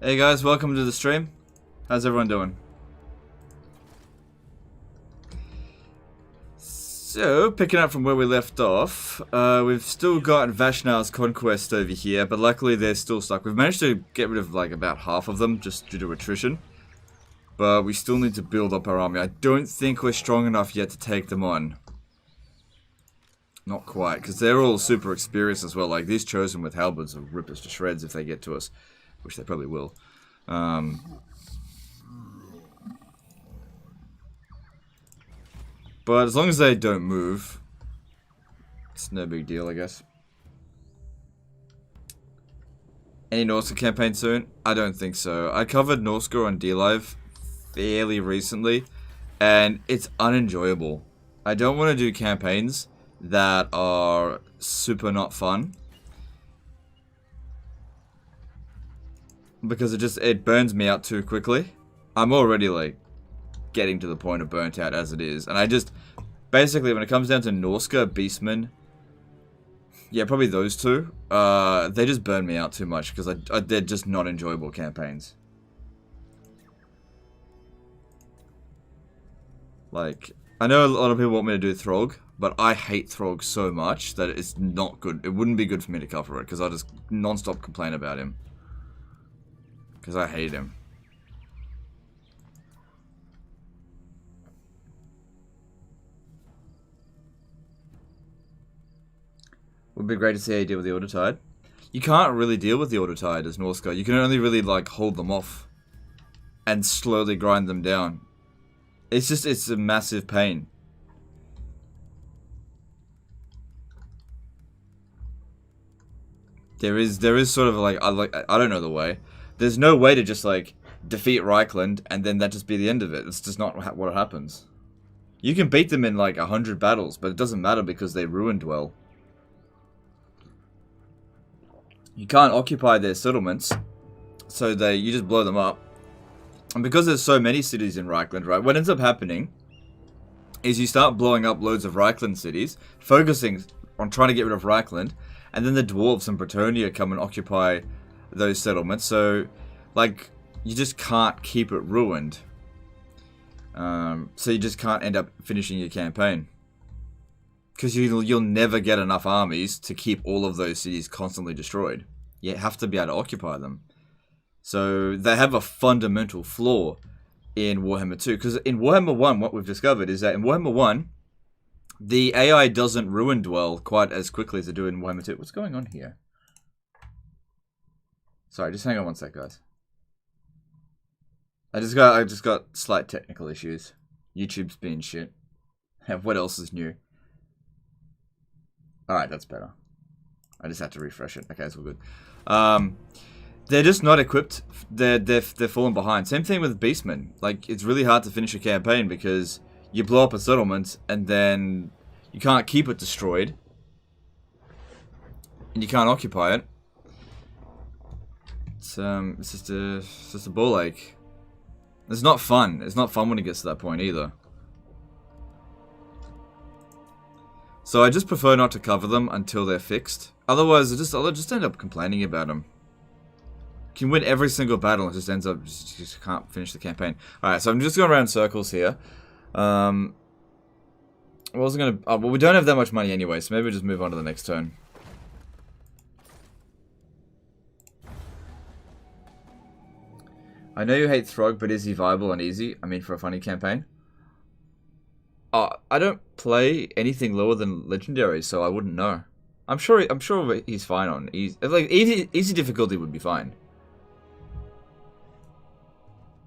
Hey guys, welcome to the stream. How's everyone doing? So, picking up from where we left off, we've still got Vashnar's conquest over here, but luckily they're still stuck. We've managed to get rid of like about half of them, just due to attrition. But we still need to build up our army. I don't think we're strong enough yet to take them on. Not quite, because they're all super experienced as well. Like, these chosen with halberds will rip us to shreds if they get to us. Which they probably will. But as long as they don't move, it's no big deal, I guess. Any Norska campaign soon? I don't think so. I covered Norska on DLive fairly recently, and it's unenjoyable. I don't want to do campaigns that are super not fun, because it burns me out too quickly. I'm already like getting to the point of burnt out as it is, and I just basically, when it comes down to Norska, Beastmen, yeah, probably those two, they just burn me out too much because they're just not enjoyable campaigns. Like, I know a lot of people want me to do Throg, but I hate Throg so much that it's not good. It wouldn't be good for me to cover it because I'll just non-stop complain about him. Because I hate him. Would be great to see how you deal with the Autotide. You can't really deal with the Autotide as Norska. You can only really like hold them off and slowly grind them down. It's a massive pain. There is sort of like I don't know the way. There's no way to just like defeat Reichland and then that just be the end of it. It's just not what happens. You can beat them in like 100 battles, but it doesn't matter because they ruined well. You can't occupy their settlements, so you just blow them up. And because there's so many cities in Reichland, right, what ends up happening is you start blowing up loads of Reichland cities, focusing on trying to get rid of Reichland, and then the dwarves and Bretonnia come and occupy those settlements, so like you just can't keep it ruined. So you just can't end up finishing your campaign. Because you'll never get enough armies to keep all of those cities constantly destroyed. You have to be able to occupy them. So they have a fundamental flaw in Warhammer 2. Because in Warhammer 1, what we've discovered is that in Warhammer 1, the AI doesn't ruin dwell quite as quickly as they do in Warhammer 2. What's going on here? Sorry, just hang on one sec, guys. I just got slight technical issues. YouTube's being shit. What else is new? Alright, that's better. I just had to refresh it. Okay, it's all good. They're just not equipped. They're falling behind. Same thing with Beastmen. Like, it's really hard to finish a campaign because you blow up a settlement and then you can't keep it destroyed. And you can't occupy it. It's just a ball ache. It's not fun. It's not fun when it gets to that point either. So I just prefer not to cover them until they're fixed. Otherwise, I'll just end up complaining about them. You can win every single battle and it just ends up just can't finish the campaign. Alright, so I'm just going around circles here. I wasn't gonna. Oh, well, we don't have that much money anyway, so maybe we'll just move on to the next turn. I know you hate Throg, but is he viable and easy? I mean, for a funny campaign. I don't play anything lower than legendary, so I wouldn't know. I'm sure he's fine on easy. Like easy difficulty would be fine.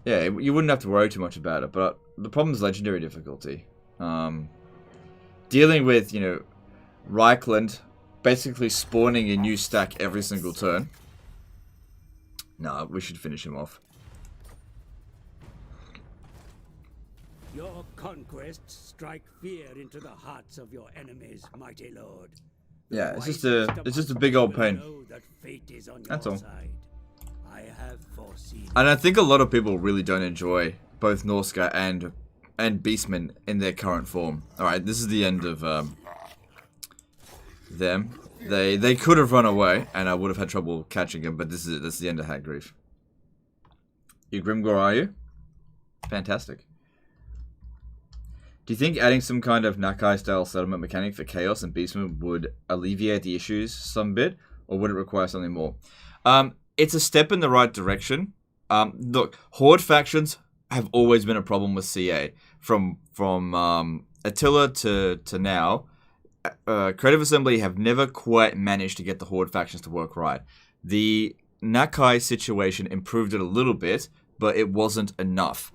Yeah, you wouldn't have to worry too much about it. But the problem is legendary difficulty. Dealing with, you know, Reichland basically spawning a new stack every single turn. Nah, we should finish him off. Your conquests strike fear into the hearts of your enemies, mighty lord. Yeah, it's just a big old pain. That's all. I have foreseen. And I think a lot of people really don't enjoy both Norska and Beastmen in their current form. Alright, this is the end of them. They could have run away, and I would have had trouble catching them, but this is the end of Hagrief. You Grimgor, are you? Fantastic. Do you think adding some kind of Nakai-style settlement mechanic for Chaos and Beastmen would alleviate the issues some bit, or would it require something more? It's a step in the right direction. Look, Horde factions have always been a problem with CA. From Attila to now, Creative Assembly have never quite managed to get the Horde factions to work right. The Nakai situation improved it a little bit, but it wasn't enough.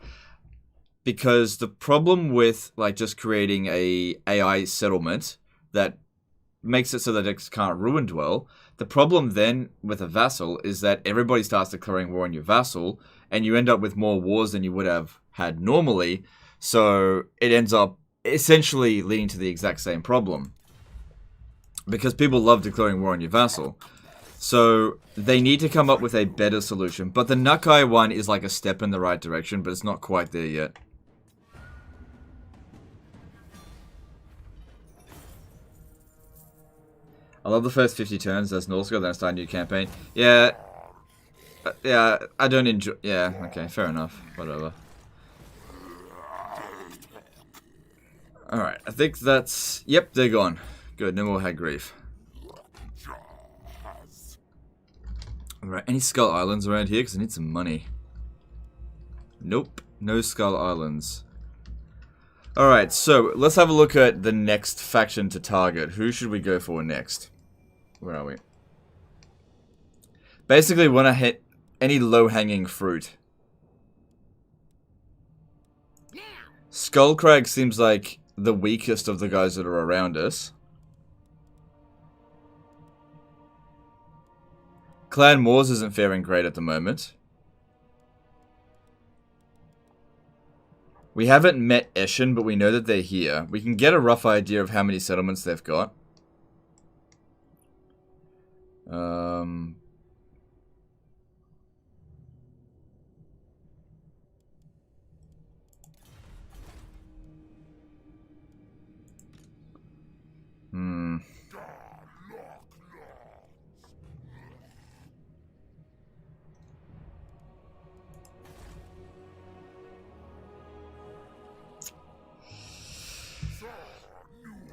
Because the problem with like just creating a AI settlement that makes it so that it can't ruin dwell, the problem then with a vassal is that everybody starts declaring war on your vassal, and you end up with more wars than you would have had normally, so it ends up essentially leading to the exact same problem. Because people love declaring war on your vassal. So they need to come up with a better solution. But the Nakai one is like a step in the right direction, but it's not quite there yet. I love the first 50 turns as Norska, then I start a new campaign. Yeah. Yeah, I don't enjoy... Yeah, okay, fair enough. Whatever. Alright, I think that's... Yep, they're gone. Good, no more Hagrief. Alright, any Skull Islands around here? Because I need some money. Nope, no Skull Islands. Alright, so let's have a look at the next faction to target. Who should we go for next? Where are we? Basically, want to hit any low-hanging fruit. Skullcrag seems like the weakest of the guys that are around us. Clan Moors isn't faring great at the moment. We haven't met Eshin, but we know that they're here. We can get a rough idea of how many settlements they've got.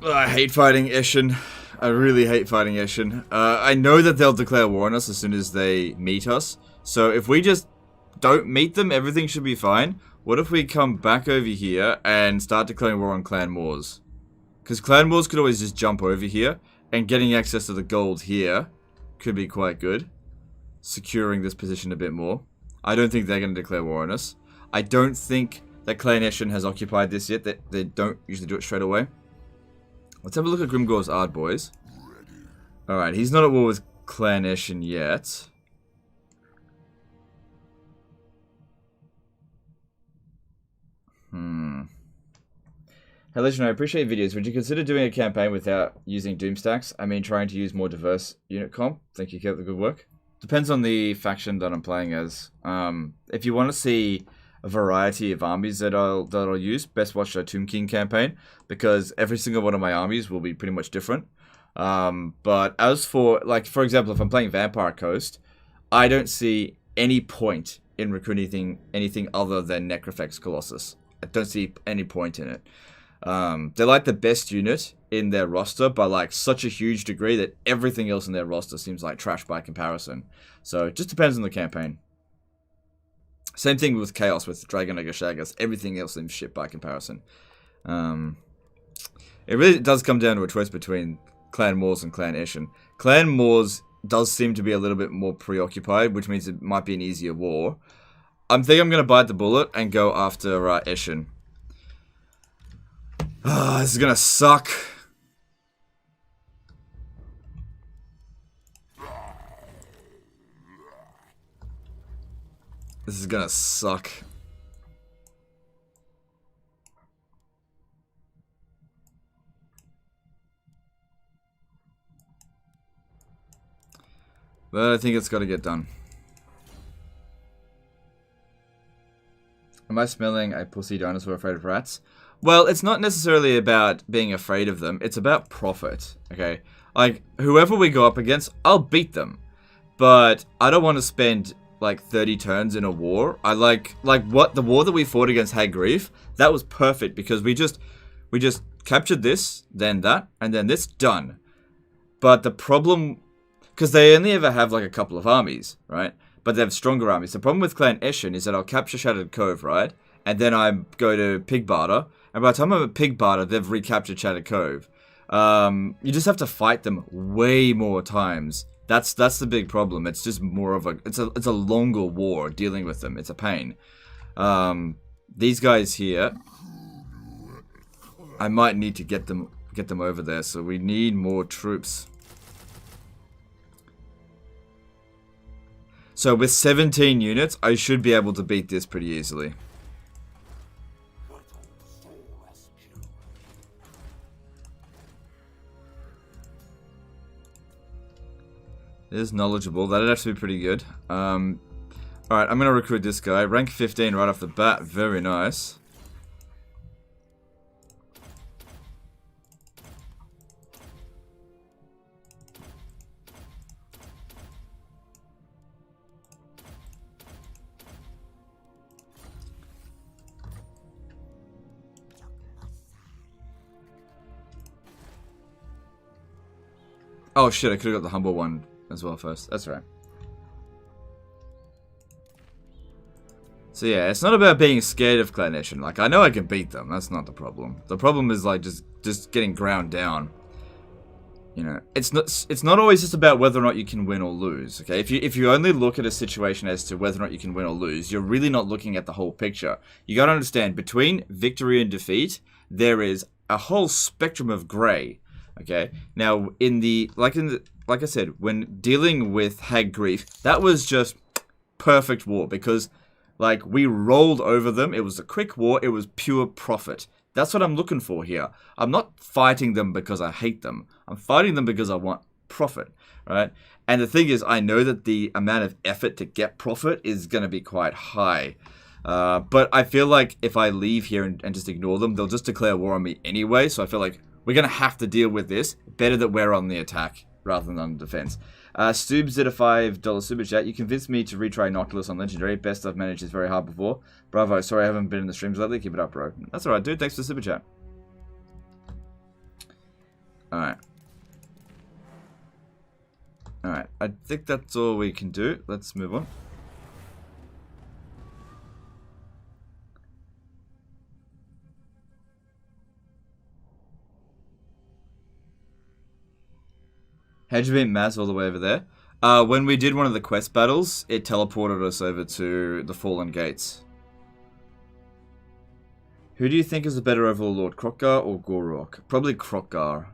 I hate fighting Eshin. I really hate fighting Eshin. I know that they'll declare war on us as soon as they meet us. So if we just don't meet them, everything should be fine. What if we come back over here and start declaring war on Clan Moors? Because Clan Moors could always just jump over here, and getting access to the gold here could be quite good. Securing this position a bit more. I don't think they're going to declare war on us. I don't think that Clan Eshin has occupied this yet. They don't usually do it straight away. Let's have a look at Grimgor's Ard, boys. Alright, he's not at war with Clan Eshin yet. Hey, Legend, I appreciate videos. Would you consider doing a campaign without using Doom stacks? I mean, trying to use more diverse unit comp. Thank you, keep up the good work. Depends on the faction that I'm playing as. If you want to see a variety of armies that I'll use, best watch a Tomb King campaign, because every single one of my armies will be pretty much different. But as for, like, for example, if I'm playing Vampire Coast, I don't see any point in recruiting anything other than Necrofex Colossus. I don't see any point in it. They're like the best unit in their roster by like such a huge degree that everything else in their roster seems like trash by comparison. So it just depends on the campaign. Same thing with Chaos with Dragon Egger Shaggers. Everything else seems shit by comparison. It really does come down to a choice between Clan Moors and Clan Eshin. Clan Moors does seem to be a little bit more preoccupied, which means it might be an easier war. I think I'm going to bite the bullet and go after Eshin. This is going to suck. This is going to suck. But I think it's got to get done. Am I smelling a pussy dinosaur afraid of rats? Well, it's not necessarily about being afraid of them. It's about profit, okay? Like, whoever we go up against, I'll beat them. But I don't want to spend, like, 30 turns in a war. I like what the war that we fought against Hag Grief, that was perfect because we just captured this, then that, and then this, done. But the problem, because they only ever have, like, a couple of armies, right? But they have stronger armies. The problem with Clan Eshin is that I'll capture Shattered Cove, right? And then I go to Pig Barter. And by the time I'm at Pig Barter, they've recaptured Shattered Cove. You just have to fight them way more times. That's the big problem. It's just more of it's a longer war dealing with them. It's a pain. These guys here, I might need to get them over there. So we need more troops. So with 17 units, I should be able to beat this pretty easily. It is knowledgeable. That'd actually be pretty good. Alright, I'm going to recruit this guy. Rank 15 right off the bat. Very nice. Oh shit, I could have got the humble one as well first. That's right. So yeah, it's not about being scared of Clan Eshin. Like, I know I can beat them. That's not the problem. The problem is, like, just getting ground down. You know, it's not always just about whether or not you can win or lose, okay? If you only look at a situation as to whether or not you can win or lose, you're really not looking at the whole picture. You gotta understand, between victory and defeat, there is a whole spectrum of grey. Okay. Now, like I said, when dealing with Hag Grief, that was just perfect war because, like, we rolled over them. It was a quick war. It was pure profit. That's what I'm looking for here. I'm not fighting them because I hate them. I'm fighting them because I want profit, right? And the thing is, I know that the amount of effort to get profit is going to be quite high. But I feel like if I leave here and just ignore them, they'll just declare war on me anyway. So I feel like we're going to have to deal with this. Better that we're on the attack rather than on defense. Stoobs did a $5 super chat. You convinced me to retry Noctilus on Legendary. Best I've managed is very hard before. Bravo. Sorry I haven't been in the streams lately. Keep it up, bro. That's alright, dude. Thanks for the super chat. Alright. Alright. I think that's all we can do. Let's move on. How'd you beat Maz all the way over there? When we did one of the quest battles, it teleported us over to the Fallen Gates. Who do you think is the better overlord, Kroq-Gar or Gorok? Probably Kroq-Gar.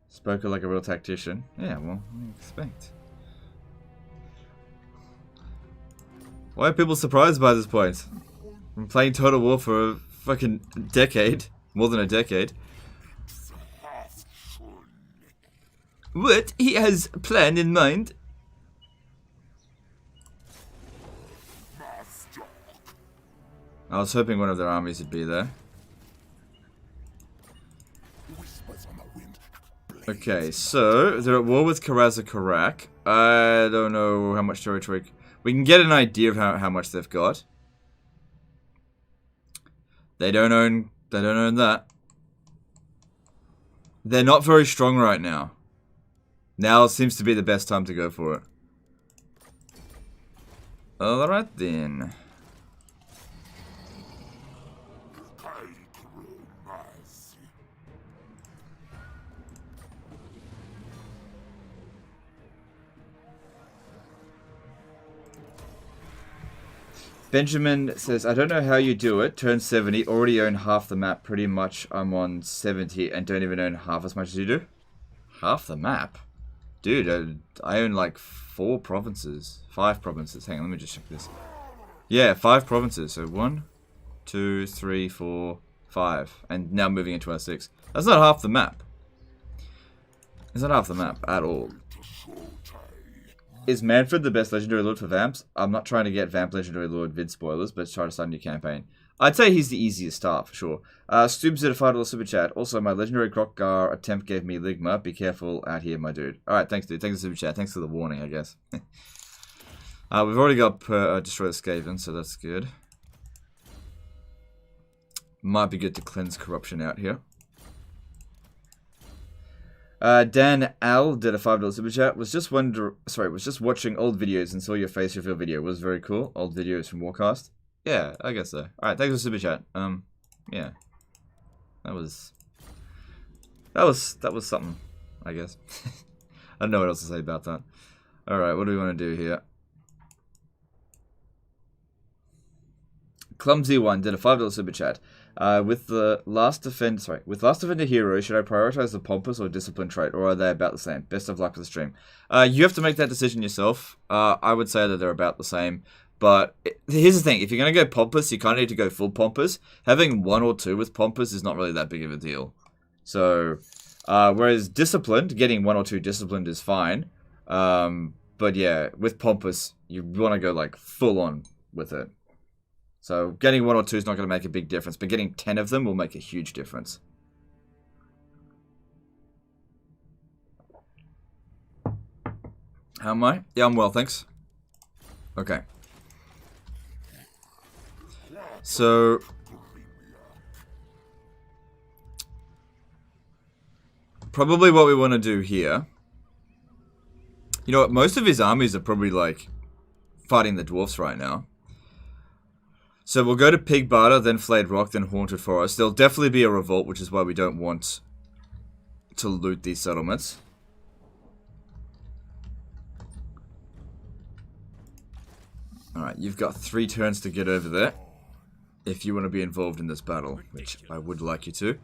Spoke like a real tactician. Yeah, well, what do you expect? Why are people surprised by this point? I'm playing Total War for a fucking decade. More than a decade. What? He has a plan in mind? I was hoping one of their armies would be there. Okay, so they're at war with Karaz-Karak. I don't know how much territory. We can get an idea of how much they've got. They don't own that. They're not very strong right now. Now seems to be the best time to go for it. Alright then. Benjamin says, I don't know how you do it. Turn 70, already own half the map. Pretty much I'm on 70 and don't even own half as much as you do. Half the map? Dude, I own like 5 provinces. Hang on, let me just check this. Yeah, 5 provinces. So 1, 2, 3, 4, 5. And now moving into our 6. That's not half the map. It's not half the map at all. Is Manfred the best Legendary Lord for Vamps? I'm not trying to get Vamp Legendary Lord vid spoilers, but try to start a new campaign. I'd say he's the easiest start, for sure. Stoobs did a $5 super chat. Also, my Legendary Kroq-Gar attempt gave me Ligma. Be careful out here, my dude. Alright, thanks, dude. Thanks for the super chat. Thanks for the warning, I guess. We've already got Destroy the Skaven, so that's good. Might be good to cleanse corruption out here. Dan Al did a $5 super chat. Was just watching old videos and saw your face reveal video. It was very cool. Old videos from Warcast. Yeah, I guess so. Alright, thanks for super chat. Yeah. That was something, I guess. I don't know what else to say about that. Alright, what do we want to do here? Clumsy1 did a $5 super chat. With Last Defender hero, should I prioritize the pompous or discipline trait, or are they about the same? Best of luck with the stream. You have to make that decision yourself. I would say that they're about the same. But here's the thing, if you're going to go pompous, you kind of need to go full pompous. Having 1 or 2 with pompous is not really that big of a deal. So, whereas disciplined, getting 1 or 2 disciplined is fine. But yeah, with pompous, you want to go like full on with it. So getting 1 or 2 is not going to make a big difference, but getting 10 of them will make a huge difference. How am I? Yeah, I'm well, thanks. Okay. So probably what we want to do here. You know what? Most of his armies are probably like fighting the dwarfs right now. So we'll go to Pig Barter, then Flayed Rock, then Haunted Forest. There'll definitely be a revolt, which is why we don't want to loot these settlements. Alright, you've got 3 turns to get over there. If you want to be involved in this battle, which I would like you to.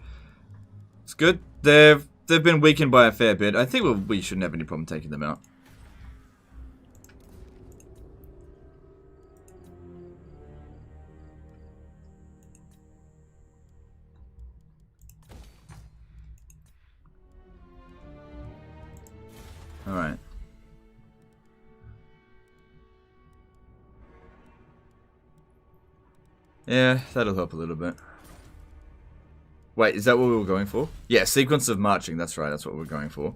It's good. They've been weakened by a fair bit. I think we shouldn't have any problem taking them out. Alright. Yeah, that'll help a little bit. Wait, is that what we were going for? Yeah, sequence of marching, that's right, that's what we're going for.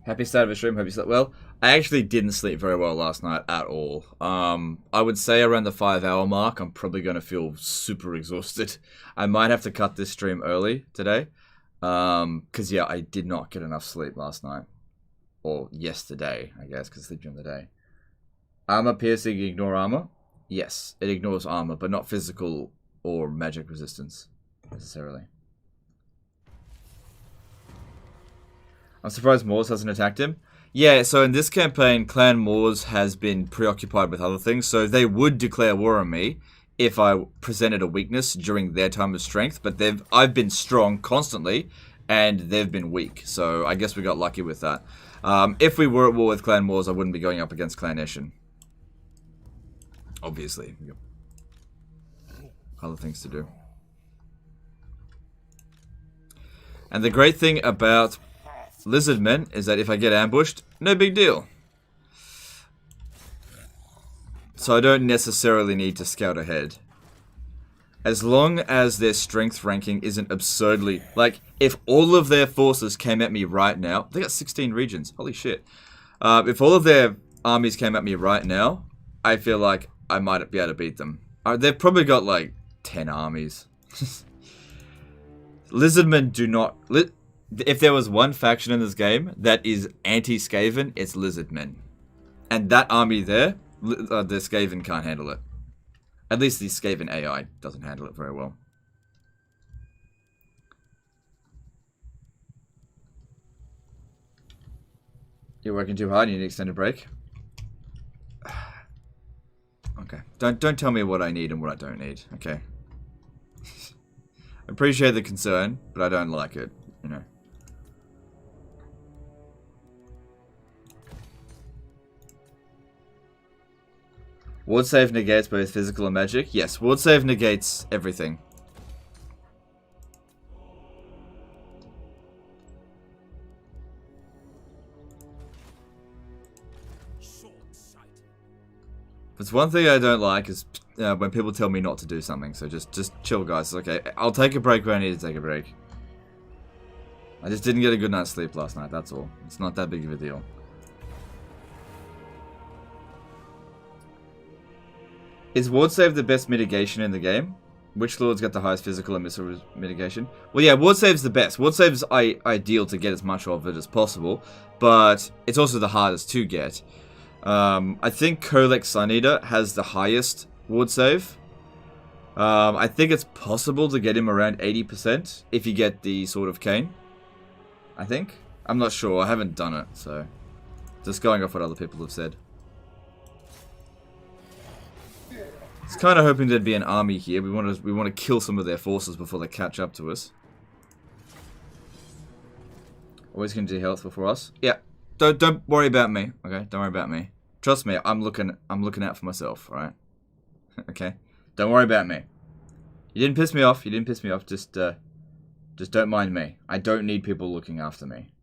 Happy start of a stream, hope you slept well. I actually didn't sleep very well last night at all. I would say around the 5-hour mark, I'm probably going to feel super exhausted. I might have to cut this stream early today. Because, yeah, I did not get enough sleep last night. Or yesterday, I guess, because sleep during the day. Armor piercing, ignore armor? Yes, it ignores armor, but not physical or magic resistance, necessarily. I'm surprised Moors hasn't attacked him. Yeah, so in this campaign, Clan Moors has been preoccupied with other things, so they would declare war on me if I presented a weakness during their time of strength, but I've been strong constantly, and they've been weak, so I guess we got lucky with that. If we were at war with Clan Moors, I wouldn't be going up against Clan Eshin. Obviously. Other things to do. And the great thing about Lizardmen is that if I get ambushed, no big deal. So I don't necessarily need to scout ahead. As long as their strength ranking isn't absurdly... Like, if all of their forces came at me right now... They got 16 regions. Holy shit. If all of their armies came at me right now, I feel like I might be able to beat them. They've probably got, like, 10 armies. Lizardmen do not... If there was one faction in this game that is anti-Skaven, it's Lizardmen. And that army there, the Skaven can't handle it. At least the Skaven AI doesn't handle it very well. You're working too hard, you need an extended break? Okay. Don't tell me what I need and what I don't need, okay? I appreciate the concern, but I don't like it, you know. Ward save negates both physical and magic? Yes, ward save negates everything. It's one thing I don't like is when people tell me not to do something. So just chill, guys. It's okay. I'll take a break when I need to take a break. I just didn't get a good night's sleep last night, that's all. It's not that big of a deal. Is ward save the best mitigation in the game? Which lords get the highest physical and missile mitigation? Well, yeah, ward save's the best. Ward save's ideal to get as much of it as possible, but it's also the hardest to get. I think Kroq-Gar Sun Eater has the highest ward save. I think it's possible to get him around 80% if you get the Sword of Cain. I think. I'm not sure. I haven't done it, so just going off what other people have said. I was kind of hoping there'd be an army here. We want to kill some of their forces before they catch up to us. Always going to do health before us. Yeah. Don't worry about me. Okay. Don't worry about me. Trust me. I'm looking out for myself. All right. Okay. Don't worry about me. You didn't piss me off. You didn't piss me off. Just don't mind me. I don't need people looking after me.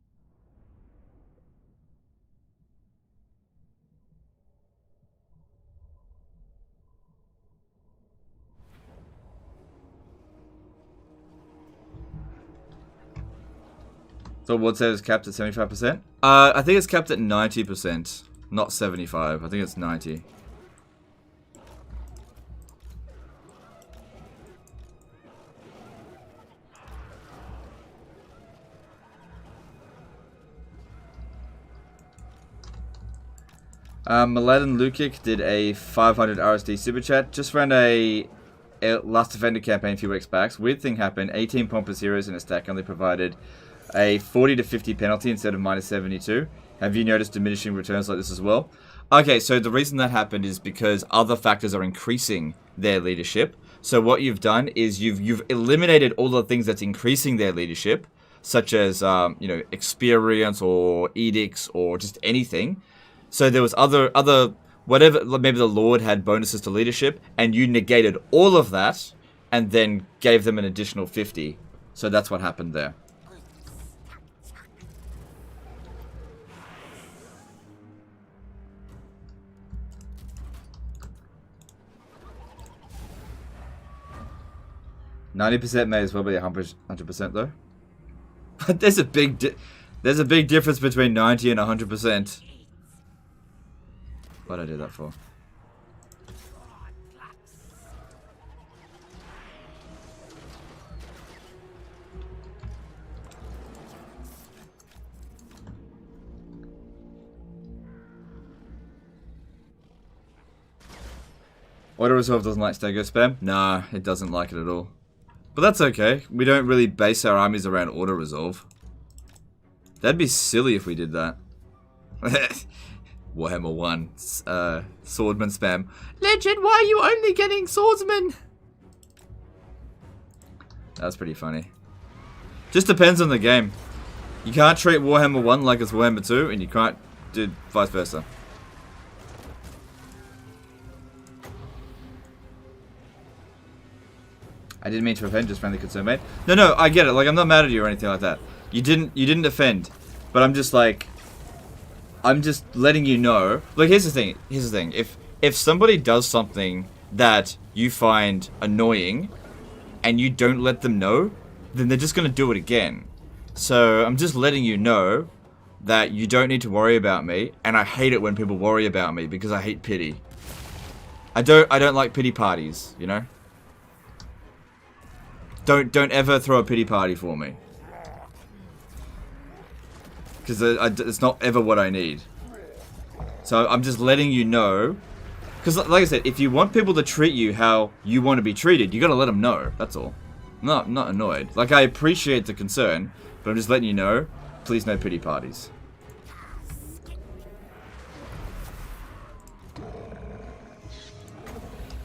So ward save is capped at 75%? I think it's capped at 90%, not 75. I think it's 90. Mladen Lukic did a 500 RSD super chat. Just ran a Last Defender campaign a few weeks back. Weird thing happened. 18 Pompous Heroes in a stack only provided a 40 to 50 penalty instead of minus 72. Have you noticed diminishing returns like this as well? Okay, so the reason that happened is because other factors are increasing their leadership. So what you've done is you've eliminated all the things that's increasing their leadership, such as experience or edicts or just anything. So there was other whatever, maybe the Lord had bonuses to leadership, and you negated all of that, and then gave them an additional 50. So that's what happened there. %90 may as well be 100% though. There's a big difference between 90 and 100%. What'd I do that for? Auto resolve doesn't like stagger spam? Nah, it doesn't like it at all. But that's okay. We don't really base our armies around auto resolve. That'd be silly if we did that. Warhammer 1, swordsman spam. Legend, why are you only getting swordsman? That's pretty funny. Just depends on the game. You can't treat Warhammer 1 like it's Warhammer 2, and you can't do vice versa. I didn't mean to offend, just friendly concern, mate. No, I get it. Like, I'm not mad at you or anything like that. You didn't offend, but I'm just like, I'm just letting you know. Look, here's the thing. If somebody does something that you find annoying, and you don't let them know, then they're just gonna do it again. So I'm just letting you know that you don't need to worry about me, and I hate it when people worry about me because I hate pity. I don't like pity parties, you know? Don't ever throw a pity party for me. Because it's not ever what I need. So I'm just letting you know. Because like I said, if you want people to treat you how you want to be treated, you got to let them know. That's all. I'm not annoyed. Like, I appreciate the concern, but I'm just letting you know, please no pity parties.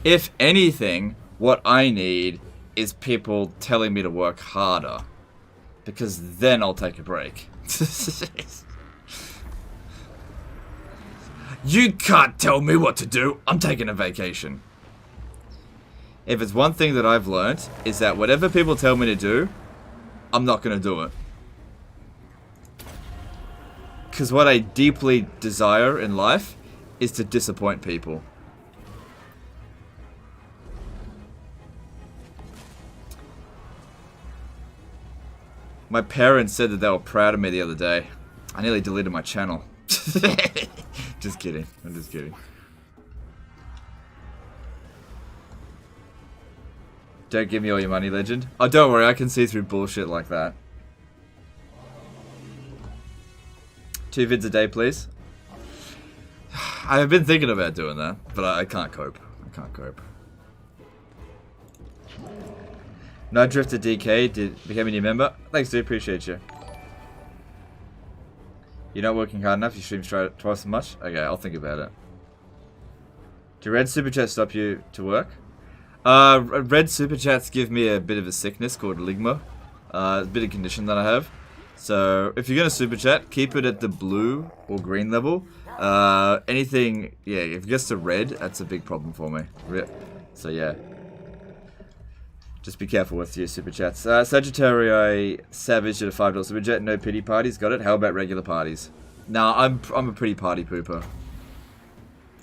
If anything, what I need is people telling me to work harder, because then I'll take a break. You can't tell me what to do. I'm taking a vacation. If it's one thing that I've learned, is that whatever people tell me to do, I'm not going to do it. Because what I deeply desire in life is to disappoint people. My parents said that they were proud of me the other day. I nearly deleted my channel. Just kidding. I'm just kidding. Don't give me all your money, legend. Oh, don't worry. I can see through bullshit like that. 2 vids a day, please. I've been thinking about doing that, but I can't cope. I can't cope. No Drifter DK became a new member. Thanks, dude. Appreciate you. You're not working hard enough. You stream twice as much. Okay, I'll think about it. Do red super chats stop you to work? Red super chats give me a bit of a sickness called ligma. A bit of condition that I have. So if you're gonna super chat, keep it at the blue or green level. Anything, yeah, if it gets to red, that's a big problem for me. So yeah. Just be careful with your super chats. Sagittarii Savage at a $5 super chat. No pity parties. Got it. How about regular parties? Nah, I'm a pretty party pooper.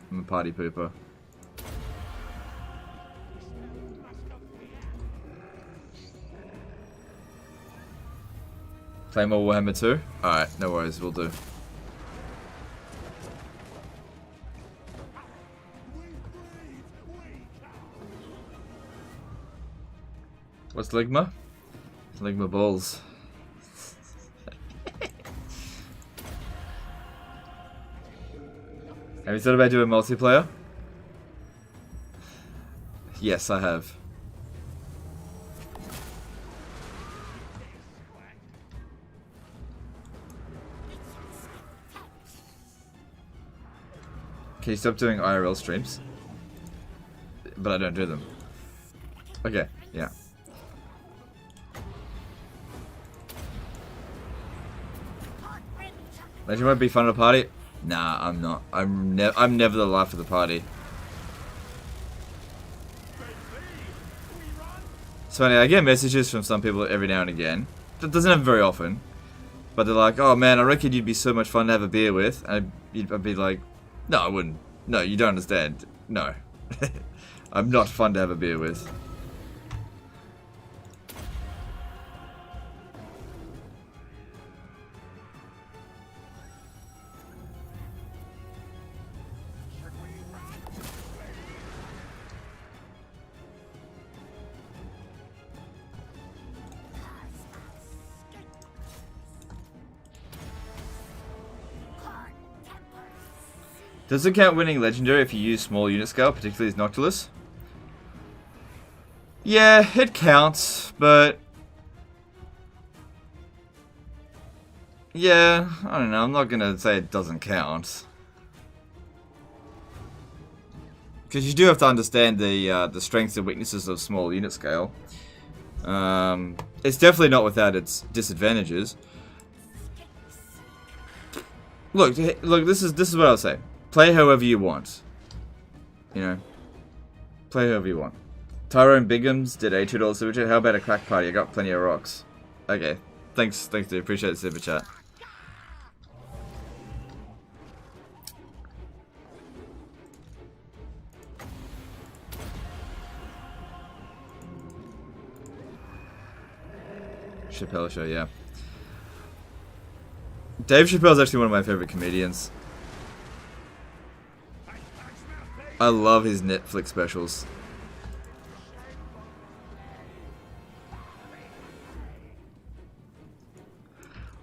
I'm a party pooper. Play more Warhammer 2? Alright, no worries. We'll do. What's Ligma? Ligma balls. Have you thought about doing multiplayer? Yes, I have. Can you stop doing IRL streams? But I don't do them. Okay, yeah. Legend won't be fun at a party? Nah, I'm not. I'm never the life of the party. It's funny, I get messages from some people every now and again. That doesn't happen very often. But they're like, oh man, I reckon you'd be so much fun to have a beer with. And I'd be like, no, I wouldn't. No, you don't understand. No. I'm not fun to have a beer with. Does it count winning legendary if you use small unit scale, particularly as Noctilus? Yeah, it counts, but... yeah, I don't know, I'm not gonna say it doesn't count. Because you do have to understand the strengths and weaknesses of small unit scale. It's definitely not without its disadvantages. Look, this is what I'll say. Play however you want. You know. Play however you want. Tyrone Biggums did a $2 super chat. How about a crack party? I got plenty of rocks. Okay. Thanks dude. Appreciate the super chat. Chappelle Show, yeah. Dave Chappelle's actually one of my favorite comedians. I love his Netflix specials.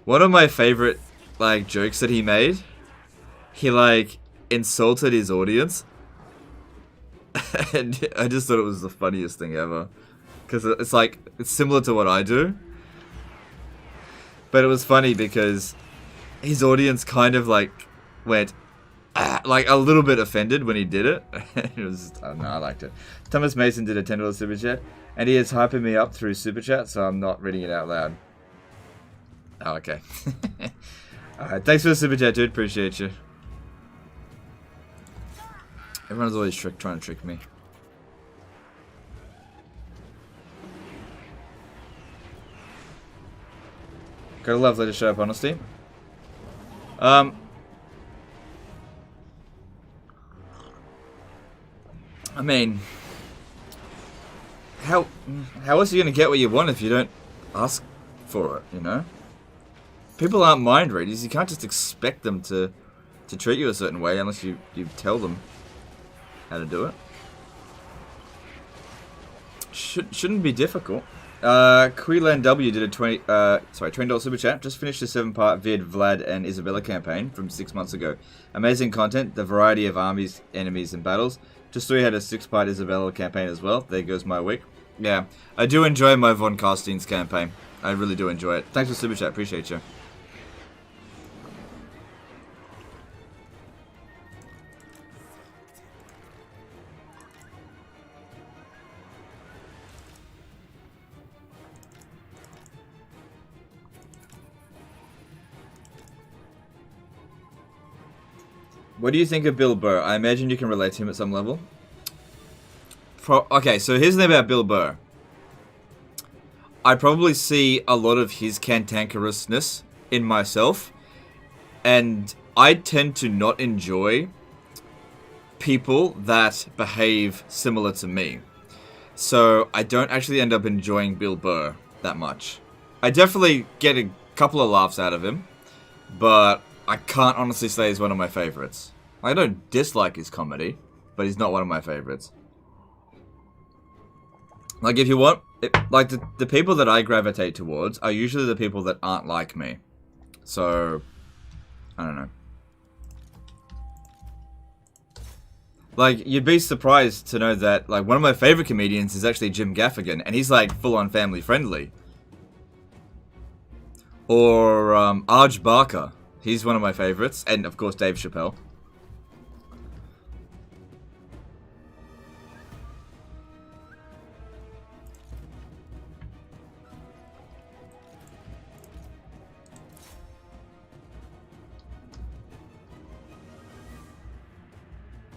One of my favorite, like, jokes that he made, he, like, insulted his audience. And I just thought it was the funniest thing ever. Because it's like, it's similar to what I do. But it was funny because his audience kind of, like, went... like a little bit offended when he did it. It was, I don't know, I liked it. Thomas Mason did a $10 super chat, and he is hyping me up through super chat, so I'm not reading it out loud. Oh, okay. Alright, thanks for the super chat, dude. Appreciate you. Everyone's always trying to trick me. Gotta love Let It Show Up Honesty. I mean, how else are you gonna get what you want if you don't ask for it, you know? People aren't mind readers. You can't just expect them to treat you a certain way unless you tell them how to do it. Shouldn't be difficult. Queeland W did a $20 super chat. Just finished the 7-part Vid, Vlad, and Isabella campaign from 6 months ago. Amazing content, the variety of armies, enemies, and battles. Just 3 had a 6-part Isabella campaign as well. There goes my week. Yeah, I do enjoy my Von Carstein's campaign. I really do enjoy it. Thanks for super chat. Appreciate you. What do you think of Bill Burr? I imagine you can relate to him at some level. Okay, so here's the thing about Bill Burr. I probably see a lot of his cantankerousness in myself, and I tend to not enjoy people that behave similar to me. So I don't actually end up enjoying Bill Burr that much. I definitely get a couple of laughs out of him, but I can't honestly say he's one of my favorites. I don't dislike his comedy, but he's not one of my favorites. Like, if you want, like, the people that I gravitate towards are usually the people that aren't like me. So, I don't know. Like, you'd be surprised to know that, like, one of my favorite comedians is actually Jim Gaffigan, and he's, like, full-on family-friendly. Or, Arj Barker. He's one of my favorites. And, of course, Dave Chappelle.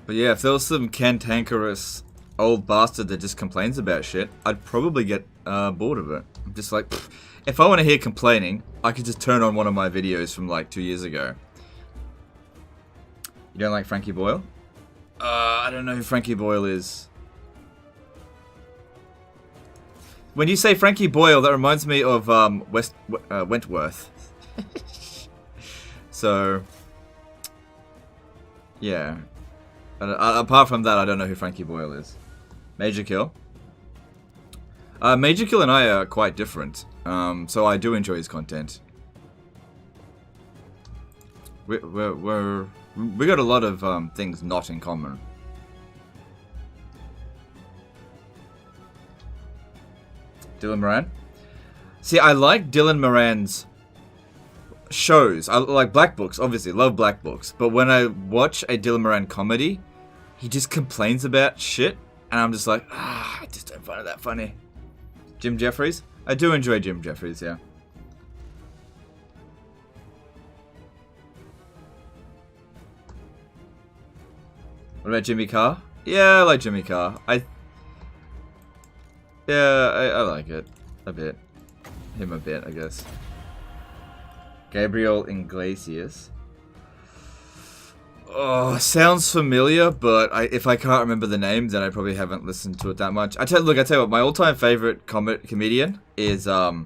But yeah, if there was some cantankerous old bastard that just complains about shit, I'd probably get bored of it. I'm just like, pfft. If I want to hear complaining, I could just turn on one of my videos from like 2 years ago. You don't like Frankie Boyle? I don't know who Frankie Boyle is. When you say Frankie Boyle, that reminds me of Wentworth. So, yeah. Apart from that, I don't know who Frankie Boyle is. Major Kill. Major Kill and I are quite different, so I do enjoy his content. We got a lot of things not in common. Dylan Moran. See, I like Dylan Moran's shows. I like Black Books, obviously, love Black Books. But when I watch a Dylan Moran comedy, he just complains about shit, and I'm just like, I just don't find it that funny. Jim Jeffries? I do enjoy Jim Jeffries, yeah. What about Jimmy Carr? Yeah, I like Jimmy Carr. I like it. A bit. Him a bit, I guess. Gabriel Iglesias. Oh, sounds familiar, but if I can't remember the name, then I probably haven't listened to it that much. I tell you what, my all-time favorite comedian is I've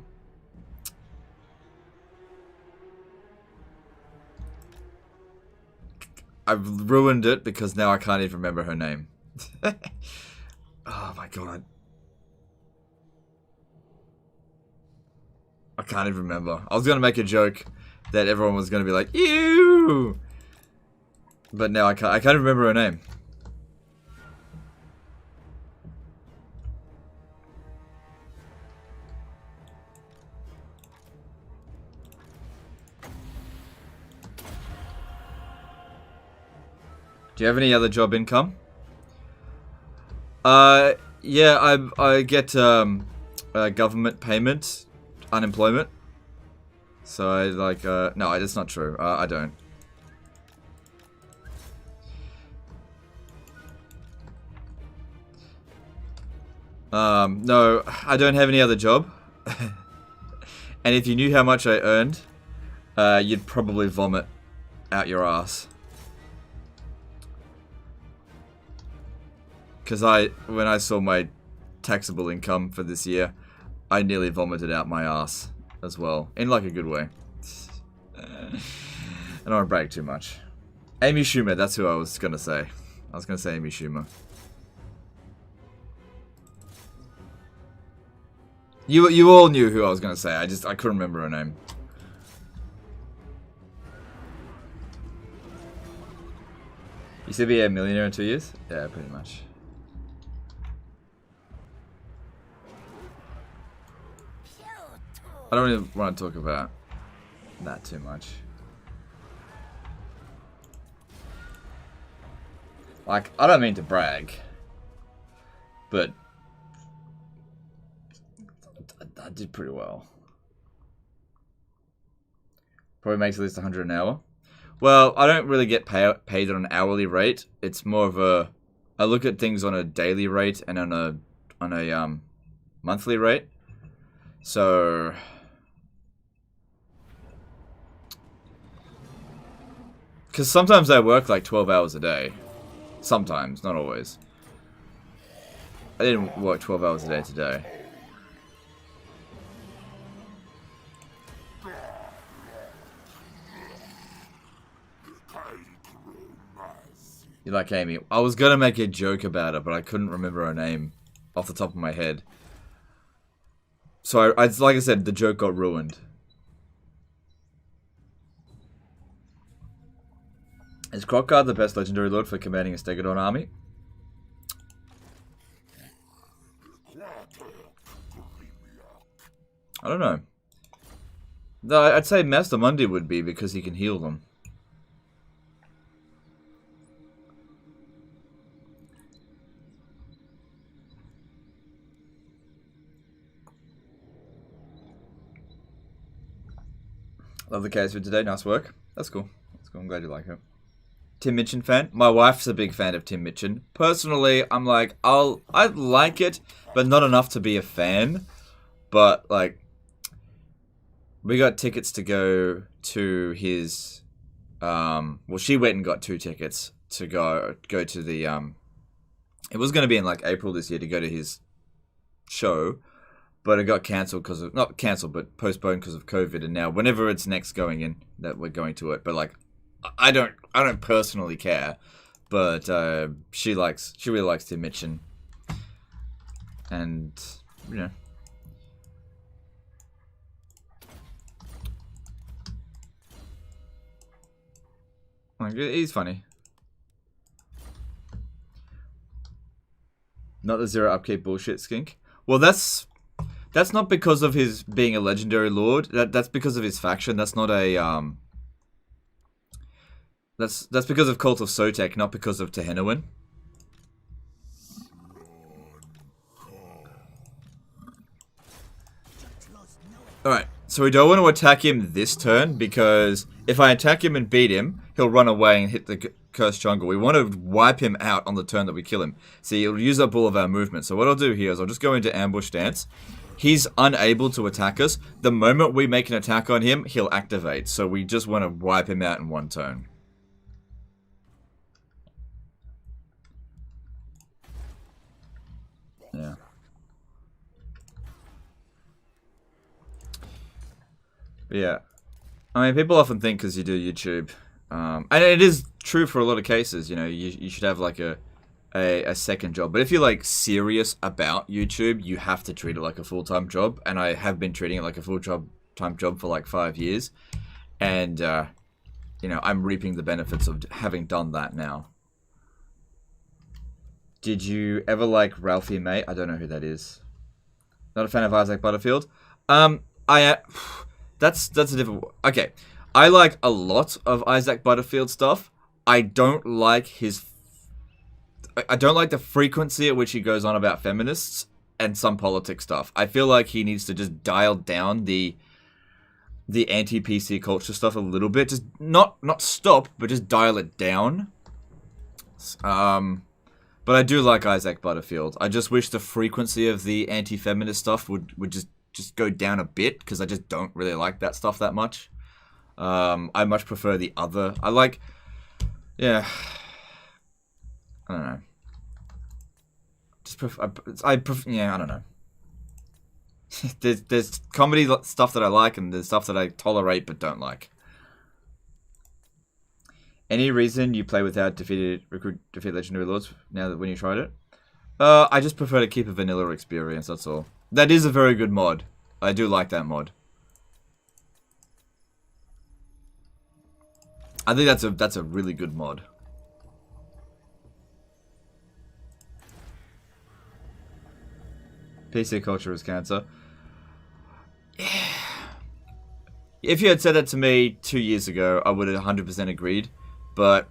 ruined it because now I can't even remember her name. Oh my god. I can't even remember. I was gonna make a joke that everyone was gonna be like, ew! But now I can't remember her name. Do you have any other job income? Yeah, I get government payment, unemployment. So I like no, that's not true. I don't. No, I don't have any other job. And if you knew how much I earned, you'd probably vomit out your ass. Because when I saw my taxable income for this year, I nearly vomited out my ass. as well, in like a good way. I don't want to brag too much. Amy Schumer, that's who I was gonna say. I was gonna say Amy Schumer. You all knew who I was gonna say. I couldn't remember her name. You said be a millionaire in 2 years? Yeah, pretty much. I don't really want to talk about that too much. Like, I don't mean to brag, but I did pretty well. Probably makes at least 100 an hour. Well, I don't really get paid on an hourly rate. It's more of a, I look at things on a daily rate and on a monthly rate. So because sometimes I work like 12 hours a day. Sometimes, not always. I didn't work 12 hours a day today. You like Amy? I was gonna make a joke about her, but I couldn't remember her name off the top of my head. So like I said, the joke got ruined. Is Kroq-Gar the best legendary lord for commanding a Stegodon army? I don't know. No, I'd say Master Mundi would be because he can heal them. Love the case for today. Nice work. That's cool. That's cool. I'm glad you like it. Tim Minchin fan. My wife's a big fan of Tim Minchin. Personally, I'm like, I like it, but not enough to be a fan. But like, we got tickets to go to his. Well, she went and got 2 tickets to go to the. It was going to be in like April this year to go to his show. But it got cancelled because of, not cancelled, but postponed because of COVID. And now, whenever it's next going in, that we're going to it. But like, I don't personally care. But she really likes Tim Minchin. And you know, like, he's funny. Not the 0 upkeep bullshit skink. Well, that's not because of his being a legendary lord. That's because of his faction. That's not a That's because of Cult of Sotek, not because of Tehenowin. Alright, so we don't want to attack him this turn, because if I attack him and beat him, he'll run away and hit the Cursed Jungle. We want to wipe him out on the turn that we kill him. See, he'll use up all of our movement. So what I'll do here is I'll just go into ambush stance. He's unable to attack us. The moment we make an attack on him, he'll activate. So we just want to wipe him out in one turn. Yeah. But yeah. I mean, people often think because you do YouTube, and it is true for a lot of cases, you know, you should have like a second job. But if you're like serious about YouTube, you have to treat it like a full-time job. And I have been treating it like a full-time job for like 5 years. And, you know, I'm reaping the benefits of having done that now. Did you ever like Ralphie May? I don't know who that is. Not a fan of Isaac Butterfield. That's a different. Okay, I like a lot of Isaac Butterfield stuff. I don't like the frequency at which he goes on about feminists and some politics stuff. I feel like he needs to just dial down the anti-PC culture stuff a little bit. Just not stop, but just dial it down. But I do like Isaac Butterfield. I just wish the frequency of the anti-feminist stuff would just go down a bit, because I just don't really like that stuff that much. I much prefer the other. I like, yeah, I don't know. Just yeah, I don't know. there's comedy stuff that I like, and there's stuff that I tolerate but don't like. Any reason you play without defeat legendary lords now that when you tried it? I just prefer to keep a vanilla experience, that's all. That is a very good mod. I do like that mod. I think that's a really good mod. PC culture is cancer. Yeah. If you had said that to me 2 years ago, I would have 100% agreed. But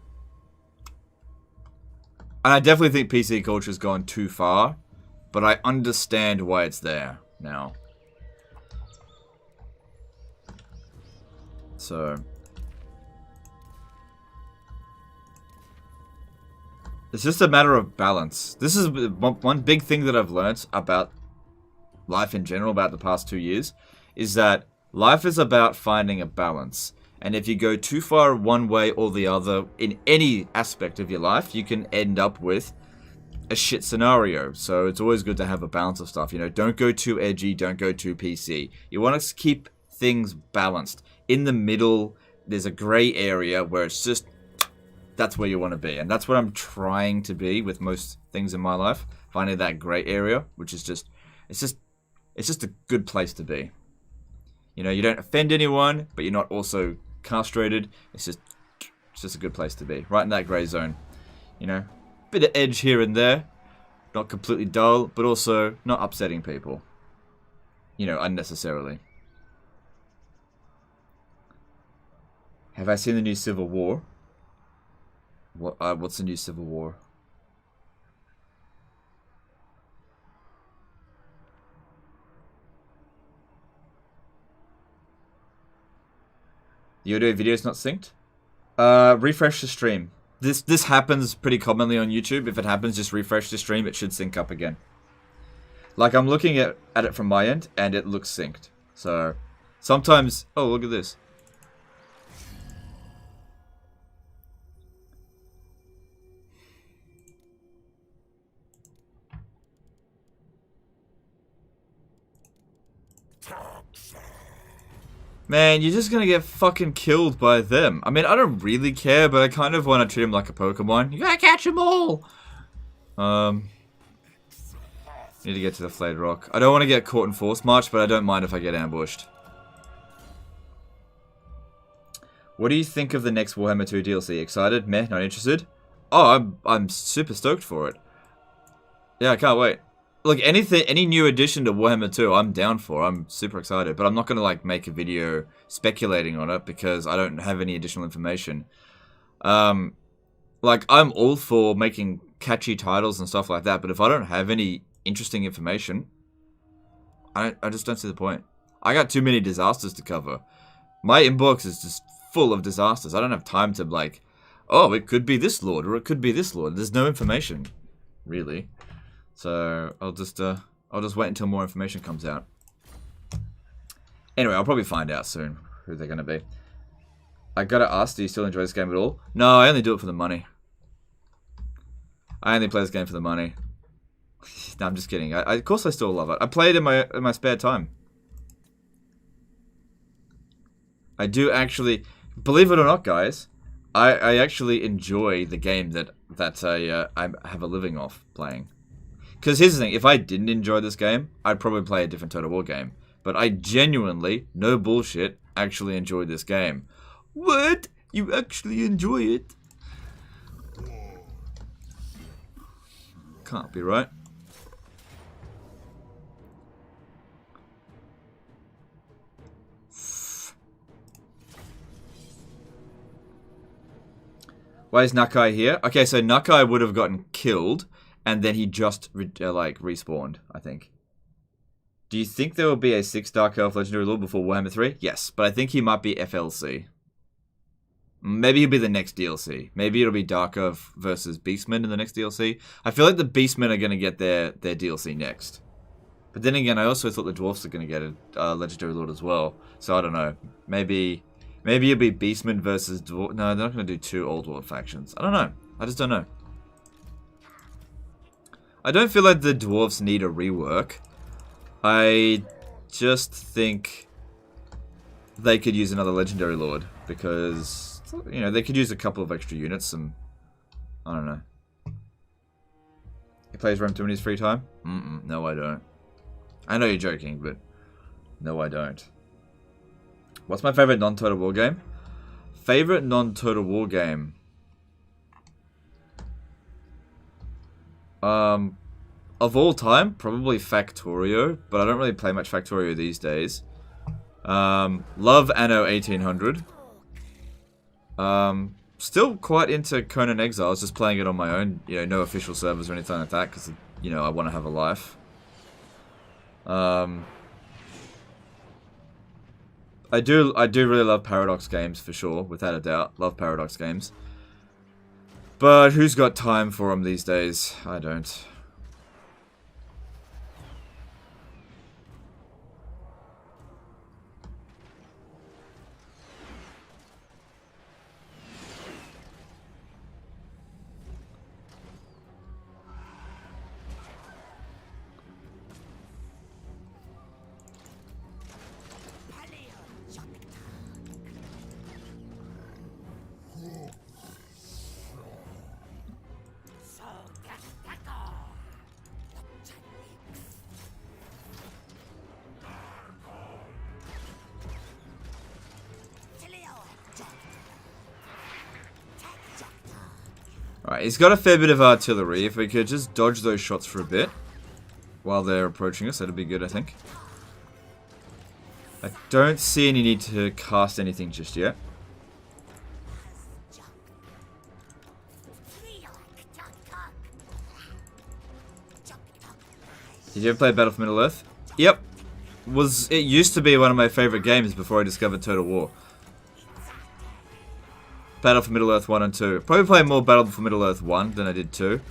and I definitely think PC culture has gone too far. But I understand why it's there now. So it's just a matter of balance. This is one big thing that I've learnt about life in general, about the past 2 years, is that life is about finding a balance. And if you go too far one way or the other in any aspect of your life, you can end up with a shit scenario. So it's always good to have a balance of stuff. You know, don't go too edgy, don't go too PC. You want to keep things balanced. In the middle, there's a gray area where it's just, that's where you want to be. And that's what I'm trying to be with most things in my life. Finding that gray area, which is just, it's just a good place to be. You know, you don't offend anyone, but you're not also castrated. It's just a good place to be. Right in that grey zone. You know, bit of edge here and there. Not completely dull, but also not upsetting people. You know, unnecessarily. Have I seen the new Civil War? What's the new Civil War? The audio video is not synced? Refresh the stream. This happens pretty commonly on YouTube. If it happens, just refresh the stream. It should sync up again. Like, I'm looking at it from my end, and it looks synced. So, sometimes... Oh, look at this. Man, you're just gonna get fucking killed by them. I mean, I don't really care, but I kind of want to treat them like a Pokemon. You gotta catch them all! Need to get to the Flayed Rock. I don't want to get caught in Force March, but I don't mind if I get ambushed. What do you think of the next Warhammer 2 DLC? Excited? Meh? Not interested? Oh, I'm super stoked for it. Yeah, I can't wait. Look, any new addition to Warhammer 2, I'm down for. I'm super excited, but I'm not gonna like make a video speculating on it because I don't have any additional information. Like, I'm all for making catchy titles and stuff like that, but if I don't have any interesting information, I just don't see the point. I got too many disasters to cover. My inbox is just full of disasters. I don't have time to like, oh, it could be this lord or it could be this lord. There's no information, really. So I'll just wait until more information comes out. Anyway, I'll probably find out soon who they're gonna be. I gotta ask, do you still enjoy this game at all? No, I only do it for the money. I only play this game for the money. No, I'm just kidding. Of course I still love it. I play it in my spare time. I do actually, believe it or not, guys, I actually enjoy the game that I have a living off playing. Because here's the thing, if I didn't enjoy this game, I'd probably play a different Total War game. But I genuinely, no bullshit, actually enjoyed this game. What? You actually enjoy it? Can't be right. Why is Nakai here? Okay, so Nakai would have gotten killed, and then he just, respawned, I think. Do you think there will be a 6 Dark Elf Legendary Lord before Warhammer 3? Yes, but I think he might be FLC. Maybe he'll be the next DLC. Maybe it'll be Dark Elf versus Beastmen in the next DLC. I feel like the Beastmen are going to get their DLC next. But then again, I also thought the Dwarfs are going to get a Legendary Lord as well. So I don't know. Maybe it'll be Beastmen versus Dwarf. No, they're not going to do 2 Old World factions. I don't know. I just don't know. I don't feel like the Dwarves need a rework. I just think they could use another legendary lord because, you know, they could use a couple of extra units and I don't know. He plays Rome 2 in his free time? No, I don't. I know you're joking, but no, I don't. What's my favorite non-Total War game? Favorite non-Total War game? Of all time, probably Factorio, but I don't really play much Factorio these days. Love Anno 1800. Still quite into Conan Exiles, just playing it on my own. You know, no official servers or anything like that, because, you know, I want to have a life. I do really love Paradox games, for sure, without a doubt. Love Paradox games. But who's got time for them these days? I don't. Alright, he's got a fair bit of artillery. If we could just dodge those shots for a bit while they're approaching us, that'd be good, I think. I don't see any need to cast anything just yet. Did you ever play Battle for Middle-earth? Yep. It used to be one of my favorite games before I discovered Total War. Battle for Middle-earth 1 and 2. Probably played more Battle for Middle-earth 1 than I did 2.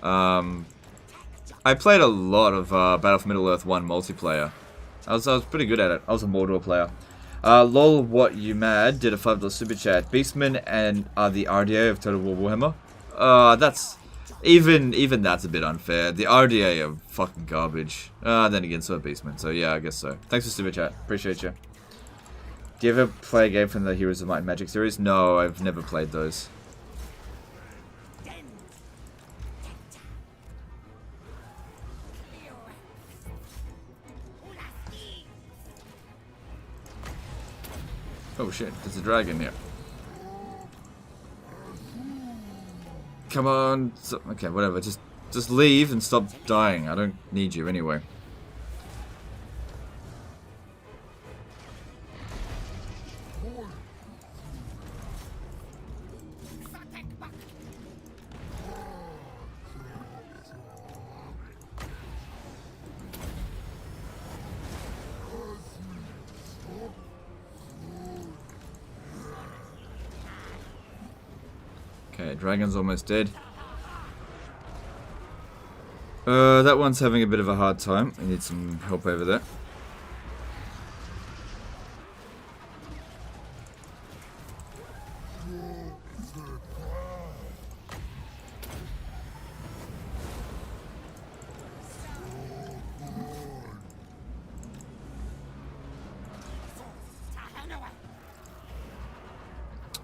I played a lot of Battle for Middle-earth 1 multiplayer. I was pretty good at it. I was a Mordor player. Lol, what you mad? Did a $5 super chat. Beastmen and the RDA of Total War Warhammer. That's even that's a bit unfair. The RDA are fucking garbage. Then again, so are Beastmen. So yeah, I guess so. Thanks for super chat. Appreciate you. Do you ever play a game from the Heroes of Might and Magic series? No, I've never played those. Oh shit, there's a dragon here. Come on. Okay, whatever. Just leave and stop dying. I don't need you anyway. Okay, dragon's almost dead. That one's having a bit of a hard time. I need some help over there.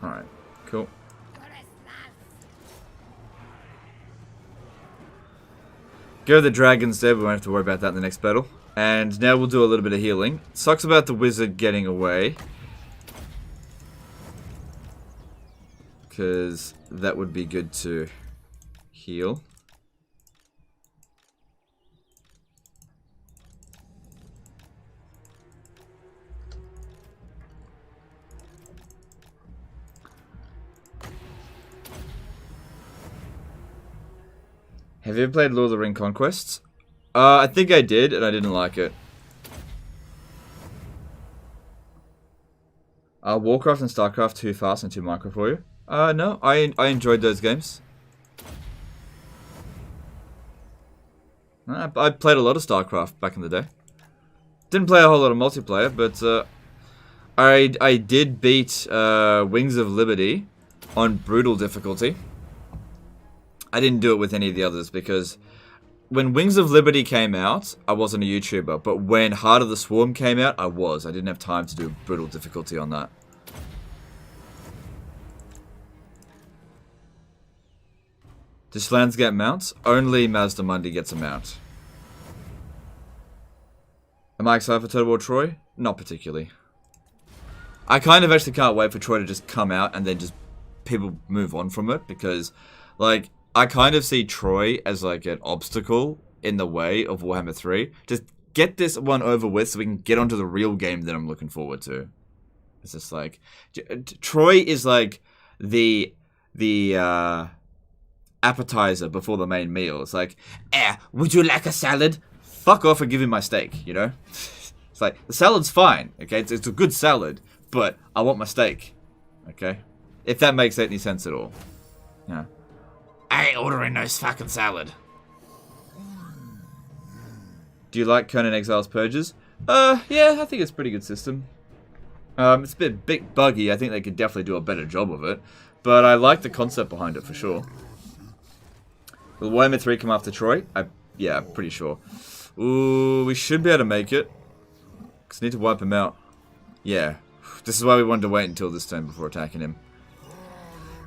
Alright, cool. Go, the dragon's dead, we won't have to worry about that in the next battle. And now we'll do a little bit of healing. Sucks about the wizard getting away, because that would be good to heal. Have you ever played Lord of the Ring Conquests? I think I did, and I didn't like it. Warcraft and Starcraft too fast and too micro for you? No, I enjoyed those games. I played a lot of Starcraft back in the day. Didn't play a whole lot of multiplayer, but I did beat Wings of Liberty on brutal difficulty. I didn't do it with any of the others because when Wings of Liberty came out, I wasn't a YouTuber, but when Heart of the Swarm came out, I was. I didn't have time to do brutal difficulty on that. Does Slans get mounts? Only Mazda Mundi gets a mount. Am I excited for Total War Troy? Not particularly. I kind of actually can't wait for Troy to just come out and then just people move on from it, because, like, I kind of see Troy as, like, an obstacle in the way of Warhammer 3. Just get this one over with so we can get onto the real game that I'm looking forward to. It's just like... Troy is, like, the appetizer before the main meal. It's like, would you like a salad? Fuck off and give me my steak, you know? It's like, the salad's fine, okay? It's a good salad, but I want my steak, okay? If that makes any sense at all. Yeah. I ain't ordering no fucking salad. Do you like Conan Exile's Purges? Yeah, I think it's a pretty good system. It's a bit buggy. I think they could definitely do a better job of it. But I like the concept behind it, for sure. Will Warhammer 3 come after Troy? Yeah, pretty sure. Ooh, we should be able to make it. Because we need to wipe him out. Yeah. This is why we wanted to wait until this turn before attacking him.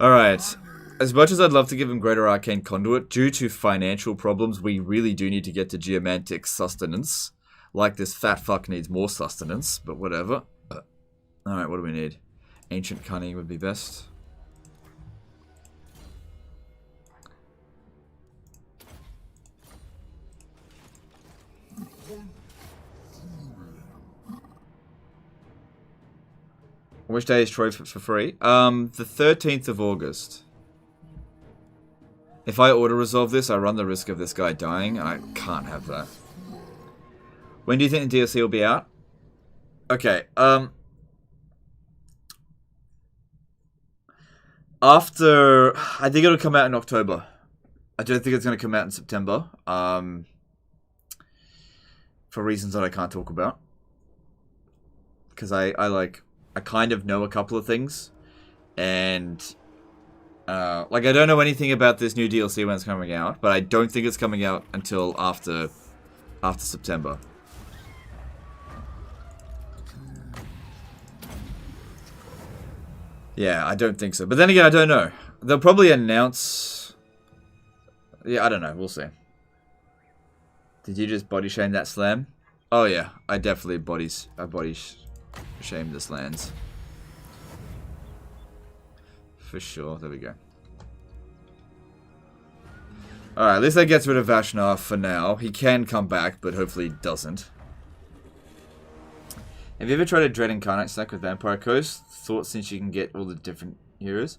Alright. As much as I'd love to give him Greater Arcane Conduit, due to financial problems, we really do need to get to Geomantic Sustenance. Like this fat fuck needs more sustenance, but whatever. Alright, what do we need? Ancient Cunning would be best. Which day is Troy for free? The 13th of August. If I auto-resolve this, I run the risk of this guy dying, and I can't have that. When do you think the DLC will be out? Okay, after... I think it'll come out in October. I don't think it's going to come out in September. For reasons that I can't talk about. Because I kind of know a couple of things. And... like, I don't know anything about this new DLC when it's coming out, but I don't think it's coming out until after September. Yeah, I don't think so. But then again, I don't know. They'll probably announce... Yeah, I don't know. We'll see. Did you just body shame that slam? Oh yeah, I definitely body shamed the slams. For sure. There we go. Alright, at least that gets rid of Vashnar for now. He can come back, but hopefully he doesn't. Have you ever tried a Dread Incarnate stack with Vampire Coast? Thought since you can get all the different heroes?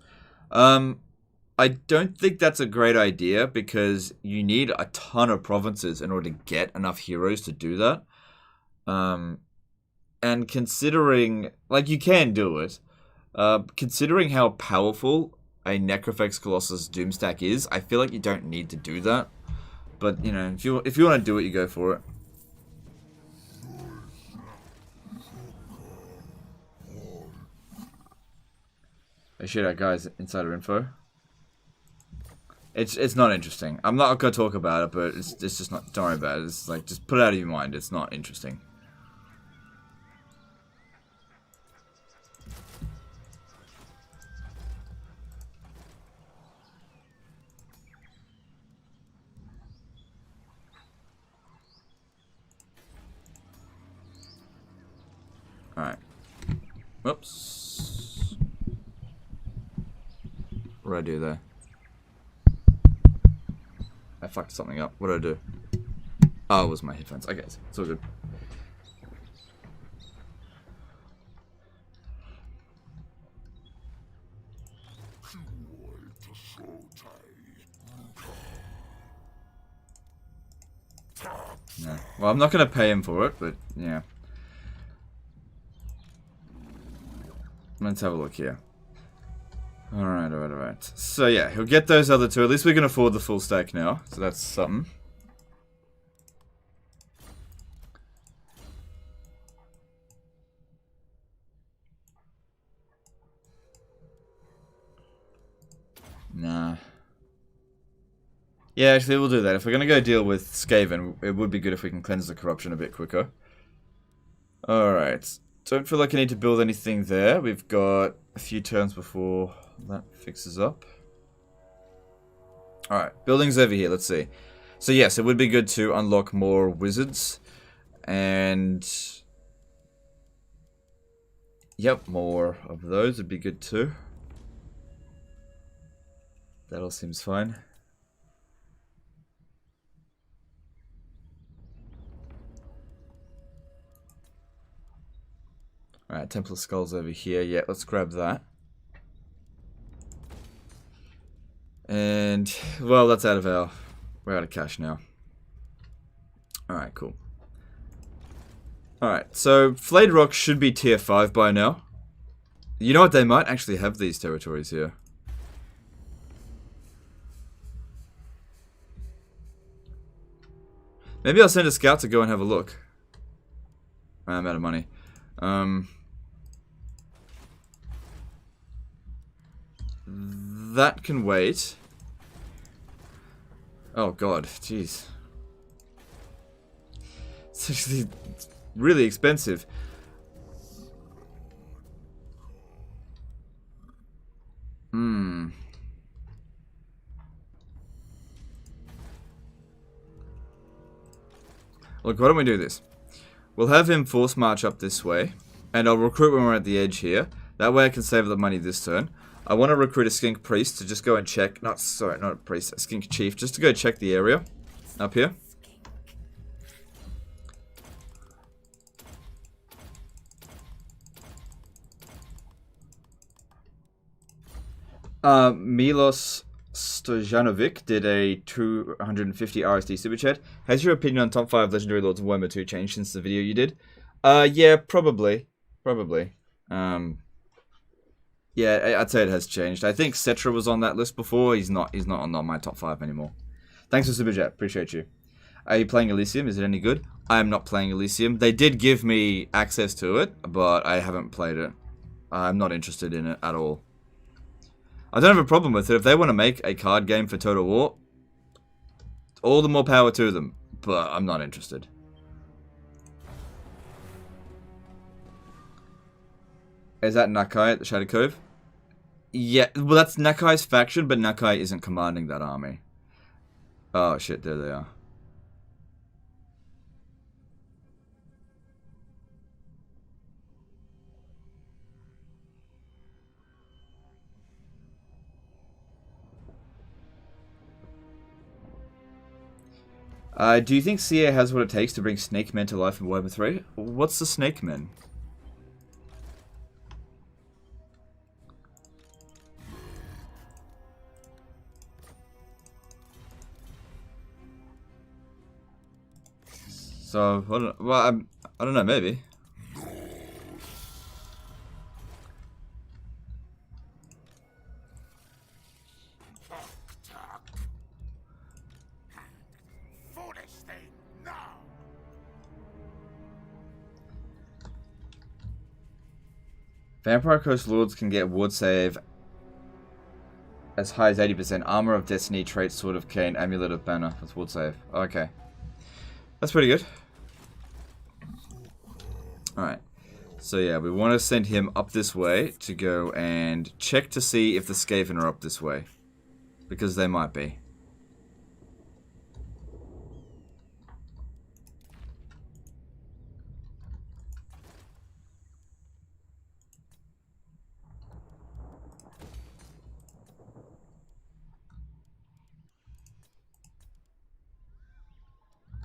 I don't think that's a great idea, because you need a ton of provinces in order to get enough heroes to do that. And considering... Like, you can do it. Considering how powerful a Necrofex Colossus Doomstack is, I feel like you don't need to do that. But, you know, if you want to do it, you go for it. I shared out guys insider info. It's not interesting. I'm not gonna talk about it, but it's just not. Don't worry about it. It's like, just put it out of your mind. It's not interesting. Alright. Whoops. What did I do there? I fucked something up. What did I do? Oh, it was my headphones. Okay, it's all good. No. Well, I'm not going to pay him for it, but yeah. Let's have a look here. Alright, alright, alright. So yeah, he'll get those other two. At least we can afford the full stack now. So that's something. Nah. Yeah, actually, we'll do that. If we're going to go deal with Skaven, it would be good if we can cleanse the corruption a bit quicker. Alright. Don't feel like I need to build anything there. We've got a few turns before that fixes up. Alright, buildings over here, let's see. So yes, it would be good to unlock more wizards. And... Yep, more of those would be good too. That all seems fine. Alright, Temple of Skulls over here. Yeah, let's grab that. And, well, that's out of our... We're out of cash now. Alright, cool. Alright, so Flayed Rock should be tier 5 by now. You know what? They might actually have these territories here. Maybe I'll send a scout to go and have a look. I'm out of money. That can wait. Oh god, jeez. It's actually really expensive. Look, why don't we do this? We'll have him force march up this way, and I'll recruit when we're at the edge here. That way I can save the money this turn. I want to recruit a skink priest to just go and check. Not a priest, a skink chief, just to go check the area up here. Milos Stojanovic did a 250 RSD super chat. Has your opinion on top 5 Legendary Lords of Warhammer 2 changed since the video you did? Yeah, probably. Yeah, I'd say it has changed. I think Cetra was on that list before. He's not on my top 5 anymore. Thanks for super chat. Appreciate you. Are you playing Elysium? Is it any good? I am not playing Elysium. They did give me access to it, but I haven't played it. I'm not interested in it at all. I don't have a problem with it. If they want to make a card game for Total War, all the more power to them. But I'm not interested. Is that Nakai at the Shadow Cove? Yeah, well that's Nakai's faction, but Nakai isn't commanding that army. Oh shit, there they are. Do you think CA has what it takes to bring Snake Men to life in Warhammer 3? What's the Snake Men? So, I don't know, maybe. Vampire Coast Lords can get ward save as high as 80%. Armor of Destiny, Trait, Sword of Cain, Amulet of Banner. That's ward save. Okay. That's pretty good. Alright. So yeah, we want to send him up this way to go and check to see if the Skaven are up this way. Because they might be.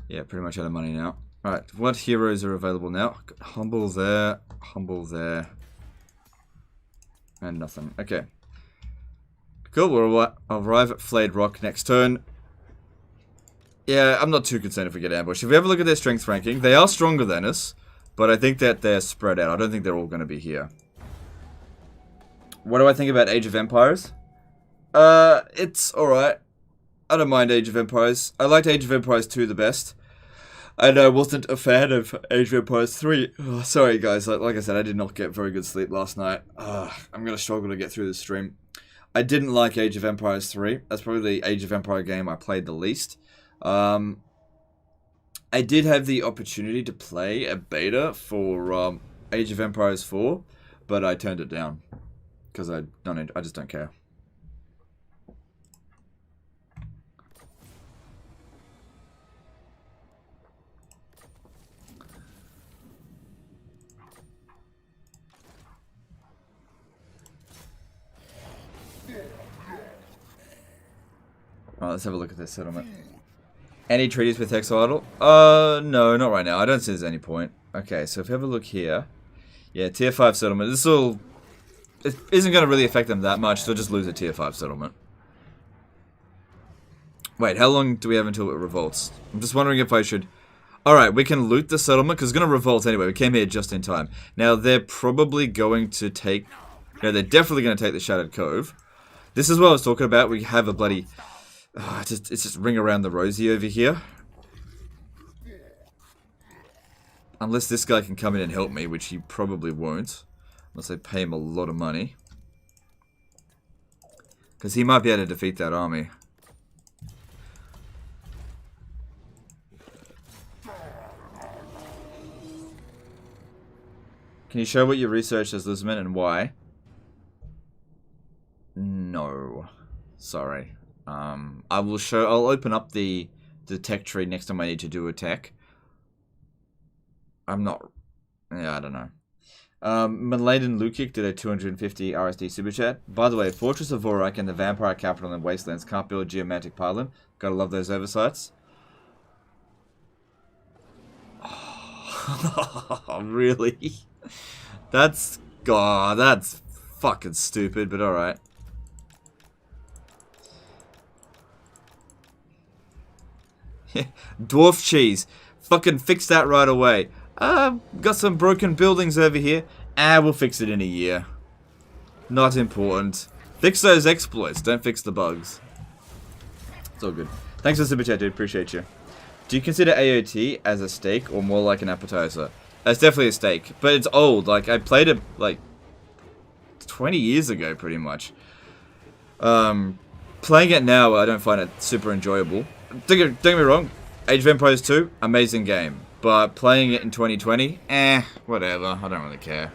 Yeah, pretty much out of money now. Alright, what heroes are available now? Humble there, and nothing. Okay. Cool, we'll arrive at Flayed Rock next turn. Yeah, I'm not too concerned if we get ambushed. If we have a look at their strength ranking, they are stronger than us, but I think that they're spread out. I don't think they're all going to be here. What do I think about Age of Empires? It's alright. I don't mind Age of Empires. I liked Age of Empires 2 the best. And I wasn't a fan of Age of Empires 3. Oh, sorry guys, like I said, I did not get very good sleep last night. I'm going to struggle to get through this stream. I didn't like Age of Empires 3. That's probably the Age of Empire game I played the least. I did have the opportunity to play a beta for Age of Empires 4, but I turned it down because I just don't care. Alright, let's have a look at this settlement. Any treaties with Exile? No, not right now. I don't see there's any point. Okay, so if we have a look here. Yeah, tier 5 settlement. It isn't going to really affect them that much. They'll just lose a tier 5 settlement. Wait, how long do we have until it revolts? I'm just wondering if I should... Alright, we can loot the settlement, because it's going to revolt anyway. We came here just in time. Now, they're probably going to take... No, they're definitely going to take the Shattered Cove. This is what I was talking about. We have a bloody... it's just ring around the rosy over here. Unless this guy can come in and help me, which he probably won't. Unless I pay him a lot of money. Because he might be able to defeat that army. Can you show what you researched as Luzman and why? No. Sorry. I'll open up the tech tree next time I need to do a tech. I'm not... Yeah, I don't know. Mladen Lukic did a 250 RSD super chat. By the way, Fortress of Vorak and the Vampire Capital in Wastelands can't build geomantic pylon. Gotta love those oversights. Oh, really? That's fucking stupid, but alright. Dwarf cheese. Fucking fix that right away. Got some broken buildings over here. We'll fix it in a year. Not important. Fix those exploits, don't fix the bugs. It's all good. Thanks for the super chat, dude. Appreciate you. Do you consider AOT as a steak or more like an appetizer? That's definitely a steak, but it's old. Like, I played it, like, 20 years ago, pretty much. Playing it now, I don't find it super enjoyable. Don't get me wrong, Age of Empires 2, amazing game. But playing it in 2020, whatever. I don't really care.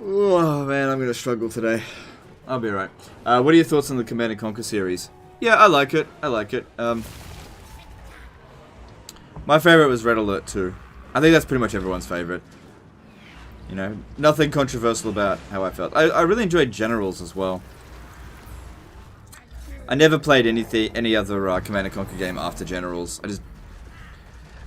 Oh man, I'm gonna struggle today. I'll be right. What are your thoughts on the Command & Conquer series? Yeah, I like it. My favorite was Red Alert 2. I think that's pretty much everyone's favorite. You know, nothing controversial about how I felt. I really enjoyed Generals as well. I never played any other Command & Conquer game after Generals.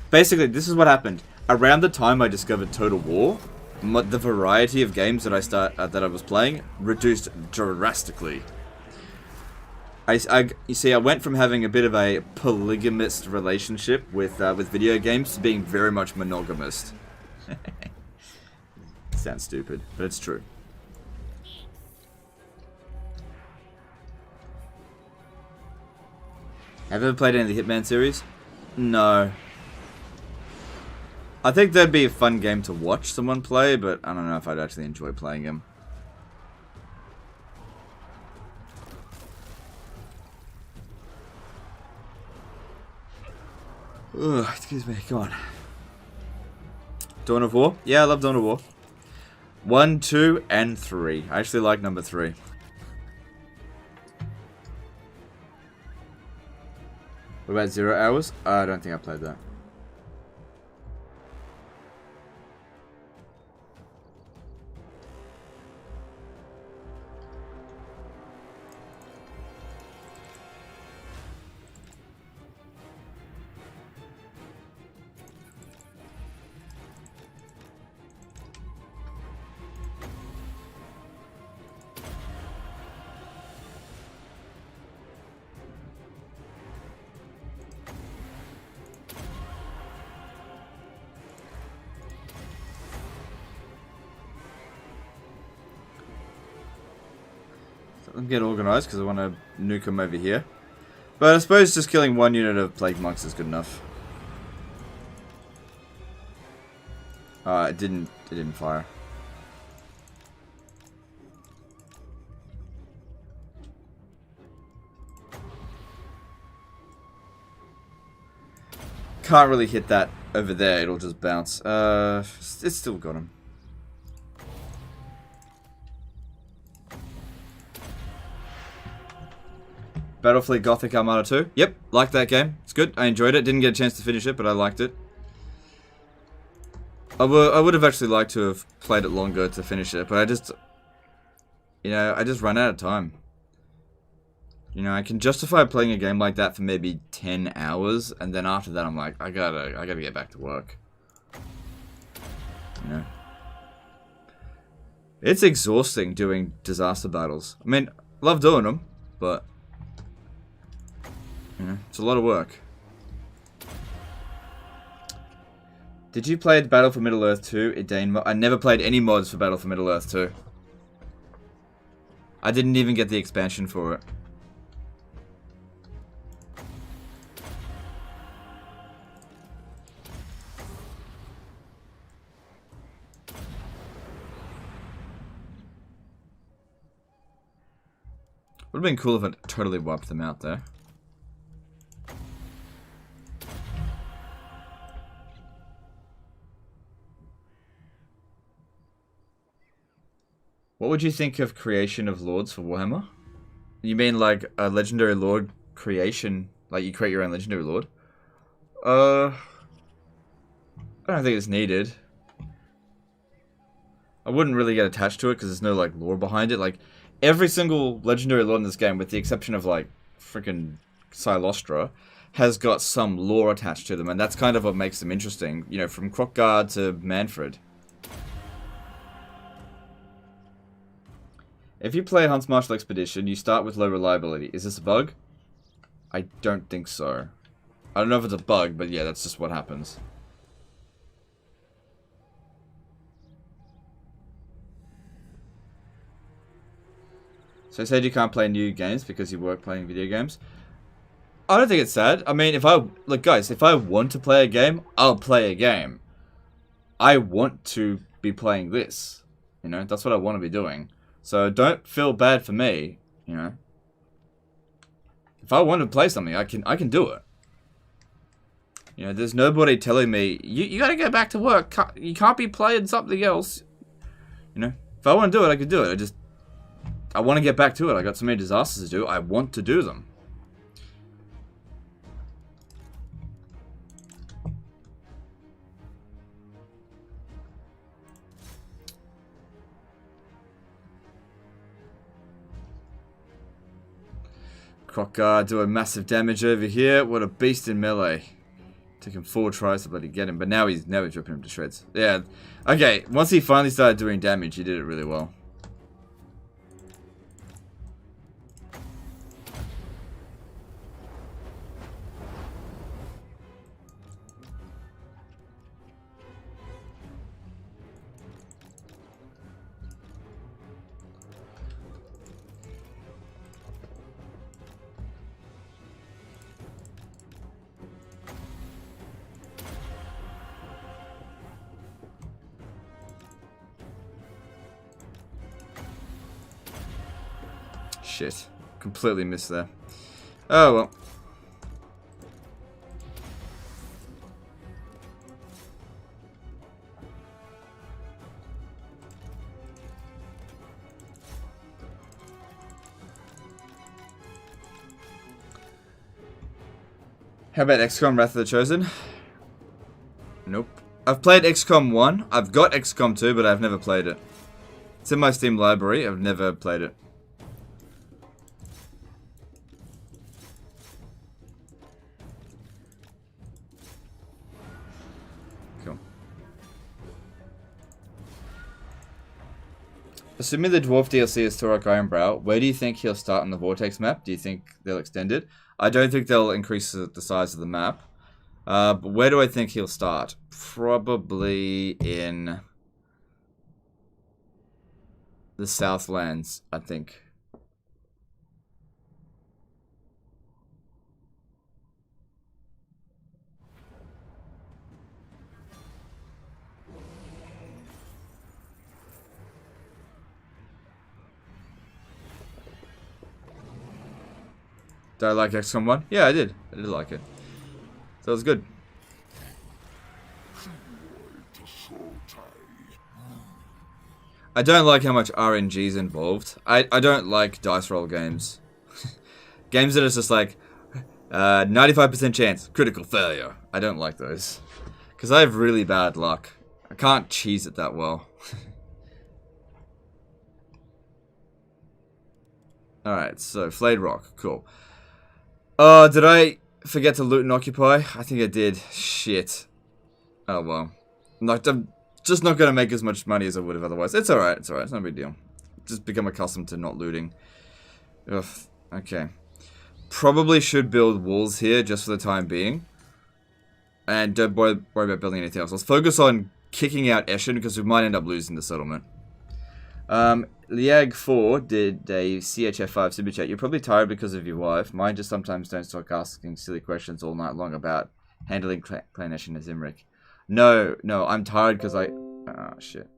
Basically, this is what happened. Around the time I discovered Total War, the variety of games that I was playing reduced drastically. You see, I went from having a bit of a polygamist relationship with video games to being very much monogamist. Sounds stupid, but it's true. Have you ever played any of the Hitman series? No. I think that'd be a fun game to watch someone play, but I don't know if I'd actually enjoy playing them. Ugh, excuse me, go on. Dawn of War? Yeah, I love Dawn of War. 1, 2, and 3. I actually like number 3. What about 0 Hours? I don't think I played that. Let me get organized because I want to nuke them over here. But I suppose just killing one unit of Plague Monks is good enough. It didn't fire. Can't really hit that over there, it'll just bounce. It's still got him. Battlefleet Gothic Armada 2. Yep, liked that game. It's good. I enjoyed it. Didn't get a chance to finish it, but I liked it. I would have actually liked to have played it longer to finish it, but I just... You know, I just ran out of time. You know, I can justify playing a game like that for maybe 10 hours, and then after that I'm like, I gotta get back to work. You know? It's exhausting doing disaster battles. I mean, love doing them, but... You know, it's a lot of work. Did you play Battle for Middle-earth 2? I never played any mods for Battle for Middle-earth 2. I didn't even get the expansion for it. Would have been cool if it totally wiped them out there. What would you think of creation of lords for Warhammer? You mean like a legendary lord creation, like you create your own legendary lord? I don't think it's needed. I wouldn't really get attached to it because there's no like lore behind it. Like every single legendary lord in this game, with the exception of like freaking Silostra, has got some lore attached to them, and that's kind of what makes them interesting. You know, from Kroq-Gar to Manfred. If you play Hunt's Martial Expedition, you start with low reliability. Is this a bug? I don't think so. I don't know if it's a bug, but yeah, that's just what happens. So I said you can't play new games because you work playing video games. I don't think it's sad. I mean, look guys, if I want to play a game, I'll play a game. I want to be playing this. You know, that's what I want to be doing. So don't feel bad for me, you know. If I want to play something, I can do it. You know, there's nobody telling me you gotta go back to work. You can't be playing something else. You know, if I want to do it, I can do it. I want to get back to it. I got so many disasters to do. I want to do them. Kroq-Gar doing massive damage over here. What a beast in melee. Took him 4 tries to bloody get him, but now he's ripping him to shreds. Yeah. Okay, once he finally started doing damage, he did it really well. Shit. Completely missed there. Oh well. How about XCOM Wrath of the Chosen? Nope. I've played XCOM 1. I've got XCOM 2, but I've never played it. It's in my Steam library. I've never played it. Assuming the Dwarf DLC is Torok Ironbrow, where do you think he'll start on the Vortex map? Do you think they'll extend it? I don't think they'll increase the size of the map. But where do I think he'll start? Probably in the Southlands, I think. Did I like XCOM 1? Yeah, I did. I did like it. So it was good. I don't like how much RNG is involved. I don't like dice roll games. Games that are just like 95% chance, critical failure. I don't like those. Because I have really bad luck. I can't cheese it that well. Alright, so Flayed Rock. Cool. Oh, did I forget to loot and occupy? I think I did. Shit. Oh well. I'm just not going to make as much money as I would have otherwise. It's alright, it's alright. It's no big deal. Just become accustomed to not looting. Ugh. Okay. Probably should build walls here just for the time being. And don't worry about building anything else. Let's focus on kicking out Eshin because we might end up losing the settlement. Liag4 did a CHF5 super chat. You're probably tired because of your wife. Mine just sometimes don't stop asking silly questions all night long about handling Clan Eshin as Imric. No, I'm tired because I... Oh, shit.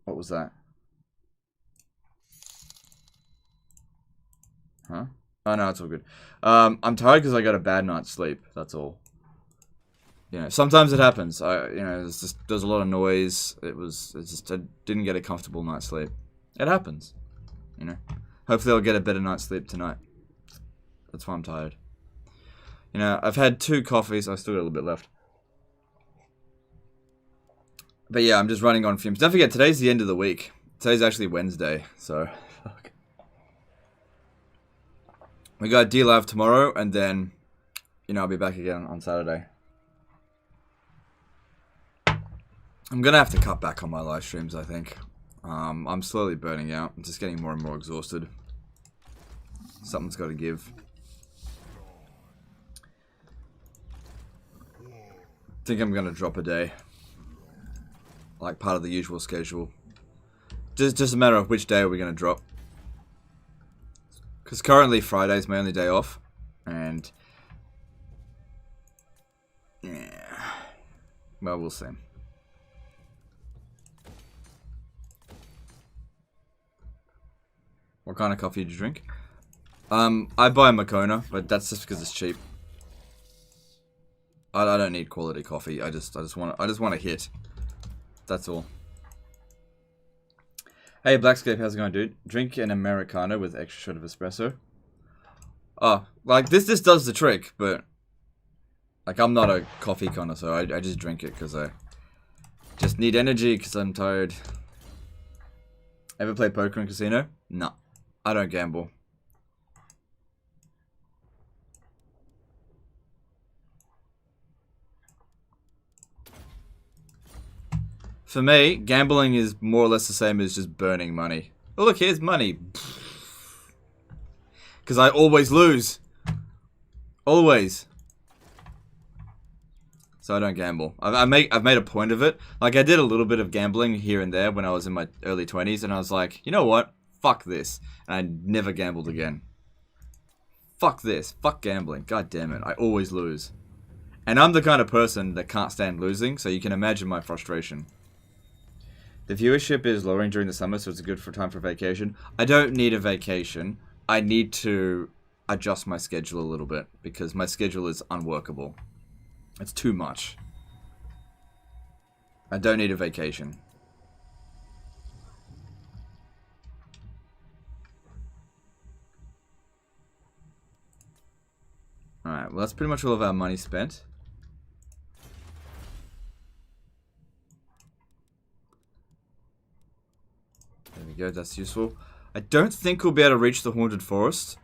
What was that? Huh? Oh, no, it's all good. I'm tired because I got a bad night's sleep. That's all. You know, sometimes it happens. There's a lot of noise. I didn't get a comfortable night's sleep. It happens. You know. Hopefully I'll get a better night's sleep tonight. That's why I'm tired. You know, I've had 2 coffees. I've still got a little bit left. But yeah, I'm just running on fumes. Don't forget, today's the end of the week. Today's actually Wednesday, so... Fuck. We got D-Live tomorrow, and then... You know, I'll be back again on Saturday. I'm gonna have to cut back on my live streams, I think. I'm slowly burning out. I'm just getting more and more exhausted. Something's got to give. I think I'm gonna drop a day. Like part of the usual schedule. Just a matter of which day are we gonna drop. Because currently Friday's my only day off. And... yeah. Well, we'll see. What kind of coffee did you drink? I buy Moccona, but that's just because it's cheap. I don't need quality coffee. I just want a hit. That's all. Hey Blackscape, how's it going, dude? Drink an Americano with extra shot of espresso. Oh, like this does the trick, but like I'm not a coffee connoisseur. I just drink it because I just need energy because I'm tired. Ever play poker in casino? No. I don't gamble. For me, gambling is more or less the same as just burning money. Oh look, here's money. Because I always lose. Always. So I don't gamble. I've made a point of it. Like I did a little bit of gambling here and there when I was in my early 20s, and I was like, you know what? Fuck this. And I never gambled again. Fuck this. Fuck gambling. God damn it. I always lose. And I'm the kind of person that can't stand losing, so you can imagine my frustration. The viewership is lowering during the summer, so it's a good time for vacation. I don't need a vacation. I need to adjust my schedule a little bit, because my schedule is unworkable. It's too much. I don't need a vacation. Alright, well that's pretty much all of our money spent. There we go, that's useful. I don't think we'll be able to reach the Haunted Forest.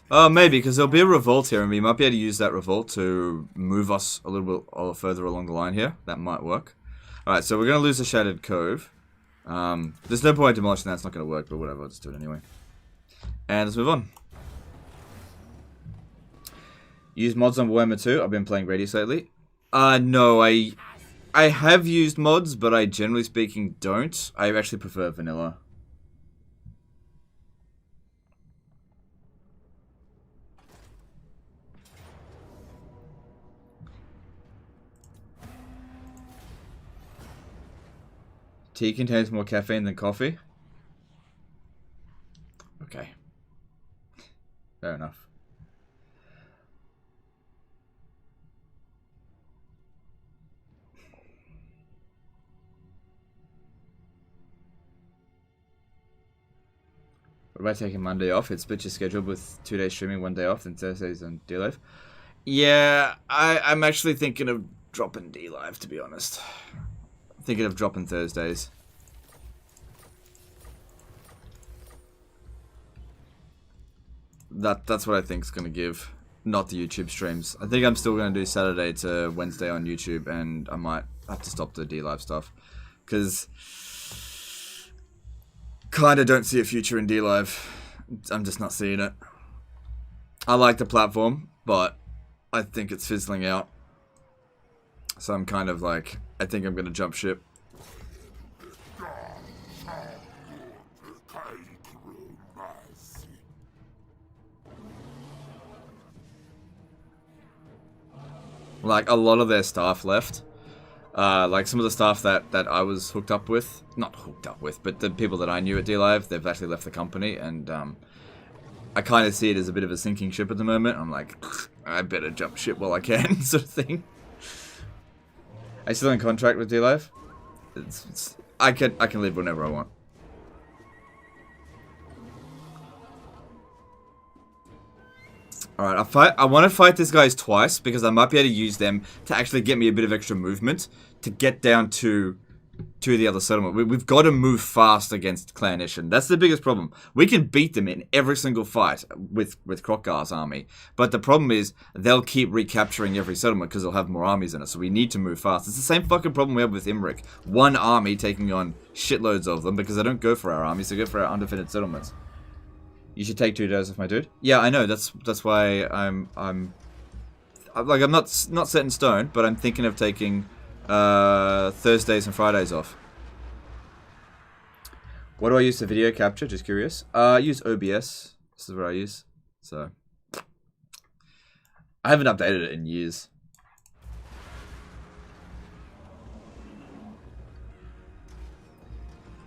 Oh, maybe, because there'll be a revolt here, and we might be able to use that revolt to move us a little bit further along the line here. That might work. Alright, so we're going to lose the Shattered Cove. There's no point in demolishing that, it's not going to work, but whatever, I'll just do it anyway. And let's move on. Use mods on Warhammer 2. I've been playing Radius lately. No, I have used mods, but I generally speaking don't. I actually prefer vanilla. Tea contains more caffeine than coffee. Okay. Fair enough. What about taking Monday off? It's split your schedule with 2 days streaming, 1 day off, and Thursdays on D-Live. Yeah, I'm actually thinking of dropping D-Live, to be honest. I'm thinking of dropping Thursdays. That's what I think is going to give, not the YouTube streams. I think I'm still going to do Saturday to Wednesday on YouTube, and I might have to stop the D-Live stuff. Because kind of don't see a future in D-Live. I'm just not seeing it. I like the platform, but I think it's fizzling out. So I'm kind of like, I think I'm going to jump ship. Like, a lot of their staff left. Like, some of the staff that I was hooked up with, not hooked up with, but the people that I knew at D-Live, they've actually left the company, and I kind of see it as a bit of a sinking ship at the moment. I'm like, I better jump ship while I can, sort of thing. Are you still in contract with D-Live? I can leave whenever I want. Alright, I want to fight these guys twice, because I might be able to use them to actually get me a bit of extra movement to get down to the other settlement. We've got to move fast against Clan Ishin. That's the biggest problem. We can beat them in every single fight with Kroq-Gar's army, but the problem is they'll keep recapturing every settlement because they'll have more armies in it, so we need to move fast. It's the same fucking problem we have with Imrik. One army taking on shitloads of them because they don't go for our armies, they go for our undefended settlements. You should take 2 days off, my dude. Yeah, I know. That's why I'm not set in stone, but I'm thinking of taking Thursdays and Fridays off. What do I use to video capture? Just curious. I use OBS. This is what I use. So I haven't updated it in years.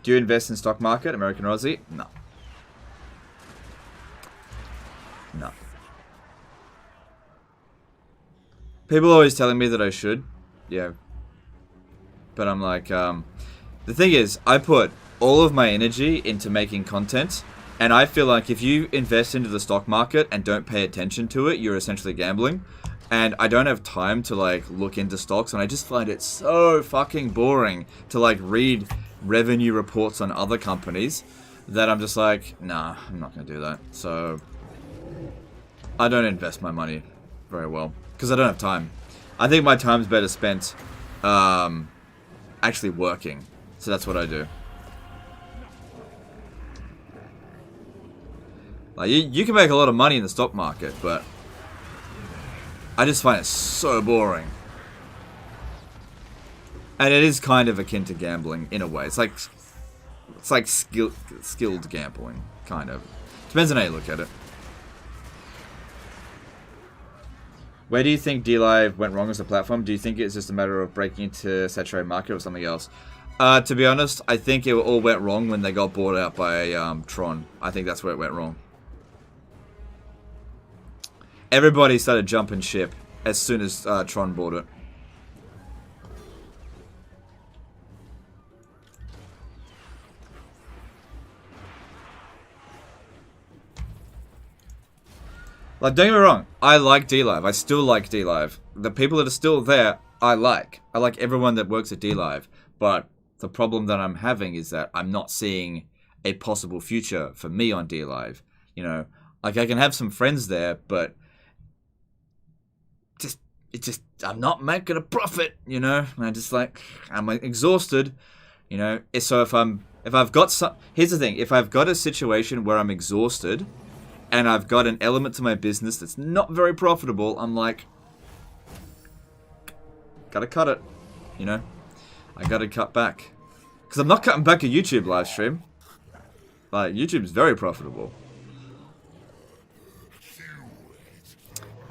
Do you invest in stock market, American or Aussie? No. No. People are always telling me that I should. Yeah. But I'm like, the thing is, I put all of my energy into making content, and I feel like if you invest into the stock market and don't pay attention to it, you're essentially gambling. And I don't have time to, like, look into stocks, and I just find it so fucking boring to, like, read revenue reports on other companies that I'm just like, nah, I'm not gonna do that. So I don't invest my money very well because I don't have time. I think my time's better spent actually working. So that's what I do. Like, you can make a lot of money in the stock market, but I just find it so boring. And it is kind of akin to gambling in a way. It's like skilled gambling, kind of. Depends on how you look at it. Where do you think D-Live went wrong as a platform? Do you think it's just a matter of breaking into saturated market or something else? To be honest, I think it all went wrong when they got bought out by Tron. I think that's where it went wrong. Everybody started jumping ship as soon as Tron bought it. Like, don't get me wrong, I like D-Live. I still like D-Live. The people that are still there, I like. I like everyone that works at D-Live. But the problem that I'm having is that I'm not seeing a possible future for me on D-Live. You know, like, I can have some friends there, but I'm not making a profit, you know? And I'm exhausted, you know? So if I've got some, here's the thing, if I've got a situation where I'm exhausted, and I've got an element to my business that's not very profitable, I'm like, gotta cut it, you know? I gotta cut back. Because I'm not cutting back a YouTube live stream. Like, YouTube's very profitable.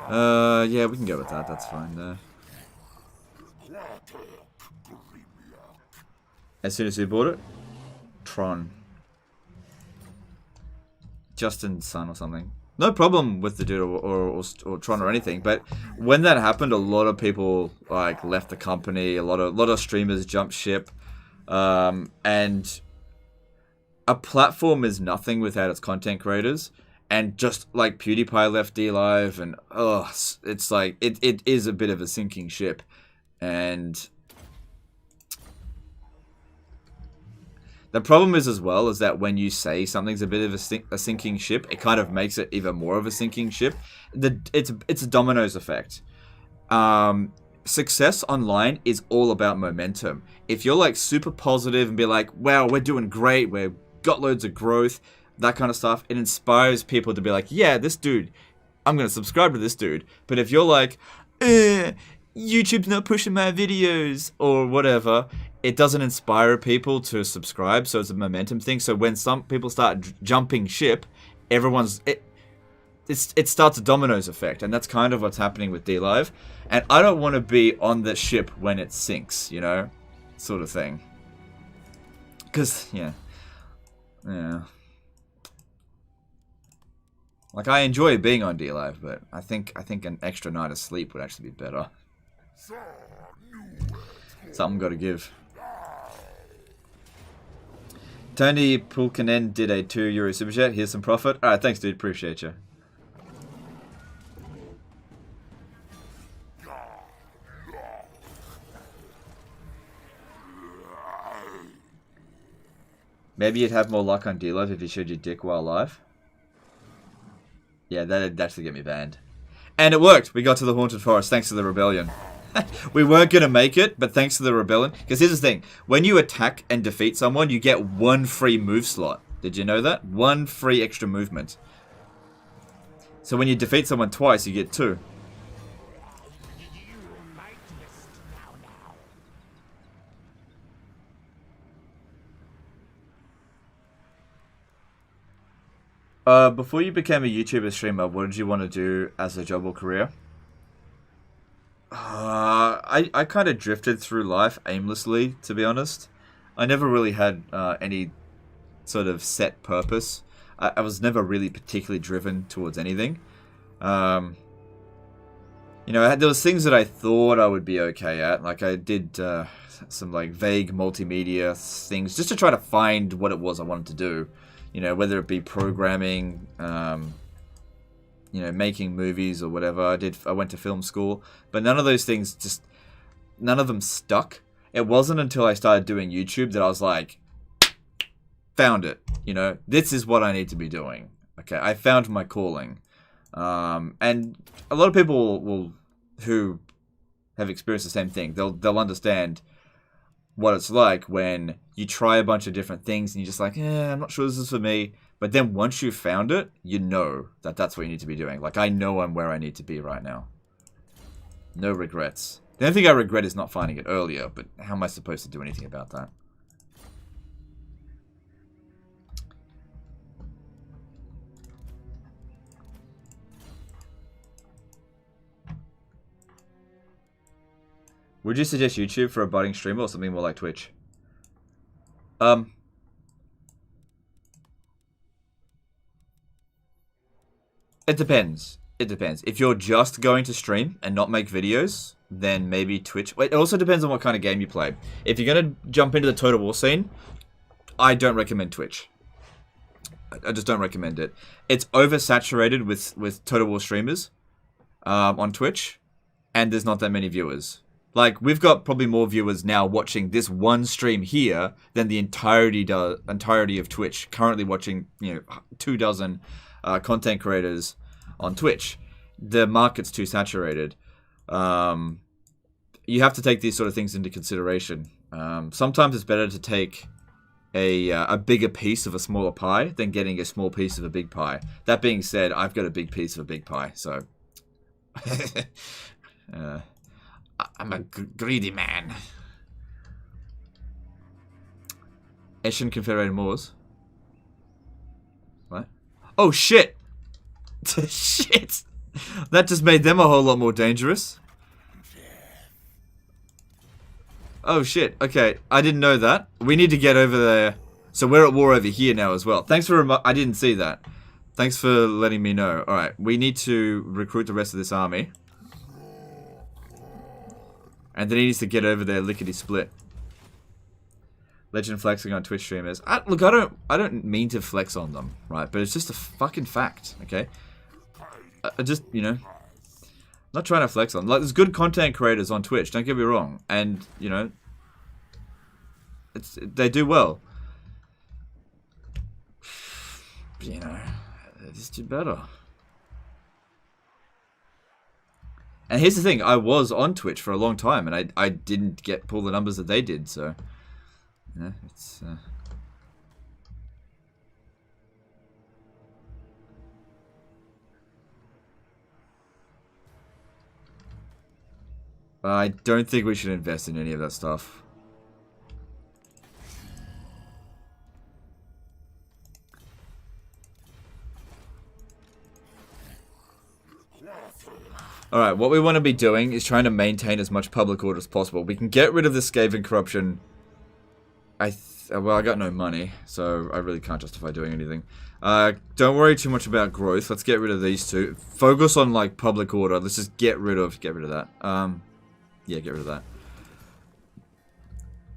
Yeah, we can go with that, that's fine there. As soon as we bought it? Tron. Justin's son or something. No problem with the dude or Tron or anything, but when that happened, a lot of people like left the company. A lot of streamers jumped ship, and a platform is nothing without its content creators. And just like PewDiePie left DLive, and it's like it is a bit of a sinking ship, and the problem is as well is that when you say something's a bit of a sinking ship, it kind of makes it even more of a sinking ship. It's a dominoes effect. Success online is all about momentum. If you're like super positive and be like, wow, we're doing great, we've got loads of growth, that kind of stuff, it inspires people to be like, yeah, this dude, I'm going to subscribe to this dude. But if you're like, YouTube's not pushing my videos or whatever, it doesn't inspire people to subscribe, so it's a momentum thing. So when some people start jumping ship, it starts a dominoes effect, and that's kind of what's happening with DLive. And I don't want to be on the ship when it sinks, you know, sort of thing. Because yeah. Like, I enjoy being on DLive, but I think an extra night of sleep would actually be better. Something got to give. Tony Pulkanen did a €2 super chat. Here's some profit. Alright, thanks, dude. Appreciate you. Maybe you'd have more luck on DLive if you showed your dick while live. Yeah, that'd actually get me banned. And it worked. We got to the Haunted Forest thanks to the rebellion. We weren't going to make it, but thanks to the rebellion. Because here's the thing. When you attack and defeat someone, you get 1 free move slot. Did you know that? 1 free extra movement. So when you defeat someone twice, you get 2. Before you became a YouTuber streamer, what did you want to do as a job or career? I kind of drifted through life aimlessly, to be honest. I never really had any sort of set purpose. I was never really particularly driven towards anything. You know, there was things that I thought I would be okay at. Like I did some like vague multimedia things just to try to find what it was I wanted to do. You know, whether it be programming, you know, making movies or whatever. I went to film school, but none of those things none of them stuck. It wasn't until I started doing YouTube that I was like, found it. You know, this is what I need to be doing. Okay, I found my calling. And a lot of people who have experienced the same thing, they'll understand what it's like when you try a bunch of different things and you're just like, I'm not sure this is for me. But then once you've found it, you know that that's what you need to be doing. Like, I know I'm where I need to be right now. No regrets. The only thing I regret is not finding it earlier, but how am I supposed to do anything about that? Would you suggest YouTube for a budding streamer or something more like Twitch? It depends. It depends. If you're just going to stream and not make videos, then maybe Twitch. It also depends on what kind of game you play. If you're going to jump into the Total War scene, I don't recommend Twitch. I just don't recommend it. It's oversaturated with Total War streamers on Twitch, and there's not that many viewers. Like, we've got probably more viewers now watching this one stream here than the entirety of Twitch. Currently watching, 24 content creators on Twitch. The market's too saturated. You have to take these sort of things into consideration. Sometimes it's better to take a bigger piece of a smaller pie than getting a small piece of a big pie. That being said, I've got a big piece of a big pie, so... I'm a greedy man. Asian Confederated Moors. What? Oh, shit! Shit! That just made them a whole lot more dangerous. Oh, shit. Okay, I didn't know that. We need to get over there. So we're at war over here now as well. Thanks for I didn't see that. Thanks for letting me know. Alright, we need to recruit the rest of this army. And then he needs to get over there lickety-split. Legend flexing on Twitch streamers. Look, I don't mean to flex on them, right? But it's just a fucking fact, okay? I just, you know, not trying to flex on. Like, there's good content creators on Twitch. Don't get me wrong, and you know, they do well. You know, they just do better. And here's the thing: I was on Twitch for a long time, and I didn't pull the numbers that they did. So, yeah, it's. I don't think we should invest in any of that stuff. Alright, what we want to be doing is trying to maintain as much public order as possible. We can get rid of the scathing corruption. Well, I got no money, so I really can't justify doing anything. Don't worry too much about growth. Let's get rid of these two. Focus on, like, public order. Let's just get rid of that. Yeah, get rid of that.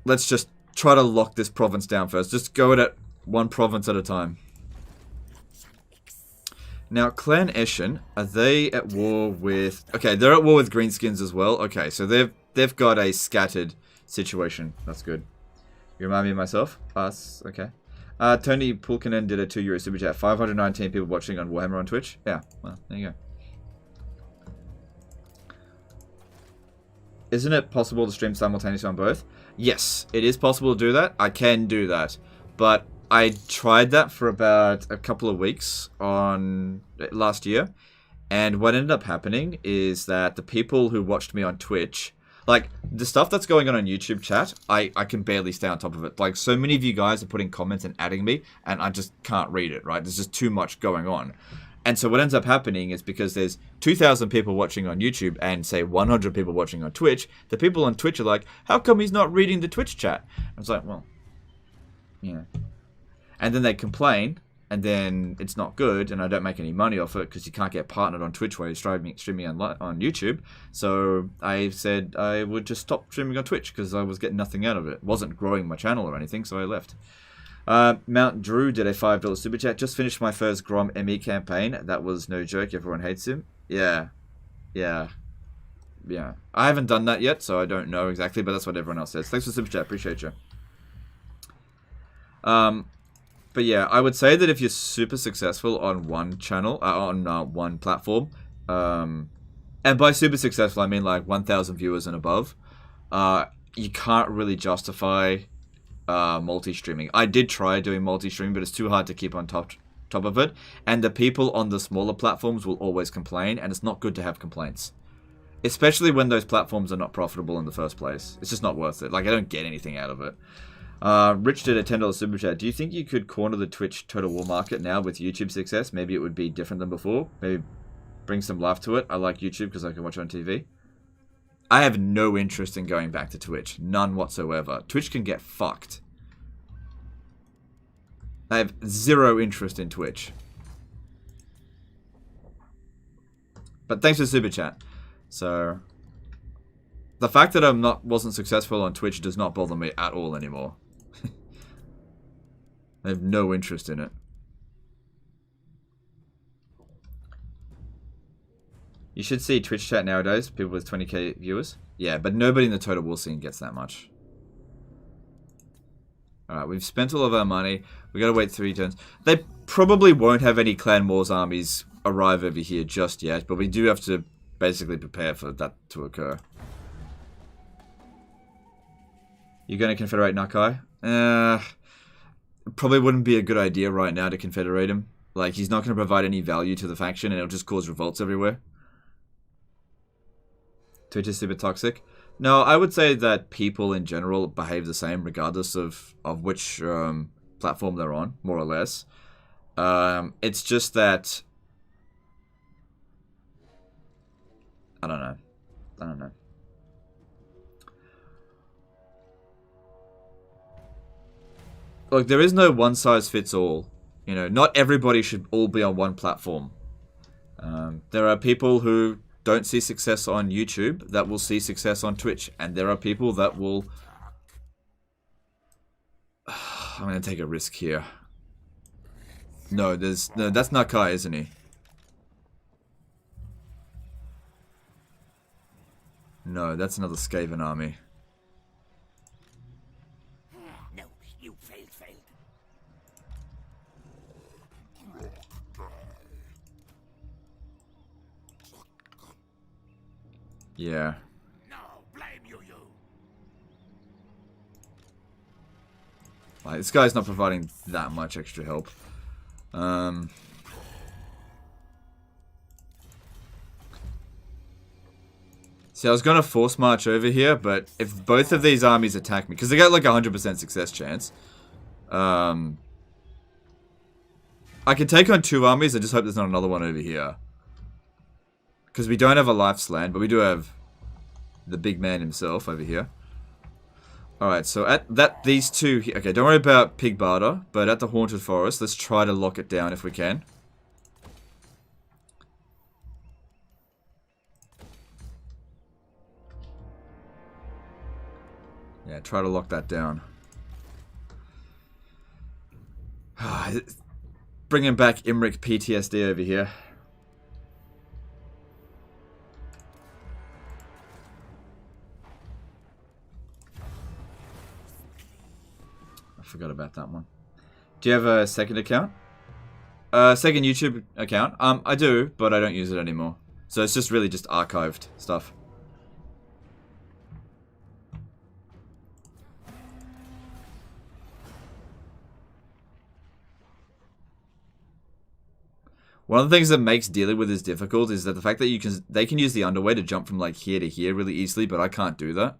Let's just try to lock this province down first. Just go at one province at a time. Now, Clan Eshin, are they at war with... Okay, they're at war with Greenskins as well. Okay, so they've got a scattered situation. That's good. You remind me of myself? Us, okay. Tony Pulkinen did a €2 super chat. 519 people watching on Warhammer on Twitch. Yeah, well, there you go. Isn't it possible to stream simultaneously on both? Yes, it is possible to do that. I can do that. But I tried that for about a couple of weeks on last year. And what ended up happening is that the people who watched me on Twitch, like, the stuff that's going on YouTube chat, I can barely stay on top of it. Like, so many of you guys are putting comments and adding me, and I just can't read it, right? There's just too much going on. And so what ends up happening is because there's 2,000 people watching on YouTube and, say, 100 people watching on Twitch, the people on Twitch are like, how come he's not reading the Twitch chat? I was like, well, yeah. And then they complain, and then it's not good, and I don't make any money off it because you can't get partnered on Twitch while you're streaming on YouTube. So I said I would just stop streaming on Twitch because I was getting nothing out of it. It wasn't growing my channel or anything, so I left. Mount Drew did a $5 super chat. Just finished my first Grom ME campaign. That was no joke. Everyone hates him. Yeah. I haven't done that yet, so I don't know exactly, but that's what everyone else says. Thanks for super chat. Appreciate you. But yeah, I would say that if you're super successful on one channel, on one platform, and by super successful I mean like 1,000 viewers and above, you can't really justify multi-streaming. I did try doing multi-streaming, but it's too hard to keep on top of it. And the people on the smaller platforms will always complain, and it's not good to have complaints. Especially when those platforms are not profitable in the first place. It's just not worth it. Like, I don't get anything out of it. Rich did a $10 super chat. Do you think you could corner the Twitch Total War market now with YouTube success? Maybe it would be different than before. Maybe bring some life to it. I like YouTube because I can watch on TV. I have no interest in going back to Twitch. None whatsoever. Twitch can get fucked. I have zero interest in Twitch. But thanks for the super chat. So, the fact that I wasn't successful on Twitch does not bother me at all anymore. I have no interest in it. You should see Twitch chat nowadays, people with 20k viewers. Yeah, but nobody in the Total War scene gets that much. Alright, we've spent all of our money. We gotta wait 3 turns. They probably won't have any Clan Wars armies arrive over here just yet, but we do have to basically prepare for that to occur. You're gonna confederate Nakai? Probably wouldn't be a good idea right now to confederate him. Like, he's not gonna provide any value to the faction, and it'll just cause revolts everywhere. Twitch is super toxic. No, I would say that people in general behave the same regardless of which platform they're on, more or less. It's just that... I don't know. Look, there is no one-size-fits-all You know, not everybody should all be on one platform. There are people who don't see success on YouTube that will see success on Twitch, and there are people that will... I'm going to take a risk here. No, that's Nakai, isn't he? No, that's another Skaven army. No, you failed. Yeah. No, blame you. Like, this guy's not providing that much extra help. See, I was going to force march over here, but if both of these armies attack me, because they got like 100% success chance, I can take on 2 armies. I just hope there's not another one over here. Because we don't have a Life's Land, but we do have the big man himself over here. Alright, so at these two... Okay, don't worry about Pig Barter, but at the Haunted Forest, let's try to lock it down if we can. Yeah, try to lock that down. Bringing back Imric PTSD over here. I forgot about that one. Do you have a second account? Second YouTube account? I do, but I don't use it anymore. So it's just really just archived stuff. One of the things that makes dealing with this difficult is that the fact that they can use the underway to jump from like here to here really easily, but I can't do that.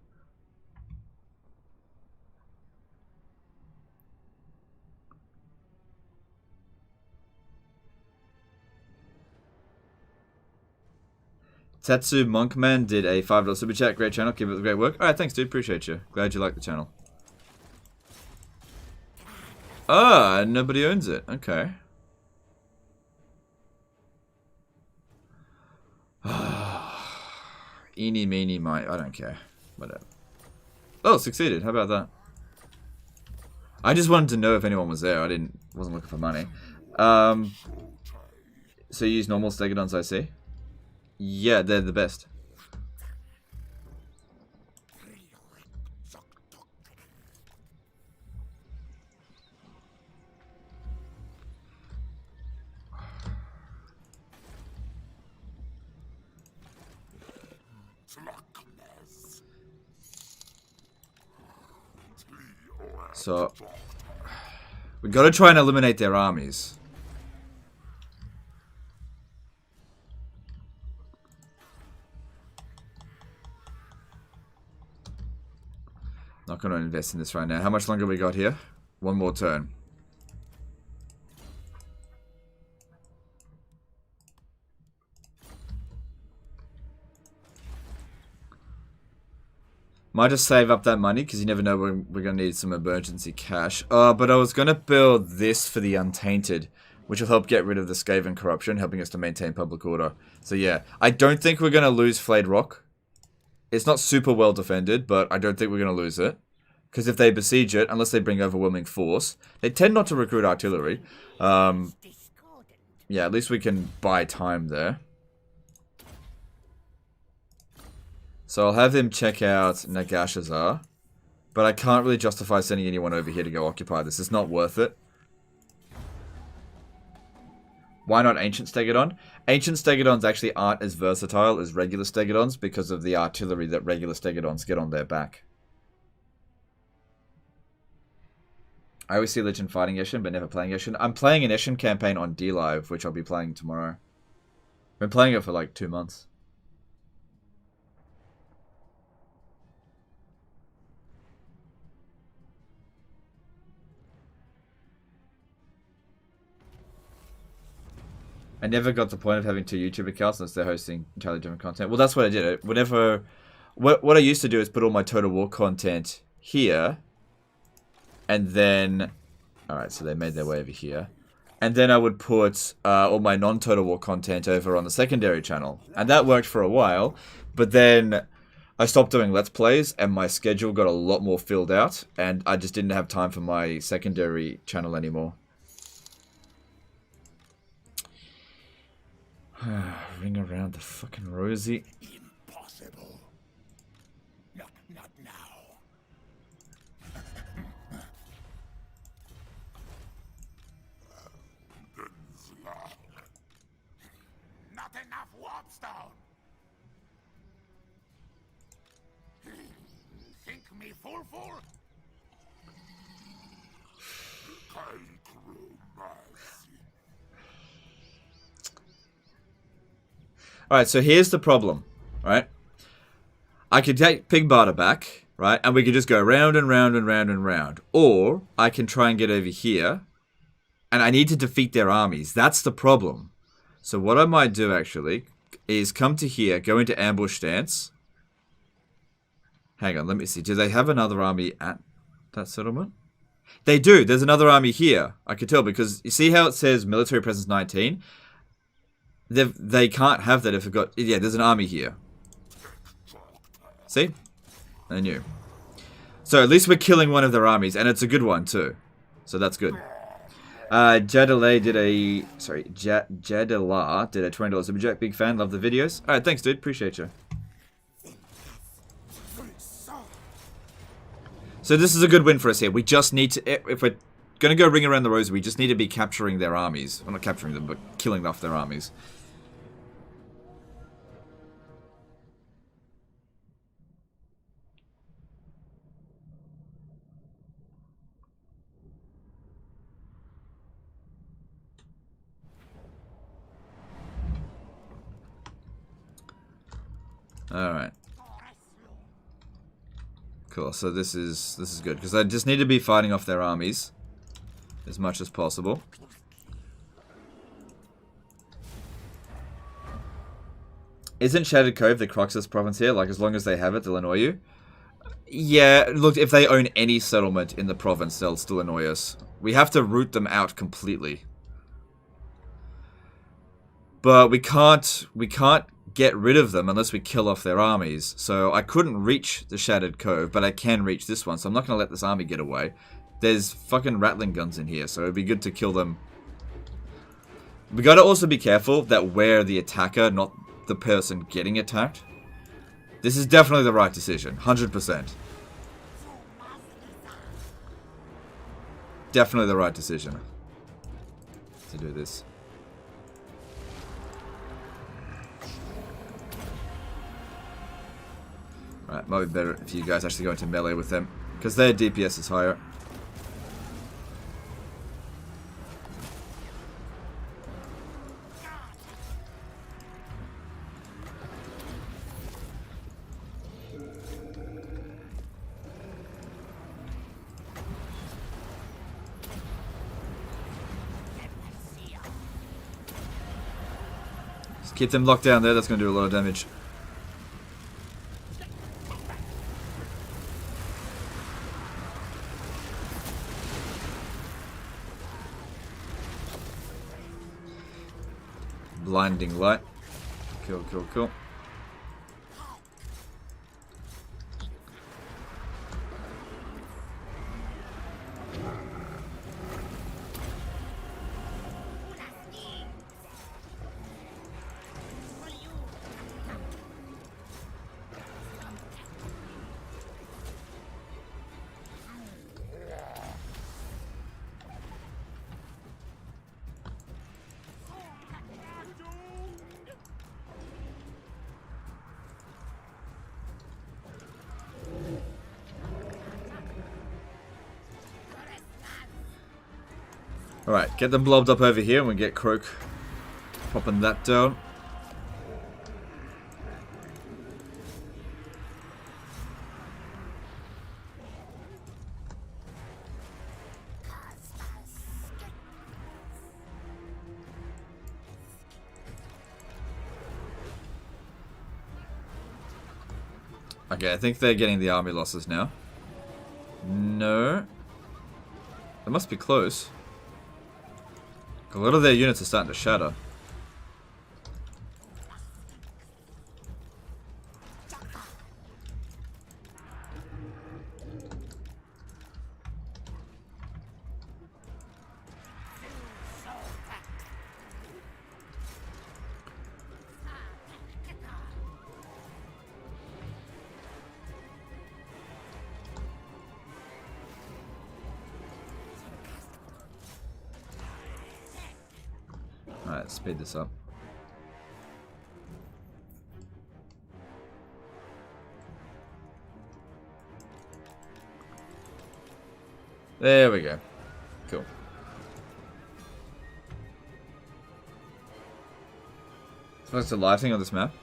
Tatsu Monkman did a $5 super chat. Great channel. Keep up the great work. Alright, thanks, dude. Appreciate you. Glad you like the channel. Ah, nobody owns it. Okay. Eeny, meeny, miny. I don't care. Whatever. Oh, succeeded. How about that? I just wanted to know if anyone was there. Wasn't looking for money. So you use normal Stegodons, I see. Yeah, they're the best. So, we gotta try and eliminate their armies. Not gonna invest in this right now. How much longer we got here? One more turn. Might just save up that money, because you never know when we're going to need some emergency cash. But I was going to build this for the Untainted, which will help get rid of the Skaven corruption, helping us to maintain public order. So yeah, I don't think we're going to lose Flayed Rock. It's not super well defended, but I don't think we're going to lose it. Because if they besiege it, unless they bring overwhelming force, they tend not to recruit artillery. Yeah, at least we can buy time there. So I'll have them check out Nagashazar. But I can't really justify sending anyone over here to go occupy this. It's not worth it. Why not Ancient Stegodon? Ancient Stegodons actually aren't as versatile as regular Stegodons because of the artillery that regular Stegodons get on their back. I always see Legend fighting Eshin, but never playing Eshin. I'm playing an Eshin campaign on D-Live, which I'll be playing tomorrow. I've been playing it for like 2 months. I never got the point of having 2 YouTube accounts unless they're hosting entirely different content. Well, that's what I did. Whenever, what I used to do is put all my Total War content here, and then, all right, so they made their way over here, and then I would put all my non-Total War content over on the secondary channel. And that worked for a while, but then I stopped doing Let's Plays, and my schedule got a lot more filled out, and I just didn't have time for my secondary channel anymore. Ring around the fucking rosy. Impossible. Not now. Not enough warpstone. Think me fool? Alright, so here's the problem, right? I could take Pig Barter back, right? And we could just go round and round and round and round. Or I can try and get over here. And I need to defeat their armies. That's the problem. So what I might do, actually, is come to here, go into ambush stance. Hang on, let me see. Do they have another army at that settlement? They do. There's another army here. I could tell because you see how it says military presence 19? They can't have that if they've got... Yeah, there's an army here. See? I knew. So at least we're killing one of their armies, and it's a good one too. So that's good. Jadala did a... Sorry, Jadala did a $20 Super Jack. Big fan, love the videos. Alright, thanks dude, appreciate you. So this is a good win for us here. We just need to... If we're going to go ring around the rosy, we just need to be capturing their armies. Well, not capturing them, but killing off their armies. Alright. Cool, so this is good, because I just need to be fighting off their armies as much as possible. Isn't Shattered Cove the Cruxus province here? Like, as long as they have it, they'll annoy you? Yeah, look, if they own any settlement in the province, they'll still annoy us. We have to root them out completely. But we can't get rid of them unless we kill off their armies. So I couldn't reach the Shattered Cove, but I can reach this one. So I'm not going to let this army get away. There's fucking Rattling guns in here, so it'd be good to kill them. We got to also be careful that we're the attacker, not the person getting attacked. This is definitely the right decision. 100%. Definitely the right decision to do this. Right, might be better if you guys actually go into melee with them, because their DPS is higher. Just keep them locked down there, that's going to do a lot of damage. Blinding light. Cool, cool, cool. Alright, get them blobbed up over here and we get Kroq popping that down. Okay, I think they're getting the army losses now. No. They must be close. A lot of their units are starting to shatter. Alright, speed this up. There we go. Cool. So what's the lighting on this map?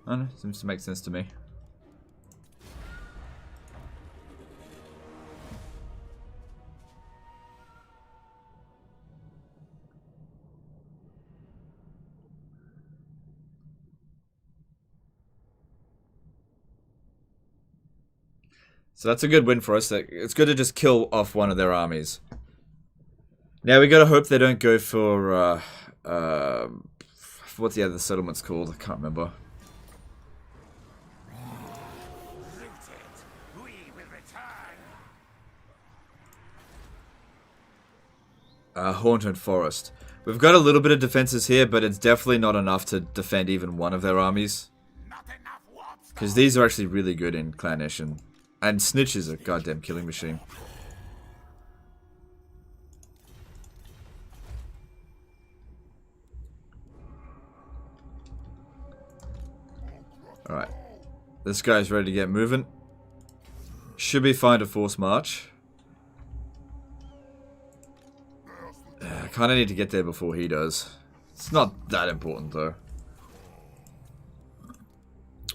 I don't know, seems to make sense to me. So that's a good win for us. It's good to just kill off one of their armies. Now we gotta hope they don't go for what's the other settlements called? I can't remember. We will return. Haunted Forest. We've got a little bit of defenses here, but it's definitely not enough to defend even one of their armies. Not enough warp Because these are actually really good in Clannish, and Snitch is a goddamn killing machine. Alright. This guy's ready to get moving. Should be fine to force march. I kind of need to get there before he does. It's not that important though.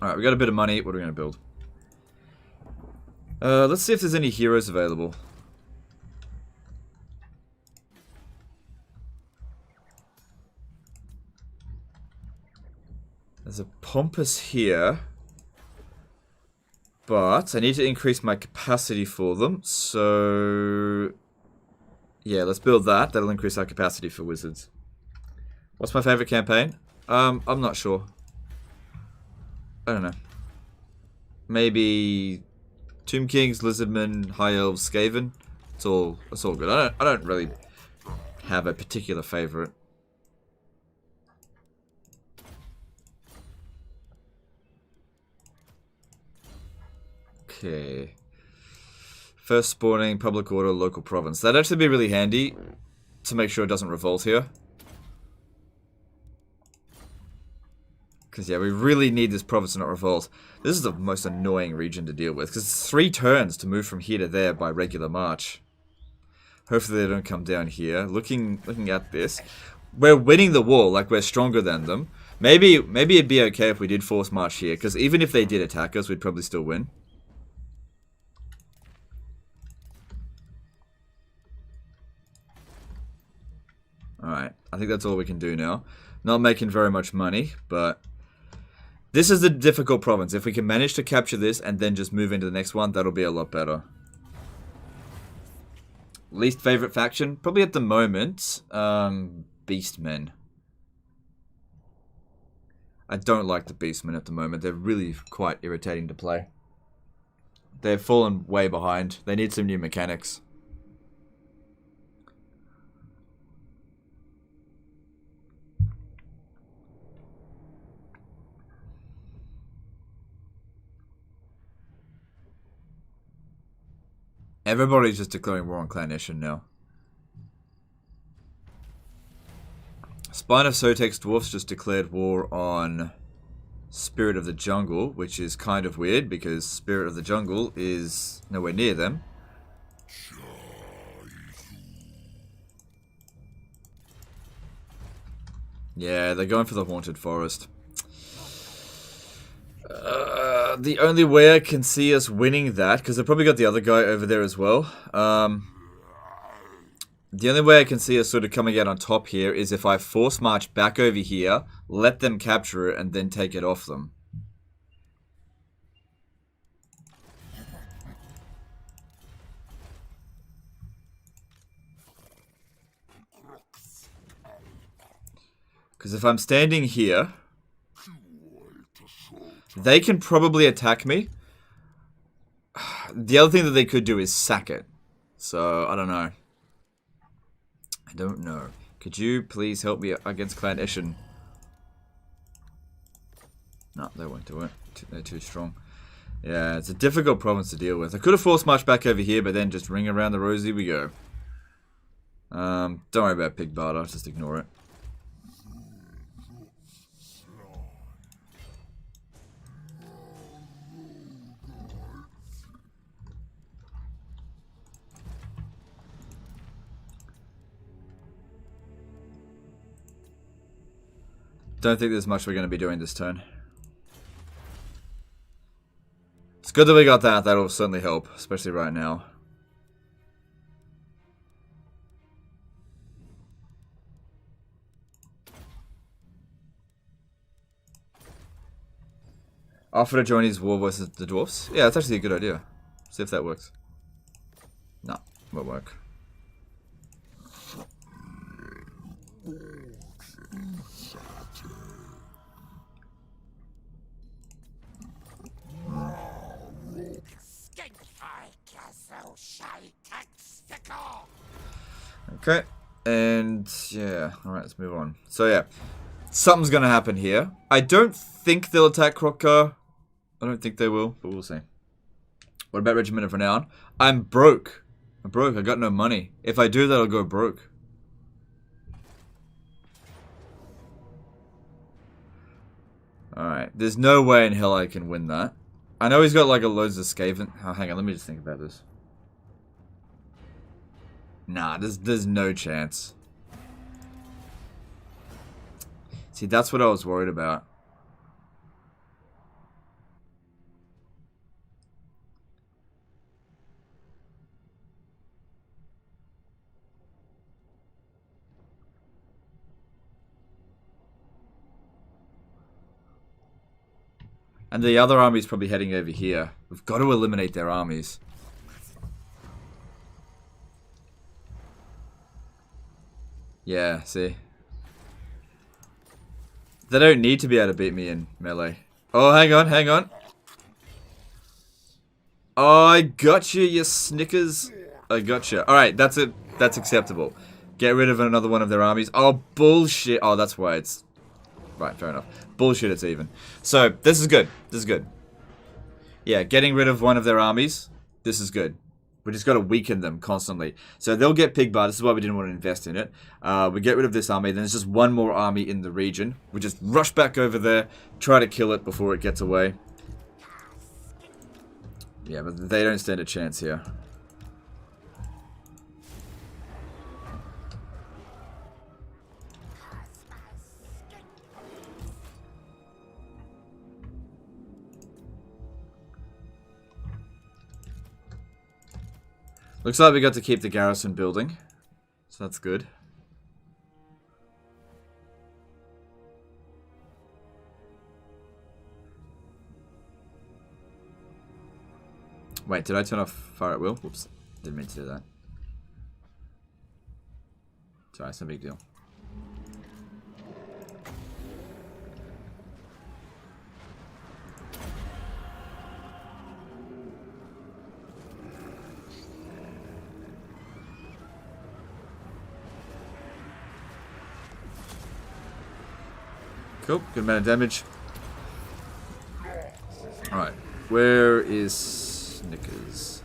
Alright, we got a bit of money. What are we going to build? Let's see if there's any heroes available. There's a Pompous here. But I need to increase my capacity for them. So yeah, let's build that. That'll increase our capacity for wizards. What's my favorite campaign? I'm not sure. I don't know. Maybe Tomb Kings, Lizardmen, High Elves, Skaven. It's all good. I don't really have a particular favorite. Okay. First spawning, public order, local province. That'd actually be really handy to make sure it doesn't revolt here. Because, yeah, we really need this province to not revolt. This is the most annoying region to deal with. Because it's 3 turns to move from here to there by regular march. Hopefully they don't come down here. Looking at this. We're winning the war. Like, we're stronger than them. Maybe it'd be okay if we did force march here. Because even if they did attack us, we'd probably still win. Alright, I think that's all we can do now. Not making very much money, but this is the difficult province. If we can manage to capture this and then just move into the next one, that'll be a lot better. Least favorite faction? Probably at the moment, Beastmen. I don't like the Beastmen at the moment. They're really quite irritating to play. They've fallen way behind. They need some new mechanics. Everybody's just declaring war on Clannish now. Spine of Sotek's Dwarfs just declared war on Spirit of the Jungle, which is kind of weird because Spirit of the Jungle is nowhere near them. Yeah, they're going for the Haunted Forest. The only way I can see us winning that, because they've probably got the other guy over there as well. The only way I can see us sort of coming out on top here is if I force march back over here, let them capture it, and then take it off them. Because if I'm standing here, they can probably attack me. The other thing that they could do is sack it. So, I don't know. I don't know. Could you please help me against Clan Eshin? No, they won't do it. They're too strong. Yeah, it's a difficult province to deal with. I could have forced march back over here, but then just ring around the rosy we go. Don't worry about Pig Barter, just ignore it. Don't think there's much we're going to be doing this turn. It's good that we got that. That'll certainly help, especially right now. Offer to join his war versus the dwarfs? Yeah, that's actually a good idea. See if that works. No, won't work. Okay, and yeah, alright, let's move on. So yeah, something's gonna happen here. I don't think they'll attack Kroq-Gar. I don't think they will, but we'll see. What about Regiment of Renown? I'm broke. I'm broke, I got no money. If I do that, I'll go broke. Alright, there's no way in hell I can win that. I know he's got like a loads of Skaven. Oh, hang on, let me just think about this. Nah, there's no chance. See, that's what I was worried about. And the other army's probably heading over here. We've got to eliminate their armies. Yeah, see. They don't need to be able to beat me in melee. Oh, hang on, hang on. Oh, I got you Snickers. I got you. Alright, that's it. That's acceptable. Get rid of another one of their armies. Oh, bullshit. Oh, that's why it's... Right, fair enough. Bullshit, it's even. So, this is good. This is good. Yeah, getting rid of one of their armies. This is good. We just got to weaken them constantly. So they'll get Pig Bar. This is why we didn't want to invest in it. We get rid of this army. Then there's just one more army in the region. We just rush back over there. Try to kill it before it gets away. Yeah, but they don't stand a chance here. Looks like we got to keep the garrison building. So that's good. Wait, did I turn off fire at will? Whoops. Didn't mean to do that. Sorry, it's no big deal. Cool, good amount of damage. Alright, where is Snickers?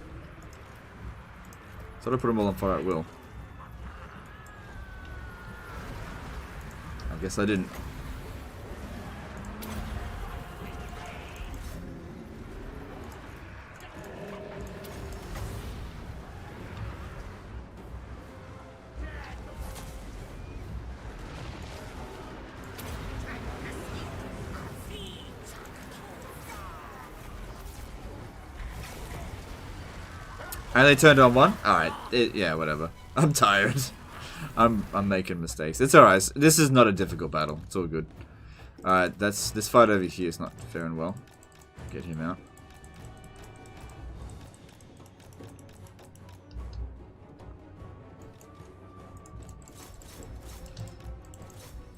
Thought I put them all on fire at will. I guess I didn't. And they turned on one? Alright, yeah, whatever. I'm tired. I'm making mistakes. It's alright. This is not a difficult battle. It's all good. Alright, this fight over here is not faring well. Get him out.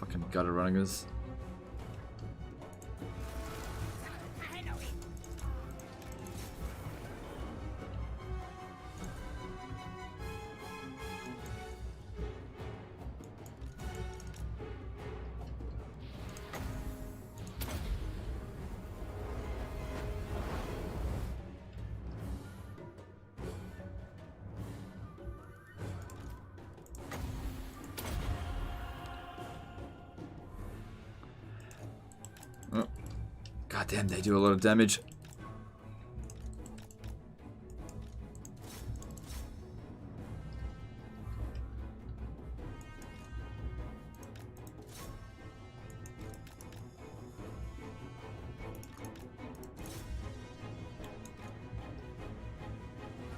Fucking gutter runners. Oh. God damn, they do a lot of damage.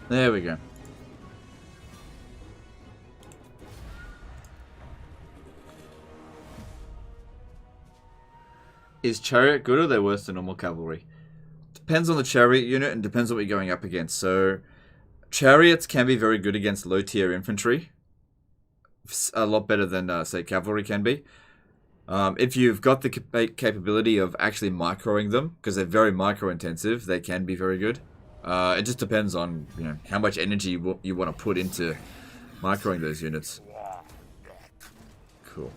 There we go. Is chariot good or are they worse than normal cavalry? Depends on the chariot unit and depends on what you're going up against. So, chariots can be very good against low tier infantry. A lot better than, say, cavalry can be. If you've got the capability of actually microing them, because they're very micro intensive, they can be very good. It just depends on how much energy you want to put into microing those units. Cool.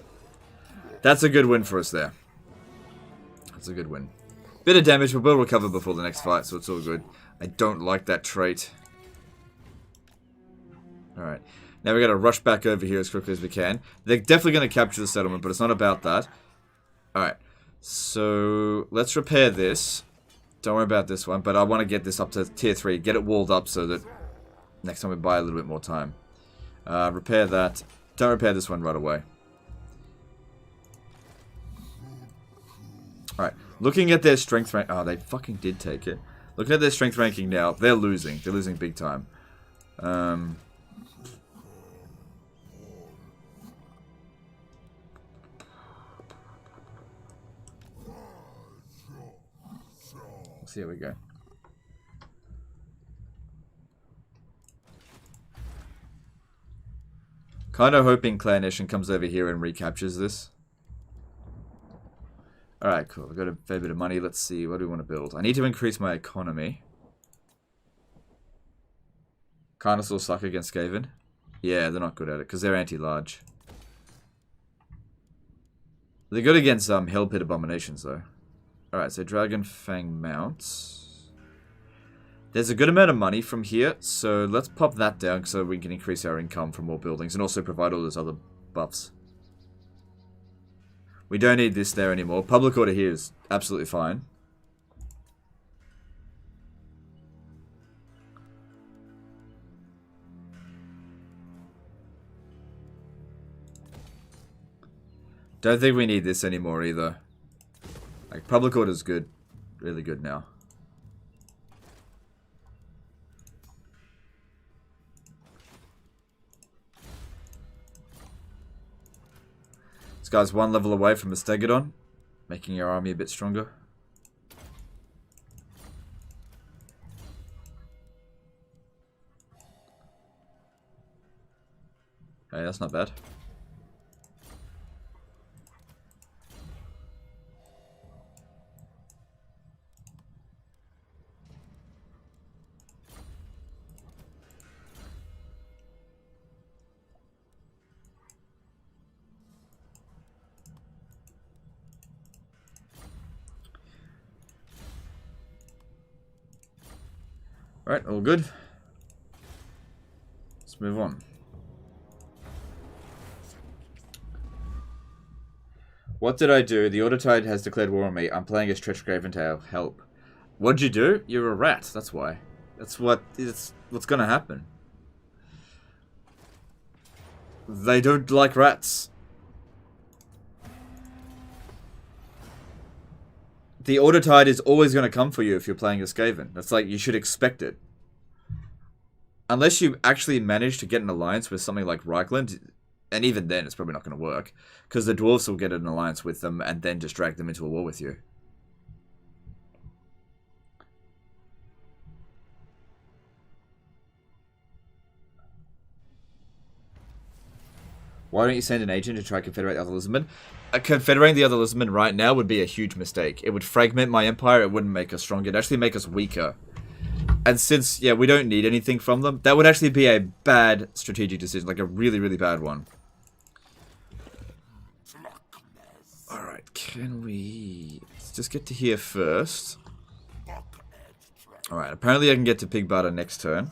That's a good win for us there. That's a good win. Bit of damage, but we'll recover before the next fight, so it's all good. I don't like that trait. Alright. Now we gotta rush back over here as quickly as we can. They're definitely gonna capture the settlement, but it's not about that. Alright. So, let's repair this. Don't worry about this one, but I want to get this up to tier 3. Get it walled up so that next time we buy a little bit more time. Repair that. Don't repair this one right away. Alright, looking at their strength rank... Oh, they fucking did take it. Looking at their strength ranking now, they're losing. They're losing big time. Let's see how we go. Kind of hoping Clan Nation comes over here and recaptures this. Alright, cool. We've got a fair bit of money. Let's see. What do we want to build? I need to increase my economy. Carnosaurs suck against Skaven. Yeah, they're not good at it because they're anti-large. They're good against Hell Pit Abominations, though. Alright, so Dragon Fang mounts. There's a good amount of money from here, so let's pop that down so we can increase our income from more buildings and also provide all those other buffs. We don't need this there anymore. Public order here is absolutely fine. Don't think we need this anymore either. Like, public order is good. Really good now. This guy's one level away from a Stegodon, making your army a bit stronger. Hey, that's not bad. Right, all good. Let's move on. What did I do? The Autotide has declared war on me. I'm playing as Treachergraven to help. What'd you do? You're a rat, that's why. That's what's gonna happen. They don't like rats. The Autotide is always going to come for you if you're playing as Skaven. That's like, you should expect it. Unless you actually manage to get an alliance with something like Reichland, and even then it's probably not going to work, because the Dwarves will get an alliance with them and then just drag them into a war with you. Why don't you send an agent to try to confederate the other lizardmen? Confederating the other lizardmen right now would be a huge mistake. It would fragment my empire. It wouldn't make us stronger. It'd actually make us weaker. And since, yeah, we don't need anything from them, that would actually be a bad strategic decision. Like a really, really bad one. Alright, can we... Let's just get to here first. Alright, apparently I can get to Pig Butter next turn.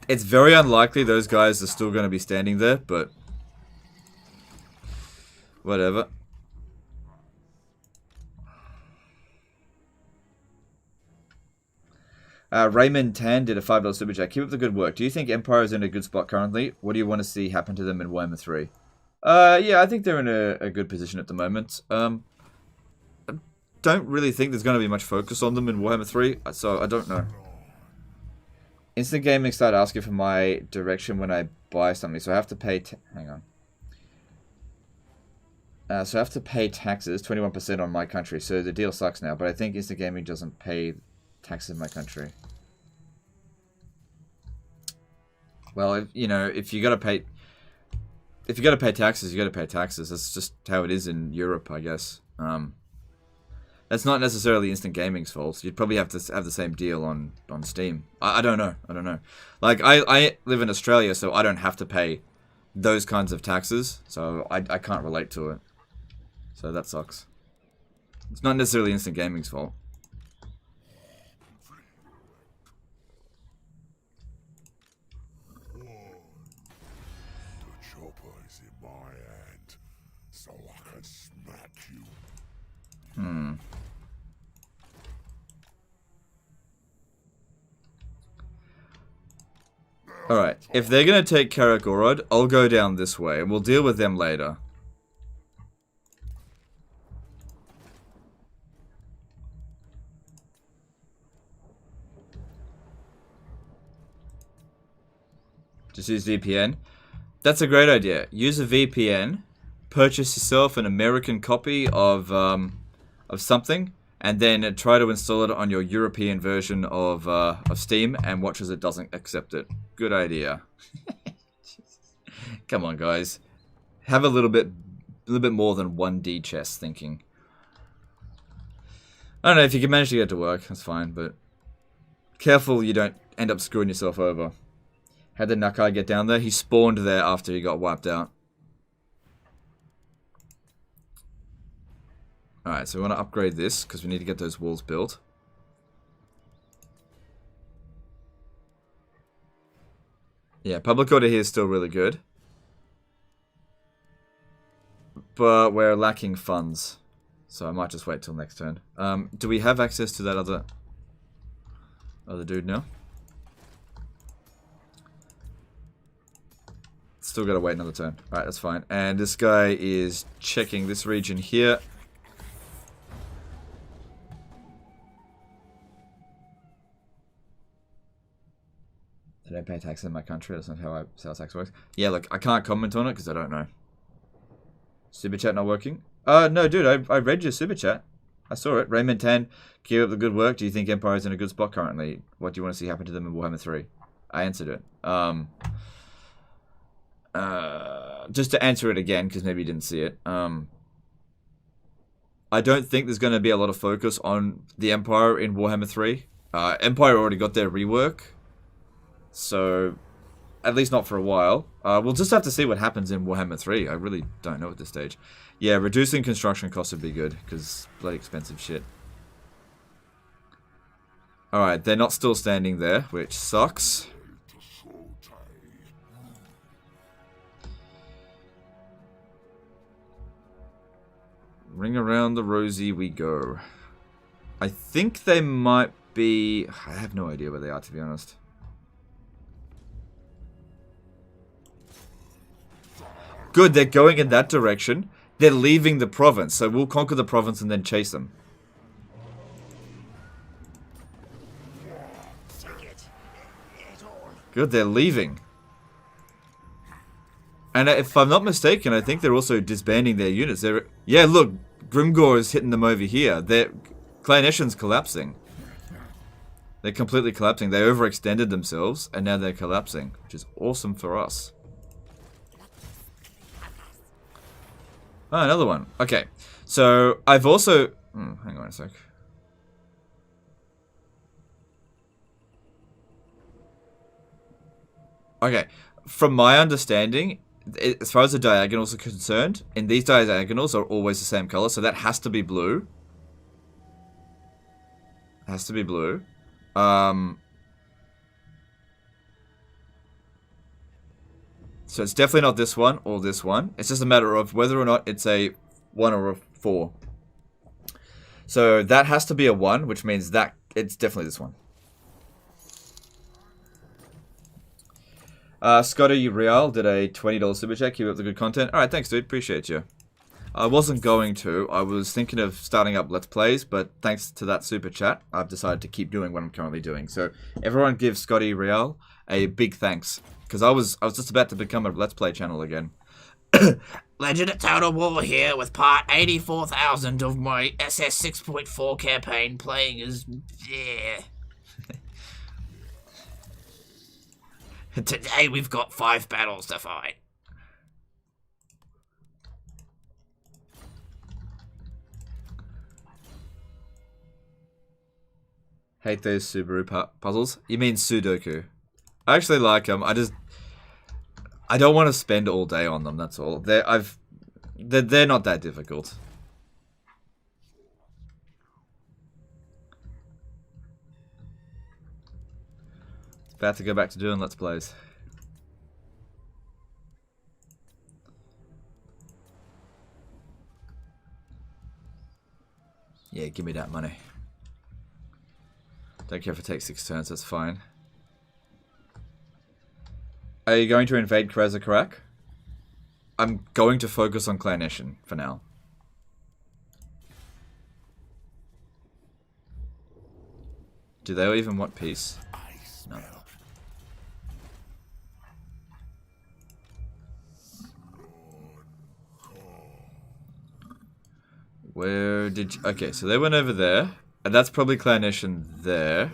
It's very unlikely those guys are still going to be standing there, but... whatever. Raymond Tan did a $5 super chat. Keep up the good work. Do you think Empire is in a good spot currently? What do you want to see happen to them in Warhammer 3? Yeah, I think they're in a good position at the moment. I don't really think there's going to be much focus on them in Warhammer 3, so I don't know. Instant Gaming started asking for my direction when I buy something, so I have to pay... hang on. So I have to pay taxes, 21% on my country, so the deal sucks now, but I think Instant Gaming doesn't pay taxes in my country. Well, you know, if you gotta pay taxes, you gotta pay taxes. That's just how it is in Europe, I guess. That's not necessarily Instant Gaming's fault. You'd probably have to have the same deal on Steam. I don't know. I don't know. Like, I live in Australia, so I don't have to pay those kinds of taxes, so I can't relate to it. So that sucks. It's not necessarily Instant Gaming's fault. Alright, if they're gonna take Kroq-Gar, I'll go down this way, and we'll deal with them later. Just use VPN. That's a great idea. Use a VPN, purchase yourself an American copy of something, and then try to install it on your European version of Steam, and watch as it doesn't accept it. Good idea. Come on, guys. Have a little bit more than 1D chess thinking. I don't know, if you can manage to get it to work, that's fine, but careful you don't end up screwing yourself over. How did Nakai get down there? He spawned there after he got wiped out. Alright, so we want to upgrade this, because we need to get those walls built. Yeah, public order here is still really good. But we're lacking funds. So I might just wait till next turn. Do we have access to that other dude now? Still gotta wait another turn. Alright, that's fine. And this guy is checking this region here. I don't pay taxes in my country. That's not how sales tax works. Yeah, look, I can't comment on it because I don't know. Super chat not working? No, dude, I read your super chat. I saw it. Raymond Tan, keep up the good work. Do you think Empire is in a good spot currently? What do you want to see happen to them in Warhammer 3? I answered it. Just to answer it again, because maybe you didn't see it. I don't think there's going to be a lot of focus on the Empire in Warhammer 3. Empire already got their rework. So, at least not for a while. We'll just have to see what happens in Warhammer 3. I really don't know at this stage. Yeah, reducing construction costs would be good, because bloody expensive shit. Alright, they're not still standing there, which sucks. Ring around the rosy we go. I think they might be... I have no idea where they are, to be honest. Good, they're going in that direction. They're leaving the province, so we'll conquer the province and then chase them. Good, they're leaving. And if I'm not mistaken, I think they're also disbanding their units. Yeah, look, Grimgor is hitting them over here. Clan Eshin's collapsing. They're completely collapsing. They overextended themselves, and now they're collapsing, which is awesome for us. Oh, another one. Okay, so I've also... hang on a sec. Okay, from my understanding, as far as the diagonals are concerned, and these diagonals are always the same color, so that has to be blue. Has to be blue. So it's definitely not this one or this one. It's just a matter of whether or not it's a 1 or a 4. So that has to be a 1, which means that it's definitely this one. Scotty Real did a $20 super chat. Keep up the good content. Alright, thanks dude. Appreciate you. I wasn't going to. I was thinking of starting up Let's Plays, but thanks to that super chat, I've decided to keep doing what I'm currently doing. So everyone give Scotty Real a big thanks. Because I was just about to become a Let's Play channel again. Legend of Total War here with part 84,000 of my SS 6.4 campaign playing as... yeah. Today we've got 5 battles to fight. Hate those Subaru puzzles. You mean Sudoku. I actually like them. I don't want to spend all day on them, that's all. They're not that difficult. About to go back to doing Let's Plays. Yeah, give me that money. Don't care if it takes 6 turns, that's fine. Are you going to invade Kroq-Gar? I'm going to focus on Clanation for now. Do they even want peace? No. Where did you... Okay, so they went over there. And that's probably Clanation there.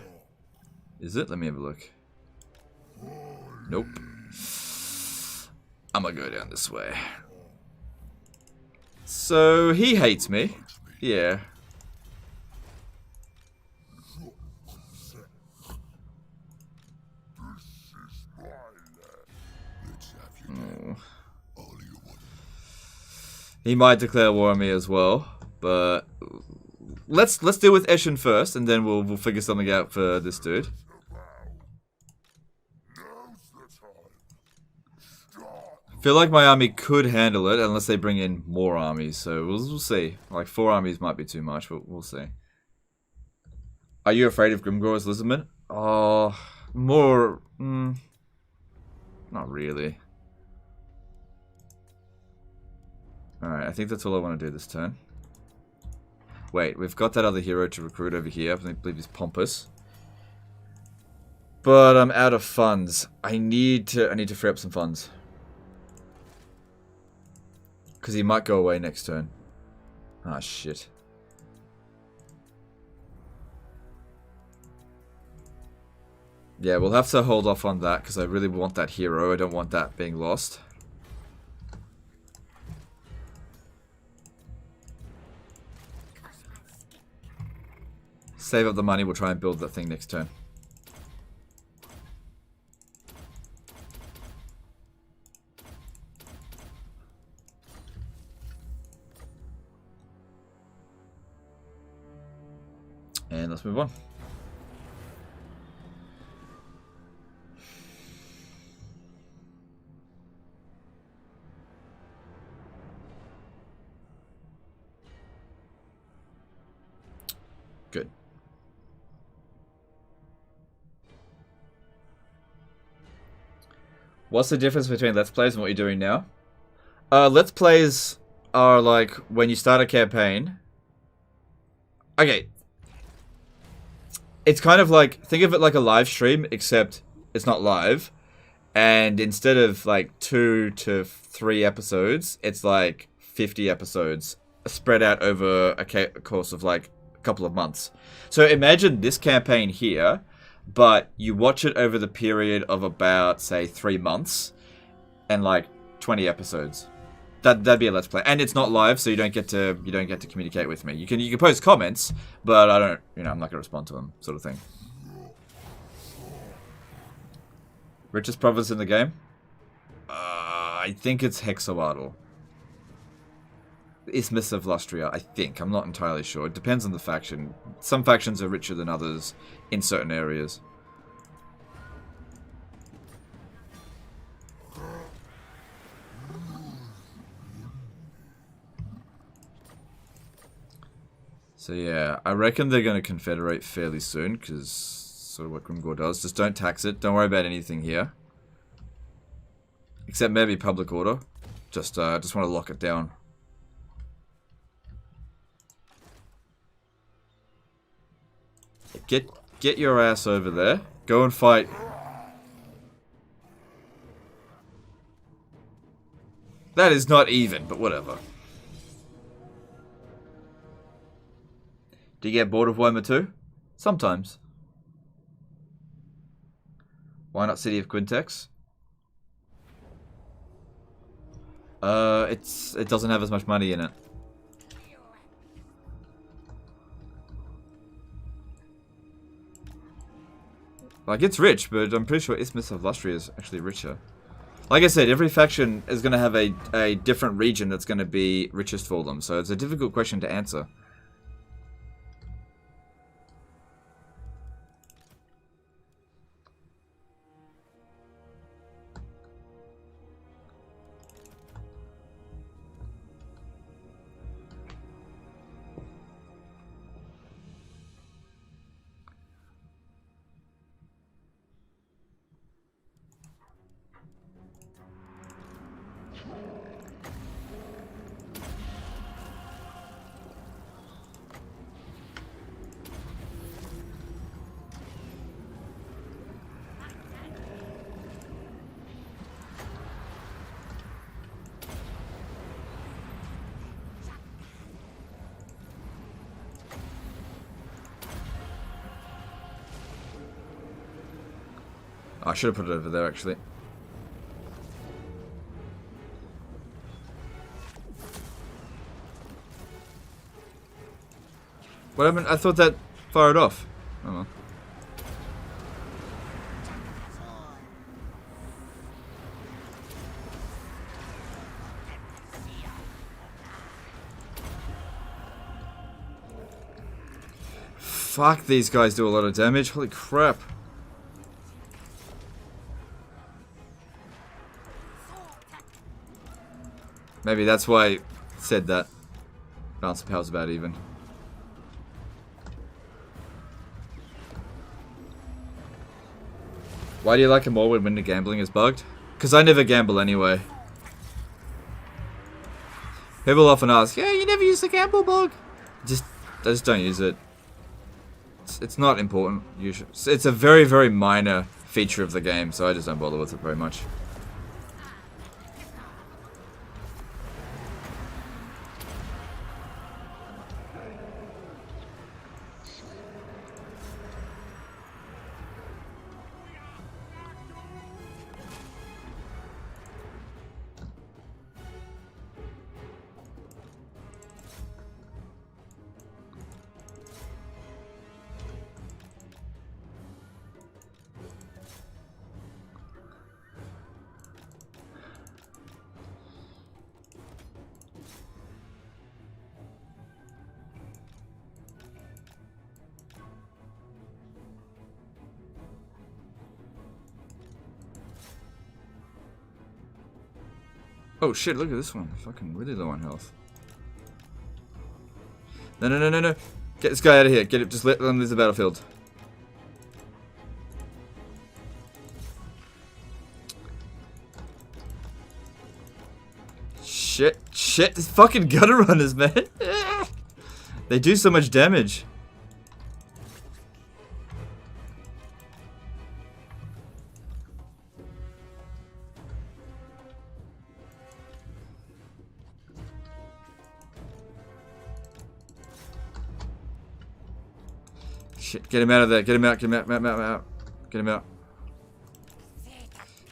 Is it? Let me have a look. Nope. I'm gonna go down this way. So, he hates me. Yeah. Oh. He might declare war on me as well, but let's deal with Eshin first, and then we'll figure something out for this dude. I feel like my army could handle it unless they bring in more armies, so we'll see. Like 4 armies might be too much, but we'll see. Are you afraid of Grimgor's Lizardman? Oh, more. Not really. Alright, I think that's all I want to do this turn. Wait, we've got that other hero to recruit over here. I believe he's Pompous. But I'm out of funds. I need to free up some funds. Because he might go away next turn. Ah, shit. Yeah, we'll have to hold off on that because I really want that hero. I don't want that being lost. Save up the money, we'll try and build that thing next turn. And let's move on. Good. What's the difference between Let's Plays and what you're doing now? Let's Plays are like when you start a campaign. Okay. It's kind of like, think of it like a live stream, except it's not live. And instead of like 2 to 3 episodes, it's like 50 episodes spread out over a course of like a couple of months. So imagine this campaign here. but you watch it over the period of about, say, 3 months and like 20 episodes. That'd be a let's play, and it's not live, so you don't get to communicate with me. You can post comments, but I don't, I'm not gonna respond to them, sort of thing. Richest province in the game? I think it's Hexawaddle. Isthmus of Lustria, I think. I'm not entirely sure. It depends on the faction. Some factions are richer than others in certain areas. So yeah, I reckon they're going to confederate fairly soon, because sort of what Kroq-Gar does. Just don't tax it. Don't worry about anything here. Except maybe public order. Just want to lock it down. Get your ass over there. Go and fight. That is not even, but whatever. Do you get bored of Warhammer 2? Sometimes. Why not City of Quintex? It doesn't have as much money in it. Like, it's rich, but I'm pretty sure Isthmus of Lustria is actually richer. Like I said, every faction is going to have a different region that's going to be richest for them, so it's a difficult question to answer. I should have put it over there, actually. What happened? I thought that fired off. Oh well. Fuck, these guys do a lot of damage. Holy crap. Maybe that's why I said that. Balance of power's about even. Why do you like it more when the gambling is bugged? Because I never gamble anyway. People often ask, yeah, you never use the gamble bug. I just don't use it. It's not important. It's a very, very minor feature of the game, so I just don't bother with it very much. Oh shit, look at this one. Fucking really low on health. No, no, no, no, no. Get this guy out of here. Get it. Just let them leave the battlefield. Shit, shit. These fucking gutter runners, man. They do so much damage. Shit, get him out of there. Get him out, get him out, out. Get him out.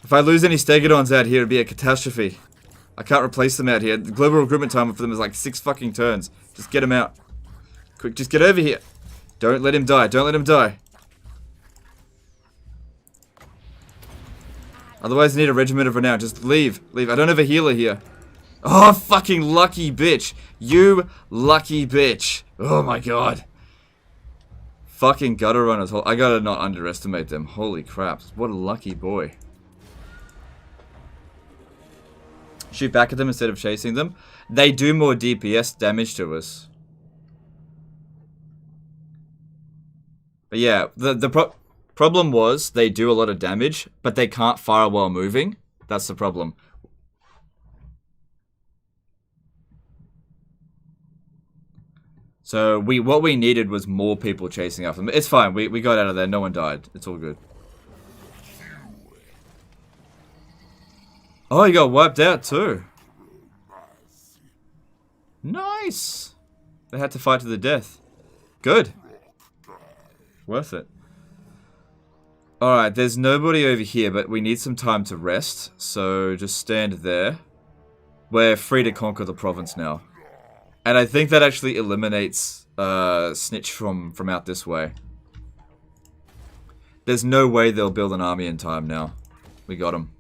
If I lose any Stegodons out here, it'd be a catastrophe. I can't replace them out here. The global recruitment time for them is like 6 fucking turns. Just get him out. Quick, just get over here. Don't let him die. Don't let him die. Otherwise, I need a regiment of renown. Just leave. Leave. I don't have a healer here. Oh, fucking lucky bitch. You lucky bitch. Oh my god. Fucking gutter runners. I gotta not underestimate them. Holy crap. What a lucky boy. Shoot back at them instead of chasing them. They do more DPS damage to us. But yeah, the problem was they do a lot of damage, but they can't fire while moving. That's the problem. So what we needed was more people chasing after them. It's fine. We got out of there. No one died. It's all good. Oh, you got wiped out too. Nice. They had to fight to the death. Good. Worth it. Alright, there's nobody over here, but we need some time to rest. So just stand there. We're free to conquer the province now. And I think that actually eliminates Snitch from out this way. There's no way they'll build an army in time now. We got him.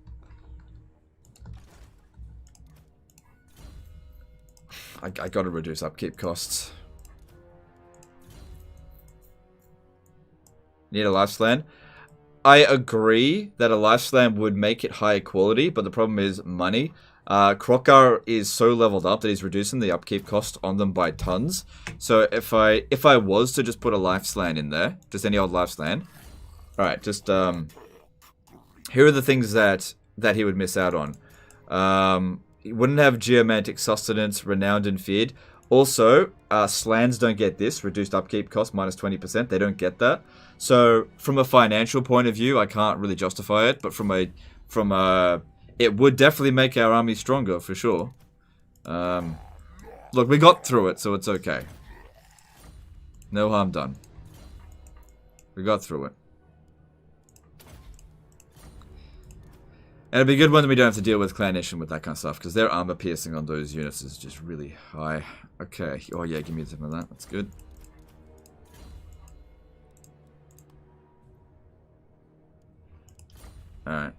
I gotta reduce upkeep costs. Need a lifespan. I agree that a lifespan would make it higher quality, but the problem is money. Kroq-Gar is so leveled up that he's reducing the upkeep cost on them by tons. So if I was to just put a lifespan in there, just any old lifespan, alright, just here are the things that he would miss out on. He wouldn't have geomantic sustenance, renowned and feared. Also, slans don't get this, reduced upkeep cost, minus 20%. They don't get that. So, from a financial point of view, I can't really justify it. But from a, it would definitely make our army stronger, for sure. Look, we got through it, so it's okay. No harm done. We got through it. And it'd be good when we don't have to deal with Clanation with that kind of stuff, because their armor piercing on those units is just really high. Okay. Oh yeah, give me some of that. That's good. Alright.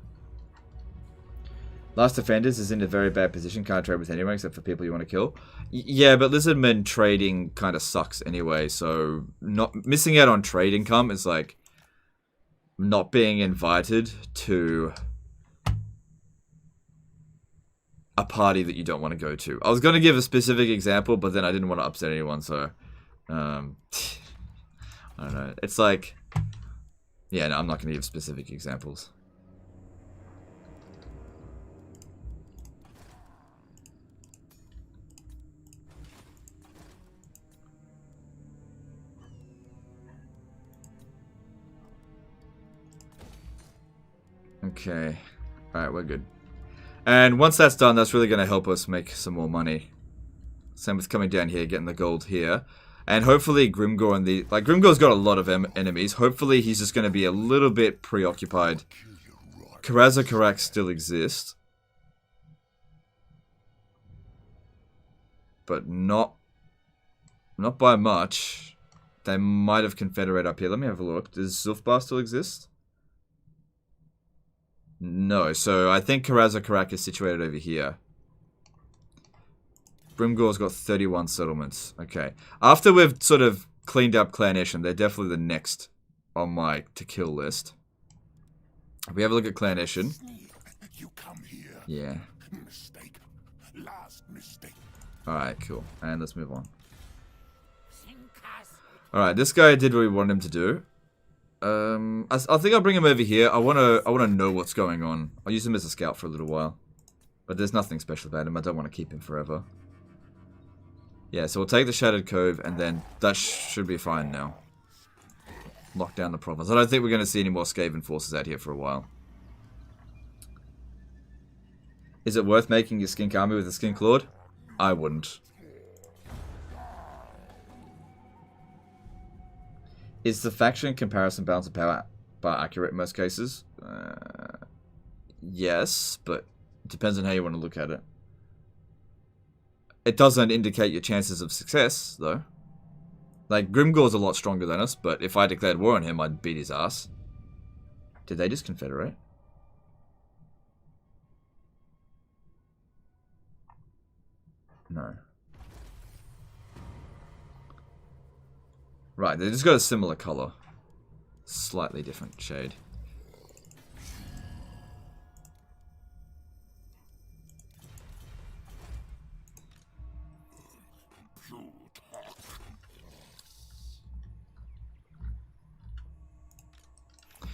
Last Defenders is in a very bad position. Can't trade with anyone except for people you want to kill. Yeah, but Lizardmen trading kind of sucks anyway, so missing out on trade income is like not being invited to a party that you don't want to go to. I was going to give a specific example, but then I didn't want to upset anyone, so I don't know. It's like, yeah, no, I'm not going to give specific examples. Okay. Alright, we're good. And once that's done, that's really going to help us make some more money. Same with coming down here, getting the gold here. And hopefully Grimgor and the... Like, Grimgor's got a lot of enemies. Hopefully he's just going to be a little bit preoccupied. Karaz still exists. But not by much. They might have confederate up here. Let me have a look. Does Zulfbar still exist? No, so I think Karaz is situated over here. Grimgor's got 31 settlements. Okay. After we've sort of cleaned up Clanation, they're definitely the next on my to-kill list. If we have a look at Clanation. Yeah. Alright, cool. And let's move on. Alright, this guy did what we wanted him to do. I think I'll bring him over here. I wanna know what's going on. I'll use him as a scout for a little while. But there's nothing special about him. I don't want to keep him forever. Yeah, so we'll take the Shattered Cove, and then that should be fine now. Lock down the province. I don't think we're going to see any more Skaven forces out here for a while. Is it worth making your Skink army with a Skink Lord? I wouldn't. Is the faction comparison balance of power but accurate in most cases. Yes, but it depends on how you want to look at it. It doesn't indicate your chances of success, though. Like, Grimgor's a lot stronger than us, but if I declared war on him, I'd beat his ass. Did they just confederate? No. Right, they just got a similar color. Slightly different shade.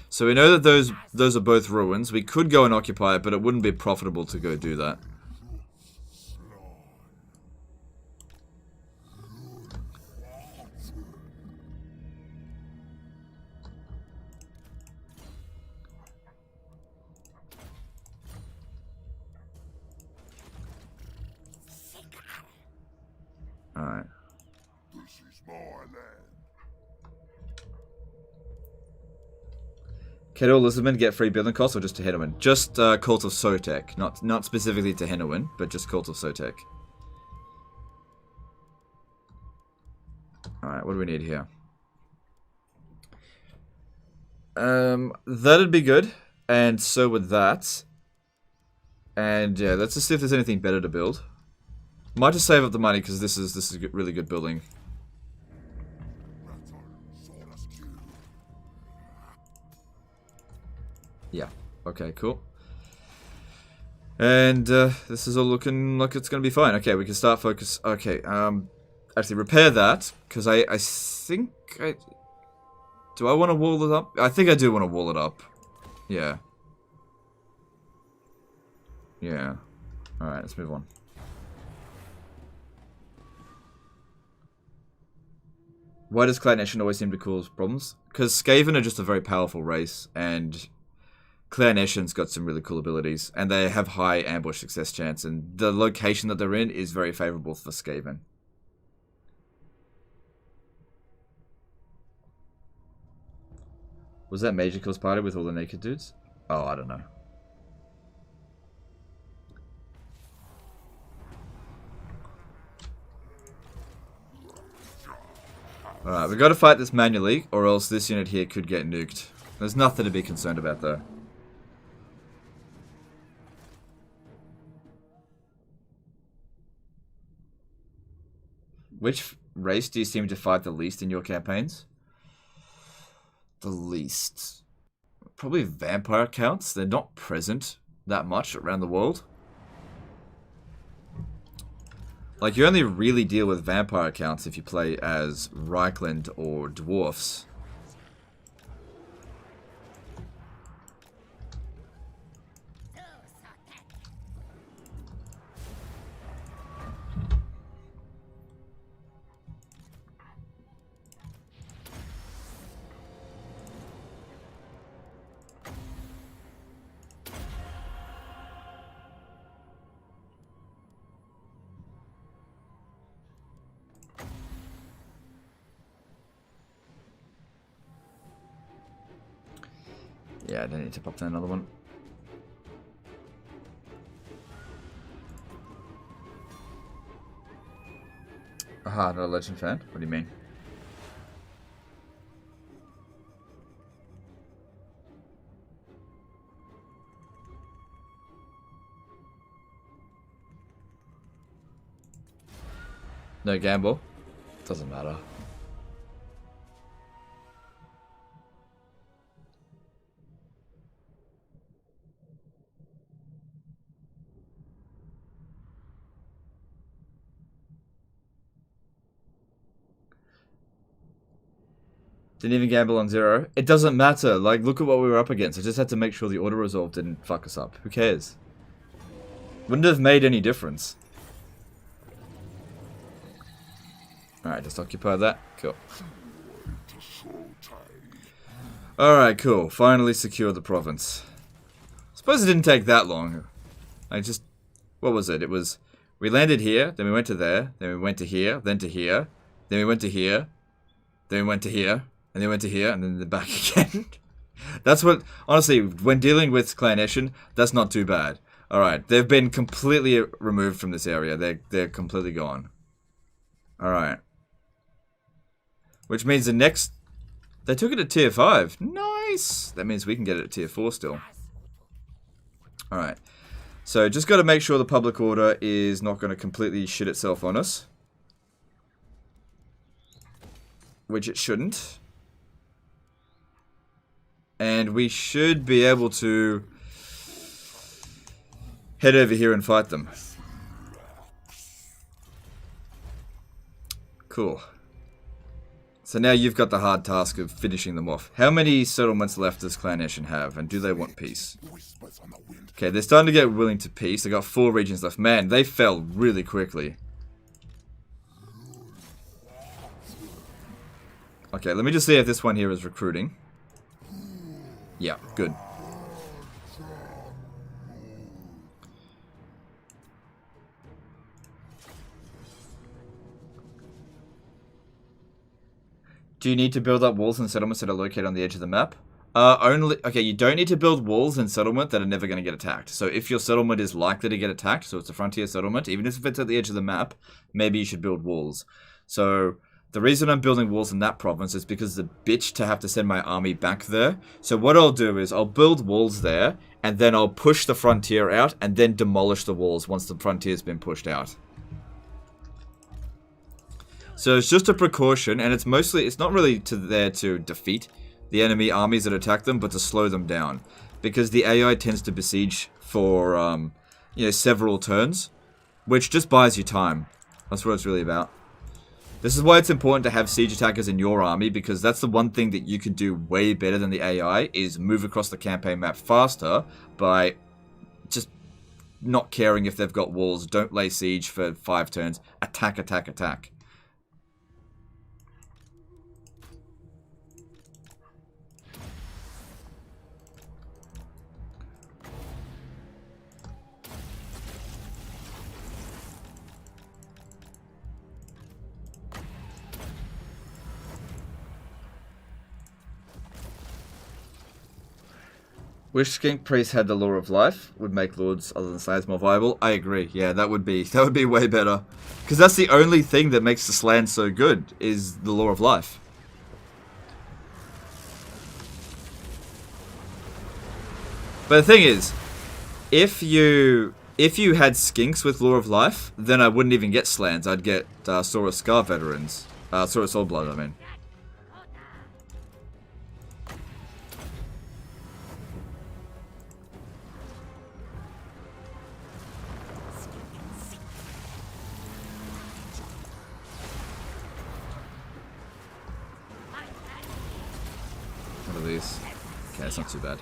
So we know that those are both ruins. We could go and occupy it, but it wouldn't be profitable to go do that. Alright. This is my land. Can all Lisbon get free building costs or just to Henowin? Just Cult of Sotek. Not specifically to Henowin, but just Cult of Sotek. Alright, what do we need here? That'd be good. And so would that. And yeah, let's just see if there's anything better to build. Might just save up the money because this is really good building. Yeah. Okay, cool. And this is all looking like it's going to be fine. Okay, we can start focus. Okay, actually repair that because I think do I want to wall it up? I think I do want to wall it up. Yeah. Yeah. All right, let's move on. Why does Clan Nation always seem to cause problems? Because Skaven are just a very powerful race, and Clan Nation's got some really cool abilities, and they have high ambush success chance, and the location that they're in is very favorable for Skaven. Was that Major Kills party with all the naked dudes? Oh, I don't know. Alright, we got to fight this manually, or else this unit here could get nuked. There's nothing to be concerned about, though. Which race do you seem to fight the least in your campaigns? The least. Probably vampire counts. They're not present that much around the world. Like, you only really deal with vampire counts if you play as Reichland or dwarfs. Yeah, I don't need to pop down another one. Aha, not a Legend fan? What do you mean? No gamble? Doesn't matter. Didn't even gamble on 0. It doesn't matter. Like, look at what we were up against. I just had to make sure the auto-resolve didn't fuck us up. Who cares? Wouldn't have made any difference. Alright, just occupy that. Cool. Alright, cool. Finally secured the province. Suppose it didn't take that long. I just... What was it? It was... We landed here, then we went to there, then we went to here, then to here, then we went to here, then we went to here, and then we went to here, and then back again. That's what, honestly, when dealing with Clan Eshin, that's not too bad. Alright, they've been completely removed from this area. They're completely gone. Alright. Which means the next... They took it at tier 5. Nice! That means we can get it at tier 4 still. Alright. So, just got to make sure the public order is not going to completely shit itself on us. Which it shouldn't. And we should be able to head over here and fight them. Cool. So now you've got the hard task of finishing them off. How many settlements left does Clan Eshin have? And do they want peace? Okay, they're starting to get willing to peace. They got 4 regions left. Man, they fell really quickly. Okay, let me just see if this one here is recruiting. Yeah, good. Do you need to build up walls and settlements that are located on the edge of the map? Okay, you don't need to build walls and settlement that are never going to get attacked. So if your settlement is likely to get attacked, so it's a frontier settlement, even if it's at the edge of the map, maybe you should build walls. So the reason I'm building walls in that province is because it's a bitch to have to send my army back there. So what I'll do is I'll build walls there, and then I'll push the frontier out, and then demolish the walls once the frontier's been pushed out. So it's just a precaution, and it's not really there to defeat the enemy armies that attack them, but to slow them down. Because the AI tends to besiege for, several turns, which just buys you time. That's what it's really about. This is why it's important to have siege attackers in your army, because that's the one thing that you can do way better than the AI, is move across the campaign map faster by just not caring if they've got walls. Don't lay siege for 5 turns. Attack, attack, attack. Wish Skink Priest had the Law of Life, would make lords other than slaves more viable. I agree. Yeah, that would be way better. Because that's the only thing that makes this land so good, is the Law of Life. But the thing is, if you had skinks with Law of Life, then I wouldn't even get Slans. I'd get Sora Scar veterans. Sora Soul Blood, I mean. What are these? Okay, that's not too bad.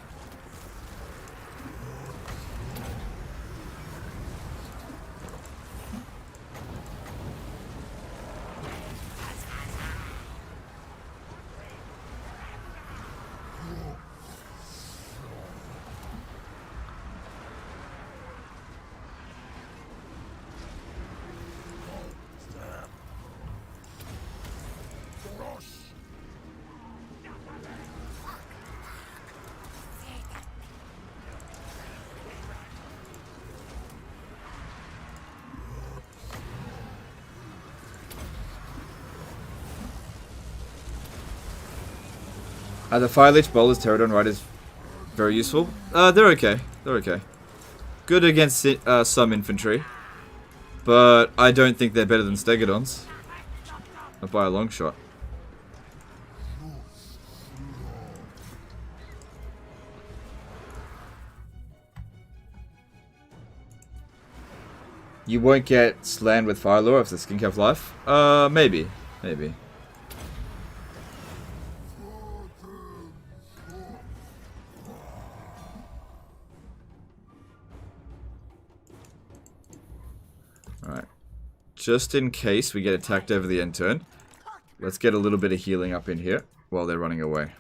The Fire Leech Bowlers, Pterodon Riders, very useful. They're okay. They're okay. Good against some infantry. But I don't think they're better than Stegodons. Not by a long shot. You won't get slammed with Fire Lore if the Skink have life? Maybe. Maybe. Alright. Just in case we get attacked over the end turn, let's get a little bit of healing up in here while they're running away.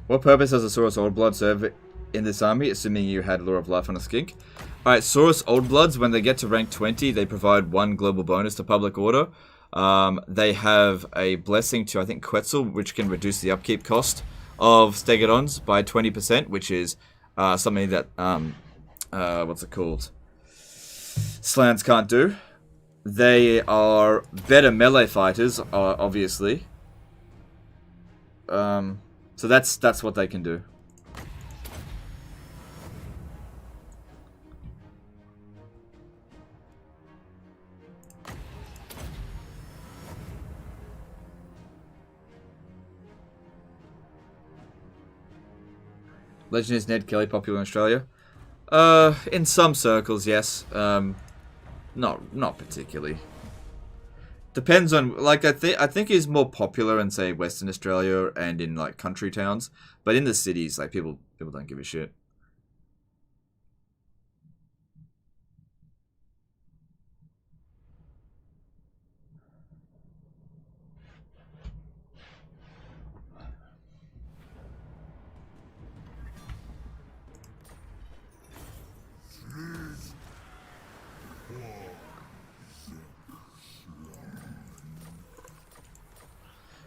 What purpose does the Saurus Old Blood serve in this army, assuming you had Lure of Life on a skink. Alright, Saurus Old Bloods, when they get to rank 20, they provide 1 global bonus to public order. They have a blessing to, I think, Quetzal, which can reduce the upkeep cost of Stegodons by 20%, which is something that, what's it called? Slans can't do. They are better melee fighters, obviously. So that's what they can do. Legend is Ned Kelly popular in Australia? In some circles, yes. Not particularly. Depends on, like, I think he's more popular in, say, Western Australia and in, like, country towns. But in the cities, like, people don't give a shit.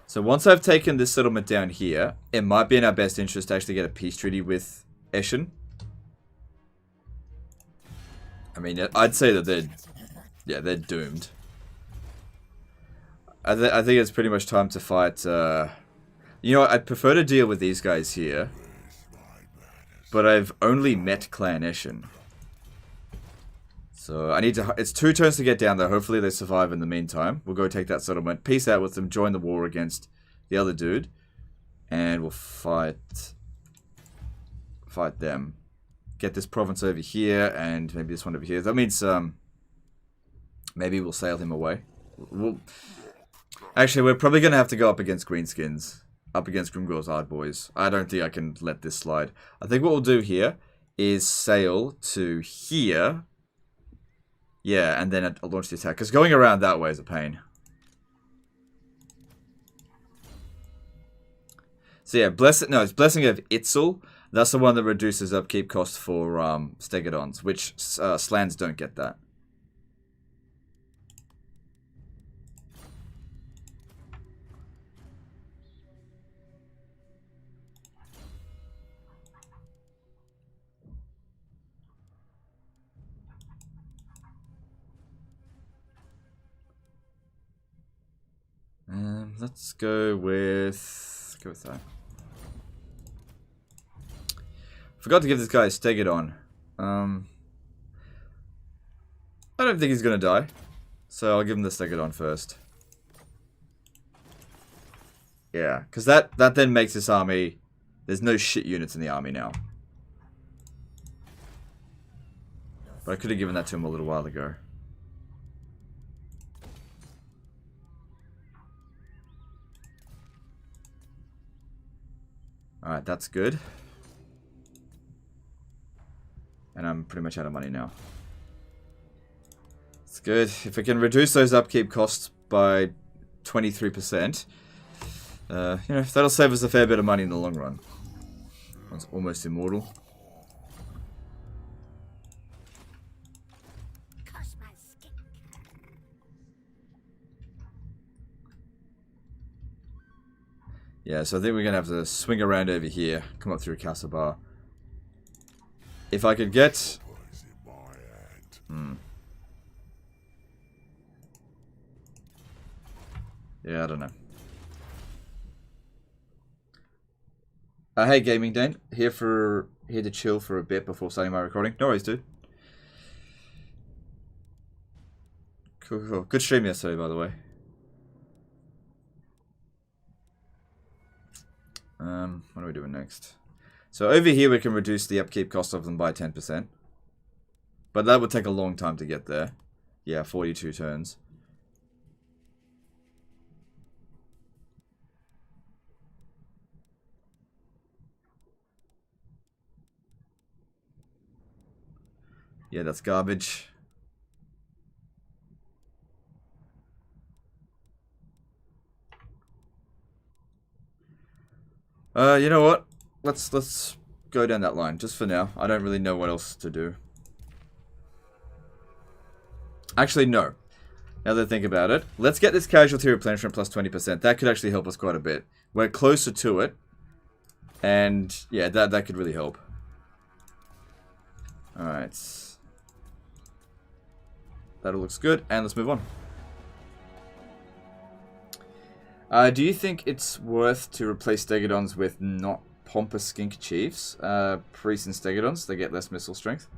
So once I've taken this settlement down here, it might be in our best interest to actually get a peace treaty with Eshin. I mean, I'd say that they're doomed. I think it's pretty much time to fight. You know what, I'd prefer to deal with these guys here, but I've only met Clan Eshin. So I need to. It's 2 turns to get down there. Hopefully they survive in the meantime. We'll go take that settlement. Peace out with them. Join the war against the other dude, and we'll fight them. Get this province over here, and maybe this one over here. That means maybe we'll sail him away. Actually, we're probably gonna have to go up against Greenskins, up against Grimgor's Ard Boys. I don't think I can let this slide. I think what we'll do here is sail to here. Yeah, and then I'll launch the attack. Because going around that way is a pain. So yeah, it's Blessing of Itzel. That's the one that reduces upkeep cost for Stegodons, which Slans don't get that. Let's go with that. Forgot to give this guy a Stegodon. I don't think he's gonna die, so I'll give him the Stegodon first. Yeah, because that then makes this army. There's no shit units in the army now. But I could have given that to him a little while ago. Alright, that's good. And I'm pretty much out of money now. It's good. If we can reduce those upkeep costs by 23%, you know, that'll save us a fair bit of money in the long run. It's almost immortal. Yeah, so I think we're going to have to swing around over here, come up through Castle Bar. If I could get... Yeah, I don't know. Hey, Gaming Dane. Here to chill for a bit before starting my recording. No worries, dude. Cool. Good stream yesterday, by the way. What are we doing next? So over here we can reduce the upkeep cost of them by 10%. But that would take a long time to get there. Yeah, 42 turns. Yeah, that's garbage. You know what? Let's go down that line, just for now. I don't really know what else to do. Actually, no. Now that I think about it, let's get this casualty replenishment plus 20%. That could actually help us quite a bit. We're closer to it. And, yeah, that could really help. Alright. That all looks good, and let's move on. Do you think it's worth to replace Stegodons with not Pompous Skink Chiefs? Priests and Stegodons, they get less missile strength.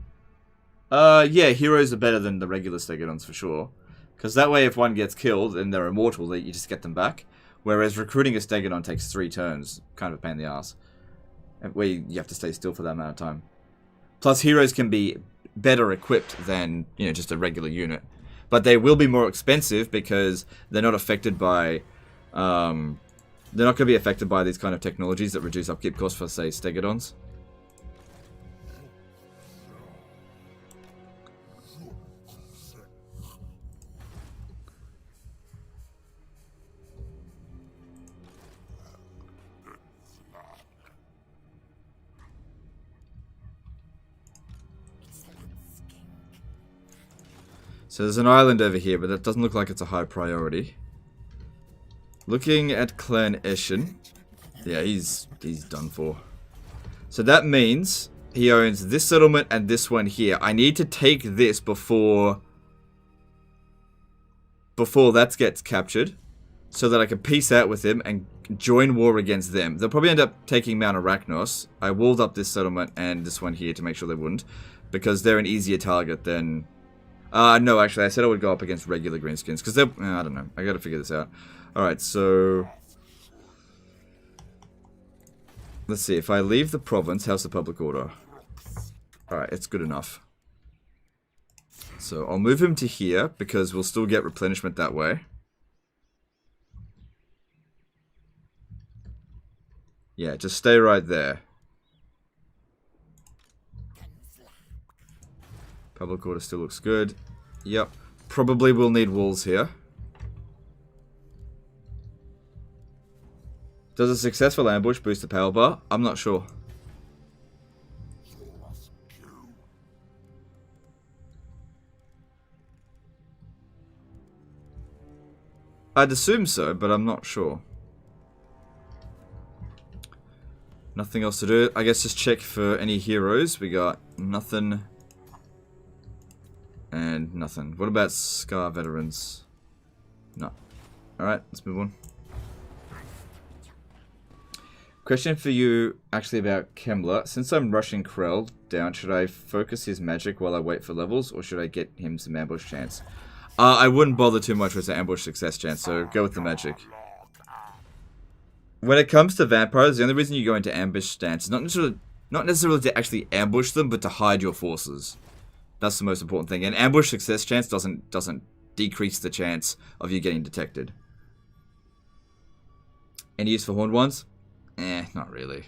Yeah, heroes are better than the regular Stegodons for sure. Because that way if one gets killed and they're immortal, you just get them back. Whereas recruiting a Stegodon takes 3 turns. Kind of a pain in the ass. Where you have to stay still for that amount of time. Plus heroes can be better equipped than, you know, just a regular unit. But they will be more expensive because they're not affected by... they're not going to be affected by these kind of technologies that reduce upkeep costs for, say, Stegodons. So there's an island over here, but that doesn't look like it's a high priority. Looking at Clan Eshin. Yeah, he's done for. So that means he owns this settlement and this one here. I need to take this before that gets captured, so that I can peace out with him and join war against them. They'll probably end up taking Mount Arachnos. I walled up this settlement and this one here to make sure they wouldn't, because they're an easier target than... no, actually, I said I would go up against regular greenskins, because they're... I don't know. I gotta figure this out. Alright, so... Let's see. If I leave the province, how's the public order? Alright, it's good enough. So, I'll move him to here, because we'll still get replenishment that way. Yeah, just stay right there. Public order still looks good. Yep. Probably will need walls here. Does a successful ambush boost the power bar? I'm not sure. I'd assume so, but I'm not sure. Nothing else to do. I guess just check for any heroes. We got nothing. And nothing. What about Scar veterans? No. Alright, let's move on. Question for you actually about Kemmler. Since I'm rushing Krell down, should I focus his magic while I wait for levels, or should I get him some ambush chance? I wouldn't bother too much with the ambush success chance, so go with the magic. When it comes to vampires, the only reason you go into ambush stance is not necessarily to actually ambush them, but to hide your forces. That's the most important thing. And ambush success chance doesn't decrease the chance of you getting detected. Any use for horned ones? Not really.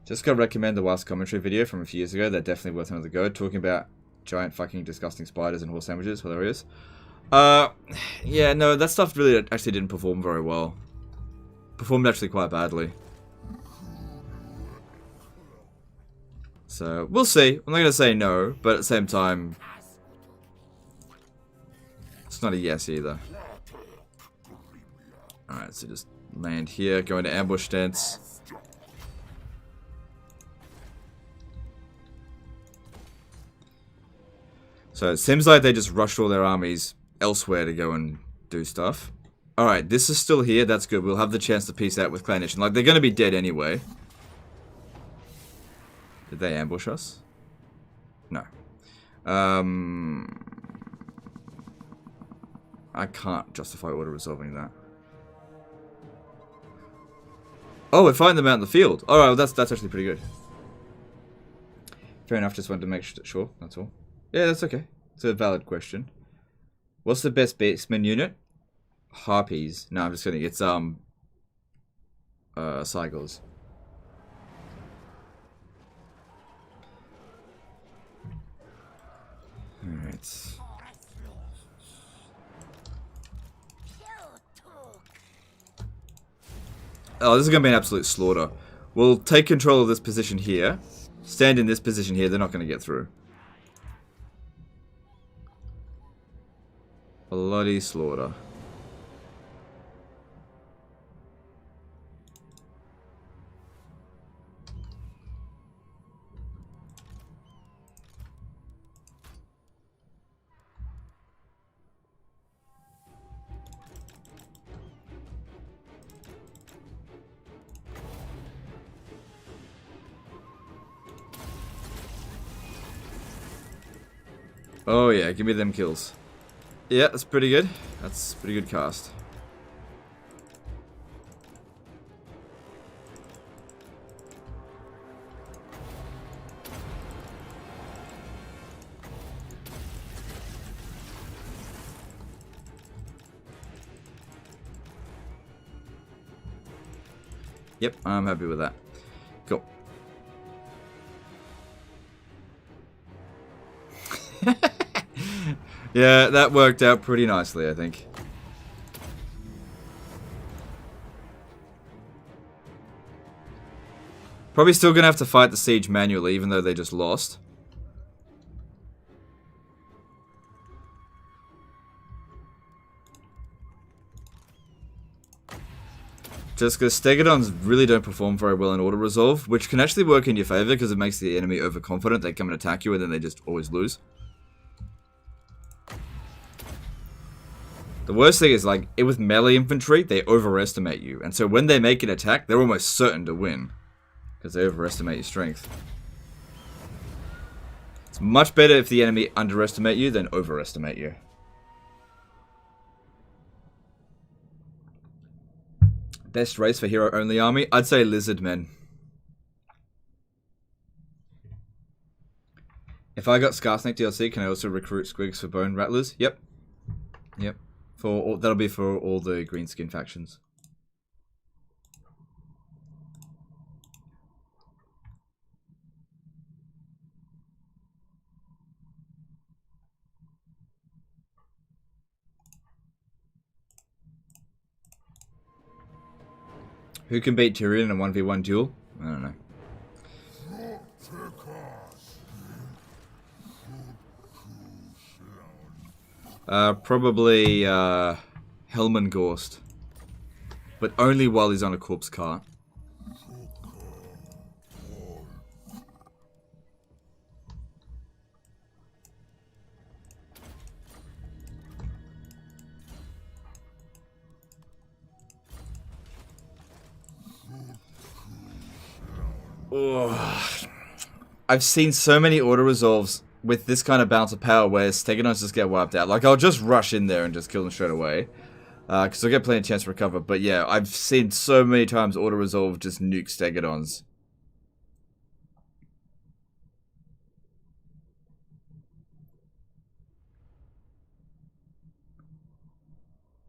Just gotta recommend the last commentary video from a few years ago. They're definitely worth another go. Talking about giant fucking disgusting spiders and horse sandwiches. Hilarious. Yeah, no, that stuff really actually didn't perform very well. Performed actually quite badly. So, we'll see. I'm not going to say no, but at the same time, it's not a yes either. Alright, so just land here, go into ambush stance. So, it seems like they just rushed all their armies elsewhere to go and do stuff. Alright, this is still here, that's good. We'll have the chance to peace out with Clan Eshin. Like, they're going to be dead anyway. Did they ambush us? No. I can't justify auto-resolving that. Oh, we're fighting them out in the field. Alright, well, that's actually pretty good. Fair enough, just wanted to make sure, that's all. Yeah, that's okay. It's a valid question. What's the best baseman unit? Harpies. No, I'm just kidding. It's, Cygles. Alright. Oh, this is going to be an absolute slaughter. We'll take control of this position here. Stand in this position here. They're not going to get through. Bloody slaughter. Oh yeah, give me them kills. Yeah, that's pretty good. That's pretty good cast. Yep, I'm happy with that. Cool. Yeah, that worked out pretty nicely, I think. Probably still gonna have to fight the siege manually, even though they just lost. Just because Stegodons really don't perform very well in auto-resolve, which can actually work in your favor because it makes the enemy overconfident. They come and attack you and then they just always lose. The worst thing is, like, with melee infantry, they overestimate you. And so when they make an attack, they're almost certain to win. Because they overestimate your strength. It's much better if the enemy underestimate you than overestimate you. Best race for hero-only army? I'd say Lizardmen. If I got Skarsnik DLC, can I also recruit Squigs for Bone Rattlers? Yep. Yep. That'll be for all the greenskin factions. Who can beat Tyrion in a 1v1 duel? I don't know. Probably Helmengorst. But only while he's on a corpse cart. Oh. I've seen so many auto-resolves with this kind of bounce of power where Stegodons just get wiped out. Like, I'll just rush in there and just kill them straight away. Because I'll get plenty of chance to recover. But yeah, I've seen so many times auto-resolve just nuke Stegodons.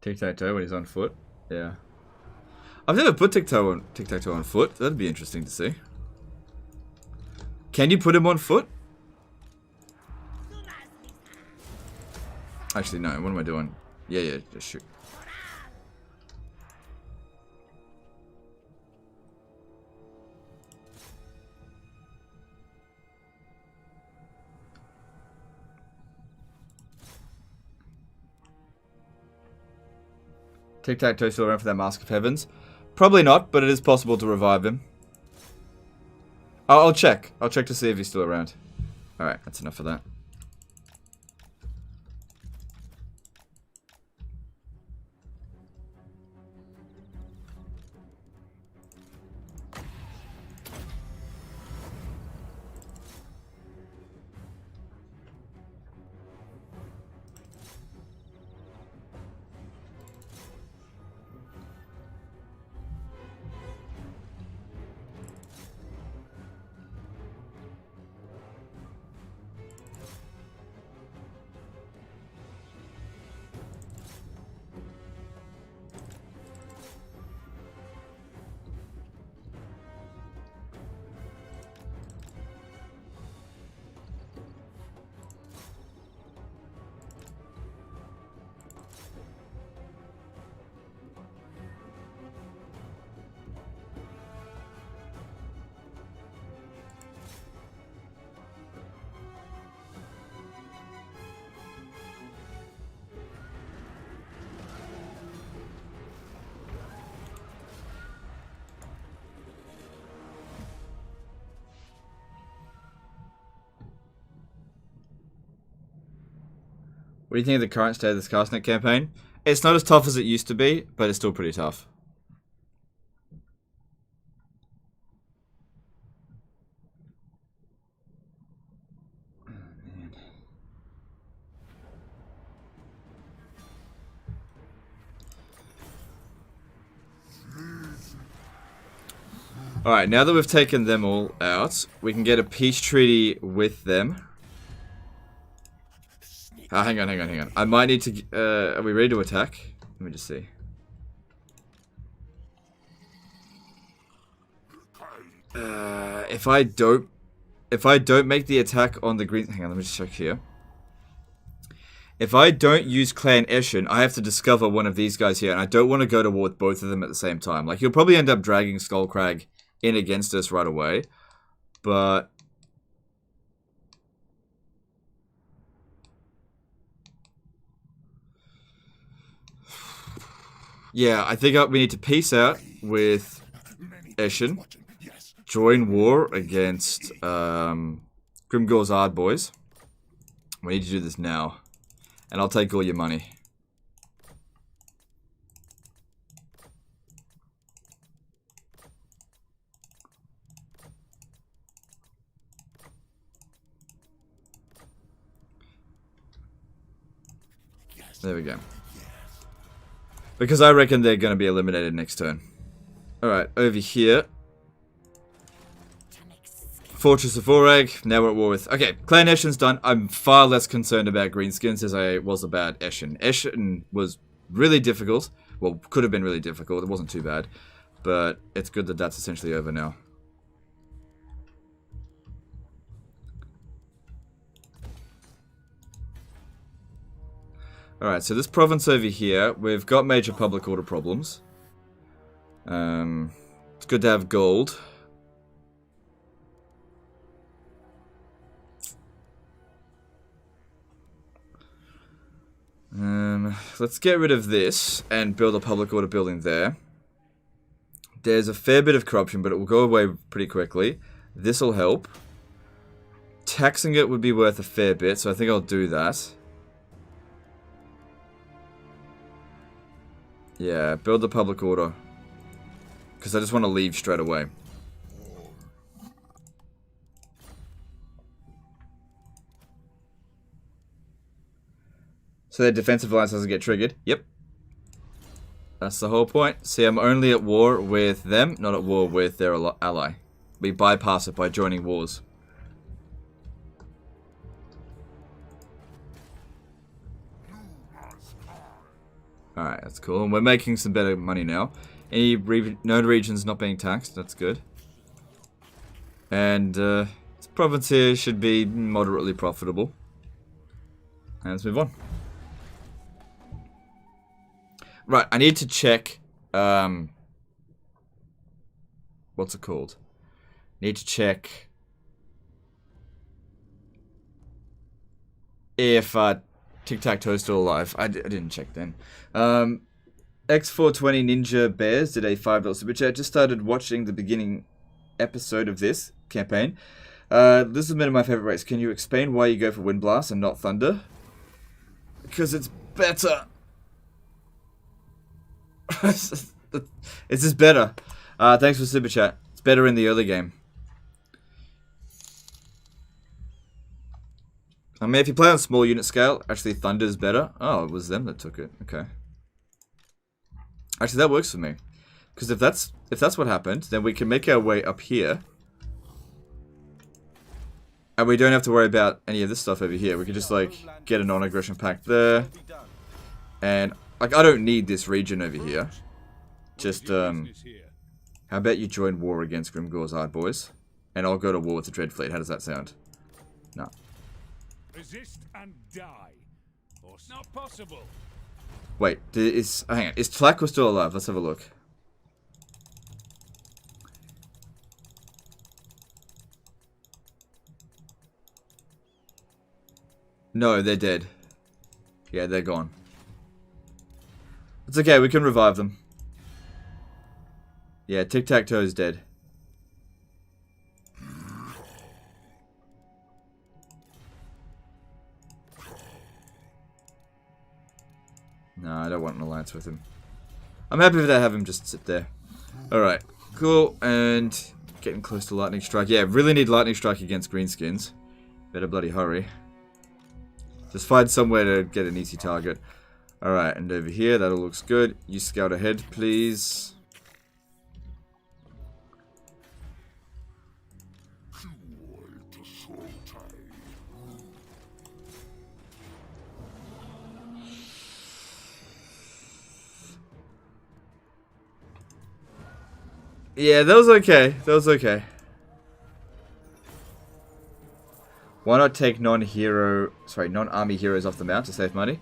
Tic-tac-toe when he's on foot? Yeah. I've never put tic-tac-toe on foot. That'd be interesting to see. Can you put him on foot? Actually, no. What am I doing? Yeah, just shoot. Tic-tac-toe still around for that Mask of Heavens? Probably not, but it is possible to revive him. I'll check. I'll check to see if he's still around. Alright, that's enough of that. What do you think of the current state of this Castnet campaign? It's not as tough as it used to be, but it's still pretty tough. Alright, now that we've taken them all out, we can get a peace treaty with them. Hang on. I might need to... are we ready to attack? Let me just see. If I don't make the attack on the green... Hang on, let me just check here. If I don't use Clan Eshin, I have to discover one of these guys here, and I don't want to go to war with both of them at the same time. Like, you'll probably end up dragging Skullcrag in against us right away, but... yeah, I think we need to peace out with Eshin. Join war against Grimgor's Ard boys. We need to do this now. And I'll take all your money. There we go. Because I reckon they're going to be eliminated next turn. Alright, over here. Fortress of Vorag, now we're at war with... okay, Clan Eshin's done. I'm far less concerned about Greenskins as I was about Eshin. Eshin was really difficult. Well, could have been really difficult. It wasn't too bad. But it's good that that's essentially over now. Alright, so this province over here, we've got major public order problems. It's good to have gold. Let's get rid of this and build a public order building there. There's a fair bit of corruption, but it will go away pretty quickly. This will help. Taxing it would be worth a fair bit, so I think I'll do that. Yeah, build the public order. Because I just want to leave straight away. So their defensive alliance doesn't get triggered. Yep. That's the whole point. See, I'm only at war with them, not at war with their ally. We bypass it by joining wars. Alright, that's cool. And we're making some better money now. Any known regions not being taxed, that's good. And this province here should be moderately profitable. And let's move on. Right, I need to check, what's it called? Need to check if Tic-Tac-Toe's still alive. I didn't check then. X420 Ninja Bears did a $5 super chat. Just started watching the beginning episode of this campaign. This has been one of my favorite races. Can you explain why you go for Wind Blast and not Thunder? Because it's better. It's just better. Thanks for super chat. It's better in the early game. I mean, if you play on small unit scale, actually Thunder's better. Oh, it was them that took it. Okay. Actually, that works for me. Because if that's what happened, then we can make our way up here. And we don't have to worry about any of this stuff over here. We can just, like, get a non-aggression pact there. And, like, I don't need this region over here. Just, how about you join war against Grimgor's Ard boys? And I'll go to war with the Dread Fleet. How does that sound? No. Resist and die. Or not possible. Wait, hang on. Is Tlacqua still alive? Let's have a look. No, they're dead. Yeah, they're gone. It's okay, we can revive them. Yeah, Tic-Tac-Toe's dead. No, I don't want an alliance with him. I'm happy if they have him just sit there. Alright, cool. And getting close to lightning strike. Yeah, really need lightning strike against greenskins. Better bloody hurry. Just find somewhere to get an easy target. Alright, and over here, that all looks good. You scout ahead, please. Yeah, that was okay. That was okay. Why not take non-army heroes off the mount to save money?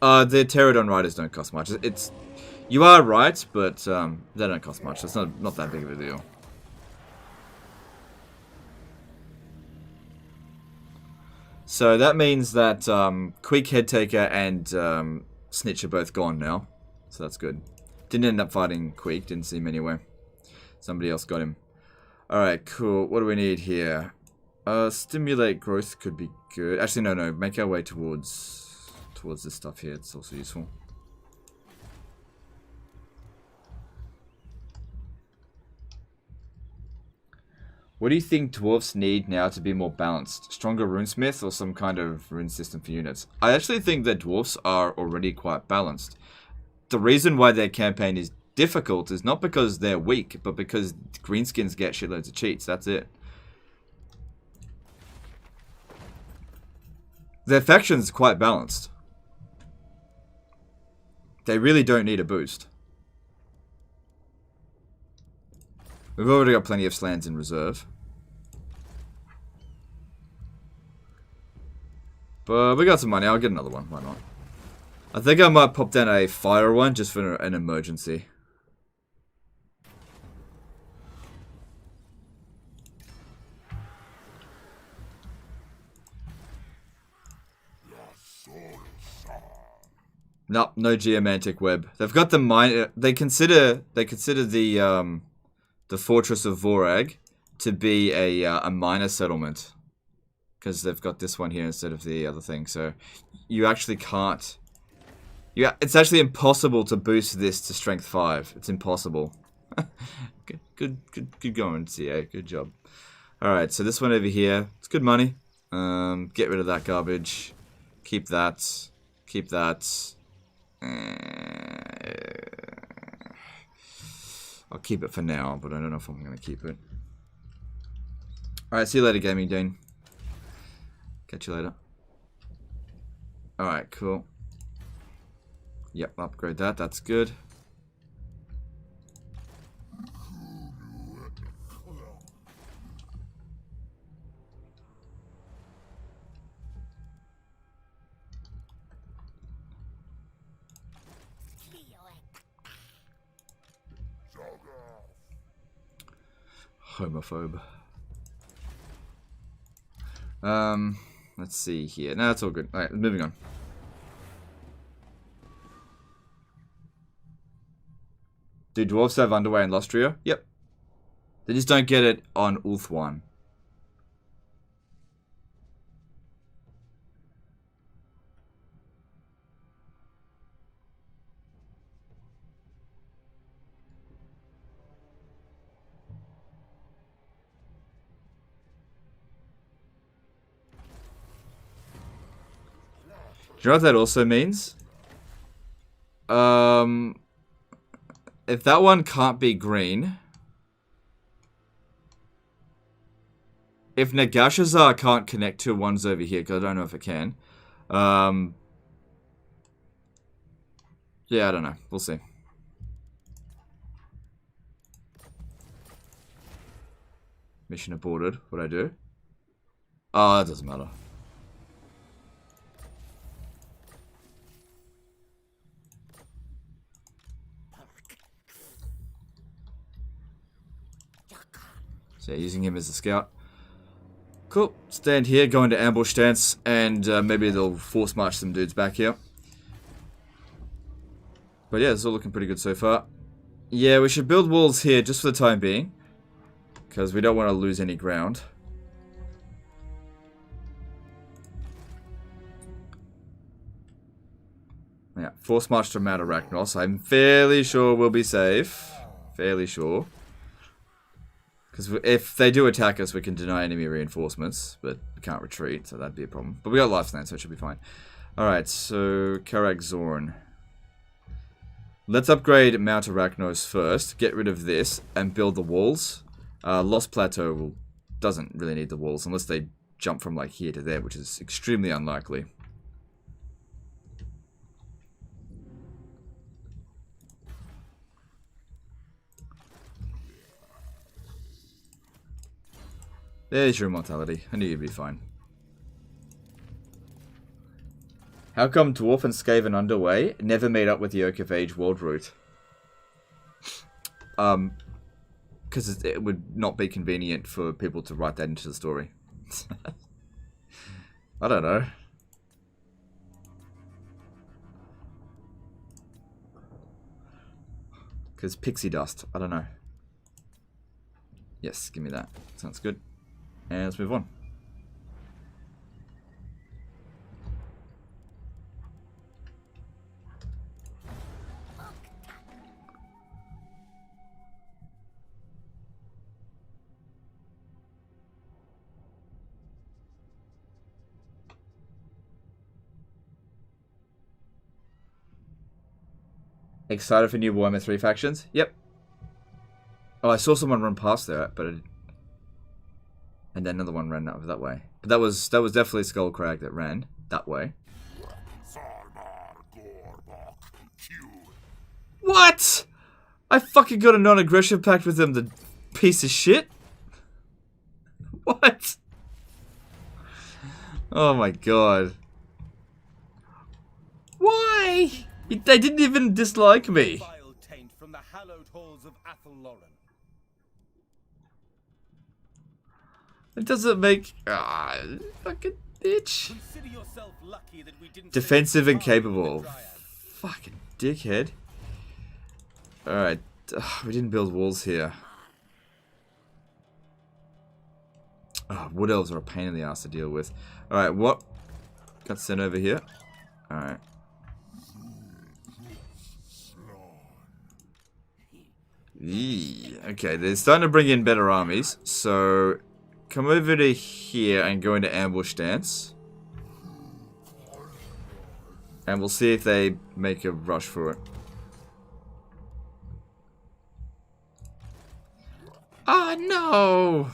The Pterodon riders don't cost much. You are right, but they don't cost much. It's not that big of a deal. So that means that Queek Headtaker and Snitch are both gone now. So that's good. Didn't end up fighting Queek. Didn't see him anywhere. Somebody else got him. Alright, cool. What do we need here? Stimulate growth could be good. Actually, no. Make our way towards this stuff here. It's also useful. What do you think dwarves need now to be more balanced? Stronger runesmith or some kind of rune system for units? I actually think that dwarves are already quite balanced. The reason why their campaign is difficult is not because they're weak, but because greenskins get shitloads of cheats. That's it. Their faction's quite balanced. They really don't need a boost. We've already got plenty of slants in reserve. But we got some money. I'll get another one. Why not? I think I might pop down a fire one just for an emergency. Nope, no geomantic web. They've got the mine. They consider the fortress of Vorag to be a minor settlement because they've got this one here instead of the other thing. So you actually can't. Yeah, it's actually impossible to boost this to strength 5. It's impossible. good going, CA. Good job. All right, so this one over here, it's good money. Get rid of that garbage. Keep that. Keep that. I'll keep it for now, but I don't know if I'm going to keep it. Alright, see you later, Gaming Dean. Catch you later. Alright, cool. Yep, upgrade that. That's good. Homophobe. Let's see here. No, that's all good. Alright, moving on. Do dwarves have underway in Lostria? Yep. They just don't get it on Ulth 1. Do you know what that also means? If that one can't be green, if Nagashazar can't connect to ones over here, because I don't know if it can. Yeah, I don't know. We'll see. Mission aborted. What'd I do? Oh, that doesn't matter. So yeah, using him as a scout. Cool. Stand here, go into ambush stance, and maybe they'll force march some dudes back here. But yeah, it's all looking pretty good so far. Yeah, we should build walls here just for the time being, because we don't want to lose any ground. Yeah, force march to Mount Arachnos. I'm fairly sure we'll be safe. Fairly sure. Because if they do attack us, we can deny enemy reinforcements, but we can't retreat, so that'd be a problem. But we got lifeline, so it should be fine. Alright, so Karak Zorn. Let's upgrade Mount Arachnos first, get rid of this, and build the walls. Lost Plateau doesn't really need the walls, unless they jump from like here to there, which is extremely unlikely. There's your mortality. I knew you'd be fine. How come Dwarf and Skaven Underway never made up with the Oak of Age world route? Because it would not be convenient for people to write that into the story. I don't know. Because pixie dust. I don't know. Yes, give me that. Sounds good. And let's move on. Excited for new Warhammer 3 factions? Yep. Oh, I saw someone run past there, but and then another one ran over that way. But that was definitely Skullcrag that ran that way. What? I fucking got a non-aggression pact with them, the piece of shit. What? Oh my god. Why? They didn't even dislike me. From the hallowed halls of Athelloren. It doesn't make... fucking bitch. Consider yourself lucky that we didn't Defensive and capable. Fucking dickhead. Alright. We didn't build walls here. Oh, wood elves are a pain in the ass to deal with. Alright, what? Got sent over here. Alright. Okay, they're starting to bring in better armies. So... come over to here and go into ambush stance. And we'll see if they make a rush for it. Oh no!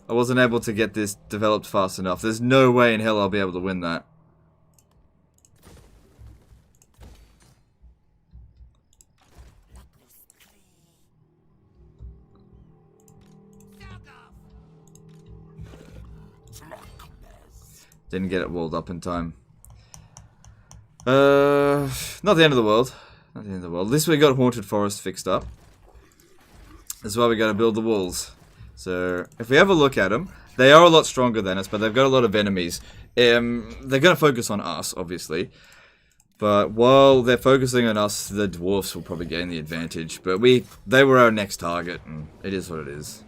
I wasn't able to get this developed fast enough. There's no way in hell I'll be able to win that. Didn't get it walled up in time. Not the end of the world. Not the end of the world. At least we got Haunted Forest fixed up. That's why we got to build the walls. So, if we have a look at them, they are a lot stronger than us, but they've got a lot of enemies. They're going to focus on us, obviously. But while they're focusing on us, the dwarfs will probably gain the advantage. But they were our next target, and it is what it is.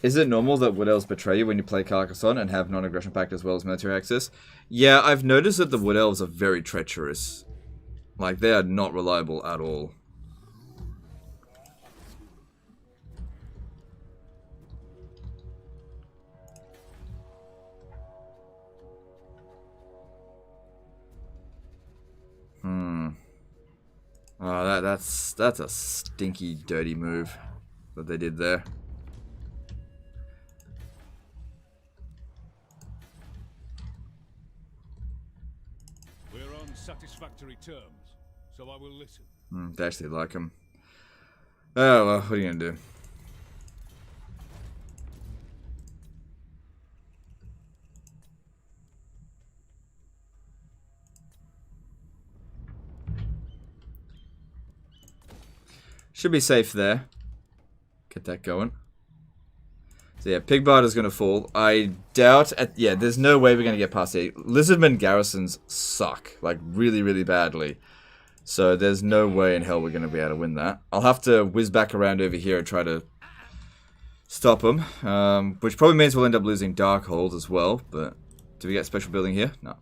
Is it normal that Wood Elves betray you when you play Carcassonne and have non-aggression pact as well as military access? Yeah, I've noticed that the Wood Elves are very treacherous. Like, they are not reliable at all. Oh, that's a stinky, dirty move that they did there. Satisfactory terms, so I will listen. They actually like him. Oh well, what are you gonna do? Should be safe there. Get that going. So yeah, Pigbard is going to fall. I doubt... yeah, there's no way we're going to get past it. Lizardmen garrisons suck. Like, really, really badly. So there's no way in hell we're going to be able to win that. I'll have to whiz back around over here and try to stop him. Which probably means we'll end up losing Darkhold as well. But do we get special building here? No.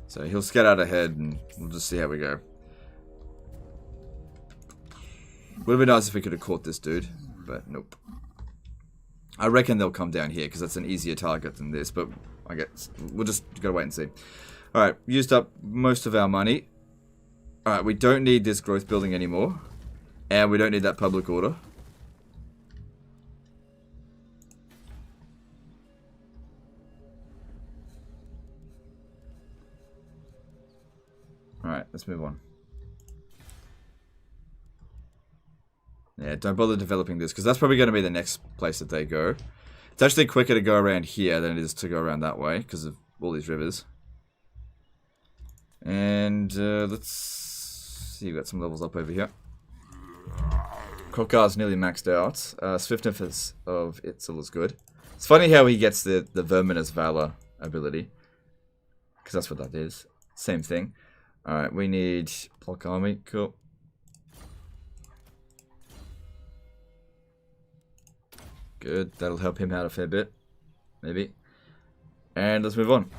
So he'll scout out ahead and we'll just see how we go. Would have been nice if we could have caught this dude. But nope. I reckon they'll come down here because that's an easier target than this. But I guess we'll just gotta wait and see. Alright, used up most of our money. Alright, we don't need this growth building anymore. And we don't need that public order. Alright, let's move on. Yeah, don't bother developing this, because that's probably going to be the next place that they go. It's actually quicker to go around here than it is to go around that way, because of all these rivers. And let's see, we've got some levels up over here. Kroq-Gar's nearly maxed out. Swiftness of Itzel is good. It's funny how he gets the Verminous Valor ability, because that's what that is. Same thing. Alright, we need block army. Cool. Good. That'll help him out a fair bit. Maybe. And let's move on.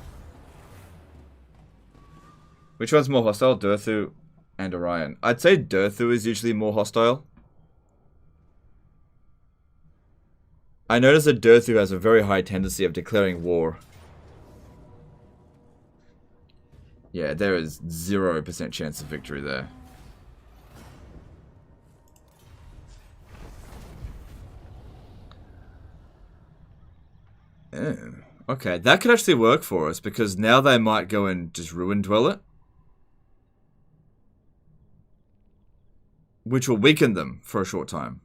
Which one's more hostile? Durthu and Orion. I'd say Durthu is usually more hostile. I notice that Durthu has a very high tendency of declaring war. Yeah, there is 0% chance of victory there. Oh, okay, that could actually work for us, because now they might go and just ruin dwell it. Which will weaken them for a short time.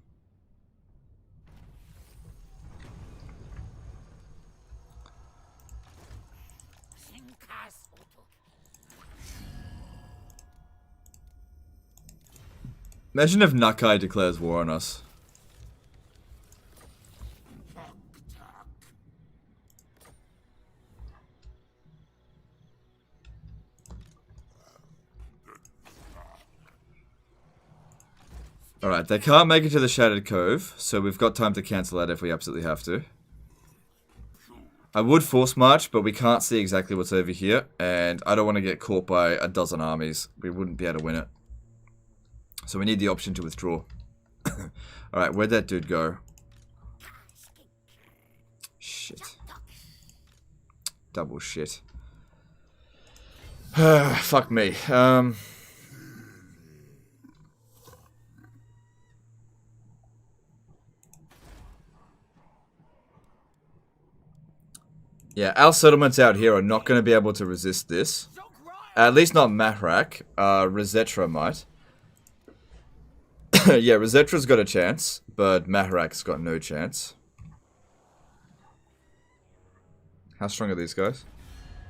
Imagine if Nakai declares war on us. Alright, they can't make it to the Shattered Cove, so we've got time to cancel that if we absolutely have to. I would force march, but we can't see exactly what's over here, and I don't want to get caught by a dozen armies. We wouldn't be able to win it. So we need the option to withdraw. Alright, where'd that dude go? Shit. Double shit. Fuck me. Yeah, our settlements out here are not going to be able to resist this. At least not Mahrak. Rosetra might. Yeah, Rosetra's got a chance, but Mahrak's got no chance. How strong are these guys?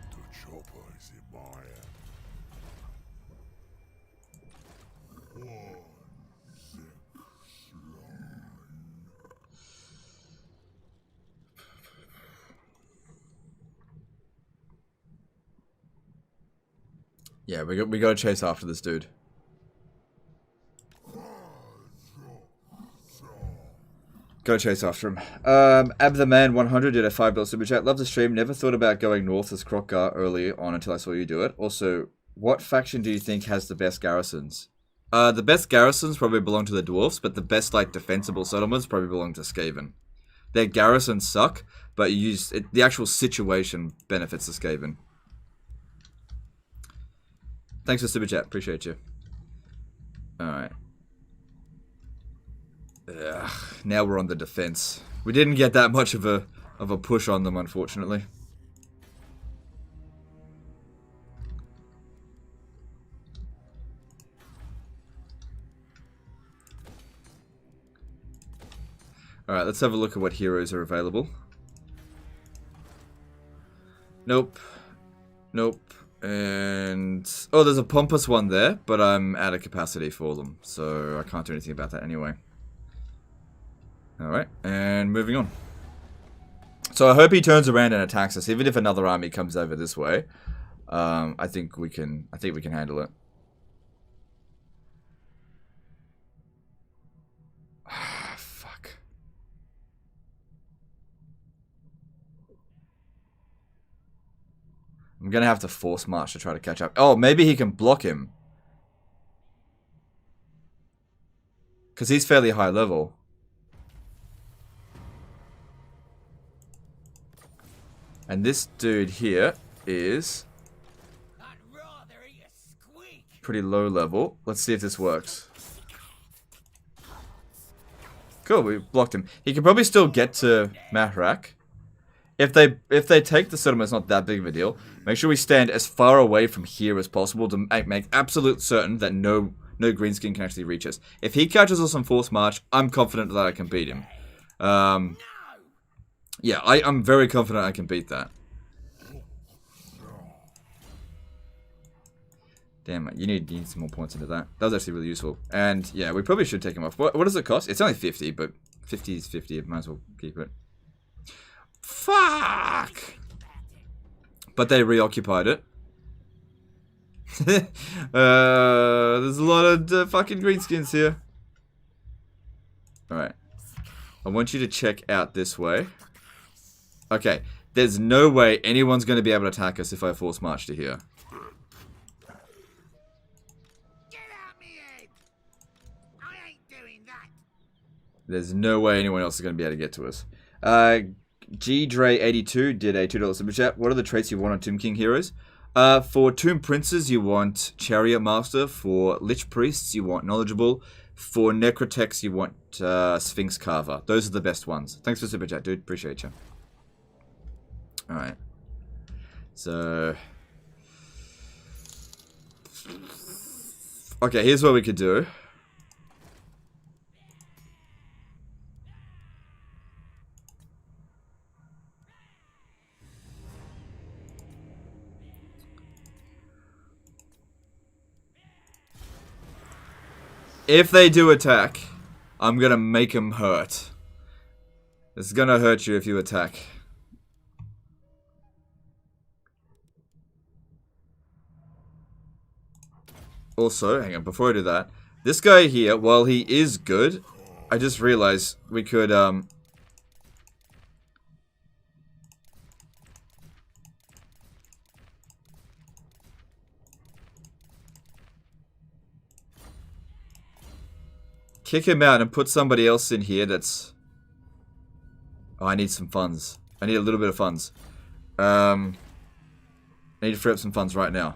The chopper is in my hand. Yeah, we got to chase after this dude. Go chase after him. Ab the Man 100 did a $5 super chat. Love the stream. Never thought about going north as Kroq-Gar early on until I saw you do it. Also, what faction do you think has the best garrisons? The best garrisons probably belong to the dwarfs, but the best like defensible settlements probably belong to Skaven. Their garrisons suck, but the actual situation benefits the Skaven. Thanks for super chat. Appreciate you. Alright. Now we're on the defense. We didn't get that much of a push on them, unfortunately. Alright, let's have a look at what heroes are available. Nope. Nope. And... oh, there's a pompous one there, but I'm out of capacity for them, so I can't do anything about that anyway. Alright, and moving on. So I hope he turns around and attacks us, even if another army comes over this way. I think we can handle it. I'm gonna have to force march to try to catch up. Oh, maybe he can block him. Because he's fairly high level. And this dude here is pretty low level. Let's see if this works. Cool, we blocked him. He can probably still get to Mahrak. If they take the settlement, it's not that big of a deal. Make sure we stand as far away from here as possible to make absolute certain that no greenskin can actually reach us. If he catches us on force march, I'm confident that I can beat him. Yeah, I'm very confident I can beat that. Damn it, you need some more points into that. That was actually really useful. And yeah, we probably should take him off. What does it cost? It's only 50, but 50 is 50. Might as well keep it. Fuck! But they reoccupied it. There's a lot of fucking greenskins here. Alright. I want you to check out this way. Okay. There's no way anyone's going to be able to attack us if I force march to here. There's no way anyone else is going to be able to get to us. G-Dre82 did a $2 super chat. What are the traits you want on Tomb King heroes? For Tomb Princes, you want Chariot Master. For Lich Priests, you want Knowledgeable. For Necrotex, you want Sphinx Carver. Those are the best ones. Thanks for super chat, dude. Appreciate you. Alright. So... okay, here's what we could do. If they do attack, I'm gonna make them hurt. It's gonna hurt you if you attack. Also, hang on, before I do that, this guy here, while he is good, I just realized we could, kick him out and put somebody else in here that's... oh, I need some funds. I need a little bit of funds. I need to free up some funds right now.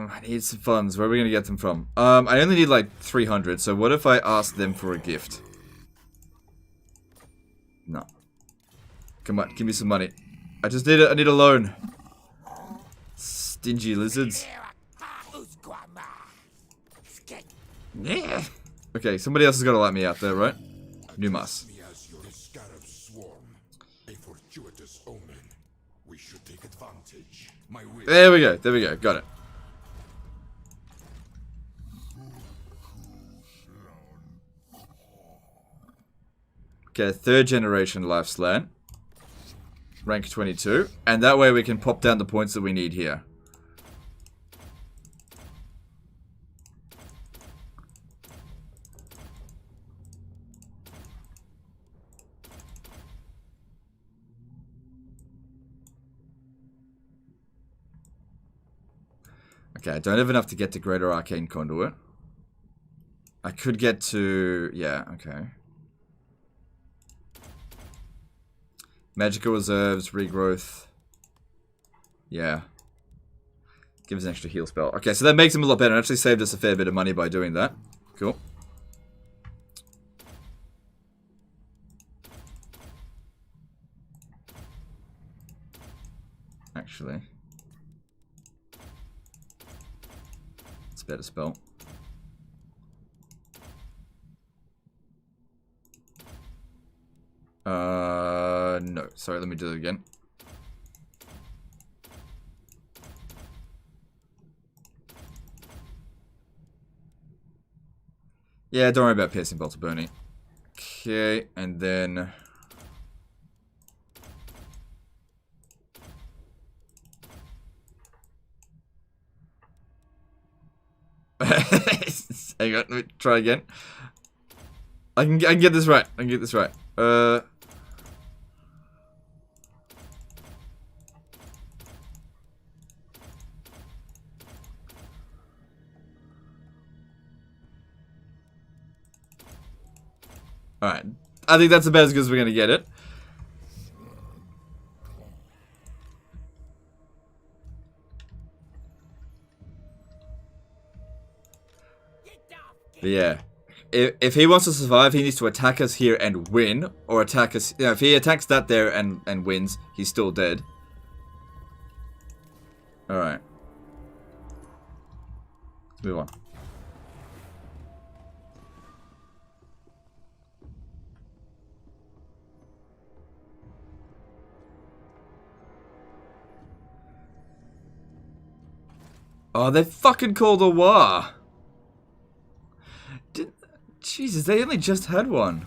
I need some funds. Where are we going to get them from? I only need like 300, so what if I ask them for a gift? No. Come on, give me some money. I just need I need a loan. Stingy lizards. Okay, somebody else has got to let me out there, right? Numas. There we go, got it. Okay, 3rd generation Lifeslan. Rank 22. And that way we can pop down the points that we need here. Okay, I don't have enough to get to Greater Arcane Conduit. I could get to... yeah, okay. Magical Reserves, Regrowth. Yeah. Gives an extra heal spell. Okay, so that makes him a lot better. It actually saved us a fair bit of money by doing that. Cool. Actually. It's a better spell. No. Sorry, let me do it again. Yeah, don't worry about piercing bolter Bernie. Okay, and then... Hang on, let me try again. I can get this right. I can get this right. Alright. I think that's about as good as we're gonna get it. But yeah. If he wants to survive, he needs to attack us here and win. Or attack us... if he attacks that there and wins, he's still dead. Alright. Let's move on. Oh, they fucking called a war. Jesus, they only just had one.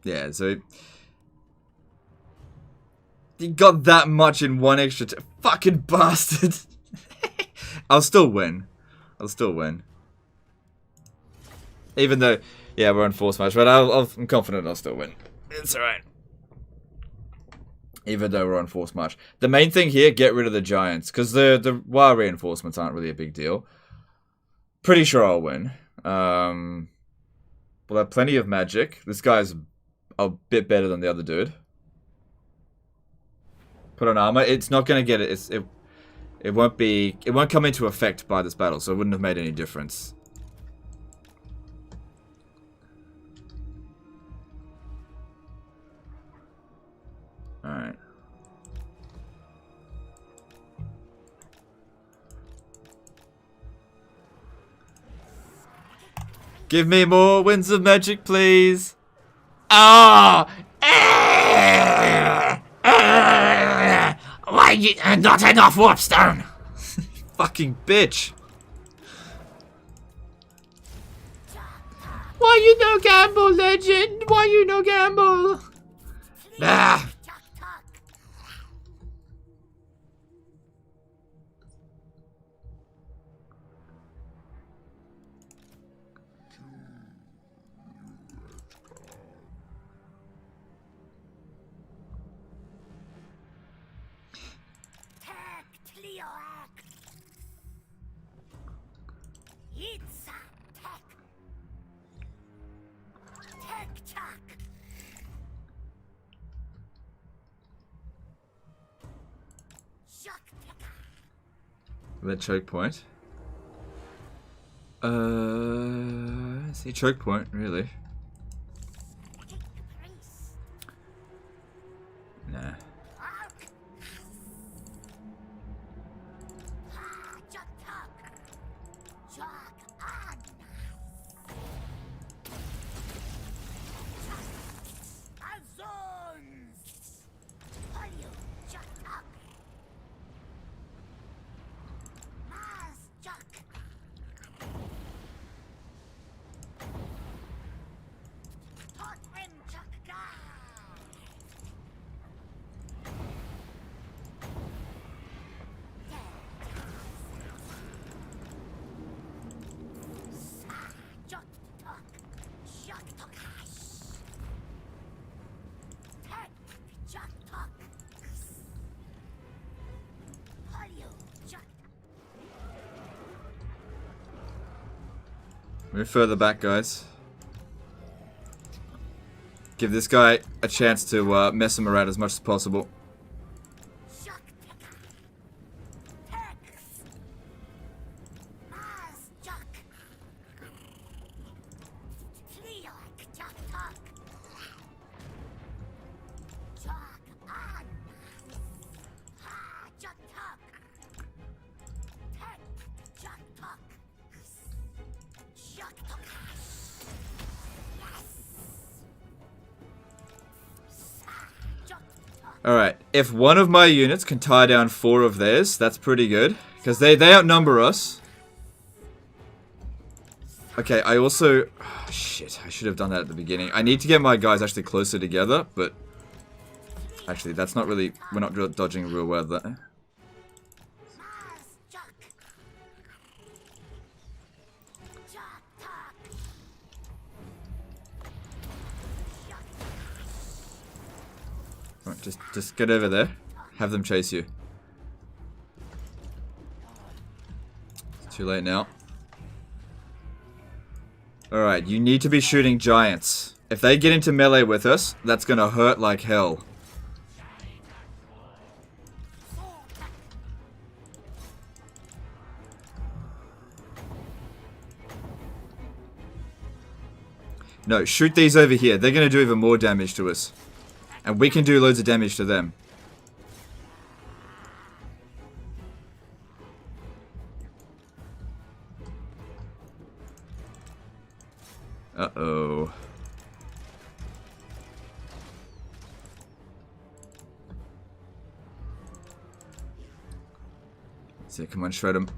Yeah, so... he got that much in one extra fucking bastard. I'll still win. I'll still win. Even though... yeah, we're on force match, but I'm confident I'll still win. It's alright. Even though we're on force march. The main thing here, get rid of the giants. Because the wire reinforcements aren't really a big deal. Pretty sure I'll win. We'll have plenty of magic. This guy's a bit better than the other dude. Put on armor. It's not going to get it. It won't be... it won't come into effect by this battle. So it wouldn't have made any difference. Alright. Give me more winds of magic, please. Oh! Why you not enough warpstone? Fucking bitch. Why you no gamble, legend? Why you no gamble? Ah. That choke point. See, choke point, really. Nah. Move further back, guys. Give this guy a chance to mess him around as much as possible. Alright, if one of my units can tie down 4 of theirs, that's pretty good. Because they outnumber us. Okay, I also... oh, shit, I should have done that at the beginning. I need to get my guys actually closer together, but... actually, that's not really... we're not dodging real well there. Alright, just get over there. Have them chase you. It's too late now. Alright, you need to be shooting giants. If they get into melee with us, that's gonna hurt like hell. No, shoot these over here. They're gonna do even more damage to us. And we can do loads of damage to them. Uh-oh. So come on, shred him.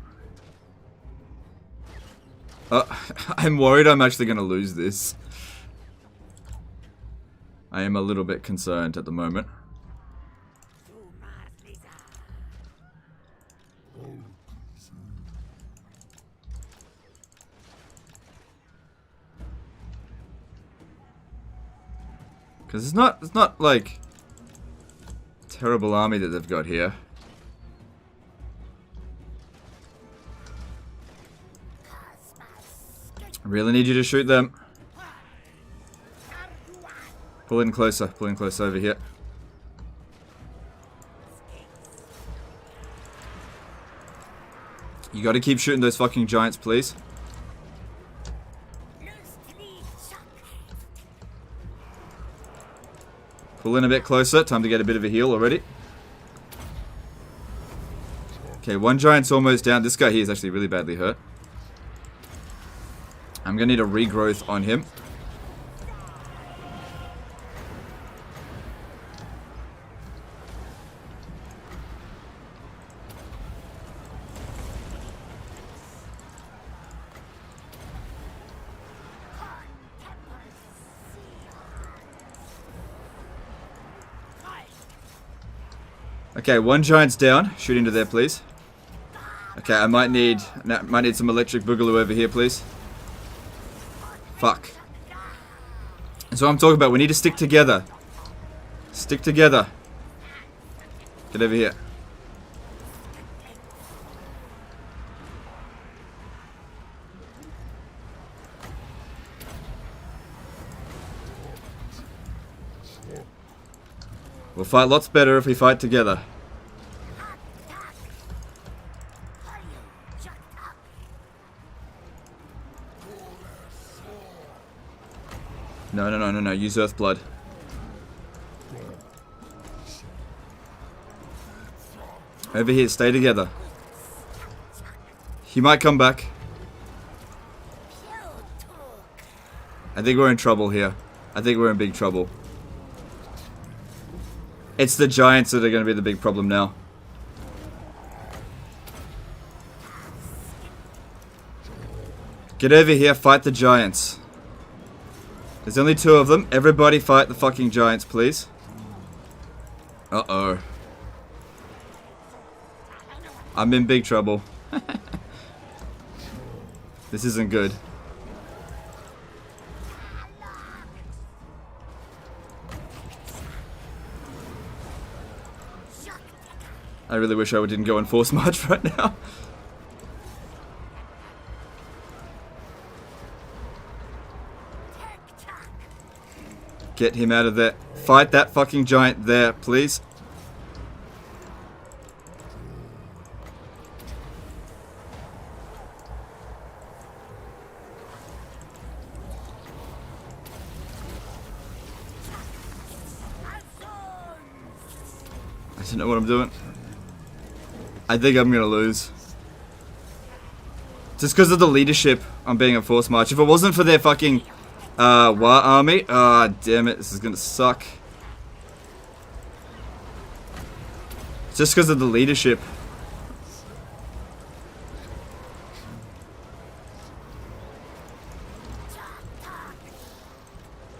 I'm worried I'm actually gonna lose this. I am a little bit concerned at the moment. Because it's not like a terrible army that they've got here. I really need you to shoot them. Pull in closer over here. You gotta keep shooting those fucking giants, please. Pull in a bit closer. Time to get a bit of a heal already. Okay, one giant's almost down. This guy here is actually really badly hurt. I'm gonna need a regrowth on him. Okay, one giant's down. Shoot into there, please. Okay, I might need some electric boogaloo over here, please. Fuck. That's what I'm talking about. We need to stick together. Stick together. Get over here. We'll fight lots better if we fight together. No. Use Earth Blood. Over here, stay together. He might come back. I think we're in trouble here. I think we're in big trouble. It's the giants that are going to be the big problem now. Get over here, fight the giants. There's only 2 of them. Everybody fight the fucking giants, please. Uh-oh. I'm in big trouble. This isn't good. I really wish I didn't go on force march right now. Get him out of there. Fight that fucking giant there, please. I don't know what I'm doing. I think I'm gonna lose. Just because of the leadership on being a force march. If it wasn't for their fucking war army, damn it, this is gonna suck. Just because of the leadership.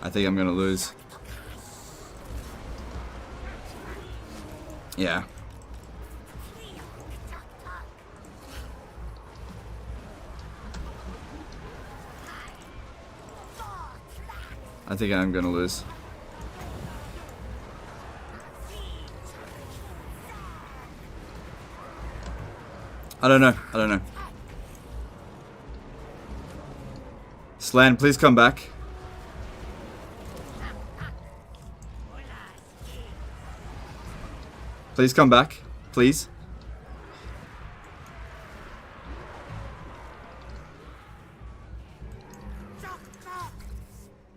I think I'm gonna lose. Yeah. I think I'm gonna lose. I don't know. I don't know. Slan, please come back. Please come back. Please.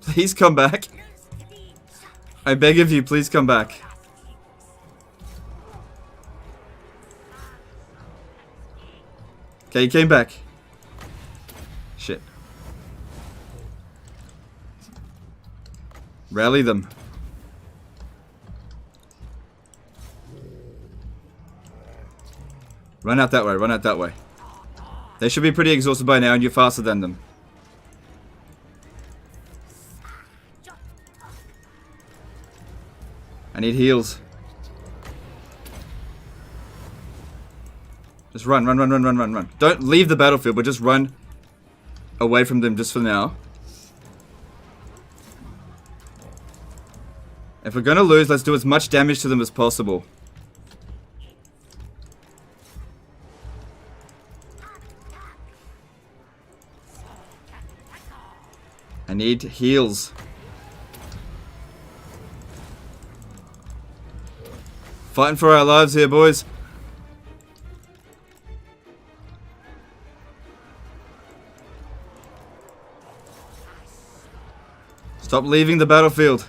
Please come back. I beg of you, please come back. Okay, he came back. Shit. Rally them. Run out that way, run out that way. They should be pretty exhausted by now and you're faster than them. I need heals. Just run, run, run, run, run, run, run. Don't leave the battlefield, but just run away from them just for now. If we're gonna lose, let's do as much damage to them as possible. I need heals. Fighting for our lives here, boys. Stop leaving the battlefield.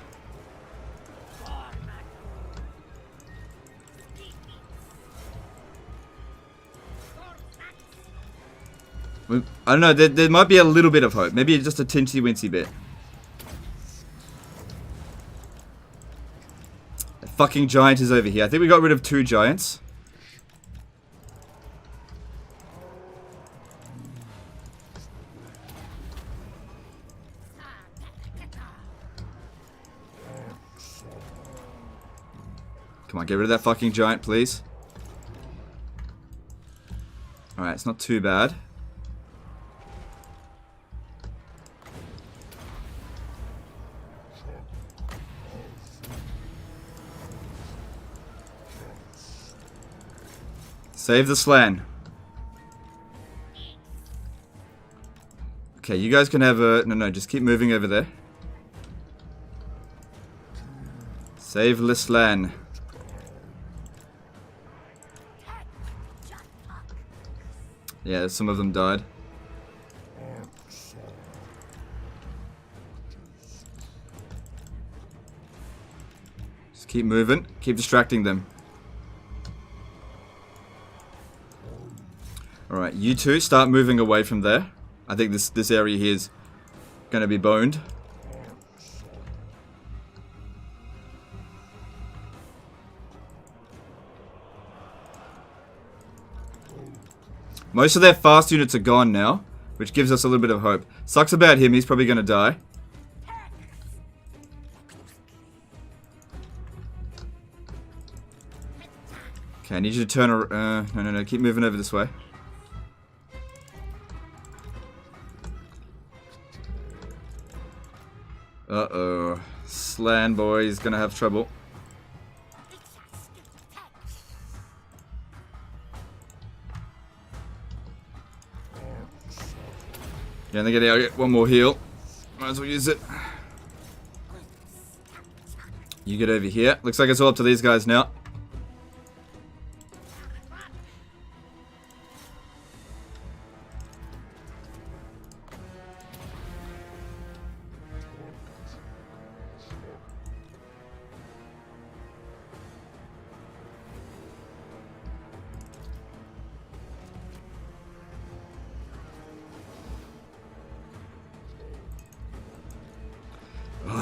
I don't know, there might be a little bit of hope. Maybe just a tinsy-wincy bit. The fucking giant is over here. I think we got rid of 2 giants. Come on, get rid of that fucking giant, please. Alright, it's not too bad. Save the Slan. Okay, you guys can have a... No, just keep moving over there. Save the Slan. Yeah, some of them died. Just keep moving. Keep distracting them. Alright, you two start moving away from there. I think this area here is going to be boned. Most of their fast units are gone now, which gives us a little bit of hope. Sucks about him, he's probably going to die. Okay, I need you to turn around. No, keep moving over this way. Uh-oh. Slan boy is gonna have trouble. Yeah, they're gonna get one more heal. Might as well use it. You get over here. Looks like it's all up to these guys now.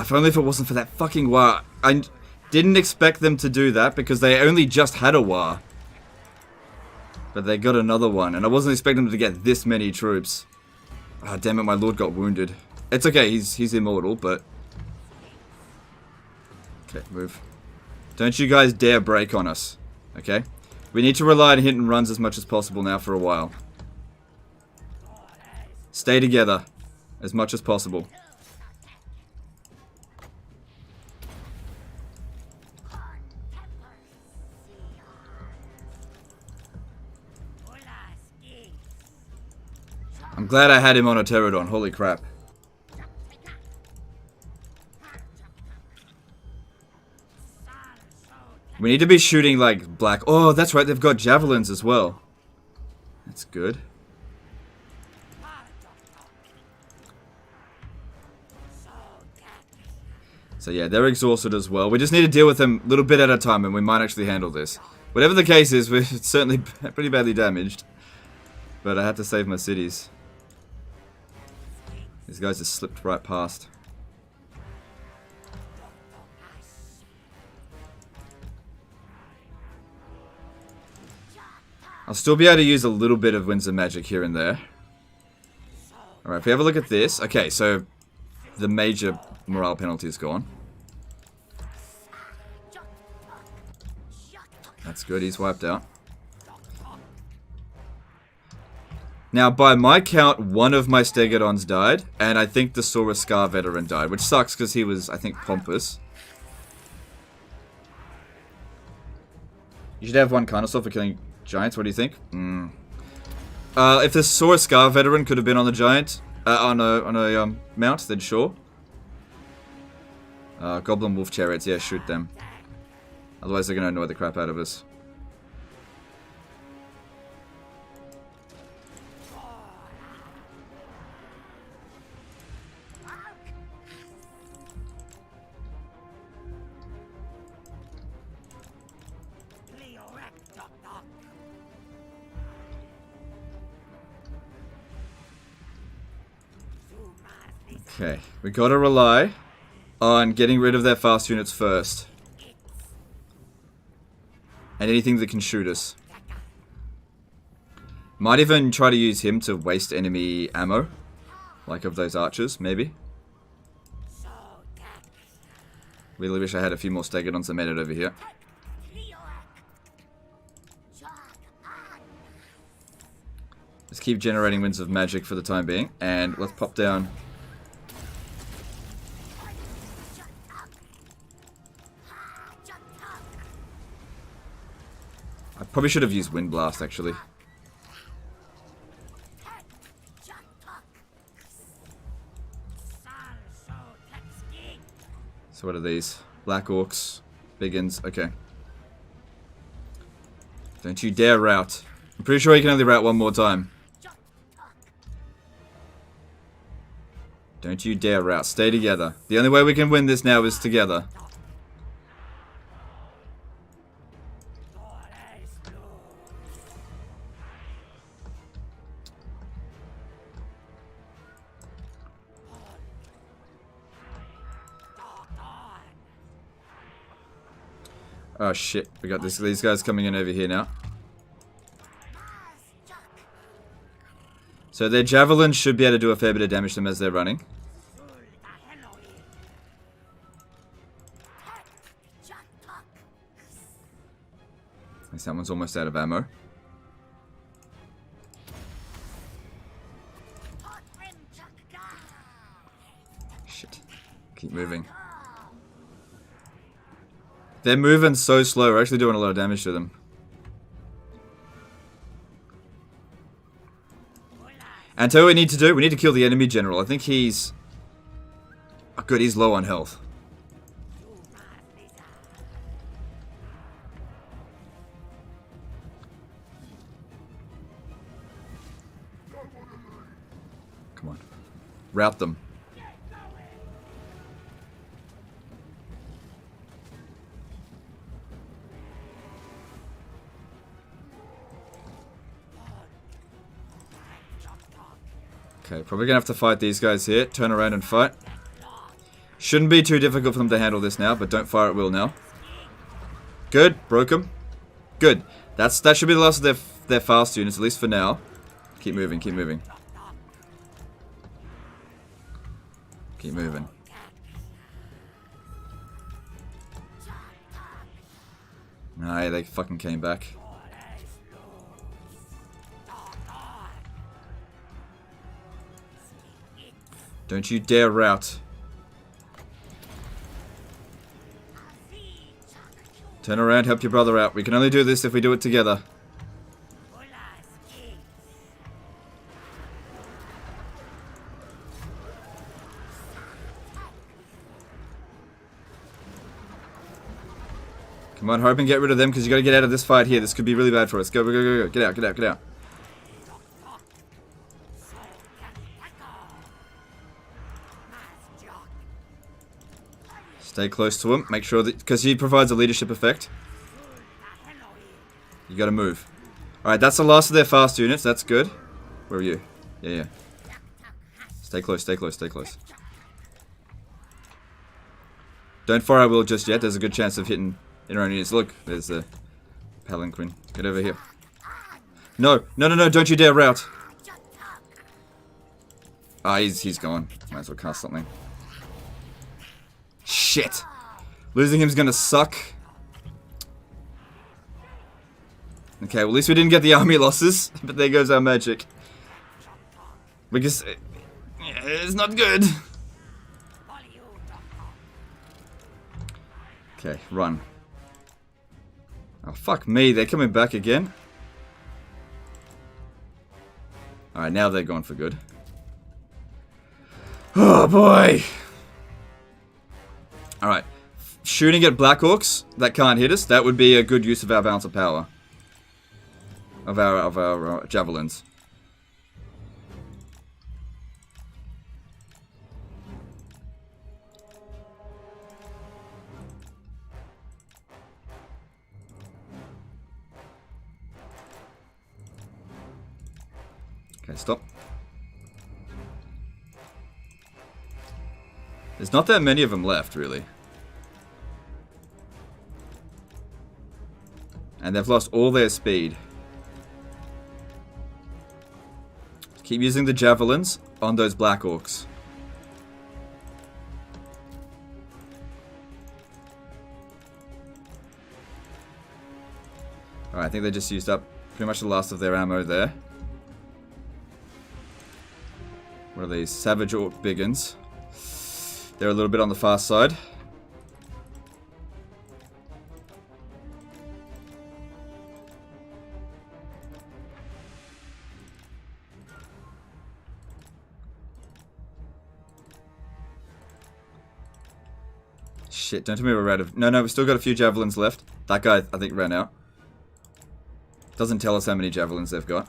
If only if it wasn't for that fucking war. I didn't expect them to do that because they only just had a war. But they got another one, and I wasn't expecting them to get this many troops. Ah, damn it, my lord got wounded. It's okay, he's immortal, but... Okay, move. Don't you guys dare break on us, okay? We need to rely on hit and runs as much as possible now for a while. Stay together as much as possible. glad I had him on a pterodon. Holy crap. We need to be shooting like black. Oh, that's right. They've got javelins as well. That's good. So yeah, they're exhausted as well. We just need to deal with them a little bit at a time and we might actually handle this. Whatever the case is, we're certainly pretty badly damaged. But I had to save my cities. These guys just slipped right past. I'll still be able to use a little bit of Winds of Magic here and there. Alright, if we have a look at this. Okay, so the major morale penalty is gone. That's good, he's wiped out. Now, by my count, one of my Stegodons died, and I think the Saurus-Scar veteran died, which sucks because he was, I think, pompous. You should have one Carnosaur for killing giants, what do you think? If the Saurus-Scar veteran could have been on the giant, on a mount, then sure. Goblin Wolf Chariots, yeah, shoot them. Otherwise they're gonna annoy the crap out of us. Okay, we gotta rely on getting rid of their fast units first. And anything that can shoot us. Might even try to use him to waste enemy ammo. Like of those archers, maybe. Really wish I had a few more Stegodons that made it over here. Let's keep generating Winds of Magic for the time being. And let's pop down. I probably should have used Wind Blast, actually. So what are these? Black Orcs. Biggins. Okay. Don't you dare rout. I'm pretty sure you can only rout one more time. Don't you dare rout. Stay together. The only way we can win this now is together. Oh shit, we got these guys coming in over here now. So their javelins should be able to do a fair bit of damage to them as they're running. I think that one's almost out of ammo. Shit. Keep moving. They're moving so slow, we're actually doing a lot of damage to them. And so what we need to do, we need to kill the enemy general. I think he's... Oh good, he's low on health. Come on. Rout them. Okay, probably gonna have to fight these guys here. Turn around and fight. Shouldn't be too difficult for them to handle this now, but don't fire at will now. Good, broke them. Good. That should be the last of their fast units, at least for now. Keep moving, keep moving. Keep moving. Nah, they fucking came back. Don't you dare rout. Turn around, help your brother out. We can only do this if we do it together. Come on, hurry up and get rid of them, because you got to get out of this fight here. This could be really bad for us. Go, go, go, go, go. Get out, get out, get out. Stay close to him. Make sure that, because he provides a leadership effect. You got to move. Alright, that's the last of their fast units. That's good. Where are you? Yeah, yeah. Stay close, stay close, stay close. Don't fire our will just yet. There's a good chance of hitting in our own units. Look, there's the palanquin. Get over here. No, no, no, no, don't you dare rout. Ah, he's gone. Might as well cast something. Shit. Losing him's gonna suck. Okay, well at least we didn't get the army losses, but there goes our magic. Because it's not good. Okay, run. Oh, fuck me, they're coming back again. Alright, now they're gone for good. Oh boy! Alright, shooting at Black Orcs that can't hit us, that would be a good use of our balance of power. Of our javelins. Okay, stop. There's not that many of them left, really. And they've lost all their speed. Keep using the javelins on those Black Orcs. Alright, I think they just used up pretty much the last of their ammo there. What are these? Savage Orc Biggins. They're a little bit on the fast side. Shit, don't tell me we're out of... No, we've still got a few javelins left. That guy, I think, ran out. Doesn't tell us how many javelins they've got.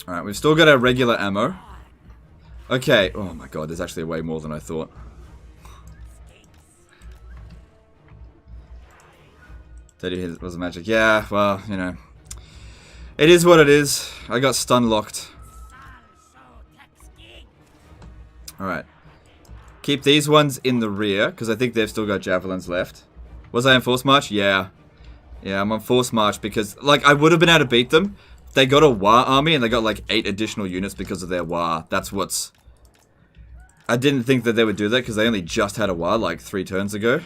Alright, we've still got our regular ammo. Okay. Oh my god, there's actually way more than I thought. $30 was a magic. Yeah, well, you know. It is what it is. I got stun locked. Alright. Keep these ones in the rear, because I think they've still got javelins left. Was I on force march? Yeah. Yeah, I'm on force march because, like, I would have been able to beat them. They got a War army and they got like 8 additional units because of their War. That's what's... I didn't think that they would do that because they only just had a War like 3 turns ago.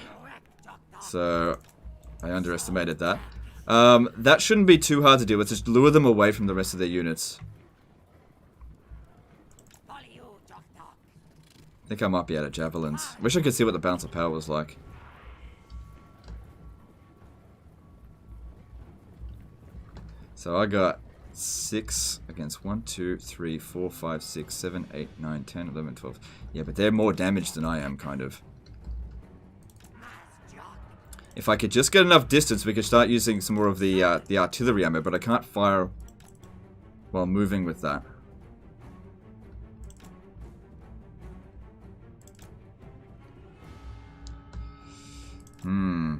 So, I underestimated that. That shouldn't be too hard to deal with. Just lure them away from the rest of their units. I think I might be out of javelins. Wish I could see what the bounce of power was like. So I got 6 against 1, 2, 3, 4, 5, 6, 7, 8, 9, 10, 11, 12. Yeah, but they're more damaged than I am, kind of. If I could just get enough distance, we could start using some more of the artillery ammo, but I can't fire while moving with that.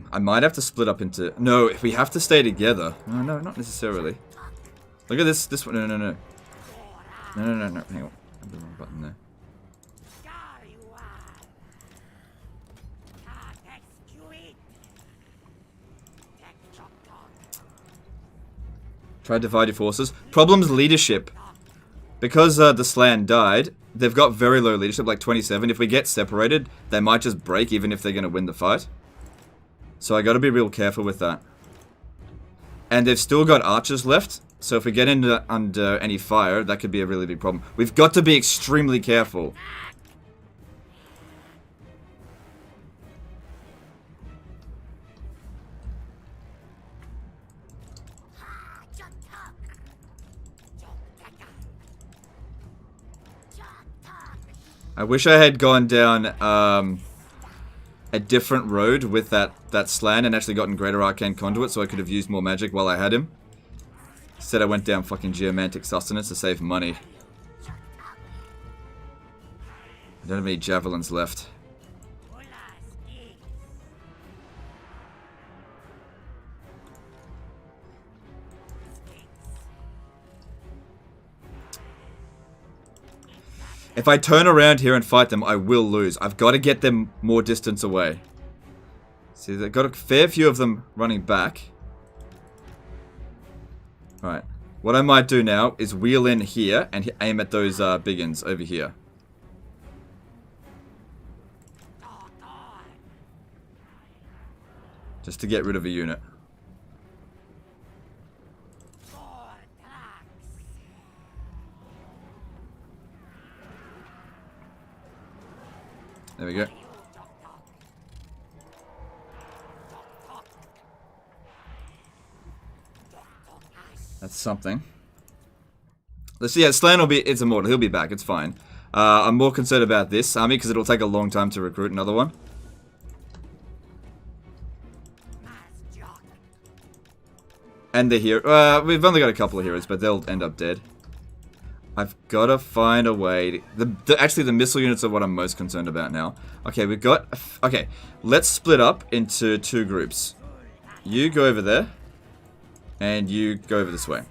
I might have to split up into... No, if we have to stay together... No, no, not necessarily. Look at this one. No, no, no. No, no, no, no. Hang on. I have the wrong button there. Try to divide your forces. Problem's leadership. Because the Slan died, they've got very low leadership, like 27. If we get separated, they might just break even if they're going to win the fight. So I got to be real careful with that. And they've still got archers left. So if we get into under any fire, that could be a really big problem. We've got to be extremely careful. I wish I had gone down a different road with that slan and actually gotten Greater Arcane Conduit so I could have used more magic while I had him. Instead I went down fucking Geomantic Sustenance to save money. I don't have any javelins left. If I turn around here and fight them, I will lose. I've got to get them more distance away. See, they've got a fair few of them running back. Alright. What I might do now is wheel in here and aim at those big uns over here. Just to get rid of a unit. There we go. That's something. Let's see. Yeah, Slan will be. It's immortal. He'll be back. It's fine. I'm more concerned about this army because it'll take a long time to recruit another one. And the hero. We've only got a couple of heroes, but they'll end up dead. I've got to find a way to... Actually, the missile units are what I'm most concerned about now. Okay, we've got... Okay, let's split up into 2 groups. You go over there. And you go over this way.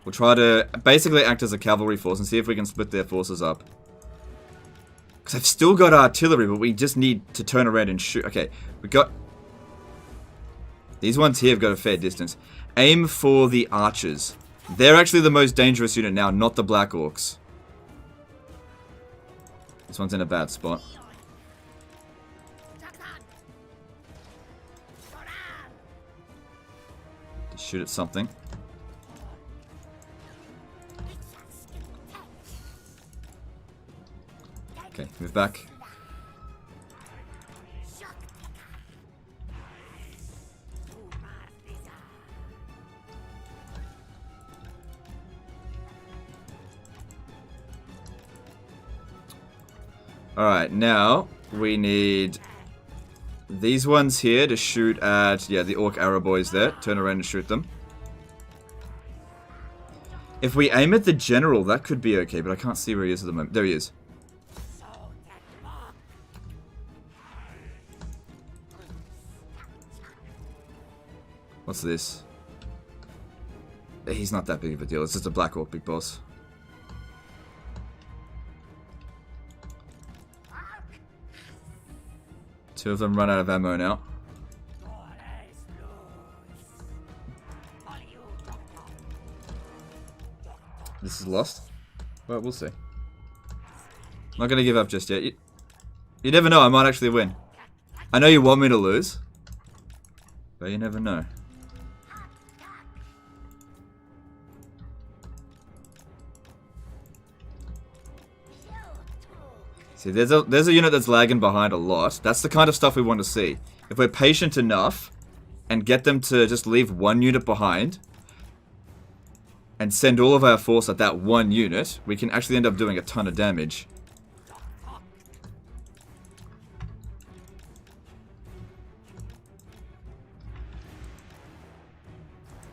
We'll try to basically act as a cavalry force and see if we can split their forces up. Because I've still got artillery, but we just need to turn around and shoot. Okay, we got... These ones here have got a fair distance. Aim for the archers. They're actually the most dangerous unit now, not the Black Orcs. This one's in a bad spot. Just shoot at something. Okay, move back. Alright, now we need these ones here to shoot at, yeah, the Orc Arrow boys there. Turn around and shoot them. If we aim at the general, that could be okay, but I can't see where he is at the moment. There he is. What's this? He's not that big of a deal. It's just a Black Orc big boss. Two of them run out of ammo now. This is lost. Well, we'll see. I'm not going to give up just yet. You never know, I might actually win. I know you want me to lose. But you never know. See, there's a unit that's lagging behind a lot. That's the kind of stuff we want to see. If we're patient enough and get them to just leave one unit behind and send all of our force at that one unit, we can actually end up doing a ton of damage.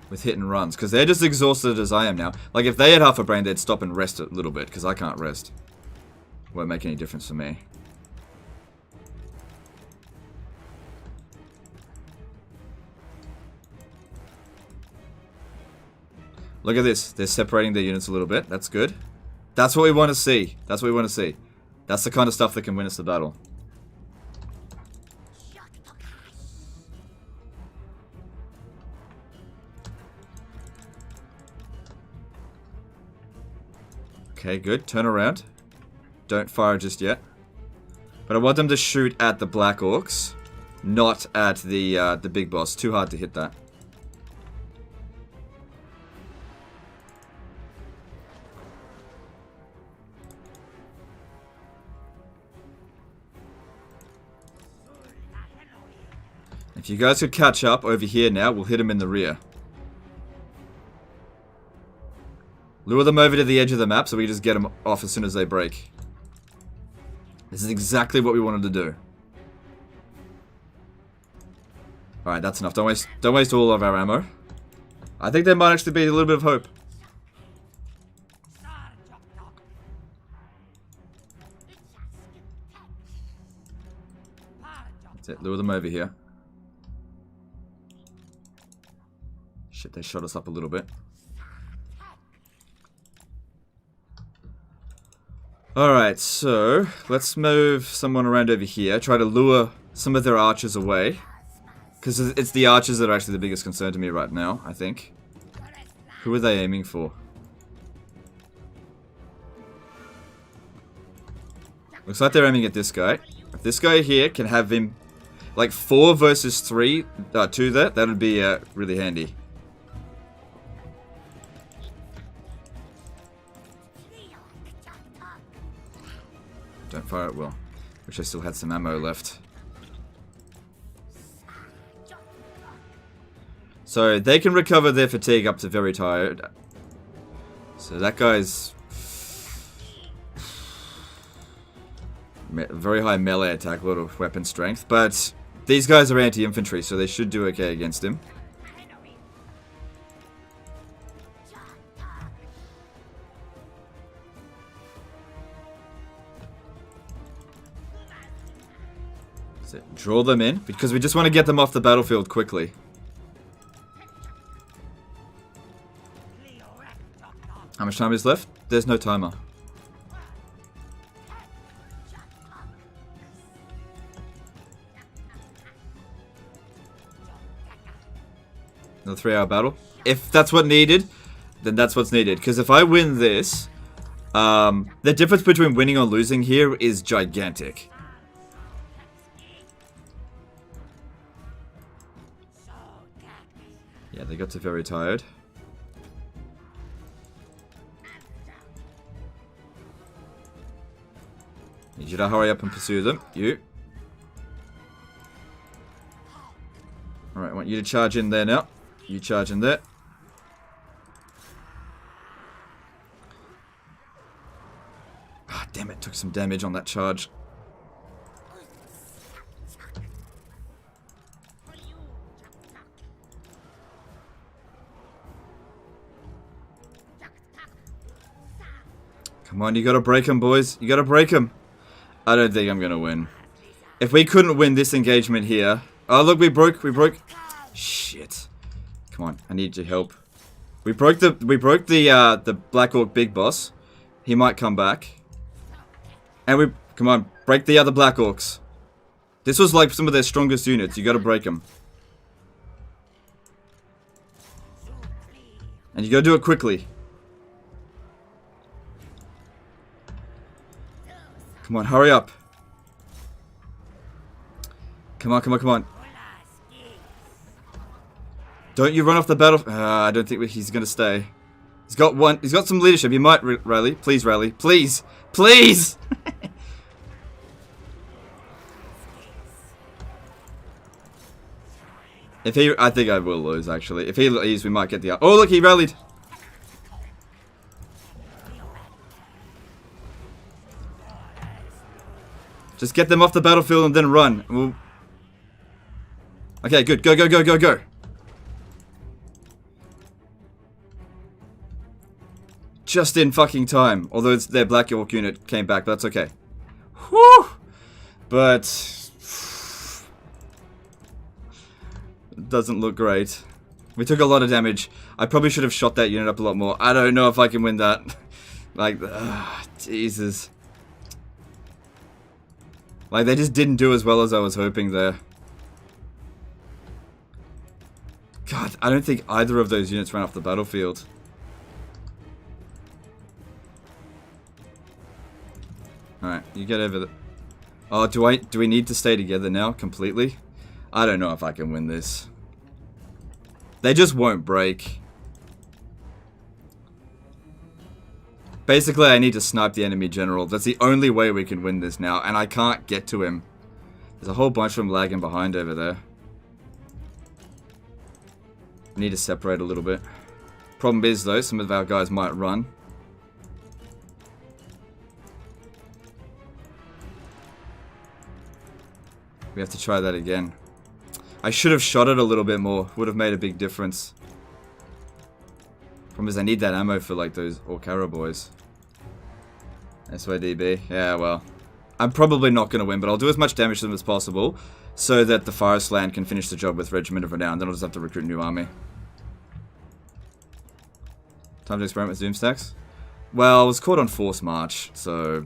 With hit and runs, because they're just exhausted as I am now. Like, if they had half a brain, they'd stop and rest a little bit, because I can't rest. Won't make any difference for me. Look at this. They're separating their units a little bit. That's good. That's what we want to see. That's what we want to see. That's the kind of stuff that can win us the battle. Okay, good. Turn around. Don't fire just yet. But I want them to shoot at the Black Orcs, not at the big boss. Too hard to hit that. If you guys could catch up over here now, we'll hit them in the rear. Lure them over to the edge of the map so we just get them off as soon as they break. This is exactly what we wanted to do. Alright, that's enough. Don't waste all of our ammo. I think there might actually be a little bit of hope. That's it. Lure them over here. Shit, they shot us up a little bit. Alright, so let's move someone around over here. Try to lure some of their archers away. Because it's the archers that are actually the biggest concern to me right now, I think. Who are they aiming for? Looks like they're aiming at this guy. If this guy here can have him like 4 versus 3, 2 there, that would be really handy. Don't fire at will. Wish I still had some ammo left. So they can recover their fatigue up to very tired. So that guy's very high melee attack, a lot of weapon strength. But these guys are anti-infantry, so they should do okay against him. So draw them in, because we just want to get them off the battlefield quickly. How much time is left? There's no timer. Another 3-hour battle. If that's what needed, then that's what's needed. Because if I win this, the difference between winning or losing here is gigantic. Yeah, they got to very tired. Need you to hurry up and pursue them. You. Alright, I want you to charge in there now. You charge in there. Ah, damn it. Took some damage on that charge. Come on, you gotta break him, boys. You gotta break him. I don't think I'm gonna win. If we couldn't win this engagement here... Oh, look, we broke. Shit. Come on, I need your help. We broke the Black Orc big boss. He might come back. And come on, break the other Black Orcs. This was like some of their strongest units. You gotta break them. And you gotta do it quickly. Come on, hurry up. Come on. Don't you run off the battle. I don't think he's gonna stay. He's got some leadership. He might rally. Please rally. Please. Please! I think I will lose, actually. If he leaves, we might get the... Oh, look, he rallied. Just get them off the battlefield and then run. Okay, good. Go. Just in fucking time. Although their Black Orc unit came back, but that's okay. Whew! But... it doesn't look great. We took a lot of damage. I probably should have shot that unit up a lot more. I don't know if I can win that. Like, Jesus. Like, they just didn't do as well as I was hoping there. God, I don't think either of those units ran off the battlefield. Alright, you get over the... Oh, do we need to stay together now, completely? I don't know if I can win this. They just won't break. Basically, I need to snipe the enemy general. That's the only way we can win this now, and I can't get to him. There's a whole bunch of them lagging behind over there. I need to separate a little bit. Problem is, though, some of our guys might run. We have to try that again. I should have shot it a little bit more. Would have made a big difference. Problem is I need that ammo for like those Orcara boys. SYDB. Yeah, well. I'm probably not going to win, but I'll do as much damage to them as possible so that the Forest Land can finish the job with Regiment of Renown. Then I'll just have to recruit a new army. Time to experiment with Doomstacks? Well, I was caught on Force March, so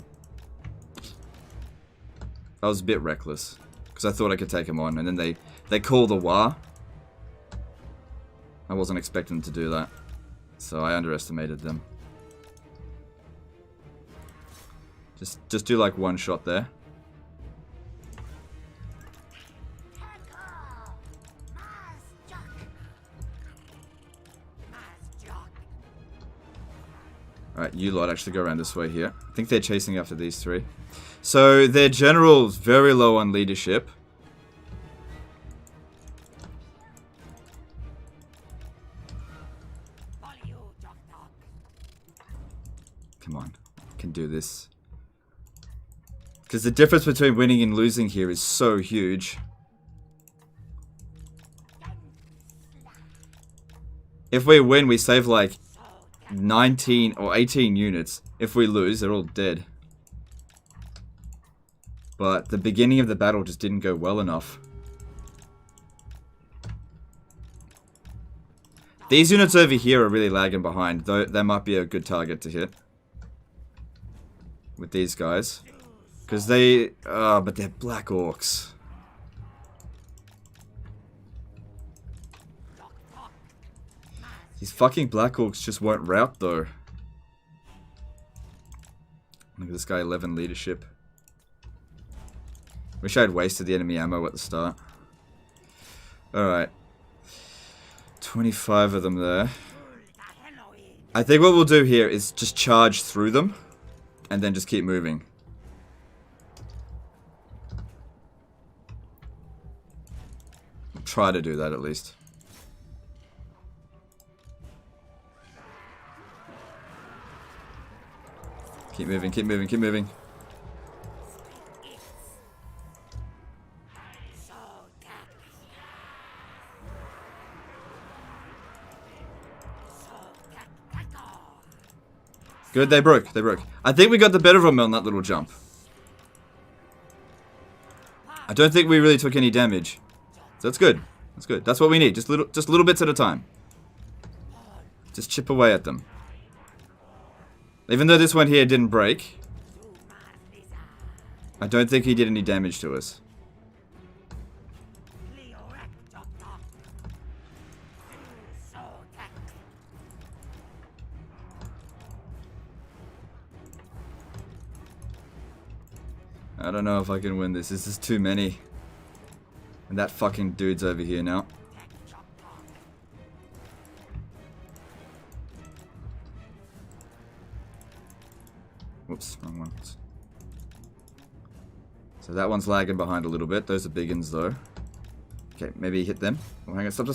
I was a bit reckless. Because I thought I could take them on, and then they called a war. I wasn't expecting them to do that. So I underestimated them. Just do like one shot there. Alright, you lot actually go around this way here. I think they're chasing after these three. So their general's very low on leadership. Come on, I can do this. Because the difference between winning and losing here is so huge. If we win, we save like 19 or 18 units. If we lose, they're all dead. But the beginning of the battle just didn't go well enough. These units over here are really lagging behind, though that might be a good target to hit. With these guys. Because they... but they're Black Orcs. These fucking Black Orcs just won't rout, though. Look at this guy, 11 leadership. Wish I had wasted the enemy ammo at the start. Alright. 25 of them there. I think what we'll do here is just charge through them. And then just keep moving. Try to do that at least. Keep moving, keep moving, keep moving. Good, they broke, they broke. I think we got the better of them on that little jump. I don't think we really took any damage. So that's good. That's good. That's what we need. Just little bits at a time. Just chip away at them. Even though this one here didn't break, I don't think he did any damage to us. I don't know if I can win this. This is too many. And that fucking dude's over here now. Whoops, wrong one. So that one's lagging behind a little bit. Those are big uns though. Okay, maybe hit them. Oh, hang on, stop.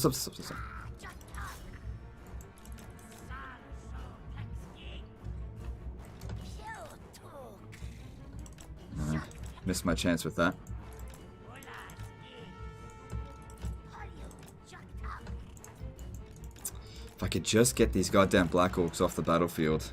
Missed my chance with that. If I could just get these goddamn Black Orcs off the battlefield.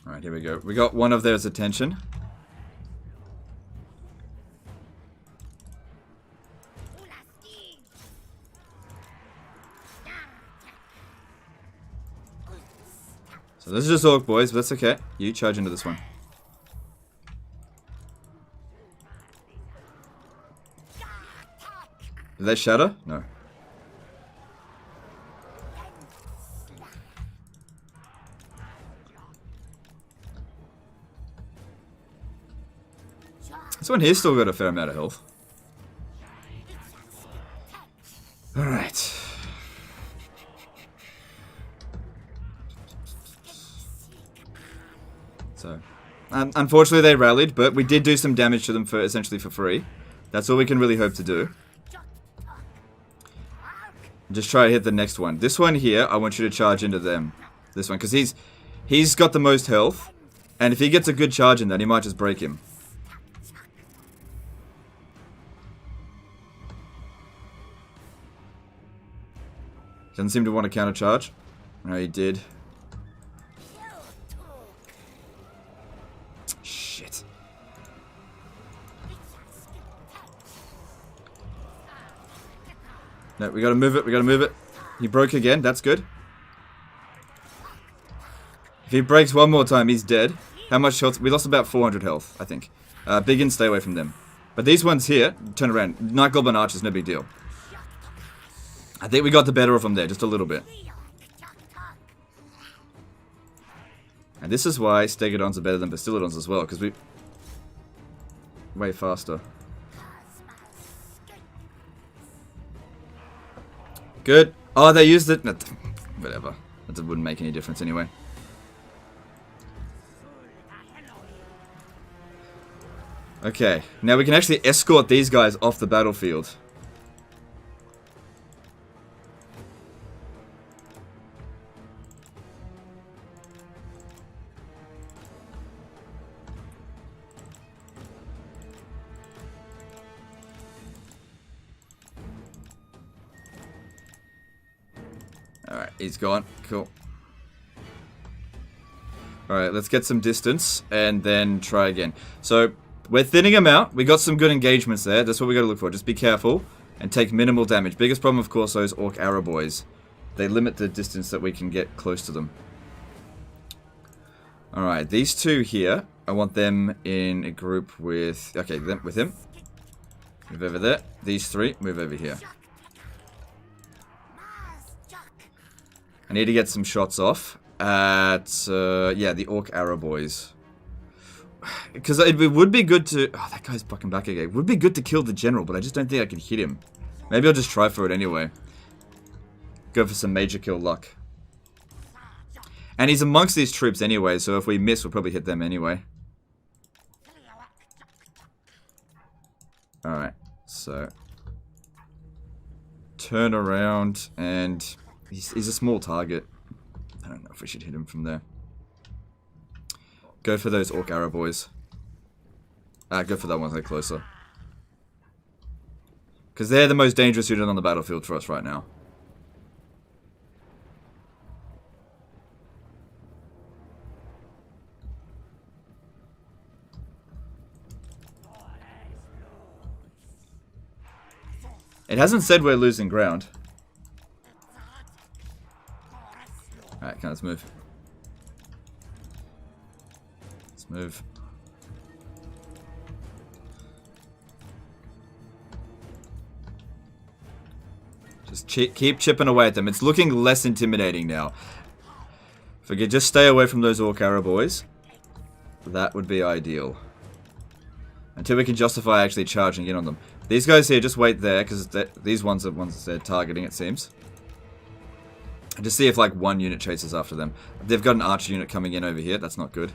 Alright, here we go. We got one of theirs attention. So this is just Orc boys, but that's okay. You charge into this one. Did they shatter? No. This one here's still got a fair amount of health. Alright. Unfortunately, they rallied, but we did do some damage to them for essentially for free. That's all we can really hope to do. Just try to hit the next one. This one here, I want you to charge into them. This one, because he's got the most health, and if he gets a good charge in that, he might just break him. Doesn't seem to want to counter charge. No, he did. Shit. No, we gotta move it, we gotta move it. He broke again, that's good. If he breaks one more time, he's dead. How much health? We lost about 400 health, I think. Biggin, stay away from them. But these ones here, turn around. Night Goblin Archers, no big deal. I think we got the better of them there, just a little bit. And this is why Stegodons are better than Bastiladons as well, because we... way faster. Good. Oh, they used it. No, whatever. That wouldn't make any difference anyway. Okay. Now we can actually escort these guys off the battlefield. Alright, he's gone. Cool. Alright, let's get some distance and then try again. So, we're thinning them out. We got some good engagements there. That's what we got to look for. Just be careful and take minimal damage. Biggest problem, of course, those Orc Arrow boys. They limit the distance that we can get close to them. Alright, these two here, I want them in a group with... okay, with him. Move over there. These three, move over here. I need to get some shots off at, yeah, the Orc Arrow boys. Because it would be good to... oh, that guy's fucking back again. It would be good to kill the general, but I just don't think I can hit him. Maybe I'll just try for it anyway. Go for some major kill luck. And he's amongst these troops anyway, so if we miss, we'll probably hit them anyway. Alright, so... turn around and... he's a small target. I don't know if we should hit him from there. Go for those Orc Arrow boys. Go for that one, they're closer. Because they're the most dangerous unit on the battlefield for us right now. It hasn't said we're losing ground. Alright, let's move. Let's move. Just keep chipping away at them. It's looking less intimidating now. If we could just stay away from those Orc Arrow boys, that would be ideal. Until we can justify actually charging in on them. These guys here, just wait there, because these ones are the ones they're targeting, it seems. And just see if, like, one unit chases after them. They've got an archer unit coming in over here. That's not good.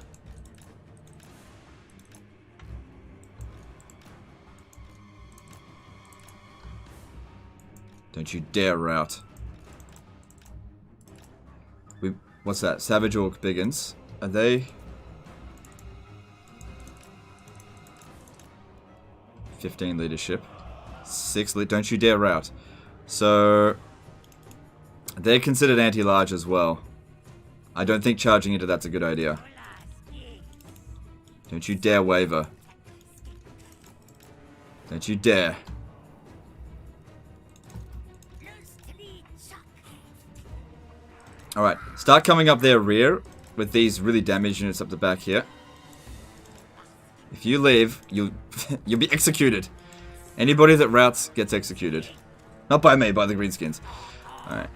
Don't you dare rout. What's that? Savage Orc Biggins. Are they... 15 leadership. 6 lead. Don't you dare rout. So... they're considered anti-large as well. I don't think charging into that's a good idea. Don't you dare waver. Don't you dare. Alright, start coming up their rear with these really damaged units up the back here. If you leave, you'll be executed. Anybody that routs gets executed. Not by me, by the greenskins. Alright.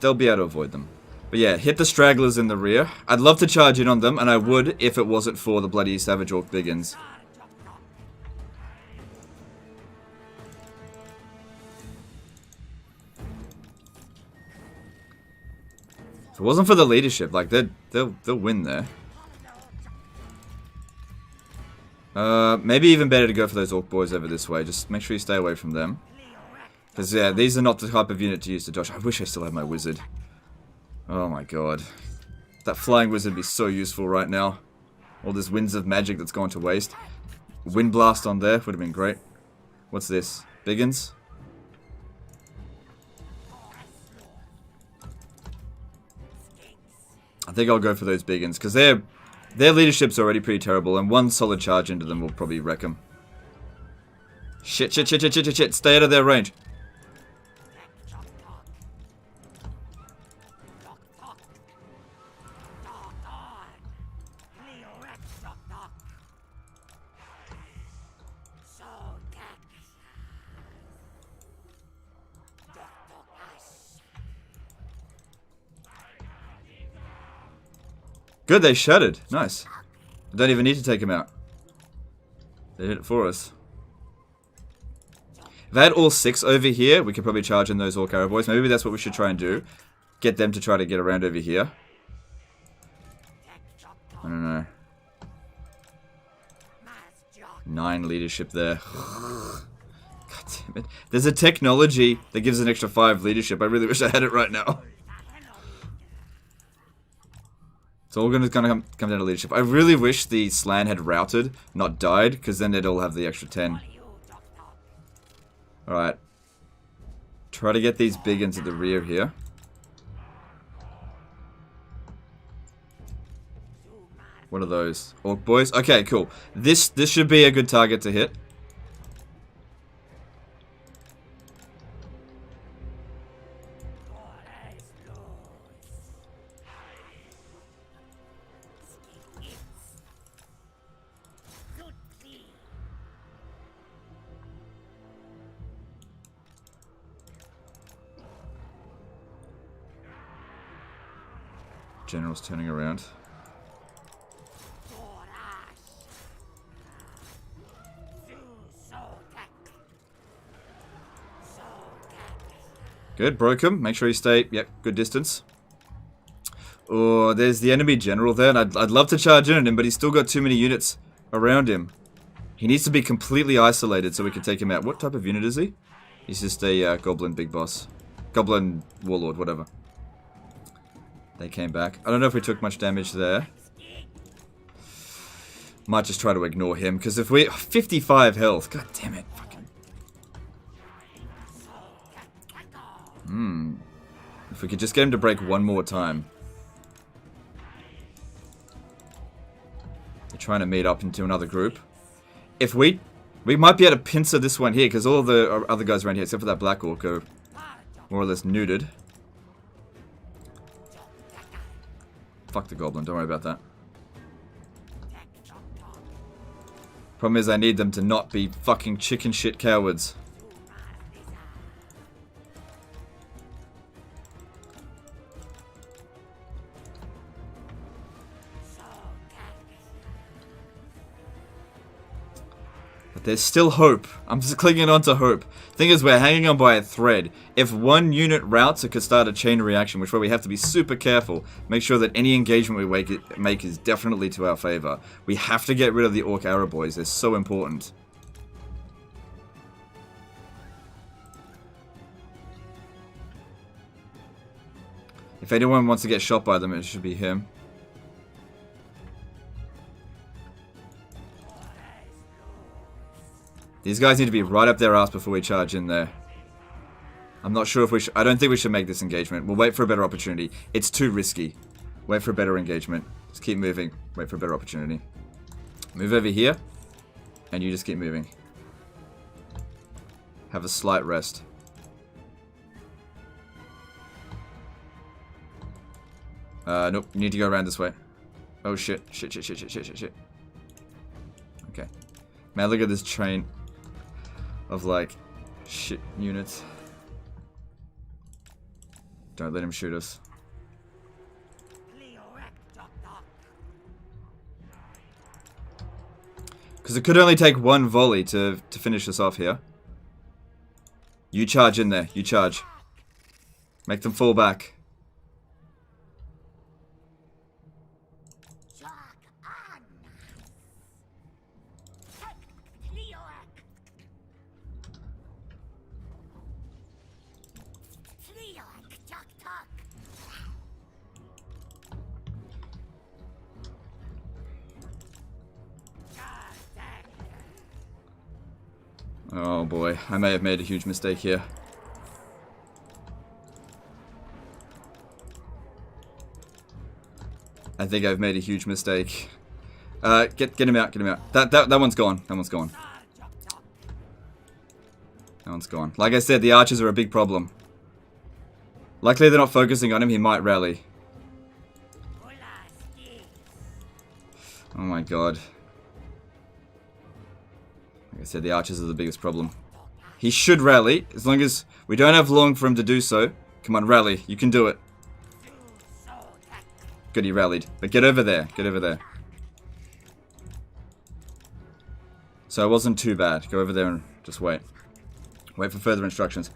They'll be able to avoid them. But yeah, hit the stragglers in the rear. I'd love to charge in on them, and I would if it wasn't for the bloody Savage Orc Biggins. If it wasn't for the leadership, like they'll win there. Maybe even better to go for those orc boys over this way. Just make sure you stay away from them. Because, yeah, these are not the type of unit to use to dodge. I wish I still had my wizard. Oh my god. That flying wizard would be so useful right now. All this winds of magic that's gone to waste. Wind blast on there would have been great. What's this? Biggins? I think I'll go for those biggins, because their leadership's already pretty terrible, and one solid charge into them will probably wreck them. Shit, shit, shit, shit, shit, shit, shit. Stay out of their range. Good, they shuttered. Nice. I don't even need to take him out. They did it for us. If I had all 6 over here, we could probably charge in those Orc Arrow boys. Maybe that's what we should try and do. Get them to try to get around over here. I don't know. 9 leadership there. God damn it. There's a technology that gives an extra 5 leadership. I really wish I had it right now. It's all gonna come down to leadership. I really wish the Slan had routed, not died, because then they'd all have the extra 10. Alright. Try to get these big into the rear here. What are those? Orc boys? Okay, cool. This should be a good target to hit. General's turning around. Good, broke him. Make sure you stay, yep, good distance. Oh, there's the enemy general there, and I'd love to charge in on him, but he's still got too many units around him. He needs to be completely isolated so we can take him out. What type of unit is he? He's just a goblin big boss. Goblin warlord, whatever. They came back. I don't know if we took much damage there. Might just try to ignore him, because if we... 55 health. God damn it. Fucking... If we could just get him to break one more time. They're trying to meet up into another group. If we... We might be able to pincer this one here, because all the other guys around here, except for that Black Orc, are more or less neutered. Fuck the goblin, don't worry about that. Problem is I need them to not be fucking chicken shit cowards. But there's still hope. I'm just clinging on to hope. Thing is, we're hanging on by a thread. If one unit routes, it could start a chain reaction, which way we have to be super careful. Make sure that any engagement we make is definitely to our favor. We have to get rid of the Orc Arrow boys. They're so important. If anyone wants to get shot by them, it should be him. These guys need to be right up their ass before we charge in there. I'm not sure if we should... I don't think we should make this engagement. We'll wait for a better opportunity. It's too risky. Wait for a better engagement. Just keep moving. Wait for a better opportunity. Move over here. And you just keep moving. Have a slight rest. Nope. You need to go around this way. Oh shit. Shit, shit, shit, shit, shit, shit, shit. Okay. Man, look at this train of, like, shit units. Don't let him shoot us. Because it could only take one volley to finish us off here. You charge in there. You charge. Make them fall back. Oh boy, I may have made a huge mistake here. I think I've made a huge mistake. Get him out, get him out. That one's gone. That one's gone. That one's gone. Like I said, the archers are a big problem. Luckily they're not focusing on him, he might rally. Oh my god. Like I said, the archers are the biggest problem. He should rally, as long as we don't have long for him to do so. Come on, rally. You can do it. Good, he rallied. But get over there. Get over there. So it wasn't too bad. Go over there and just wait. Wait for further instructions.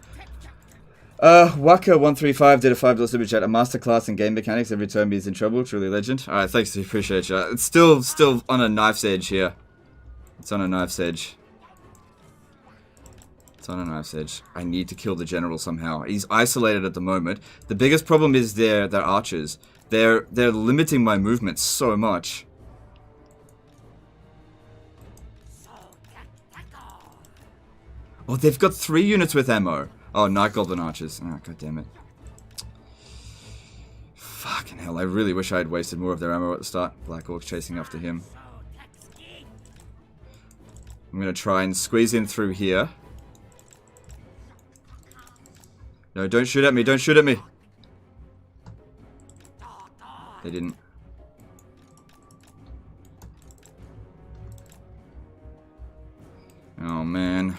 Waka135 did a $5 super chat. A masterclass in game mechanics. Every turn he's in trouble. Truly legend. Alright, thanks. Appreciate you. It's still on a knife's edge here. It's on a knife's edge. It's on a knife's edge. I need to kill the general somehow. He's isolated at the moment. The biggest problem is their archers. They're limiting my movement so much. Oh, they've got 3 units with ammo. Oh, Night Goblin archers. Oh, god damn it. Fucking hell, I really wish I had wasted more of their ammo at the start. Black Orc's chasing after him. I'm gonna try and squeeze in through here. No, don't shoot at me, don't shoot at me! They didn't. Oh man.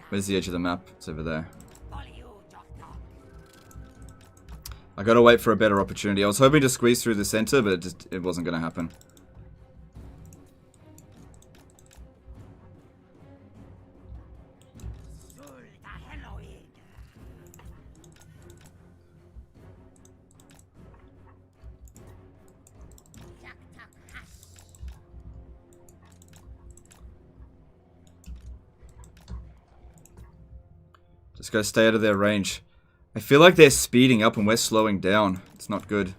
Where's the edge of the map? It's over there. I gotta wait for a better opportunity. I was hoping to squeeze through the center, but it wasn't gonna happen. Just gotta stay out of their range. I feel like they're speeding up and we're slowing down. It's not good.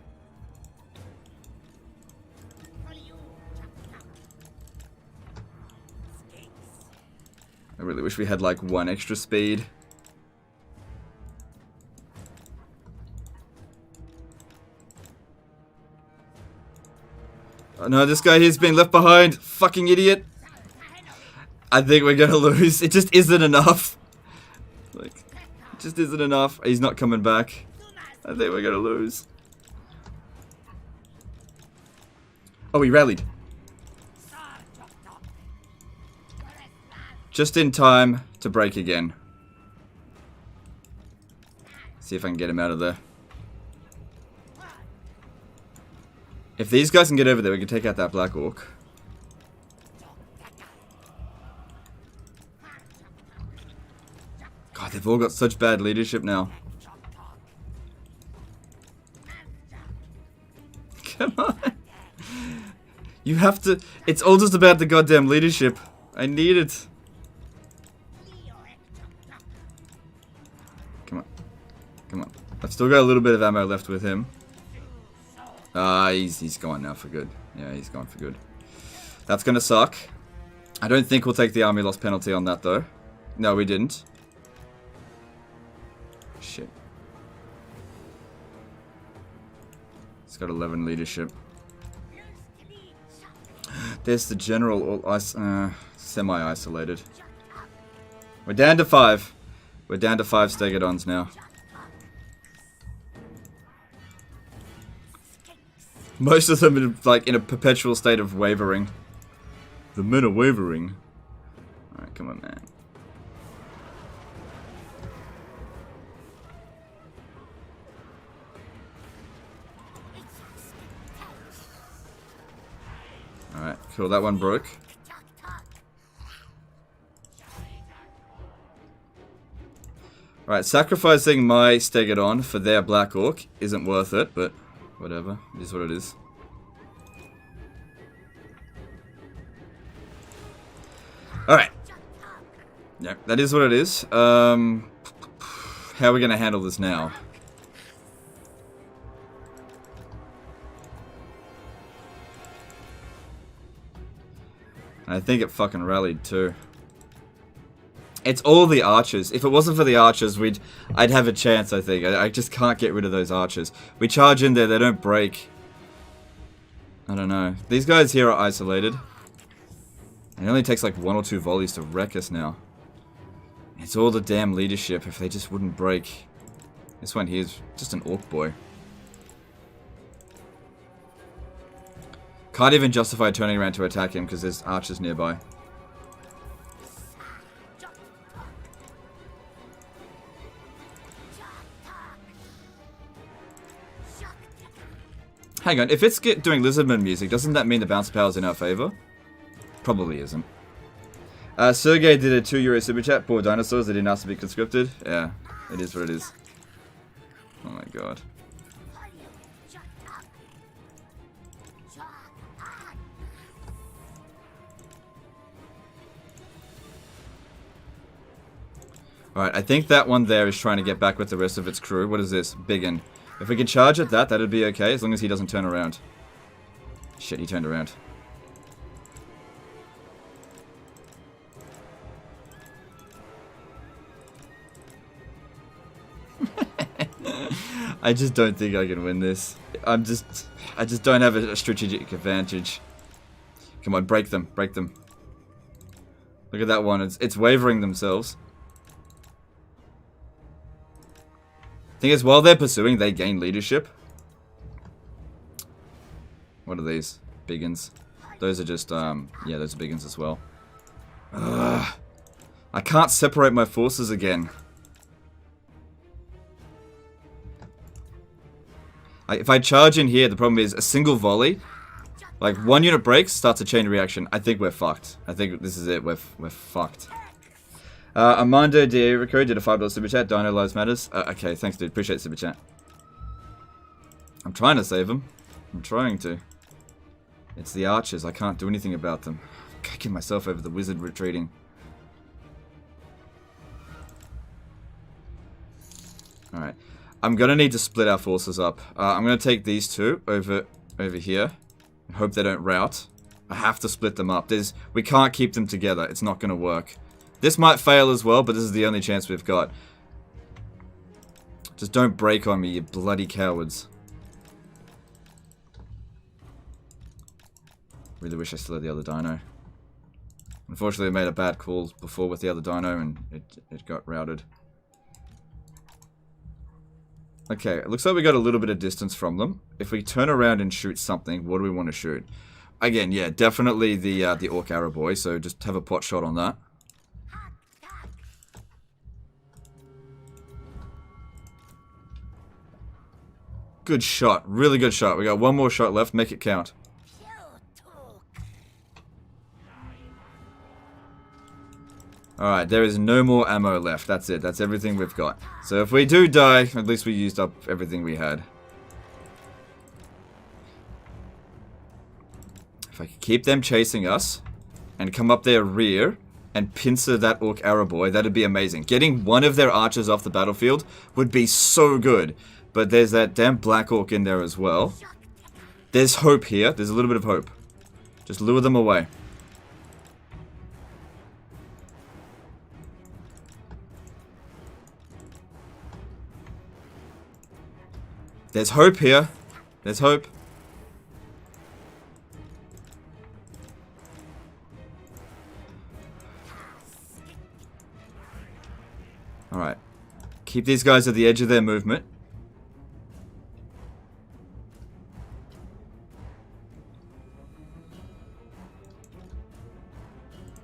I really wish we had like 1 extra speed. Oh no, this guy here's been left behind. Fucking idiot. I think we're gonna lose. It just isn't enough. Like, it just isn't enough. He's not coming back. I think we're gonna lose. Oh, he rallied. Just in time to break again. See if I can get him out of there. If these guys can get over there, we can take out that Black Orc. God, they've all got such bad leadership now. Come on. You have to... It's all just about the goddamn leadership. I need it. Come on. Come on. I've still got a little bit of ammo left with him. He's gone now for good. Yeah, he's gone for good. That's gonna suck. I don't think we'll take the army loss penalty on that, though. No, we didn't. Shit. It's got 11 leadership. There's the general, all semi-isolated. We're down to 5. We're down to 5 Stegodons now. Most of them are like in a perpetual state of wavering. The men are wavering. Alright, come on, man. Alright, cool, that one broke. Alright, sacrificing my Stegodon for their Black Orc isn't worth it, but whatever. It is what it is. Alright. Yeah, that is what it is. How are we going to handle this now? I think it fucking rallied too. It's all the archers. If it wasn't for the archers, I'd have a chance, I think. I just can't get rid of those archers. We charge in there, they don't break. I don't know. These guys here are isolated. It only takes like 1 or 2 volleys to wreck us now. It's all the damn leadership. If they just wouldn't break. This one here's just an orc boy. Can't even justify turning around to attack him because there's archers nearby. Hang on, if it's doing Lizardman music, doesn't that mean the bounce power's in our favor? Probably isn't. Sergey did a €2 super chat. Poor dinosaurs, they didn't ask to be conscripted. Yeah, it is what it is. Oh my god. Alright, I think that one there is trying to get back with the rest of its crew. What is this? Biggin. If we can charge at that, that'd be okay, as long as he doesn't turn around. Shit, he turned around. I just don't think I can win this. I just don't have a strategic advantage. Come on, break them, break them. Look at that one, it's wavering themselves. Thing is, while they're pursuing, they gain leadership. What are these? Biggins. Those are just, yeah, those are biggins as well. Ugh. I can't separate my forces again. If I charge in here, the problem is a single volley. Like, 1 unit breaks, starts a chain reaction. I think we're fucked. I think this is it. We're fucked. Armando de Rico did a $5 super chat. Dino Lives Matters. Okay, thanks, dude. Appreciate the super chat. I'm trying to save him. I'm trying to. It's the archers. I can't do anything about them. I'm kicking myself over the wizard retreating. Alright. I'm gonna need to split our forces up. I'm gonna take these two over here. And hope they don't rout. I have to split them up. We can't keep them together. It's not gonna work. This might fail as well, but this is the only chance we've got. Just don't break on me, you bloody cowards. Really wish I still had the other dino. Unfortunately, I made a bad call before with the other dino and it got routed. Okay, it looks like we got a little bit of distance from them. If we turn around and shoot something, what do we want to shoot? Again, yeah, definitely the orc arrow boy, so just have a pot shot on that. Good shot. Really good shot. We got one more shot left. Make it count. Alright, there is no more ammo left. That's it. That's everything we've got. So if we do die, at least we used up everything we had. If I could keep them chasing us and come up their rear and pincer that orc arrow boy, that'd be amazing. Getting one of their archers off the battlefield would be so good. But there's that damn black orc in there as well. There's hope here. There's a little bit of hope. Just lure them away. There's hope here. There's hope. Alright. Keep these guys at the edge of their movement.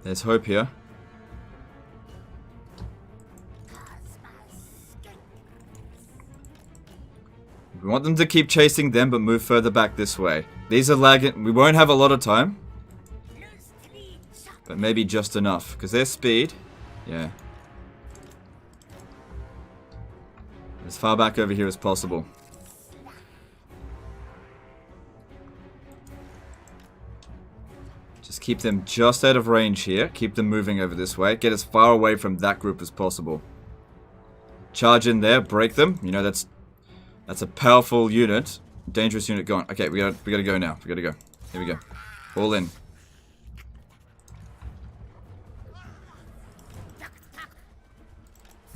There's hope here. We want them to keep chasing them, but move further back this way. These are lagging. We won't have a lot of time. But maybe just enough. Because their speed... Yeah. As far back over here as possible. Just keep them just out of range here. Keep them moving over this way. Get as far away from that group as possible. Charge in there. Break them. You know, that's a powerful unit. Dangerous unit gone. Okay, we gotta go now. We gotta go. Here we go. All in.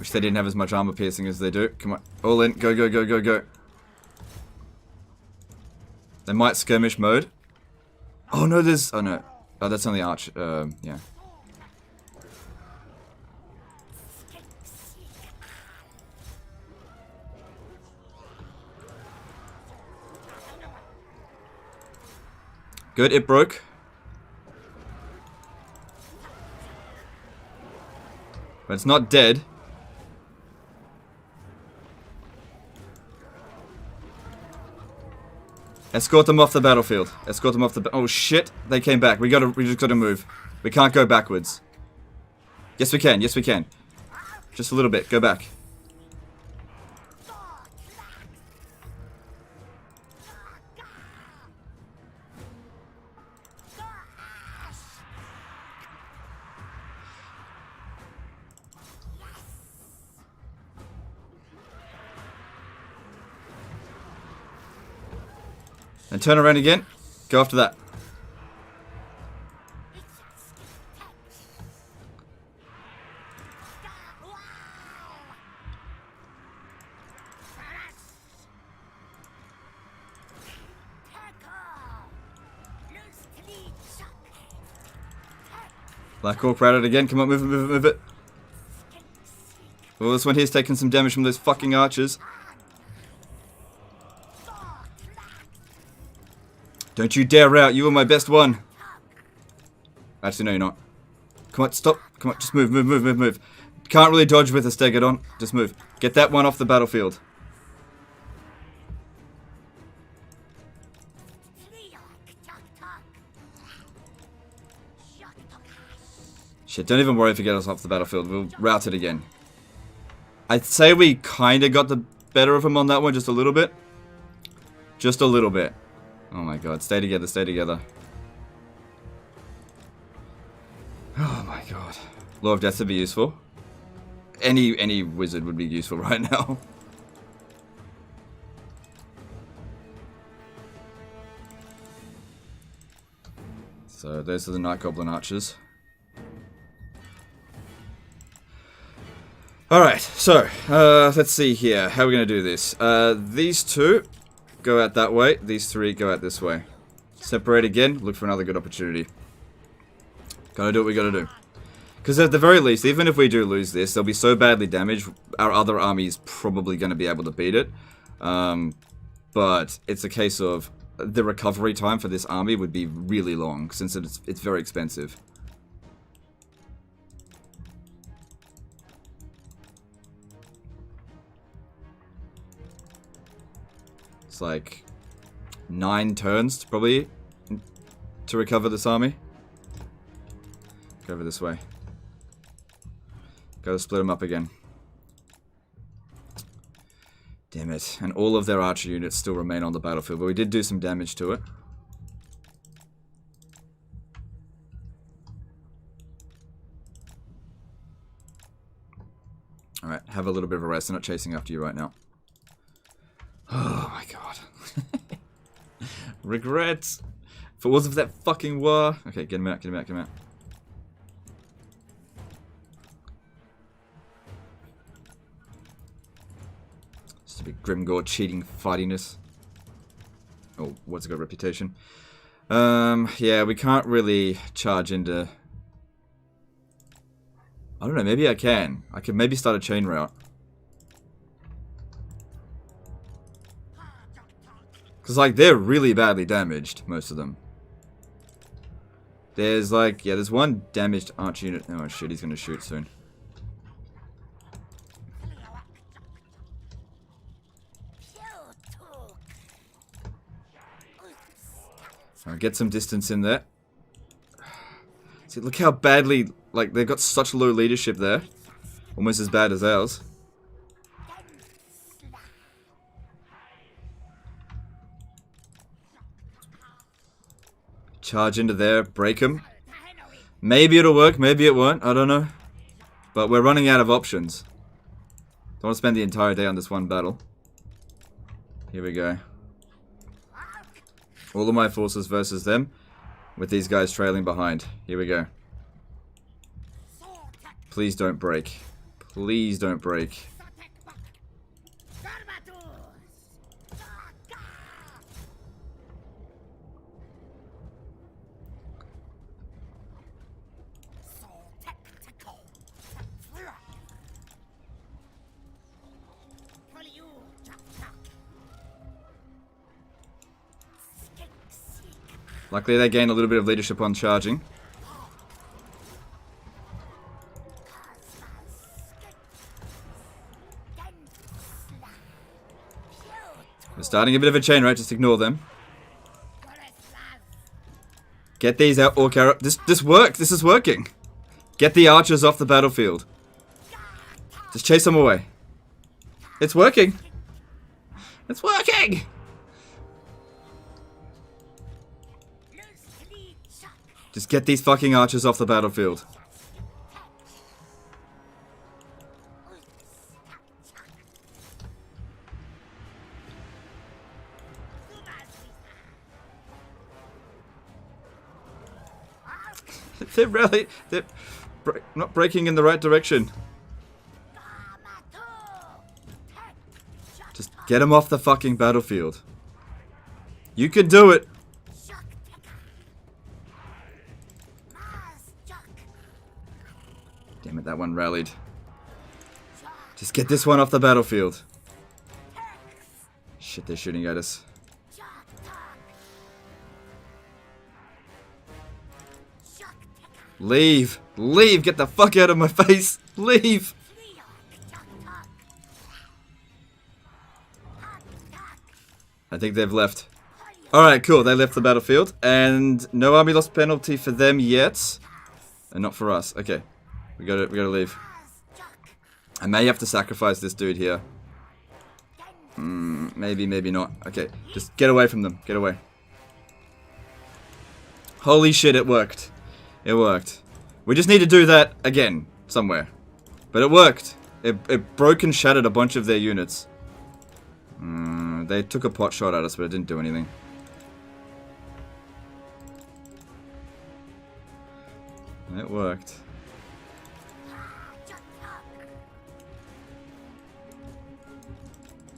Wish they didn't have as much armor piercing as they do. Come on. All in. Go, go, go, go, go. They might skirmish mode. Oh no, there's... Oh no. Oh, that's only arch. Yeah. Good, it broke. But it's not dead. Escort them off the battlefield. Escort them off the... Oh shit, they came back. We just gotta move. We can't go backwards. Yes we can, yes we can. Just a little bit, go back. And turn around again. Go after that. Black Orc routed again. Come on, move it, move it, move it. Well, this one here's taking some damage from those fucking archers. Don't you dare rout, you were my best one. Actually, no, you're not. Come on, stop. Come on, just move, move, move, move, move. Can't really dodge with a Stegodon. Just move. Get that one off the battlefield. Shit, don't even worry if you get us off the battlefield. We'll route it again. I'd say we kind of got the better of him on that one, just a little bit. Just a little bit. Oh my god, stay together, stay together. Oh my god. Law of Death would be useful. Any wizard would be useful right now. So those are the Night Goblin archers. Alright, so let's see here. How are we going to do this? These two go out that way. These three go out this way. Separate again. Look for another good opportunity. Gotta do what we gotta do. Because at the very least, even if we do lose this, they'll be so badly damaged, our other army is probably going to be able to beat it. But it's a case of the recovery time for this army would be really long, since it's very expensive. It's like 9 turns, probably, to recover this army. Go over this way. Gotta split them up again. Damn it. And all of their archer units still remain on the battlefield, but we did do some damage to it. Alright, have a little bit of a rest. I'm not chasing after you right now. Oh my god. Regrets. If it wasn't for that fucking war. Okay, get him out, get him out, get him out. Stupid Grimgore cheating fightiness. Oh, what's a good reputation? Yeah, we can't really charge into... I don't know, maybe I can. I could maybe start a chain route. Because, like, they're really badly damaged, most of them. There's, like, yeah, there's one damaged archer unit. Oh, shit, he's going to shoot soon. Alright, get some distance in there. See, look how badly, like, they've got such low leadership there. Almost as bad as ours. Charge into there, break him. Maybe it'll work, maybe it won't, I don't know. But we're running out of options. Don't want to spend the entire day on this one battle. Here we go. All of my forces versus them, with these guys trailing behind. Here we go. Please don't break. Please don't break. Luckily they gained a little bit of leadership on charging. We're starting a bit of a chain, right? Just ignore them. Get these out, orc arrow. This worked. This is working. Get the archers off the battlefield. Just chase them away. It's working. It's working. Just get these fucking archers off the battlefield. They're not breaking in the right direction. Just get them off the fucking battlefield. You can do it. Damn it, that one rallied. Just get this one off the battlefield. Shit, they're shooting at us. Leave! Leave! Get the fuck out of my face! Leave! I think they've left. Alright, cool. They left the battlefield. And no army loss penalty for them yet. And not for us. Okay. We gotta leave. I may have to sacrifice this dude here. Maybe, maybe not. Okay. Just get away from them. Get away. Holy shit, it worked. It worked. We just need to do that again, somewhere. But it worked. It broke and shattered a bunch of their units. They took a pot shot at us, but it didn't do anything. It worked.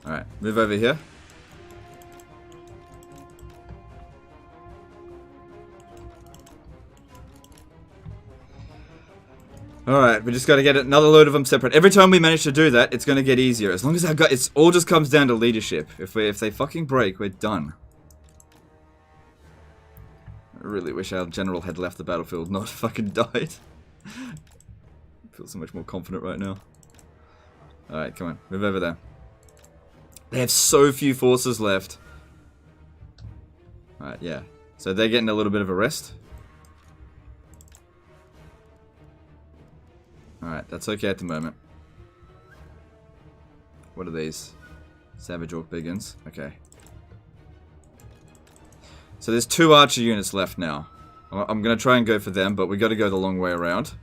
Alright, move over here. Alright, we just gotta get another load of them separate. Every time we manage to do that, it's gonna get easier. As long as I've got, it all just comes down to leadership. If they fucking break, we're done. I really wish our general had left the battlefield, not fucking died. I feel so much more confident right now. Alright, come on, move over there. They have so few forces left. Alright, yeah. So they're getting a little bit of a rest. Alright, that's okay at the moment. What are these? Savage Orc Biggins. Okay. So there's 2 archer units left now. I'm going to try and go for them, but we got to go the long way around.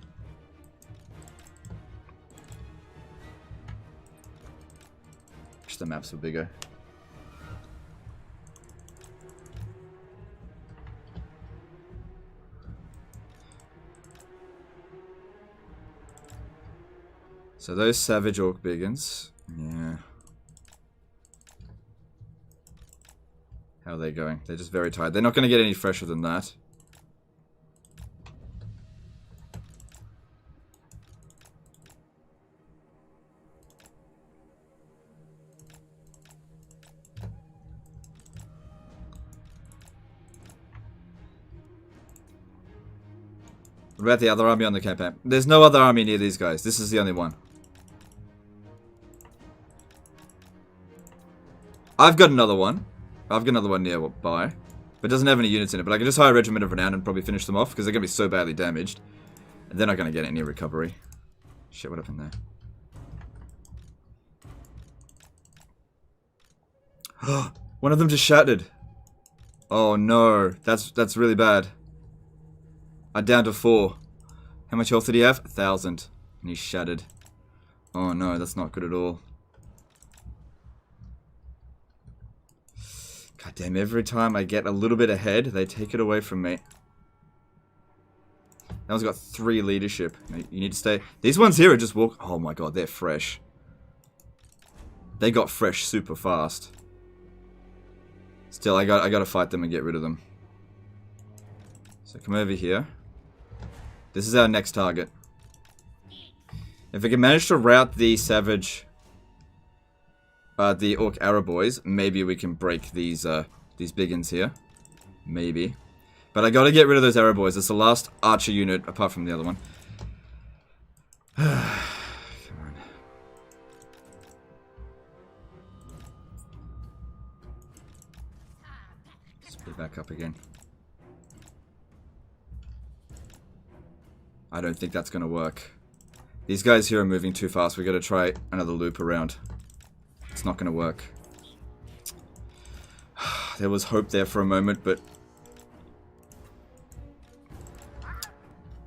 Wish the maps were bigger. So those Savage Orc Biggins, yeah. How are they going? They're just very tired. They're not going to get any fresher than that. What about the other army on the campaign? There's no other army near these guys. This is the only one. I've got another one. I've got another one nearby. But it doesn't have any units in it. But I can just hire a Regiment of Renown and probably finish them off. Because they're going to be so badly damaged. And they're not going to get any recovery. Shit, what happened there? One of them just shattered. Oh no. That's really bad. I'm down to 4. How much health did he have? 1,000. And he's shattered. Oh no, that's not good at all. God damn, every time I get a little bit ahead, they take it away from me. That one's got 3 leadership. You need to stay. These ones here are just walk. Oh my god, they're fresh. They got fresh super fast. Still, I gotta fight them and get rid of them. So come over here. This is our next target. If we can manage to rout the savage, the orc arrow boys, maybe we can break these biggins here. Maybe. But I gotta get rid of those arrow boys. It's the last archer unit, apart from the other one. Come on. Speed back up again. I don't think that's gonna work. These guys here are moving too fast. We gotta try another loop around. It's not gonna work. There was hope there for a moment, but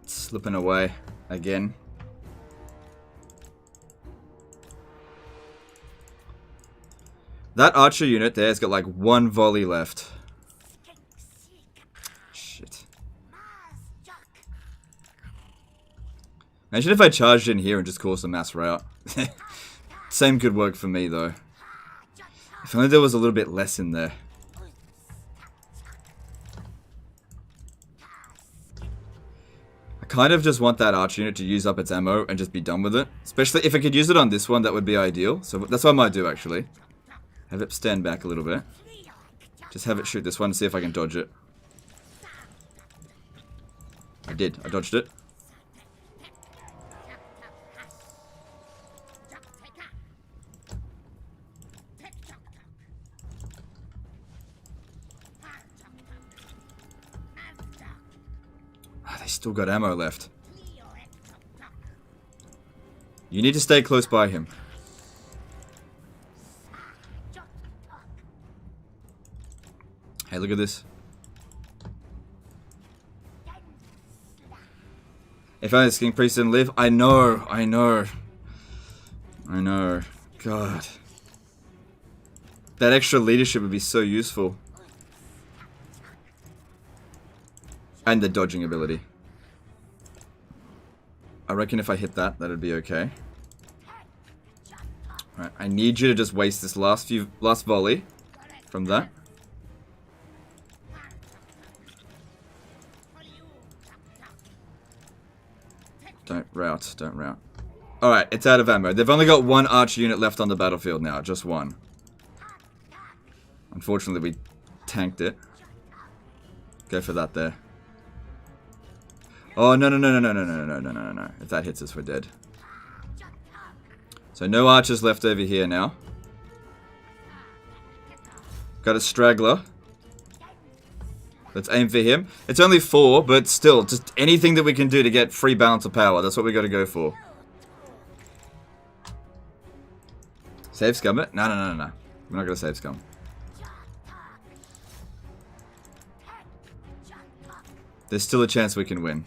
it's slipping away again. That archer unit there has got like 1 volley left. Shit. Imagine if I charged in here and just caused a mass rout. Same could work for me though. If only there was a little bit less in there. I kind of just want that archer unit to use up its ammo and just be done with it. Especially if I could use it on this one, that would be ideal. So that's what I might do actually. Have it stand back a little bit. Just have it shoot this one and see if I can dodge it. I did. I dodged it. They still got ammo left. You need to stay close by him. Hey, look at this. If only this King Priest didn't live. I know. God. That extra leadership would be so useful. And the dodging ability. I reckon if I hit that, that'd be okay. Alright, I need you to just waste this last volley from that. Don't rout. Alright, it's out of ammo. They've only got 1 archer unit left on the battlefield now, just 1. Unfortunately, we tanked it. Go for that there. Oh, no. If that hits us, we're dead. So no archers left over here now. Got a straggler. Let's aim for him. It's only 4, but still, just anything that we can do to get free balance of power. That's what we got to go for. Save scum it? No. We're not going to save scum. There's still a chance we can win.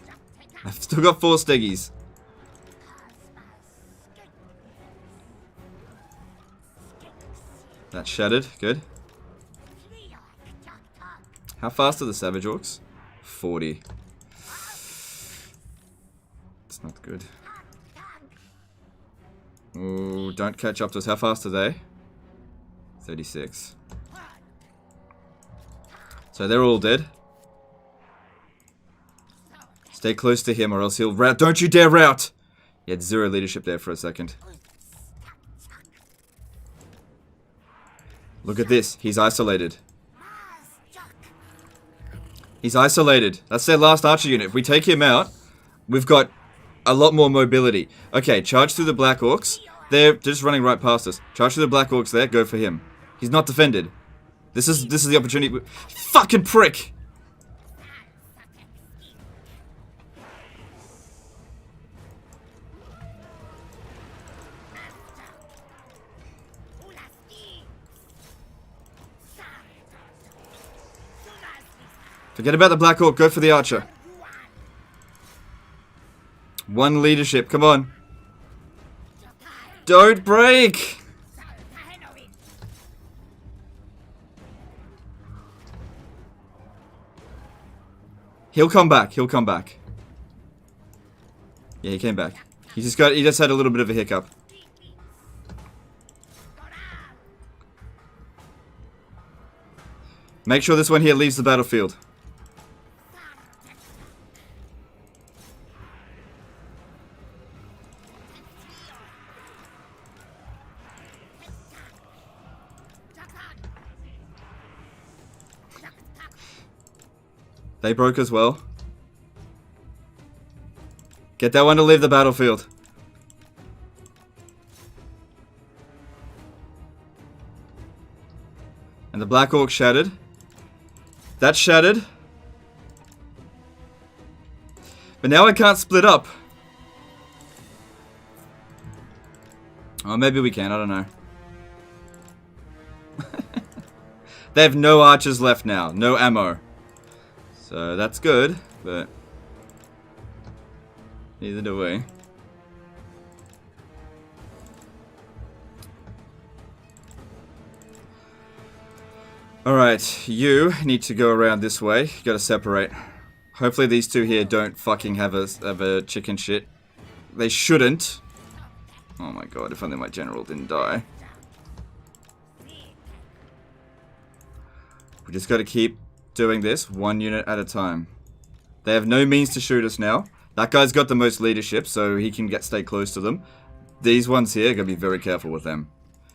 I've still got 4 steggies. That's shattered. Good. How fast are the Savage Orcs? 40. It's not good. Ooh, don't catch up to us. How fast are they? 36. So they're all dead. Stay close to him or else he'll rout. Don't you dare rout! He had 0 leadership there for a second. Look at this. He's isolated. He's isolated. That's their last archer unit. If we take him out, we've got a lot more mobility. Okay, charge through the Black Orcs. They're just running right past us. Charge through the Black Orcs there. Go for him. He's not defended. This is the opportunity. Fucking prick! Forget about the Black Orc, go for the Archer. 1 leadership, come on. Don't break! He'll come back, he'll come back. Yeah, he came back. He just had a little bit of a hiccup. Make sure this one here leaves the battlefield. They broke as well. Get that one to leave the battlefield. And the Black Orc shattered. That's shattered. But now I can't split up. Oh, maybe we can. I don't know. They have no archers left now. No ammo. So that's good, but neither do we. Alright, you need to go around this way. You gotta separate. Hopefully these two here don't fucking have a chicken shit. They shouldn't. Oh my god, if only my general didn't die. We just gotta keep doing this one unit at a time. They have no means to shoot us now. That guy's got the most leadership, so he can stay close to them. These ones here, gotta be very careful with them.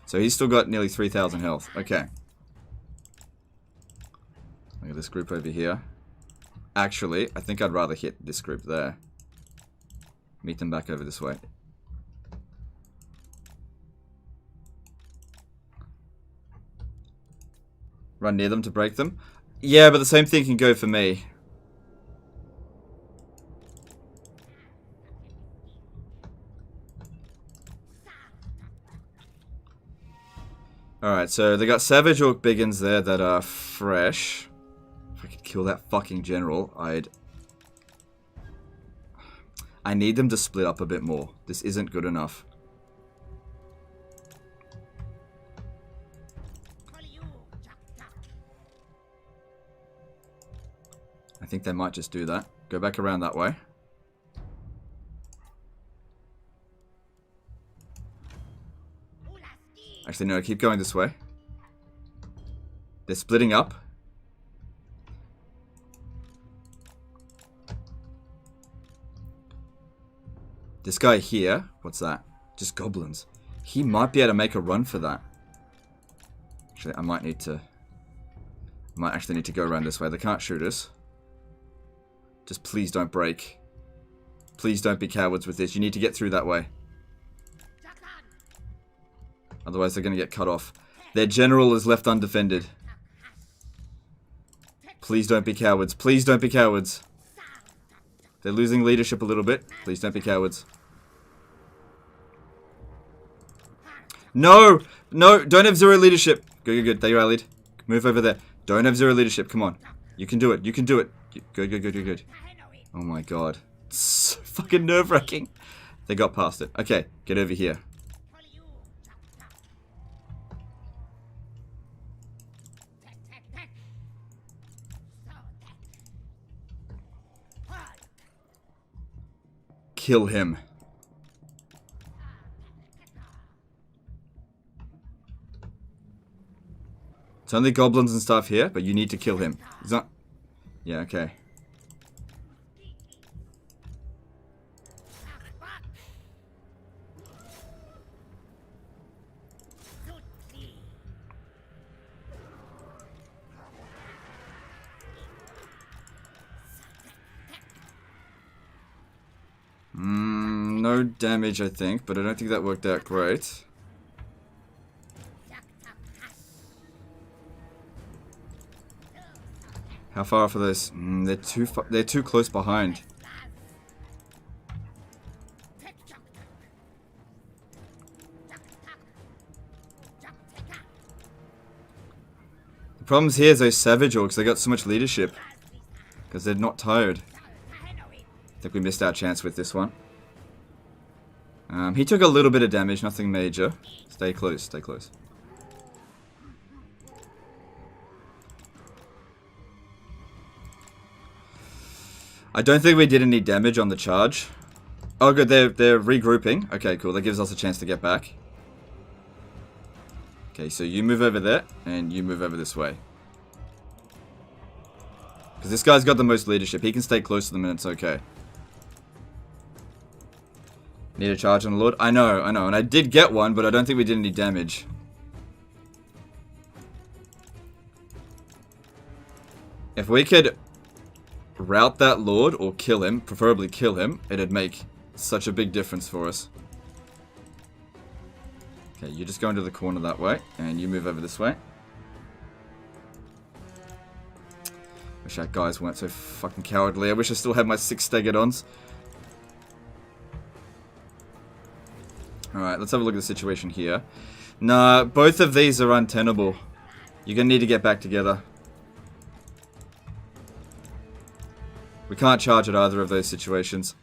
So he's still got nearly 3,000 health. Okay. Look at this group over here. Actually, I think I'd rather hit this group there. Meet them back over this way. Run near them to break them. Yeah, but the same thing can go for me. Alright, so they got Savage Orc Biggins there that are fresh. If I could kill that fucking general, I need them to split up a bit more. This isn't good enough. I think they might just do that. Go back around that way. Actually, no, keep going this way. They're splitting up. This guy here, what's that? Just goblins. He might be able to make a run for that. Actually, I might actually need to go around this way. They can't shoot us. Just please don't break. Please don't be cowards with this. You need to get through that way. Otherwise they're going to get cut off. Their general is left undefended. Please don't be cowards. Please don't be cowards. They're losing leadership a little bit. Please don't be cowards. No! No! Don't have zero leadership. Good, good, good. They rallied. Move over there. Don't have zero leadership. Come on. You can do it. You can do it. Good, good, good, good, good. Oh my god. It's so fucking nerve-wracking. They got past it. Okay, get over here. Kill him. It's only goblins and stuff here, but you need to kill him. He's not... Yeah, okay. No damage, I think, but I don't think that worked out great. How far off are those? They're too close behind. The problems here is those Savage Orcs, they got so much leadership. Because they're not tired. I think we missed our chance with this one. He took a little bit of damage, nothing major. Stay close, stay close. I don't think we did any damage on the charge. Oh, good. They're regrouping. Okay, cool. That gives us a chance to get back. Okay, so you move over there, and you move over this way. Because this guy's got the most leadership. He can stay close to them, and it's okay. Need a charge on the Lord? I know. And I did get one, but I don't think we did any damage. If we could rout that Lord, or kill him, preferably kill him, it'd make such a big difference for us. Okay, you just go into the corner that way, and you move over this way. Wish our guys weren't so fucking cowardly. I wish I still had my 6 Stegodons. Alright, let's have a look at the situation here. Nah, both of these are untenable. You're gonna need to get back together. We can't charge at either of those situations.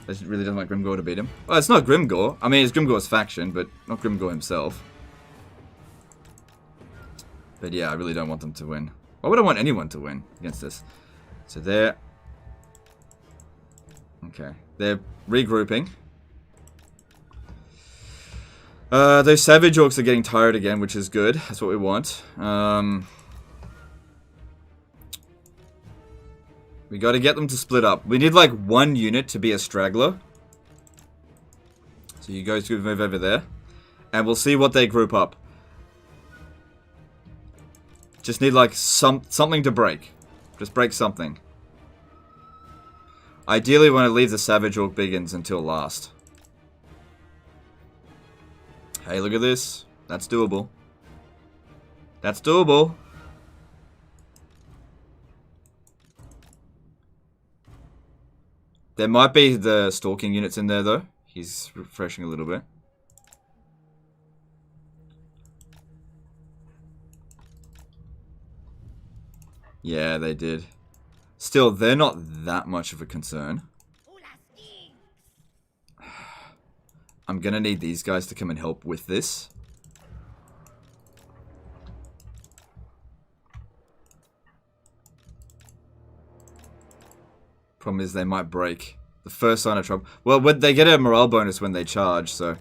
It really doesn't like Grimgor to beat him. Well, it's not Grimgor. I mean, it's Grimgor's faction, but not Grimgor himself. But yeah, I really don't want them to win. Why would I want anyone to win against this? So they're... Okay. They're regrouping. Those Savage Orcs are getting tired again, which is good. That's what we want. We gotta get them to split up. We need like 1 unit to be a straggler. So you guys move over there. And we'll see what they group up. Just need like something to break. Just break something. Ideally, want to leave the Savage Orc Biggins until last. Hey, look at this. That's doable. That's doable. There might be the stalking units in there, though. He's refreshing a little bit. Yeah, they did. Still, they're not that much of a concern. I'm gonna need these guys to come and help with this. Problem is they might break. The first sign of trouble. Well, they get a morale bonus when they charge, so...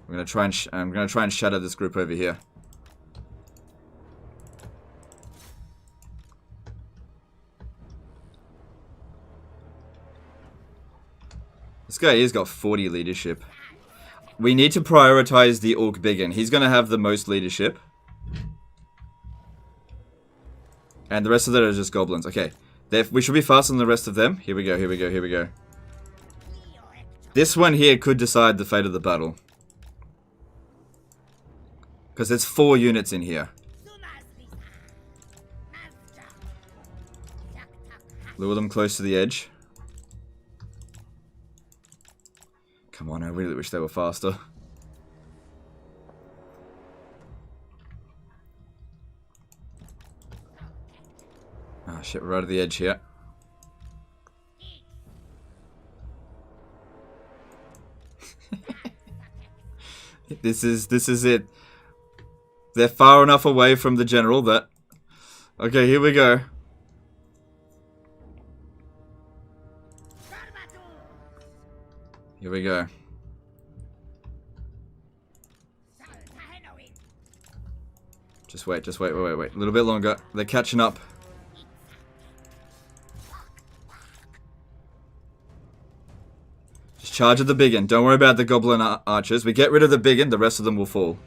I'm gonna try and shatter this group over here. This guy here's got 40 leadership. We need to prioritize the Orc Biggin. He's gonna have the most leadership. And the rest of them are just goblins. Okay. We should be faster than the rest of them. Here we go, here we go, here we go. This one here could decide the fate of the battle. Because there's 4 units in here. Lure them close to the edge. Come on, I really wish they were faster. Ah, shit, we're right at the edge here. This is it. They're far enough away from the general that... Okay, here we go. Here we go. Just wait. A little bit longer. They're catching up. Just charge at the biggin. Don't worry about the goblin archers. We get rid of the biggin, the rest of them will fall.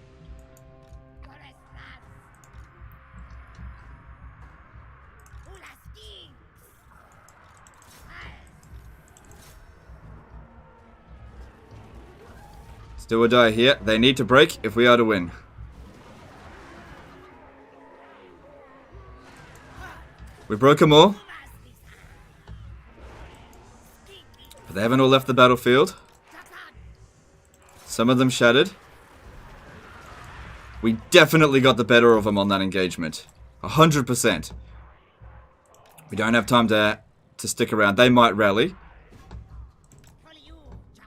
Do or die here. They need to break if we are to win. We broke them all. But they haven't all left the battlefield. Some of them shattered. We definitely got the better of them on that engagement. 100%. We don't have time to stick around. They might rally.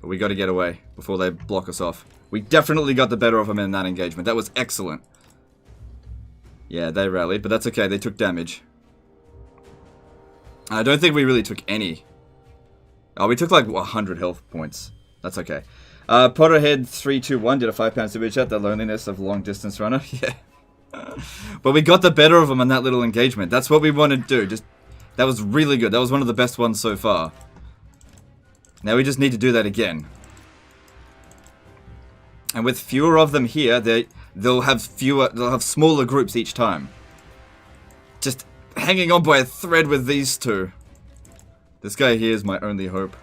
But we got to get away before they block us off. We definitely got the better of them in that engagement. That was excellent. Yeah, they rallied, but that's okay. They took damage. I don't think we really took any. Oh, we took like 100 health points. That's okay. Potterhead321 did a £5 super chat. The loneliness of long distance runner. Yeah. But we got the better of them in that little engagement. That's what we wanted to do. That was really good. That was one of the best ones so far. Now we just need to do that again. And with fewer of them here, they'll have smaller groups each time. Just hanging on by a thread with these two. This guy here is my only hope.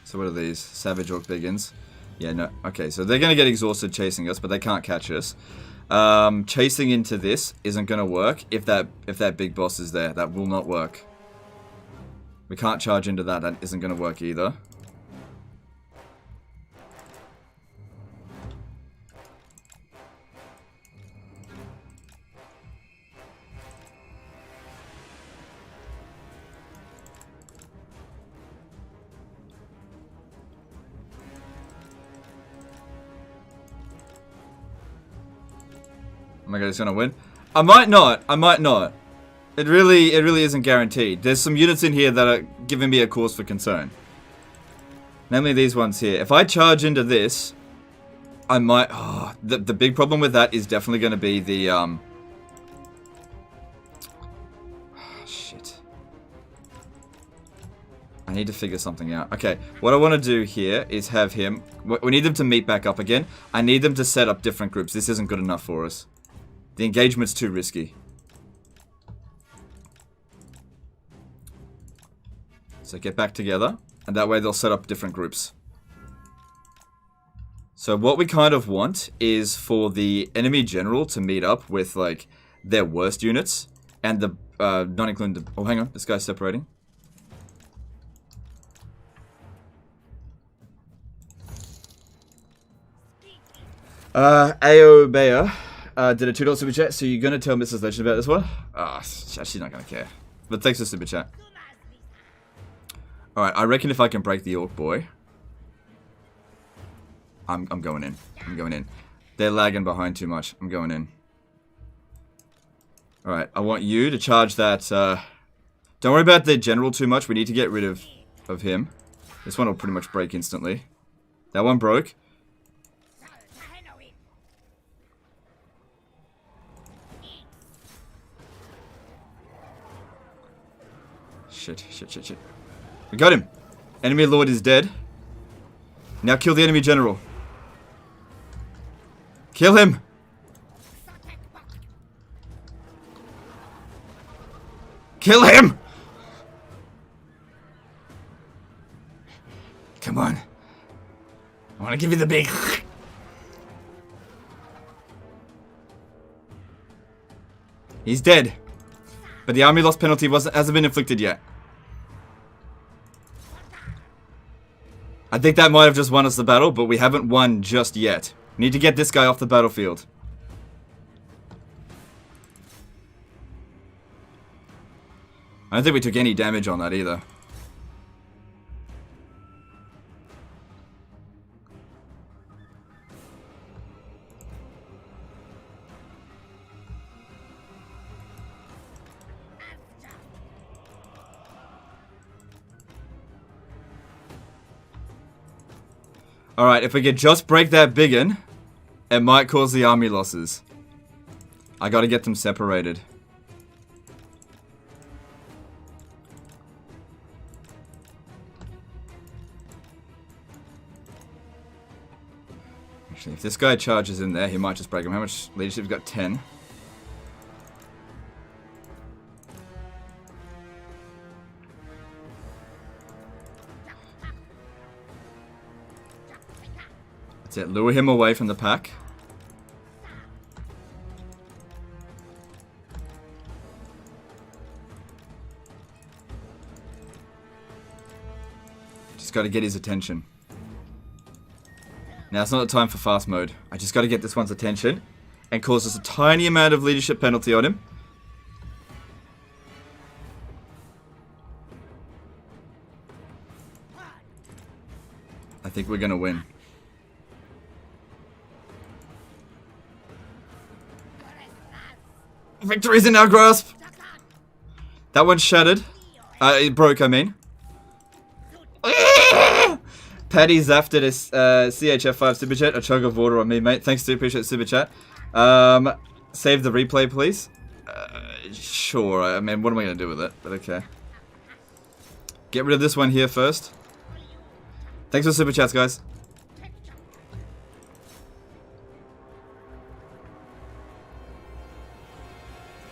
So what are these? Savage Orc Biggins. Yeah, no. Okay, so they're going to get exhausted chasing us, but they can't catch us. Chasing into this isn't going to work if that big boss is there. That will not work. We can't charge into that. That isn't going to work either. Oh my god, he's gonna win. I might not. I might not. It really isn't guaranteed. There's some units in here that are giving me a cause for concern. Namely these ones here. If I charge into this, I might... Oh, the big problem with that is definitely going to be the... shit. I need to figure something out. Okay, what I want to do here is have him... We need them to meet back up again. I need them to set up different groups. This isn't good enough for us. The engagement's too risky. So get back together, and that way they'll set up different groups. So what we kind of want is for the enemy general to meet up with, like, their worst units, and the, not including the... Oh, hang on, this guy's separating. Ao Bayer did a $2 super chat, so you're going to tell Mrs. Legend about this one? Ah, she's not going to care. But thanks for super chat. Alright, I reckon if I can break the Orc Boy, I'm going in. I'm going in. They're lagging behind too much. I'm going in. Alright, I want you to charge that, don't worry about the general too much. We need to get rid of him. This one will pretty much break instantly. That one broke. Shit. We got him. Enemy Lord is dead. Now kill the enemy general. Kill him. Kill him. Come on. I want to give you the big... He's dead. But the army loss penalty hasn't been inflicted yet. I think that might have just won us the battle, but we haven't won just yet. We need to get this guy off the battlefield. I don't think we took any damage on that either. Alright, if we could just break that biggin, it might cause the army losses. I gotta get them separated. Actually, if this guy charges in there, he might just break him. How much leadership? We've got 10. That's it. Lure him away from the pack. Just got to get his attention. Now it's not the time for fast mode. I just got to get this one's attention and cause us a tiny amount of leadership penalty on him. think we're gonna win. Victory's in our grasp! That one's shattered. It broke, I mean. Paddy zafted a CHF5 super chat. A chug of water on me, mate. Thanks to appreciate super chat. Save the replay, please. Sure. I mean, what am I going to do with it? But okay. Get rid of this one here first. Thanks for super chats, guys.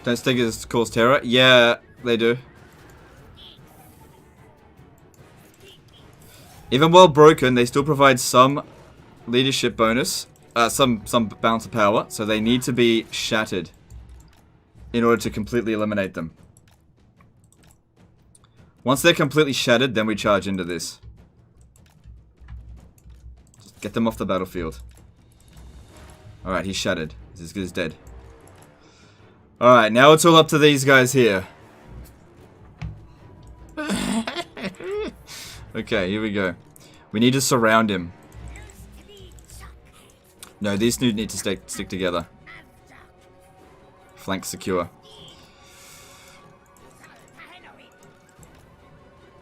Don't stickers cause terror? Yeah, they do. Even while broken, they still provide some leadership bonus, some bounce of power, so they need to be shattered in order to completely eliminate them. Once they're completely shattered, then we charge into this. Just get them off the battlefield. Alright, he's shattered. He's as good as dead. Alright, now it's all up to these guys here. Okay, here we go. We need to surround him. No, these two need to stick together. Flank secure.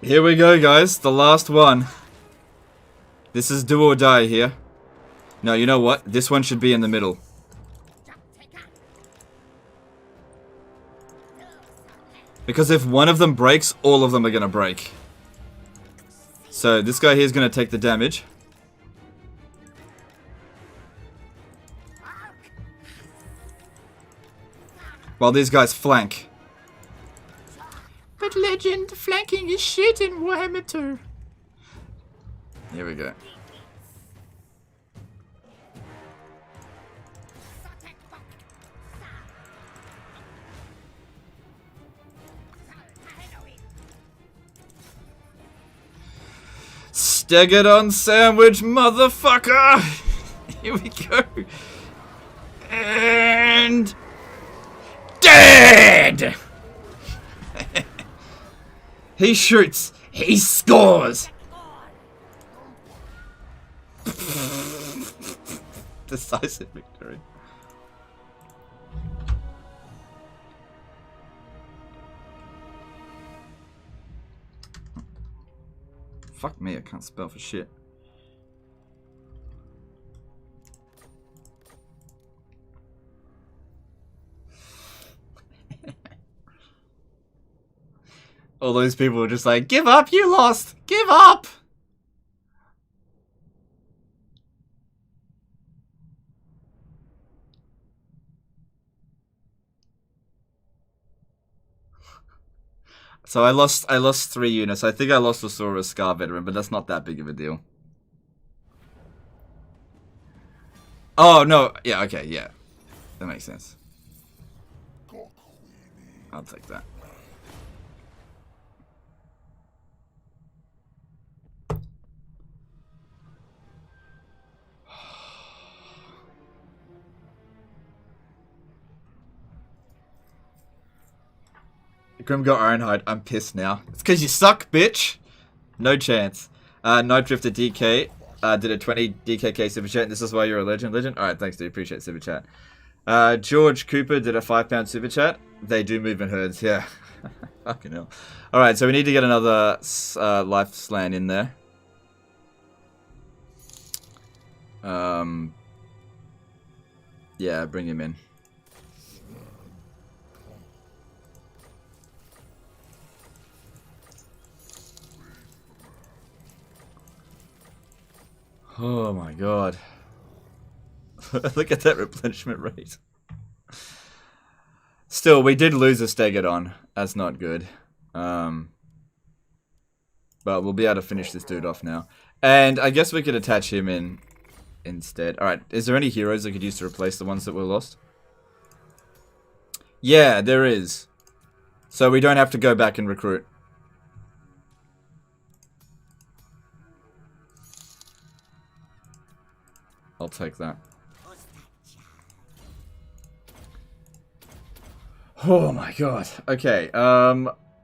Here we go, guys. The last one. This is do or die here. No, you know what? This one should be in the middle. Because if one of them breaks, all of them are going to break. So this guy here is going to take the damage. While these guys flank. But legend, flanking is shit in Warhammer 2. Here we go. Stegadon sandwich, motherfucker! Here we go. And... dead! He shoots. He scores. Decisive victory. Fuck me, I can't spell for shit. All those people were just like, give up, you lost! Give up! So I lost 3 units. I think I lost the Sora Scar veteran, but that's not that big of a deal. Oh, no. Yeah, okay, yeah. That makes sense. I'll take that. Kroq-Gar Ironhide, I'm pissed now. It's because you suck, bitch. No chance. Night Drifter DK did a 20 DKK super chat. This is why you're a legend. Alright, thanks, dude. Appreciate super chat. George Cooper did a £5 super chat. They do move in herds, yeah. Fucking hell. Alright, so we need to get another life slan in there. Yeah, bring him in. Oh my god. Look at that replenishment rate. Still, we did lose a Stegadon. That's not good. But we'll be able to finish this dude off now. And I guess we could attach him in instead. Alright, is there any heroes I could use to replace the ones that were lost? Yeah, there is. So we don't have to go back and recruit. I'll take that. Oh my god. Okay,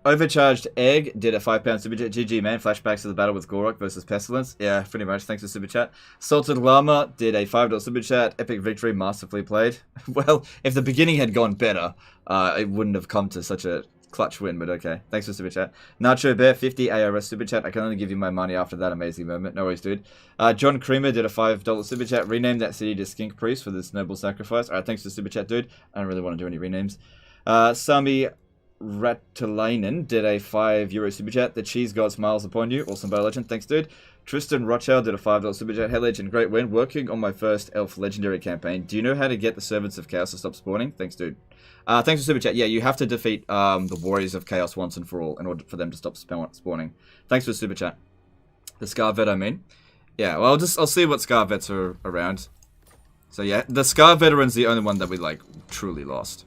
Overcharged Egg did a £5 super chat. GG man, flashbacks to the battle with Gorok versus Pestilence. Yeah, pretty much. Thanks for super chat. Salted Llama did a $5 super chat. Epic victory, masterfully played. Well, if the beginning had gone better, it wouldn't have come to such a clutch win, but okay. Thanks for super chat. Nacho Bear, 50 ARS super chat. I can only give you my money after that amazing moment. No worries, dude. John Creamer did a $5 super chat. Rename that city to Skink Priest for this noble sacrifice. Alright, thanks for super chat, dude. I don't really want to do any renames. Sami Ratalainen did a €5 super chat. The cheese god smiles upon you. Awesome by legend. Thanks, dude. Tristan Rothschild did a $5 super chat. Hey, legend, great win. Working on my first elf legendary campaign. Do you know how to get the servants of chaos to stop spawning? Thanks, dude. Thanks for super chat. Yeah, you have to defeat the warriors of chaos once and for all in order for them to stop spawning. Thanks for super chat. The Scar Vet, I mean. Yeah, well, I'll see what Scar Vets are around. So yeah, the Scar Veteran's the only one that we like truly lost.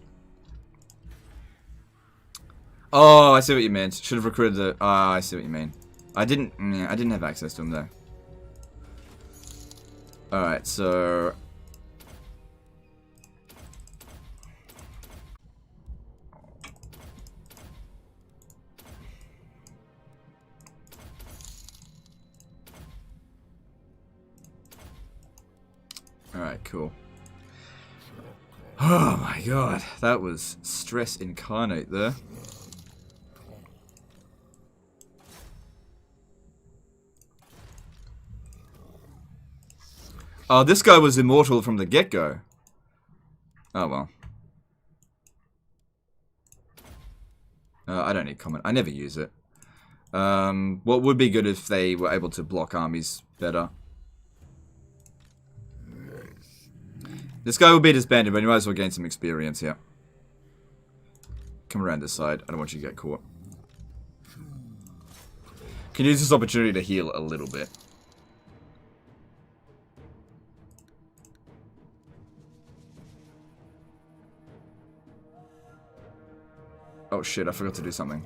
Oh, I see what you meant. Should have recruited the... Ah, I see what you mean. I didn't have access to him there. Alright, so... Alright, cool. Oh my god, that was stress incarnate there. Oh, this guy was immortal from the get-go. Oh, well. I don't need comment. I never use it. What would be good if they were able to block armies better? This guy will be disbanded, but you might as well gain some experience here. Come around this side. I don't want you to get caught. Can use this opportunity to heal a little bit. Oh shit, I forgot to do something.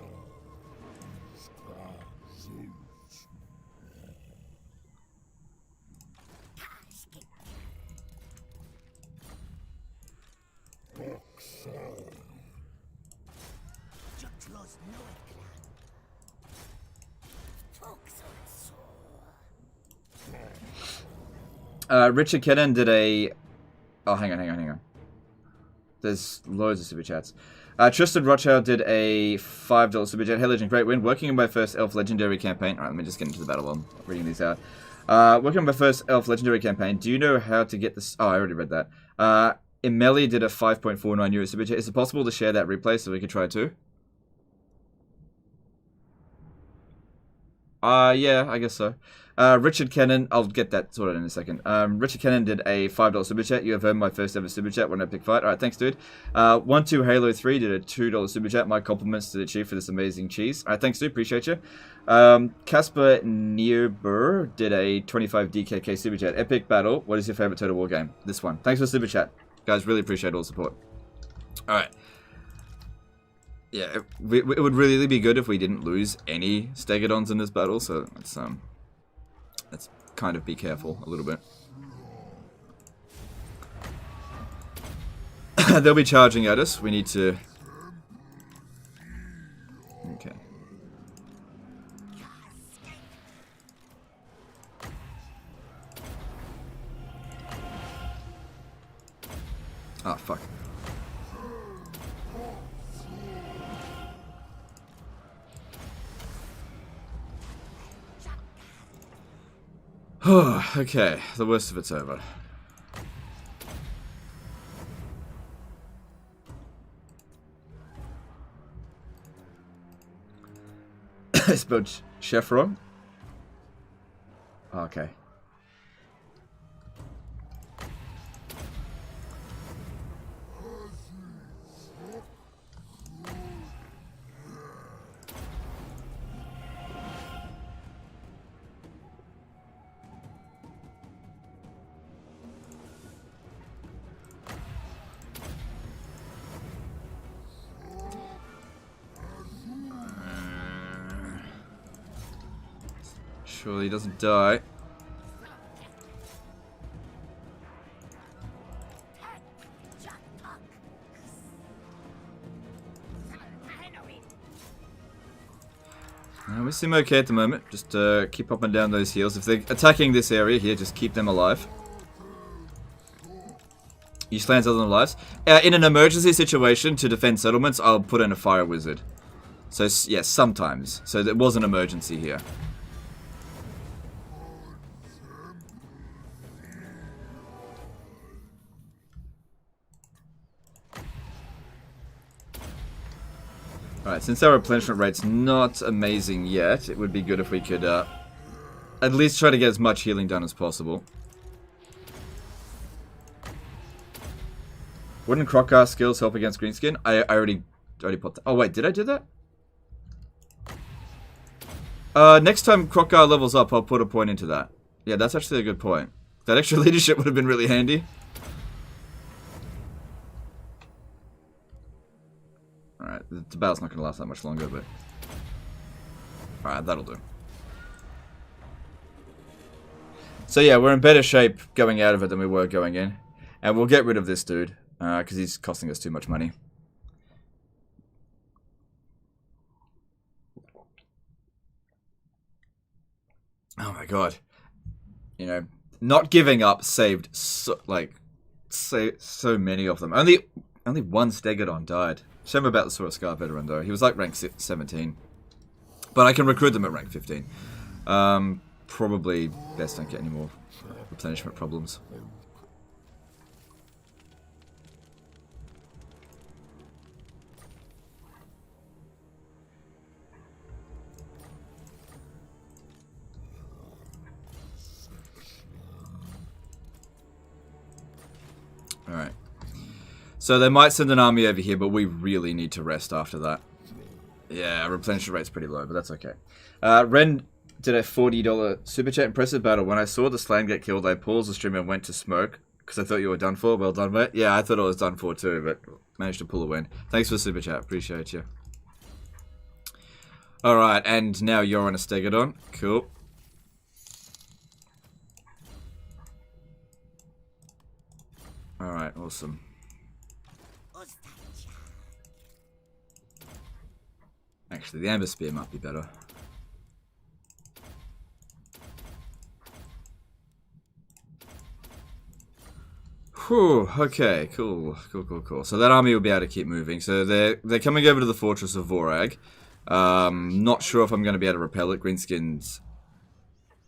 Richard Kennan did a... Oh, hang on. There's loads of super chats. Tristan Rothschild did a $5 super chat. Hey, legend, great win. Working on my first elf legendary campaign. Alright, let me just get into the battle while I'm reading these out. Working on my first elf legendary campaign. Do you know how to get this? Oh, I already read that. Emeli did a €5.49 super chat. Is it possible to share that replay so we could try it too? Yeah, I guess so. Richard Kennan, I'll get that sorted in a second. Richard Kennan did a $5 super chat. You have earned my first ever super chat when epic fight. Alright, thanks, dude. 12 Halo 3 did a $2 super chat. My compliments to the chief for this amazing cheese. Alright, thanks, dude. Appreciate you. Casper Nierber did a 25 DKK super chat. Epic battle. What is your favorite Total War game? This one. Thanks for the super chat. Guys, really appreciate all the support. Alright. Yeah, it would really be good if we didn't lose any Stegodons in this battle, so let's kind of be careful a little bit. They'll be charging at us. We need to... Okay. Ah, fuck. Okay, the worst of it's over. I spelled chef wrong? Okay. Surely he doesn't die. We seem okay at the moment. Just keep up and down those heals. If they're attacking this area here, just keep them alive. Use lands other than lives. In an emergency situation to defend settlements, I'll put in a fire wizard. So, yeah, sometimes. So there was an emergency here. Alright, since our replenishment rate's not amazing yet, it would be good if we could at least try to get as much healing done as possible. Wouldn't Kroq-Gar skills help against greenskin? I already put that. Oh wait, did I do that? Next time Kroq-Gar levels up, I'll put a point into that. Yeah, that's actually a good point. That extra leadership would have been really handy. Alright, the battle's not going to last that much longer, but... Alright, that'll do. So yeah, we're in better shape going out of it than we were going in. And we'll get rid of this dude, because he's costing us too much money. Oh my god. You know, not giving up saved so many of them. Only one Stegodon died. Shame about the Sword Scar veteran though. He was like rank 17. But I can recruit them at rank 15. Probably best don't get any more replenishment problems. Alright. So they might send an army over here, but we really need to rest after that. Yeah, replenishment rate's pretty low, but that's okay. Ren did a $40 super chat. Impressive battle. When I saw the Slan get killed, I paused the stream and went to smoke, because I thought you were done for. Well done, mate. Yeah, I thought I was done for too, but managed to pull a win. Thanks for the super chat. Appreciate you. Alright, and now you're on a Stegodon. Cool. Alright, awesome. Actually, the Amber Spear might be better. Whew, okay, cool. So that army will be able to keep moving. So they're coming over to the Fortress of Vorag. Not sure if I'm going to be able to repel it. Greenskins...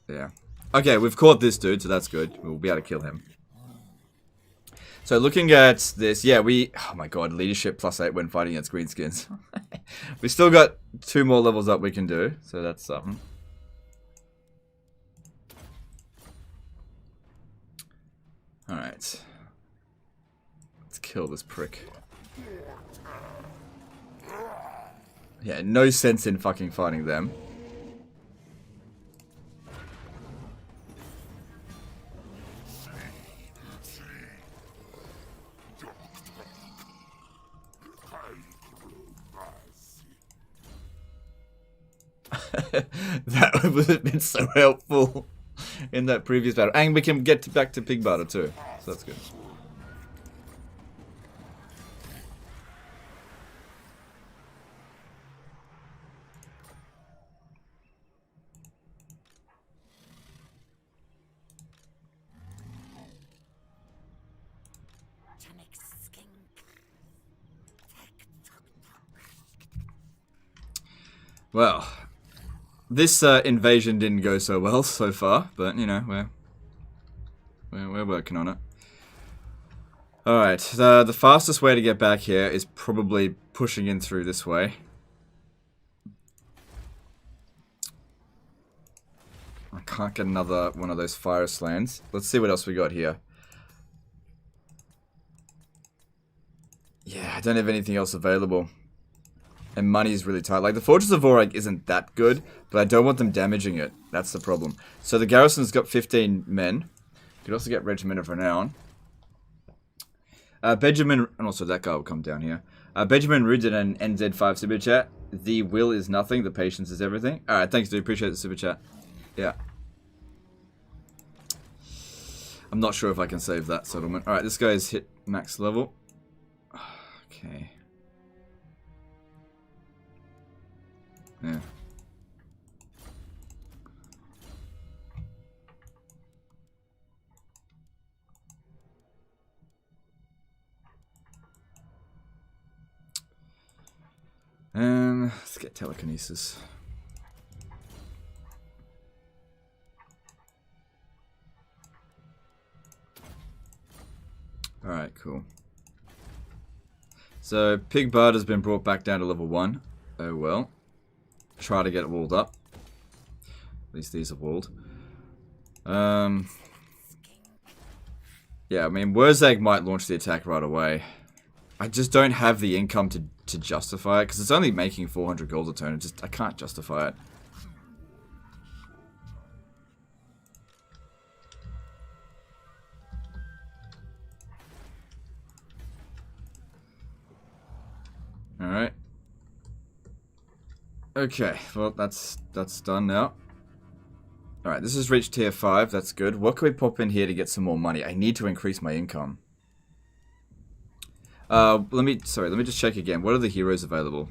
Yeah. Okay, we've caught this dude, so that's good. We'll be able to kill him. So looking at this, yeah, oh my god, leadership +8 when fighting against greenskins. We still got 2 more levels up we can do, so that's something. Alright. Let's kill this prick. Yeah, no sense in fucking fighting them. That would have been so helpful in that previous battle. And we can get back to pig butter too. So that's good. Well, this invasion didn't go so well so far, but you know we're working on it. All right, the fastest way to get back here is probably pushing in through this way. I can't get another one of those fire slants. Let's see what else we got here. Yeah, I don't have anything else available. And money's really tight. Like, the Fortress of Vorag isn't that good, but I don't want them damaging it. That's the problem. So the garrison's got 15 men. You could also get Regiment of Renown. Benjamin, and also that guy will come down here. Benjamin Rude did an NZ5 super chat. The will is nothing, the patience is everything. Alright, thanks dude, appreciate the super chat. Yeah. I'm not sure if I can save that settlement. Alright, this guy's hit max level. Okay. Yeah. Let's get telekinesis. Alright, cool. So, Pig Bard has been brought back down to level 1. Oh well. Try to get it walled up. At least these are walled. Yeah, I mean, Wurzag might launch the attack right away. I just don't have the income to justify it, because it's only making 400 gold a turn. I can't justify it. Alright. Okay, well, that's done now. Alright, this has reached tier 5, that's good. What can we pop in here to get some more money? I need to increase my income. Let me just check again. What are the heroes available?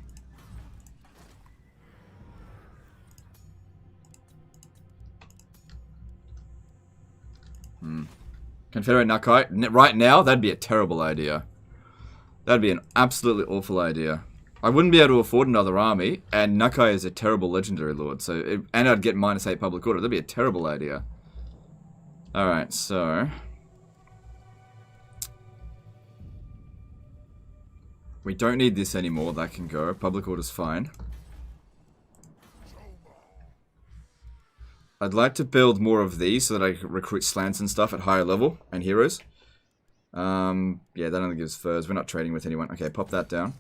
Confederate Nakai? Right now? That'd be a terrible idea. That'd be an absolutely awful idea. I wouldn't be able to afford another army, and Nakai is a terrible legendary lord, and I'd get -8 public order. That'd be a terrible idea. Alright, so... we don't need this anymore, that can go. Public order's fine. I'd like to build more of these so that I can recruit slants and stuff at higher level, and heroes. Yeah, that only gives furs. We're not trading with anyone. Okay, pop that down.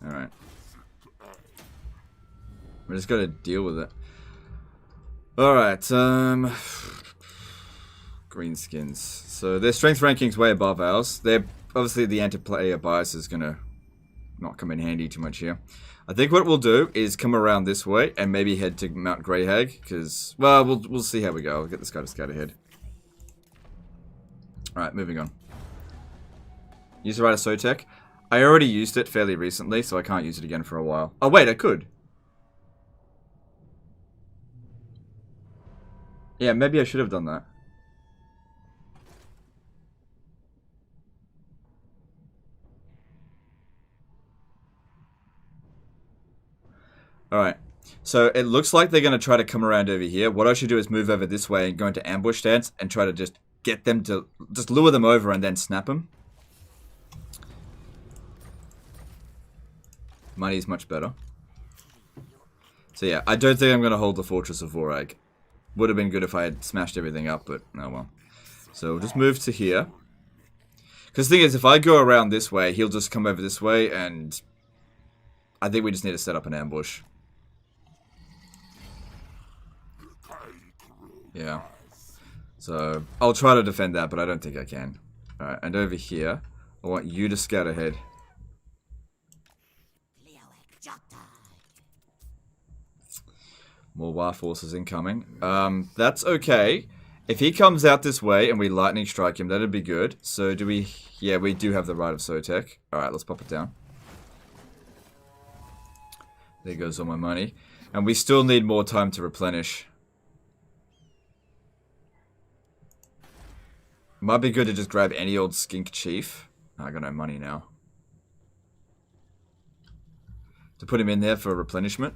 Alright. We just gotta deal with it. Alright, Greenskins. So their strength ranking's way above ours. They're obviously the anti-player bias is gonna not come in handy too much here. I think what we'll do is come around this way and maybe head to Mount Greyhag, because, well, we'll see how we go. I'll get this guy to scout ahead. Alright, moving on. Use the Rider Sotek. I already used it fairly recently, so I can't use it again for a while. Oh, wait, I could. Yeah, maybe I should have done that. Alright, so it looks like they're going to try to come around over here. What I should do is move over this way and go into ambush stance and try to just get them to, just lure them over and then snap them. Money is much better. So yeah, I don't think I'm going to hold the Fortress of Vorag. Would have been good if I had smashed everything up, but oh well. So we'll just move to here. Because the thing is, if I go around this way, he'll just come over this way, and I think we just need to set up an ambush. Yeah. So I'll try to defend that, but I don't think I can. Alright, and over here, I want you to scout ahead. More War forces incoming. That's okay. If he comes out this way and we lightning strike him, that'd be good. So do we... yeah, we do have the Rite of Sotek. Alright, let's pop it down. There goes all my money. And we still need more time to replenish. Might be good to just grab any old skink chief. I got no money now. To put him in there for replenishment.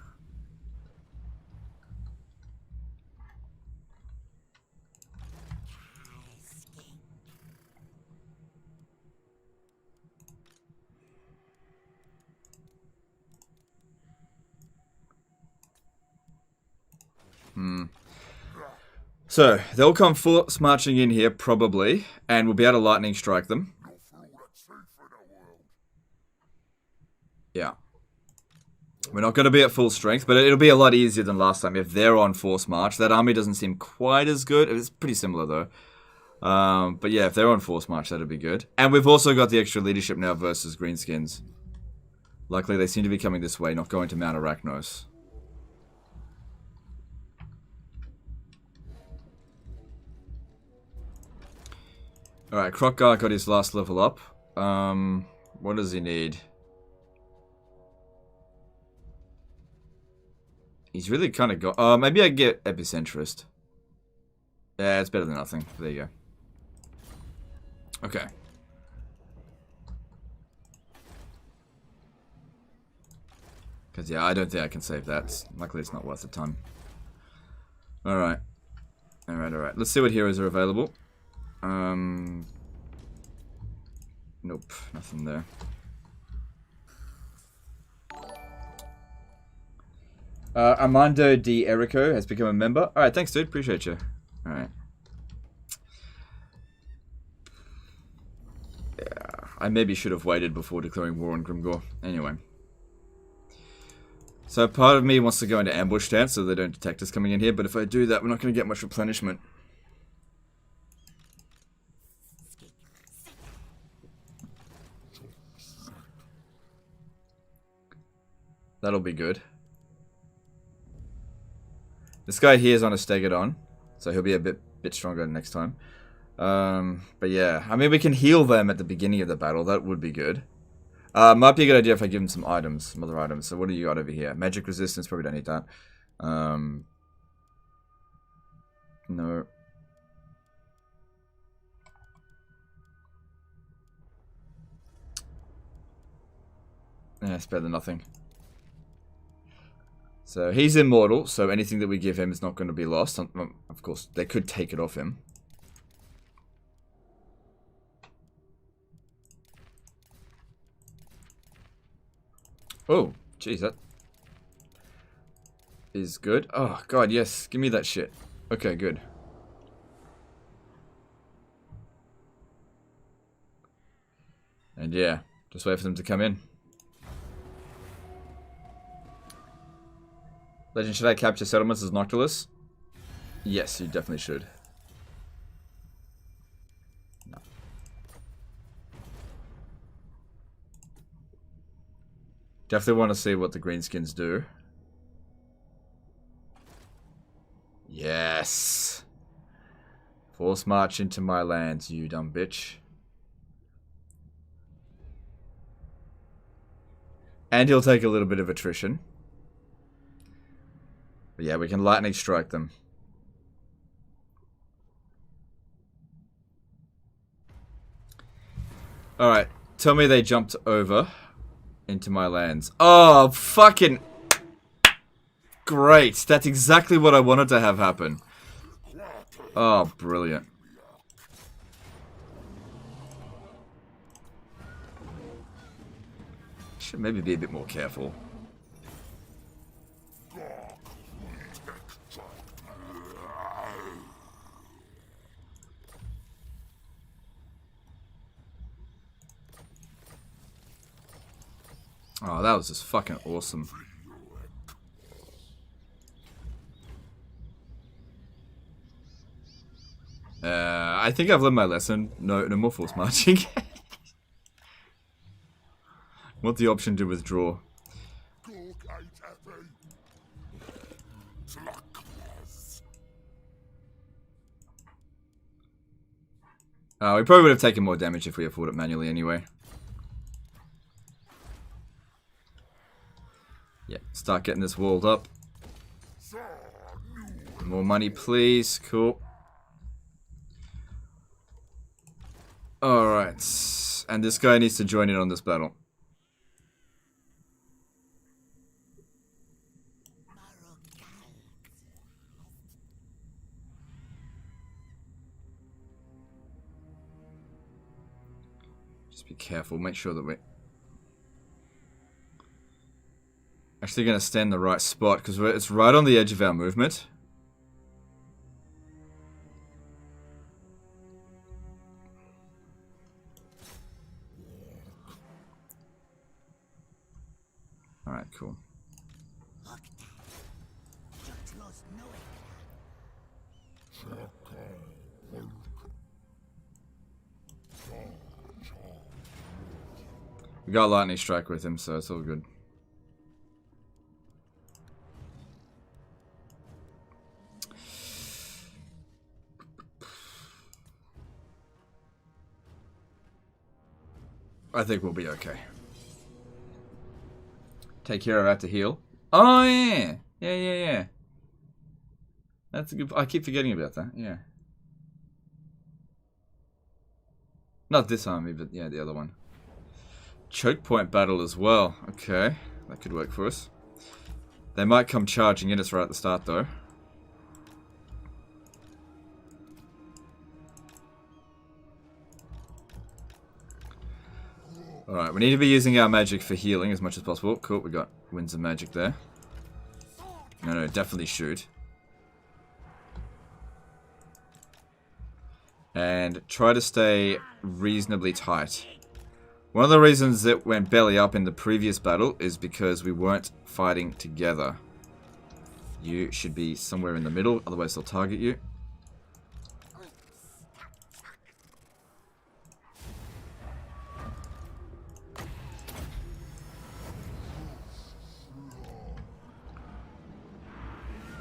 So, they'll come force marching in here, probably, and we'll be able to lightning strike them. Yeah. We're not going to be at full strength, but it'll be a lot easier than last time if they're on force march. That army doesn't seem quite as good. It's pretty similar, though. But yeah, if they're on force march, that'll be good. And we've also got the extra leadership now versus Greenskins. Luckily, they seem to be coming this way, not going to Mount Arachnos. Alright, Kroq-Gar got his last level up. What does he need? He's really kind of got... maybe I get Epicentrist. Yeah, it's better than nothing. There you go. Okay. Because, yeah, I don't think I can save that. Luckily, it's not worth a ton. Alright. Alright. Let's see what heroes are available. Nope. Nothing there. Armando D. Erico has become a member. Alright, thanks, dude. Appreciate you. Alright. Yeah, I maybe should have waited before declaring war on Grimgor. Anyway. So part of me wants to go into ambush stance so they don't detect us coming in here, but if I do that, we're not going to get much replenishment. That'll be good. This guy here is on a Stegodon, so he'll be a bit stronger next time. But yeah, I mean, we can heal them at the beginning of the battle. That would be good. Might be a good idea if I give them some items, some other items. So what do you got over here? Magic resistance, probably don't need that. No. Yeah, it's better than nothing. So he's immortal, so anything that we give him is not going to be lost. Of course, they could take it off him. Oh, jeez, that is good. Oh, God, yes. Give me that shit. Okay, good. And yeah, just wait for them to come in. Legend, should I capture settlements as Noctilus? Yes, you definitely should. No. Definitely want to see what the greenskins do. Yes. Force march into my lands, you dumb bitch. And he'll take a little bit of attrition. But yeah, we can lightning strike them. Alright, tell me they jumped over into my lands. Oh, fucking great. That's exactly what I wanted to have happen. Oh, brilliant. Should maybe be a bit more careful. Oh, that was just fucking awesome. I think I've learned my lesson. No more force marching. Want the option to withdraw. We probably would have taken more damage if we had fought it manually anyway. Yeah, start getting this walled up. More money, please. Cool. Alright. And this guy needs to join in on this battle. Just be careful. Make sure that we... Actually going to stand in the right spot because it's right on the edge of our movement. Alright, cool. We got lightning strike with him, so it's all good. I think we'll be okay. Take care of that to heal. Oh, yeah. Yeah. That's a good... I keep forgetting about that. Yeah. Not this army, but yeah, the other one. Choke point battle as well. Okay. That could work for us. They might come charging in us right at the start, though. Alright, we need to be using our magic for healing as much as possible. Cool, we got winds of magic there. No, definitely shoot. And try to stay reasonably tight. One of the reasons it went belly up in the previous battle is because we weren't fighting together. You should be somewhere in the middle, otherwise they'll target you.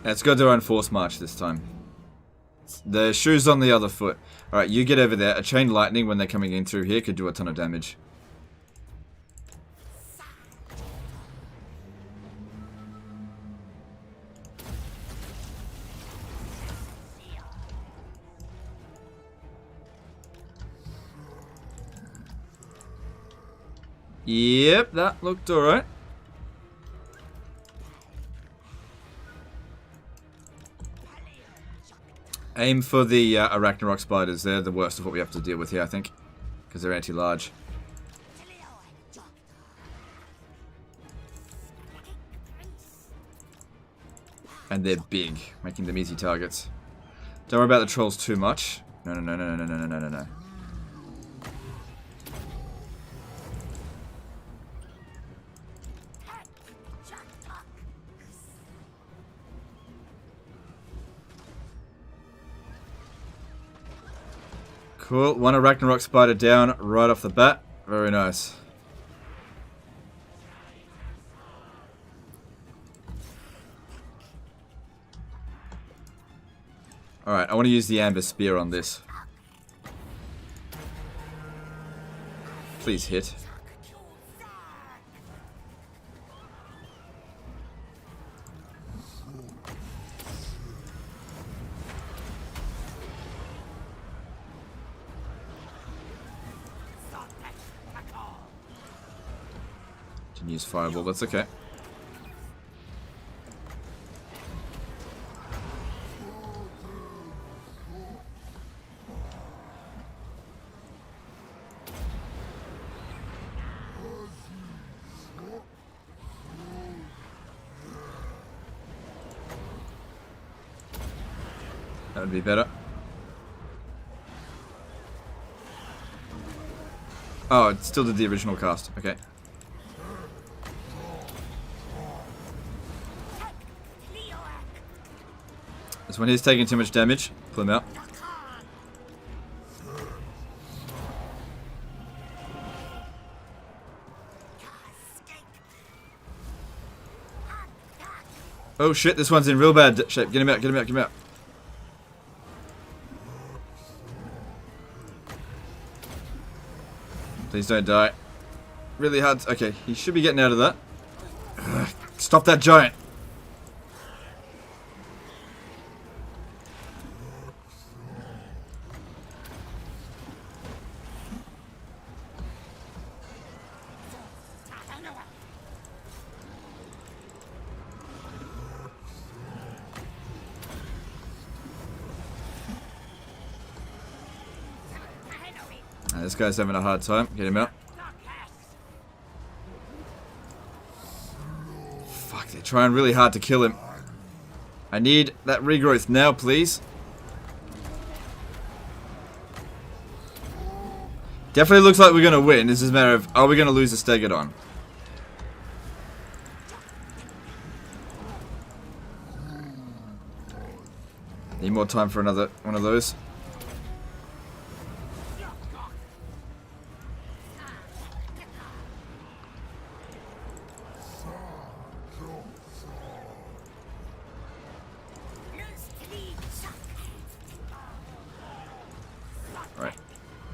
Let's go do our enforced march this time. The shoe's on the other foot. Alright, you get over there. A chain lightning when they're coming in through here could do a ton of damage. Yep, that looked alright. Aim for the Arachnarok spiders. They're the worst of what we have to deal with here, I think. Because they're anti-large. And they're big, making them easy targets. Don't worry about the trolls too much. No. Cool. One Arachnarok spider down right off the bat. Very nice. Alright, I want to use the Amber Spear on this. Please hit. Can use Fireball, that's okay. That would be better. Oh, it still did the original cast. Okay. This one here's taking too much damage. Pull him out. Oh shit, this one's in real bad shape. Get him out, get him out, get him out. Please don't die. Really hard. Okay, he should be getting out of that. Ugh, stop that giant. This guy's having a hard time. Get him out. Fuck, they're trying really hard to kill him. I need that regrowth now, please. Definitely looks like we're going to win. This is a matter of, are we going to lose the Stegodon? Need more time for another one of those.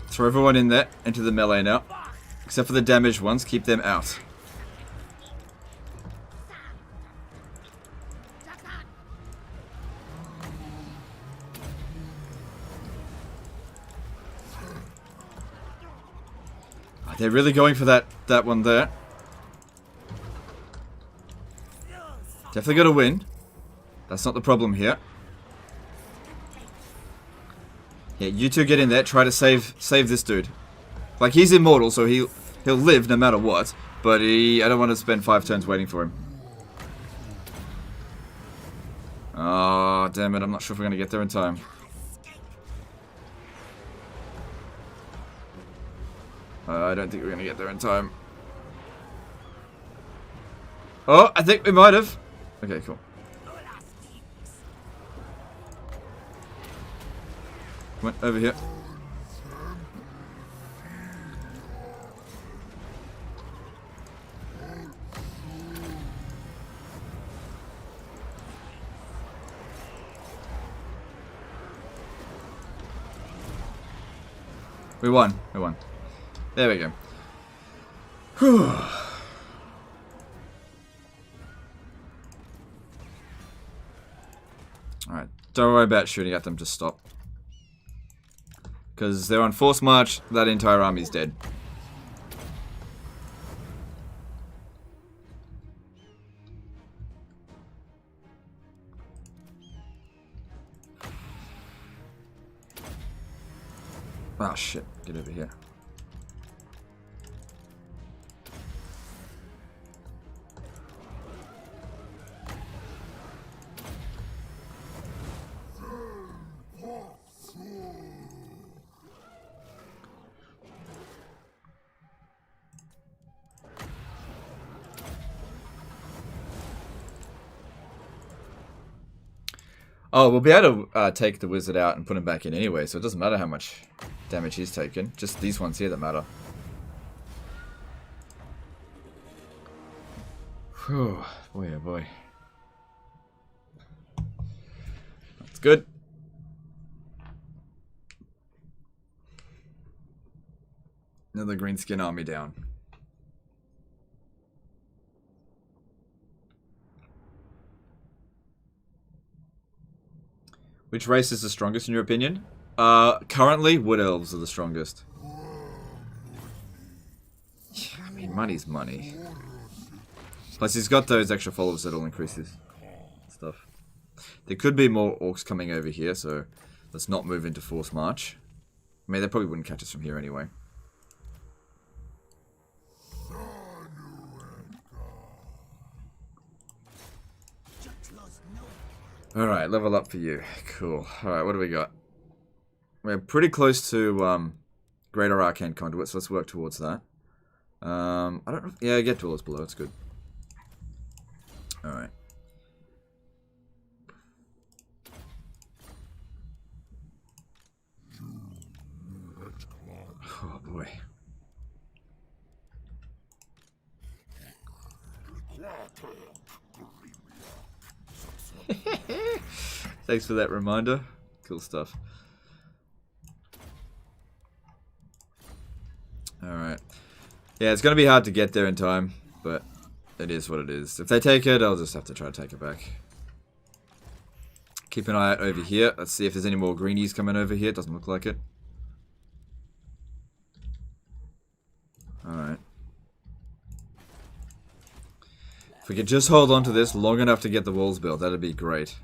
Throw everyone in there, into the melee now. Except for the damaged ones, keep them out. They're really going for that one there. Definitely got to win. That's not the problem here. Yeah, you two get in there. Try to save this dude. Like, he's immortal, so he'll live no matter what. But I don't want to spend 5 turns waiting for him. Oh, damn it. I'm not sure if we're going to get there in time. I don't think we're going to get there in time. Oh, I think we might have. Okay, cool. Come on, over here. We won. We won. There we go. Whew. Alright, don't worry about shooting at them, just stop. Because they're on force march, that entire army's dead. Oh shit, get over here. Oh, we'll be able to take the wizard out and put him back in anyway, so it doesn't matter how much damage he's taken. Just these ones here that matter. Whew. Boy, oh boy. That's good. Another greenskin army down. Which race is the strongest in your opinion? Currently, Wood Elves are the strongest. Yeah, I mean, money's money. Plus, he's got those extra followers that'll increase his stuff. There could be more orcs coming over here, so let's not move into force march. I mean, they probably wouldn't catch us from here anyway. Alright, level up for you. Cool. Alright, what do we got? We're pretty close to Greater Arcane Conduit, so let's work towards that. I don't know. Yeah, get dwellers below, it's good. Alright. Oh boy. Thanks for that reminder. Cool stuff. Alright. Yeah, it's going to be hard to get there in time, but it is what it is. If they take it, I'll just have to try to take it back. Keep an eye out over here. Let's see if there's any more greenies coming over here. Doesn't look like it. Alright. If we could just hold on to this long enough to get the walls built, that'd be great.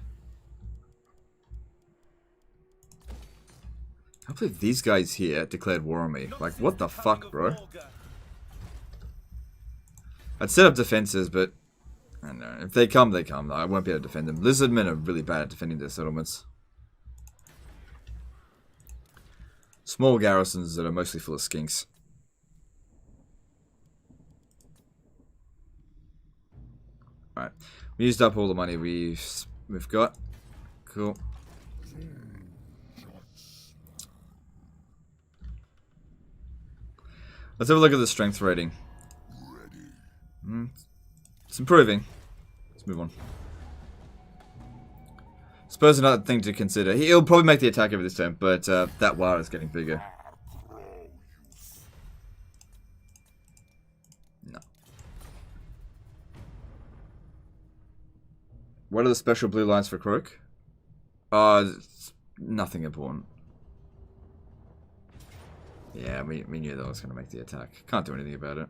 I can't believe these guys here declared war on me. Like, what the fuck, bro? I'd set up defenses, but I don't know. If they come, they come. I won't be able to defend them. Lizardmen are really bad at defending their settlements. Small garrisons that are mostly full of skinks. Alright. We used up all the money we've got. Cool. Let's have a look at the strength rating. It's improving. Let's move on. Suppose another thing to consider. He'll probably make the attack over this turn, but that wire is getting bigger. No. What are the special blue lines for Kroq? Nothing important. Yeah, we knew that was going to make the attack. Can't do anything about it.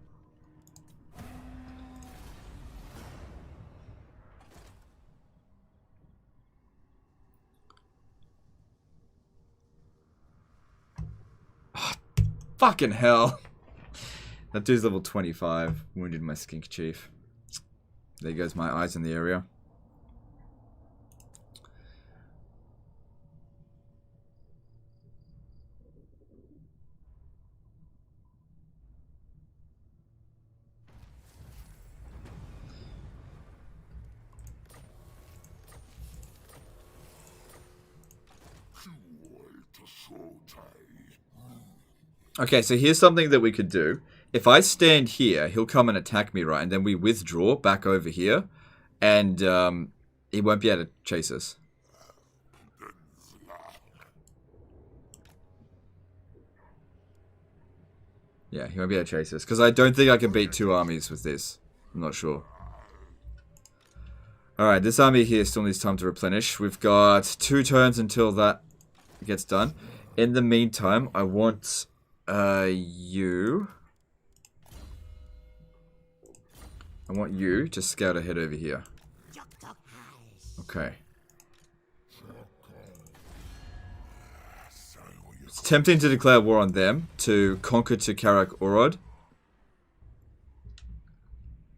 Fucking hell. That dude's level 25. Wounded my skink chief. There goes my eyes in the area. Okay, so here's something that we could do. If I stand here, he'll come and attack me, right? And then we withdraw back over here. And he won't be able to chase us. Yeah, he won't be able to chase us. Because I don't think I can beat 2 armies with this. I'm not sure. Alright, this army here still needs time to replenish. We've got 2 turns until that gets done. In the meantime, I want you... I want you to scout ahead over here. Okay. It's tempting to declare war on them, to conquer to Kroq-Gar.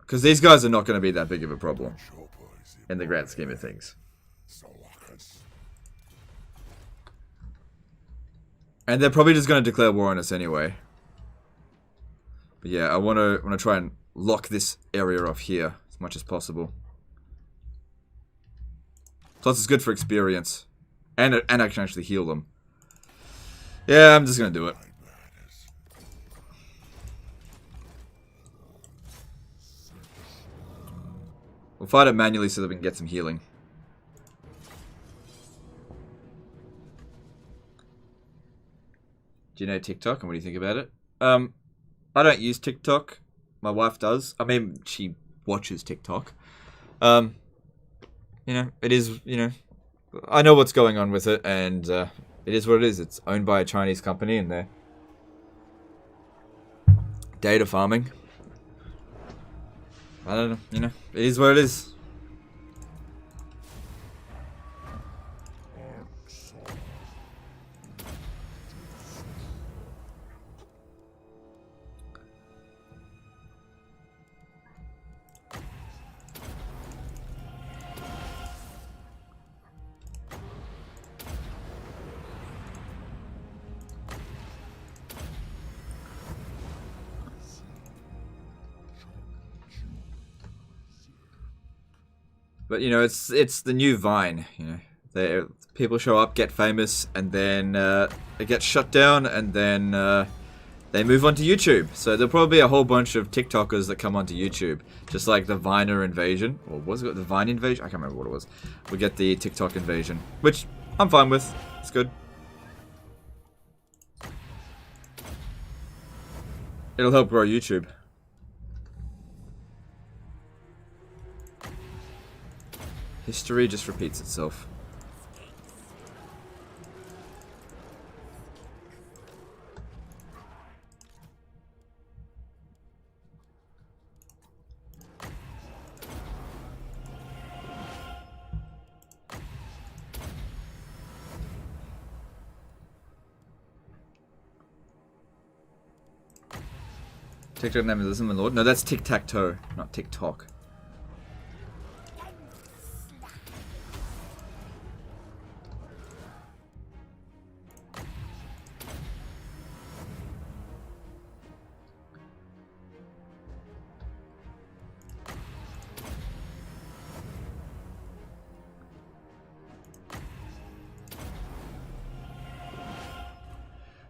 Because these guys are not going to be that big of a problem in the grand scheme of things. And they're probably just going to declare war on us anyway. But yeah, I want to try and lock this area off here as much as possible. Plus, it's good for experience, and I can actually heal them. Yeah, I'm just gonna do it. We'll fight it manually so that we can get some healing. Do you know TikTok and what do you think about it? I don't use TikTok. My wife does. I mean, she watches TikTok. You know, it is, you know, I know what's going on with it, and it is what it is. It's owned by a Chinese company, and they're data farming. I don't know, you know, it is what it is. But, you know, it's the new Vine, you know. People show up, get famous, and then it gets shut down, and then they move on to YouTube. So there'll probably be a whole bunch of TikTokers that come onto YouTube. Just like the Viner invasion. Or was it the Vine invasion? I can't remember what it was. We get the TikTok invasion. Which I'm fine with. It's good. It'll help grow YouTube. History just repeats itself. TikTok name is my lord. No, that's tic-tac-toe, not TikTok.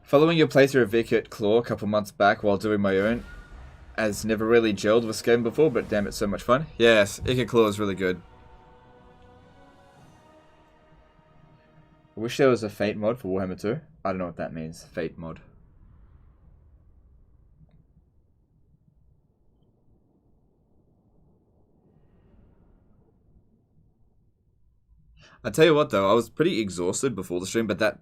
Following your playthrough of Vic at Claw a couple months back while doing my own, as never really gelled with game before, but damn, it's so much fun. Yes, Ica Claw is really good. I wish there was a Fate mod for Warhammer 2. I don't know what that means, Fate mod. I tell you what though, I was pretty exhausted before the stream, but that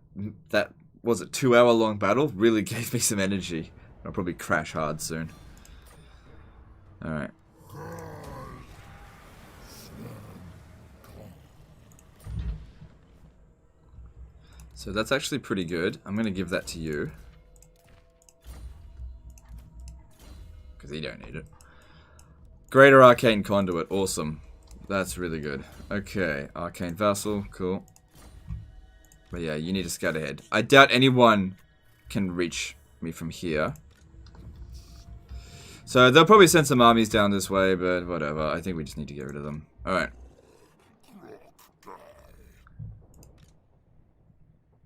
was it 2-hour long battle really gave me some energy. I'll probably crash hard soon. Alright. So that's actually pretty good. I'm going to give that to you. because he don't need it. Greater Arcane Conduit, awesome. That's really good. Okay, Arcane Vassal, cool. But yeah, you need to scout ahead. I doubt anyone can reach me from here. So they'll probably send some armies down this way, but whatever. I think we just need to get rid of them. Alright.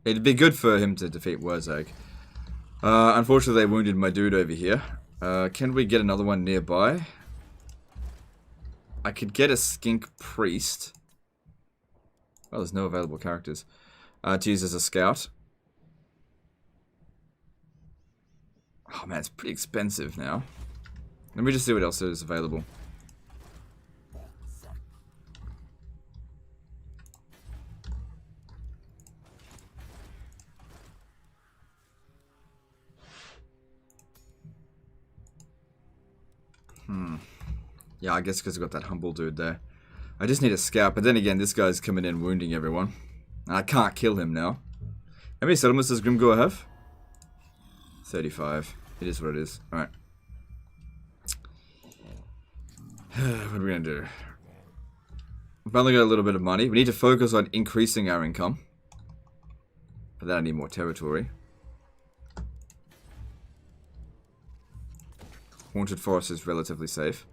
It'd be good for him to defeat Wurzag. Unfortunately, they wounded my dude over here. Can we get another one nearby? I could get a Skink Priest. Oh, there's no available characters. To use as a scout. Oh man, it's pretty expensive now. Let me just see what else is available. Yeah, I guess because I've got that humble dude there. I just need a scout, but then again, this guy's coming in wounding everyone. And I can't kill him now. How many settlements does Grimgor have? 35. It is what it is. Alright. What are we going to do? We've only got a little bit of money. We need to focus on increasing our income. For that I need more territory. Haunted Forest is relatively safe.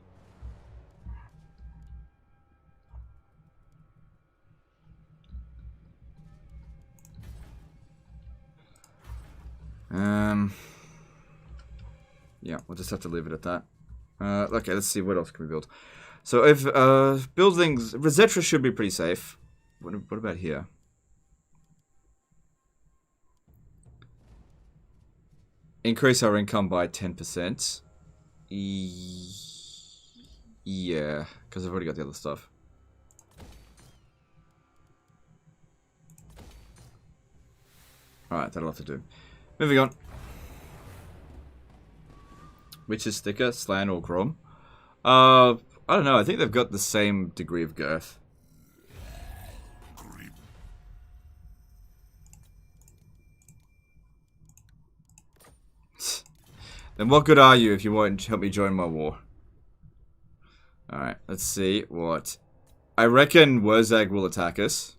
Yeah, we'll just have to leave it at that. Okay, let's see, what else can we build? So if, buildings, Rosetta should be pretty safe. What about here? Increase our income by 10%. Yeah, because I've already got the other stuff. Alright, that'll have to do. Moving on. Which is thicker, Slan or Grom? I don't know, I think they've got the same degree of girth. Then what good are you if you won't help me join my war? Alright, let's see what... I reckon Wurzag will attack us.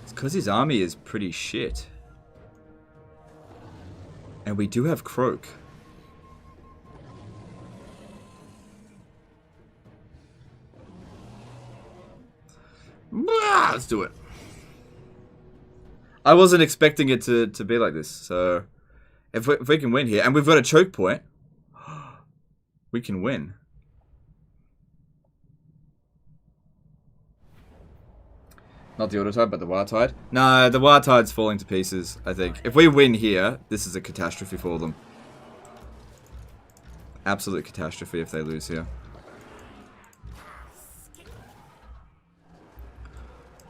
Because his army is pretty shit. And we do have Kroq. Let's do it. I wasn't expecting it to be like this, so... If we can win here, and we've got a choke point, we can win. Not the Autotide, but the Wartide. No, the Wartide's falling to pieces, I think. If we win here, this is a catastrophe for them. Absolute catastrophe if they lose here.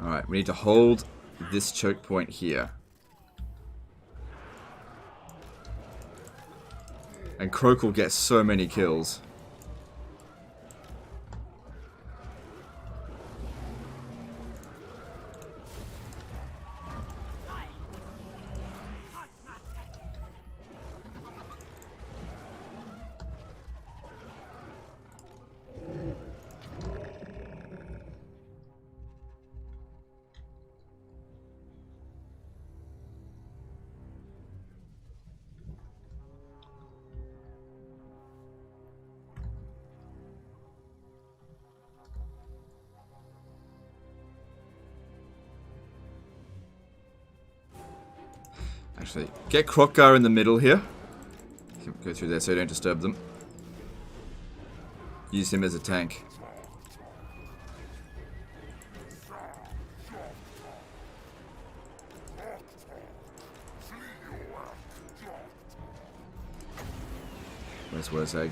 Alright, we need to hold this choke point here. And Kroq will get so many kills. Actually, get Kroq-Gar in the middle here. Go through there so you don't disturb them. Use him as a tank. Where's Wurzag?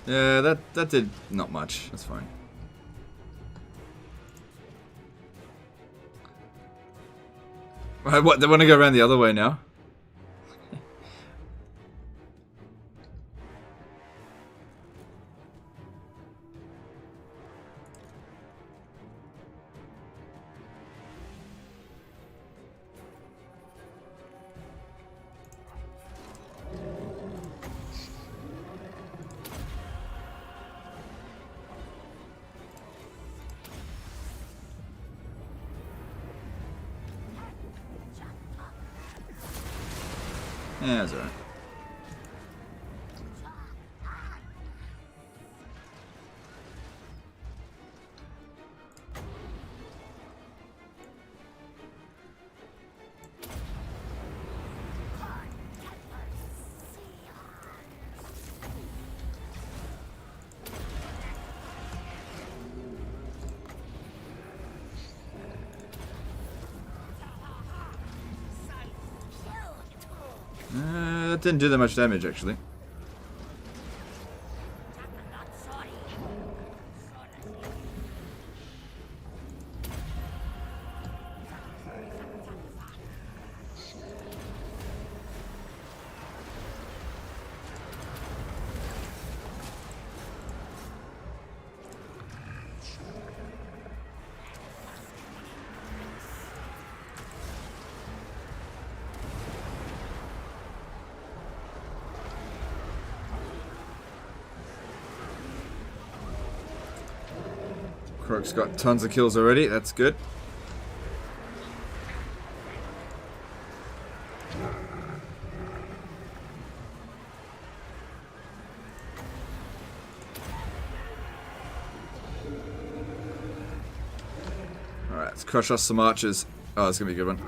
Yeah, that did not much. That's fine. Right, what? They want to go around the other way now? Yeah, that's alright. That didn't do that much damage, actually. Kroq's got tons of kills already. That's good. Alright, let's crush us some archers. Oh, that's gonna be a good one.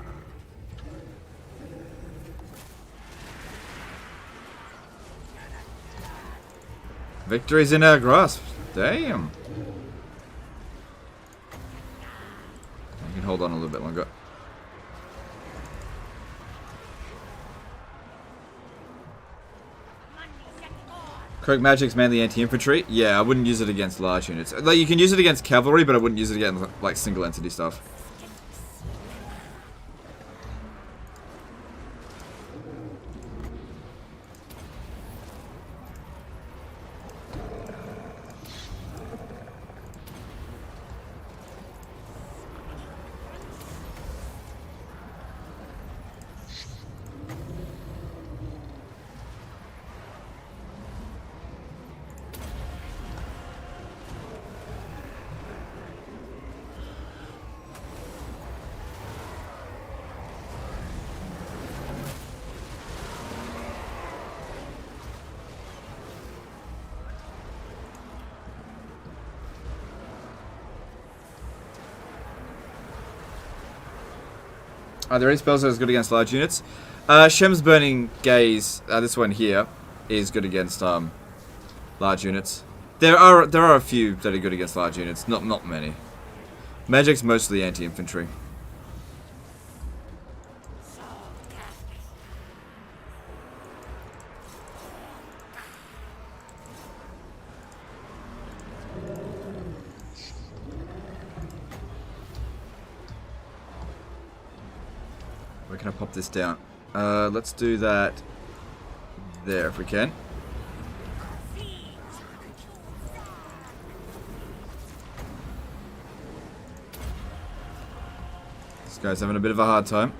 Victory's in our grasp. Damn. I can hold on a little bit longer. Kroq magic's mainly anti-infantry. Yeah, I wouldn't use it against large units. Like, you can use it against cavalry, but I wouldn't use it against like single entity stuff. Are there any spells that are good against large units? Shem's Burning Gaze, this one here, is good against large units. There are a few that are good against large units, not many. Magic's mostly anti-infantry. Where can I pop this down? Let's do that there if we can. This guy's having a bit of a hard time.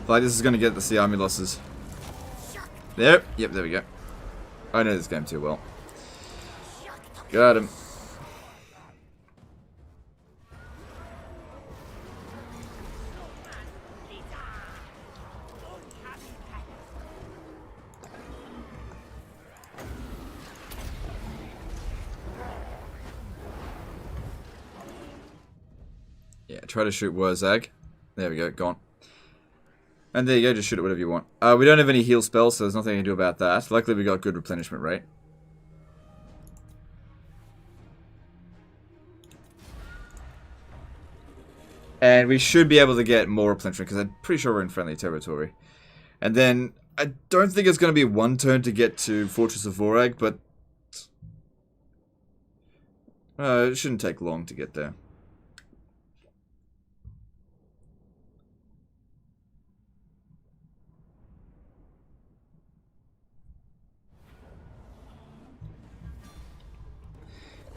I feel like this is going to get us the army losses. There. Yep, there we go. I know this game too well. Got him. Yeah, try to shoot Wurzag. There we go, gone. And there you go, just shoot it whatever you want. We don't have any heal spells, so there's nothing I can do about that. Luckily we got good replenishment rate. And we should be able to get more replenishment, because I'm pretty sure we're in friendly territory. And then I don't think it's going to be one turn to get to Fortress of Vorag, but it shouldn't take long to get there.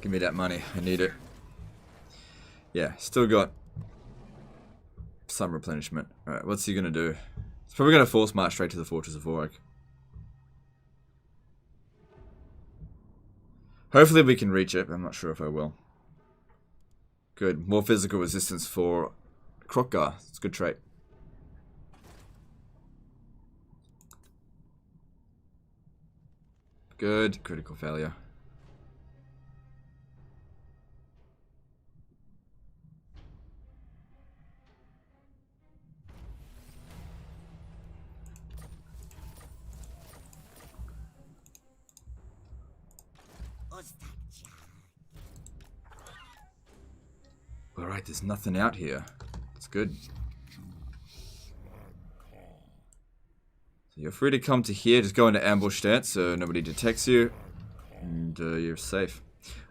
Give me that money. I need it. Yeah, still got some replenishment. Alright, what's he going to do? He's probably going to force march straight to the Fortress of Vorag. Hopefully we can reach it, but I'm not sure if I will. Good. More physical resistance for Kroq-Gar. It's a good trait. Good. Critical failure. Alright, there's nothing out here. It's good. So you're free to come to here. Just go into ambush stance so nobody detects you. And you're safe.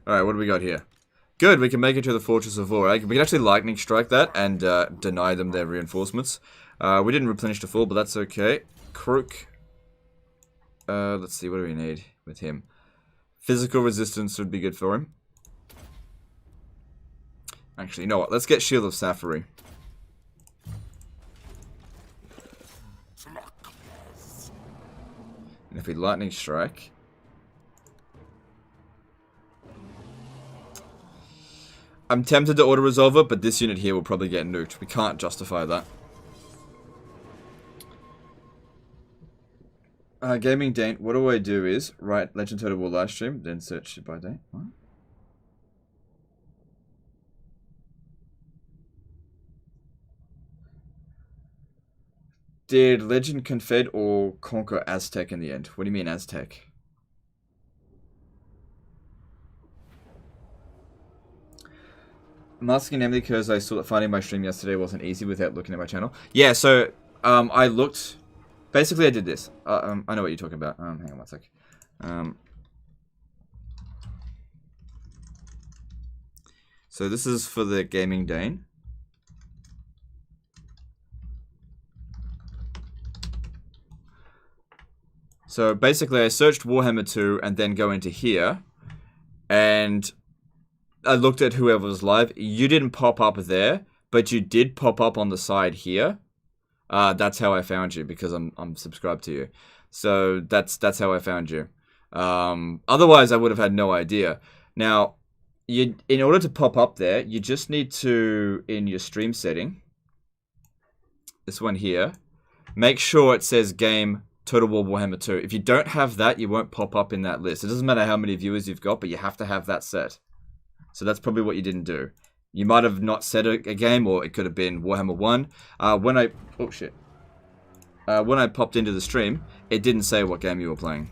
Alright, what do we got here? Good, we can make it to the Fortress of Vorag. We can actually lightning strike that and deny them their reinforcements. We didn't replenish the full, but that's okay. Kroq. Let's see, what do we need with him? Physical resistance would be good for him. Actually, you know what? Let's get Shield of Safari. And if we lightning strike, I'm tempted to auto-resolve it, but this unit here will probably get nuked. We can't justify that. Gaming date. What do I do is write Legend Total War livestream, then search it by date. What? Did Legend Confed or conquer Aztec in the end? What do you mean Aztec? I'm asking namely because I saw that finding my stream yesterday wasn't easy without looking at my channel. Yeah, so I looked. Basically, I did this. I know what you're talking about. Hang on one sec. So this is for the Gaming Dane. So basically, I searched Warhammer 2 and then go into here, and I looked at whoever was live. You didn't pop up there, but you did pop up on the side here. That's how I found you because I'm subscribed to you. So that's how I found you. Otherwise, I would have had no idea. Now, in order to pop up there, you just need to, in your stream setting, this one here, make sure it says Game Total War Warhammer 2. If you don't have that, you won't pop up in that list. It doesn't matter how many viewers you've got, but you have to have that set. So that's probably what you didn't do. You might have not set a game, or it could have been Warhammer 1. When I popped into the stream, it didn't say what game you were playing.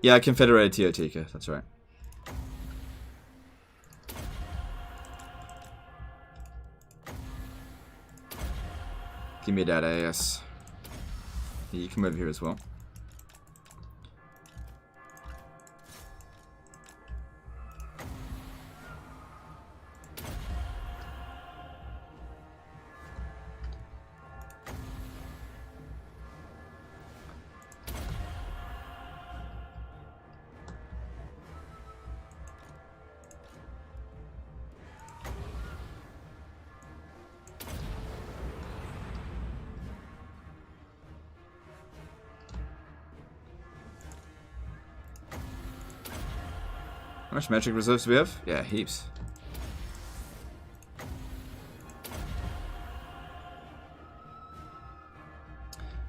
Yeah, Confederated Teotica, that's right. Give me that AS. Yeah, you come over here as well. How much magic reserves do we have? Yeah, heaps.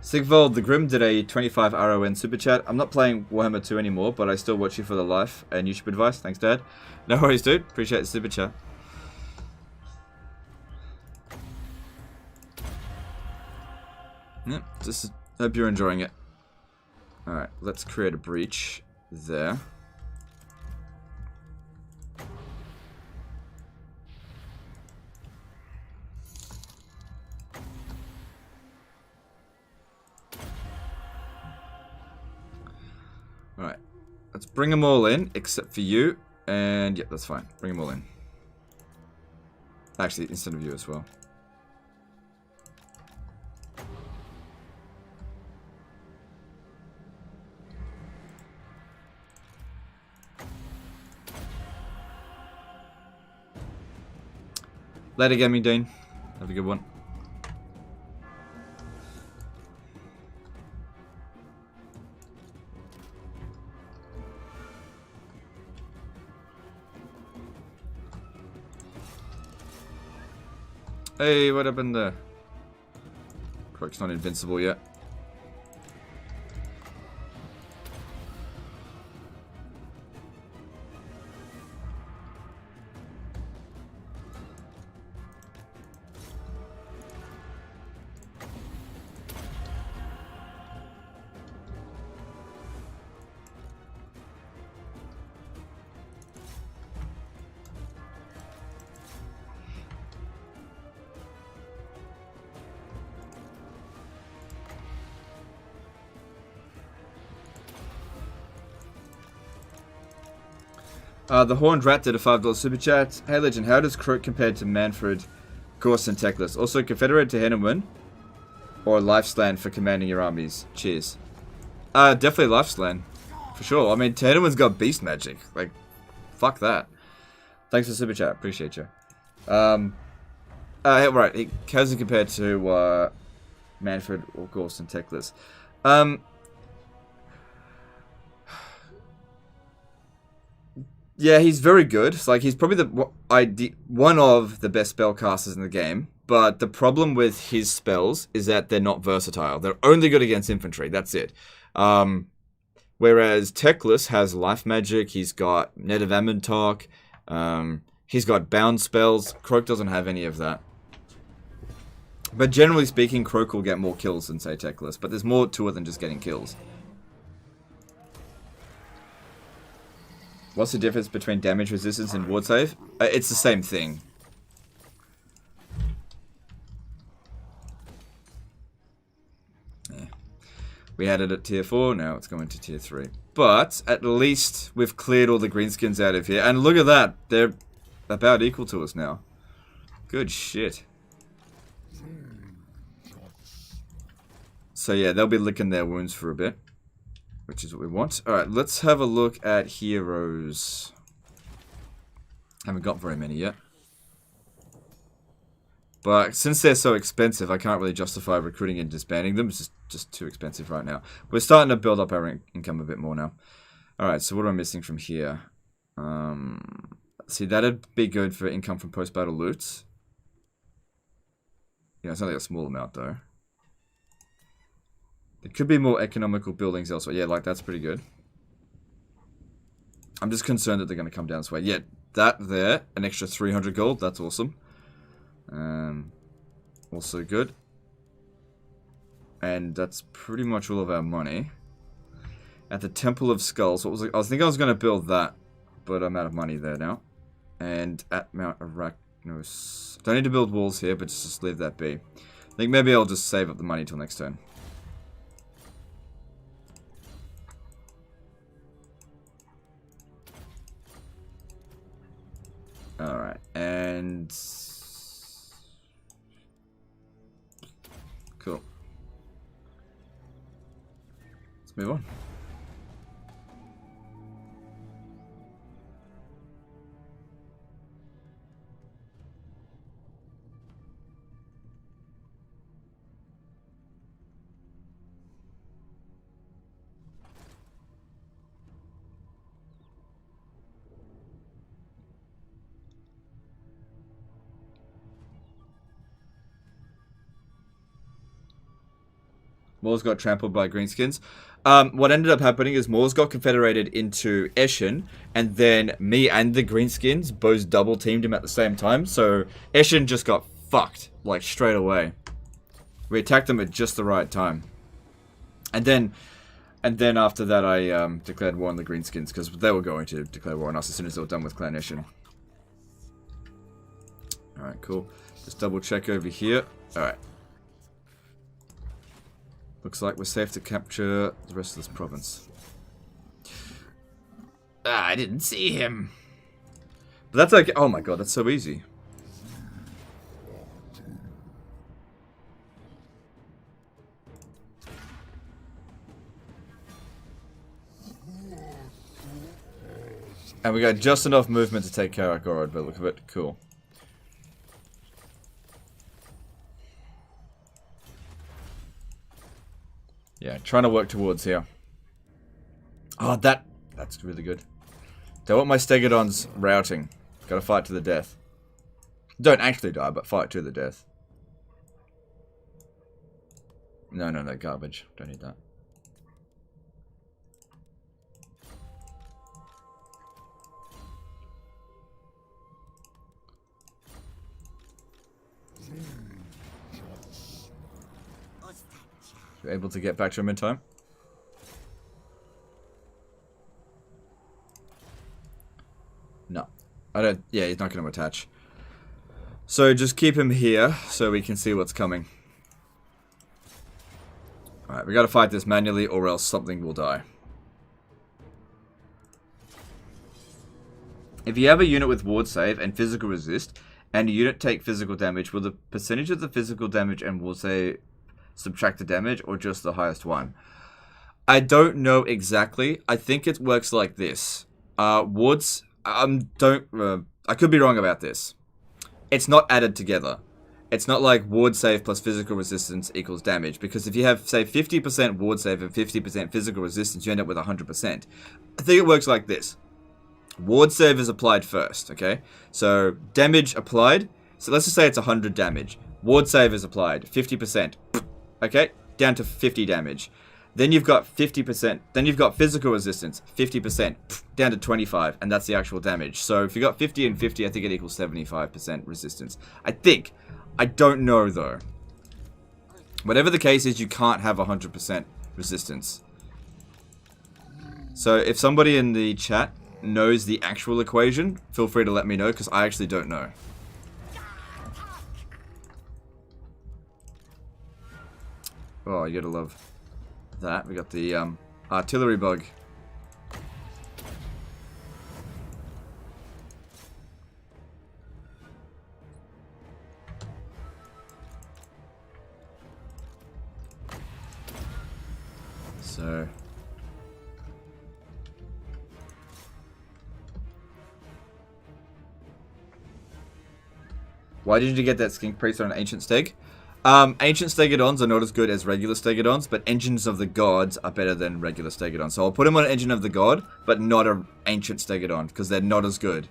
Sigvald the Grim did a 25 RON super chat. I'm not playing Warhammer 2 anymore, but I still watch you for the life and YouTube advice. Thanks, Dad. No worries, dude. Appreciate the super chat. Yep, just hope you're enjoying it. Alright, let's create a breach there. Alright, let's bring them all in, except for you. And yep, that's fine. Bring them all in. Actually, instead of you as well. Later, Gaming Dean. Have a good one. Hey, what happened there? Kroq's not invincible yet. The Horned Rat did a $5 super chat. Hey Legend, how does Kroq compare to Manfred, Gorse, and Teclis? Also, Confederate to Henneman or Lifeslan for commanding your armies? Cheers. Definitely Lifeslan. For sure. I mean, Henneman's got beast magic. Like, fuck that. Thanks for super chat. Appreciate you. Right. How's it compared to Manfred or Gorse and Teclis? Yeah, he's very good. It's like he's probably one of the best spellcasters in the game. But the problem with his spells is that they're not versatile. They're only good against infantry. That's it. Whereas Teclis has life magic. He's got Net of Amontok. He's got bound spells. Kroq doesn't have any of that. But generally speaking, Kroq will get more kills than, say, Teclis. But there's more to it than just getting kills. What's the difference between damage resistance and ward save? It's the same thing. Yeah. We had it at tier 4, now it's going to tier 3. But, at least, we've cleared all the greenskins out of here. And look at that! They're about equal to us now. Good shit. So yeah, they'll be licking their wounds for a bit. Which is what we want. Alright, let's have a look at heroes. Haven't got very many yet. But since they're so expensive, I can't really justify recruiting and disbanding them. It's just too expensive right now. We're starting to build up our income a bit more now. Alright, so what am I missing from here? See, that'd be good for income from post-battle loot. Yeah, it's only a small amount though. There could be more economical buildings elsewhere. Yeah, like that's pretty good. I'm just concerned that they're going to come down this way. Yeah, that there, an extra 300 gold. That's awesome. Also good. And that's pretty much all of our money. At the Temple of Skulls, what was I was thinking I was going to build that, but I'm out of money there now. And at Mount Arachnos, don't need to build walls here, but just leave that be. I think maybe I'll just save up the money till next turn. Alright, and... cool. Let's move on. Moors got trampled by greenskins. What ended up happening is Moors got confederated into Eshin, and then me and the greenskins both double teamed him at the same time. So Eshin just got fucked, like, straight away. We attacked them at just the right time. And then after that, I declared war on the greenskins, because they were going to declare war on us as soon as they were done with Clan Eshin. Alright, cool. Just double check over here. Alright. Looks like we're safe to capture the rest of this province. Ah, I didn't see him. But that's like, oh my god, that's so easy. And we got just enough movement to take Kroq-Gar, but look at it, cool. Yeah, trying to work towards here. Oh, that's really good. Don't want my Stegodons routing. Gotta fight to the death. Don't actually die, but fight to the death. No, garbage. Don't need that. You're able to get back to him in time? No. I don't... Yeah, he's not going to attach. So just keep him here so we can see what's coming. Alright, we got to fight this manually or else something will die. If you have a unit with ward save and physical resist, and a unit take physical damage, will the percentage of the physical damage and ward save subtract the damage, or just the highest one? I don't know exactly. I think it works like this. Wards, I could be wrong about this. It's not added together. It's not like ward save plus physical resistance equals damage, because if you have, say, 50% ward save and 50% physical resistance, you end up with 100%. I think it works like this. Ward save is applied first, okay? So, damage applied. So let's just say it's 100 damage. Ward save is applied. 50%. Okay? Down to 50 damage. Then you've got 50%. Then you've got physical resistance. 50%. Down to 25. And that's the actual damage. So if you got 50 and 50, I think it equals 75% resistance. I think. I don't know, though. Whatever the case is, you can't have 100% resistance. So if somebody in the chat knows the actual equation, feel free to let me know, because I actually don't know. Oh, you gotta love that. We got the artillery bug. So why did you get that skink priest on an ancient steg? Ancient Stegodons are not as good as regular Stegodons, but engines of the gods are better than regular Stegodons. So I'll put him on an engine of the god, but not an ancient Stegodon, because they're not as good.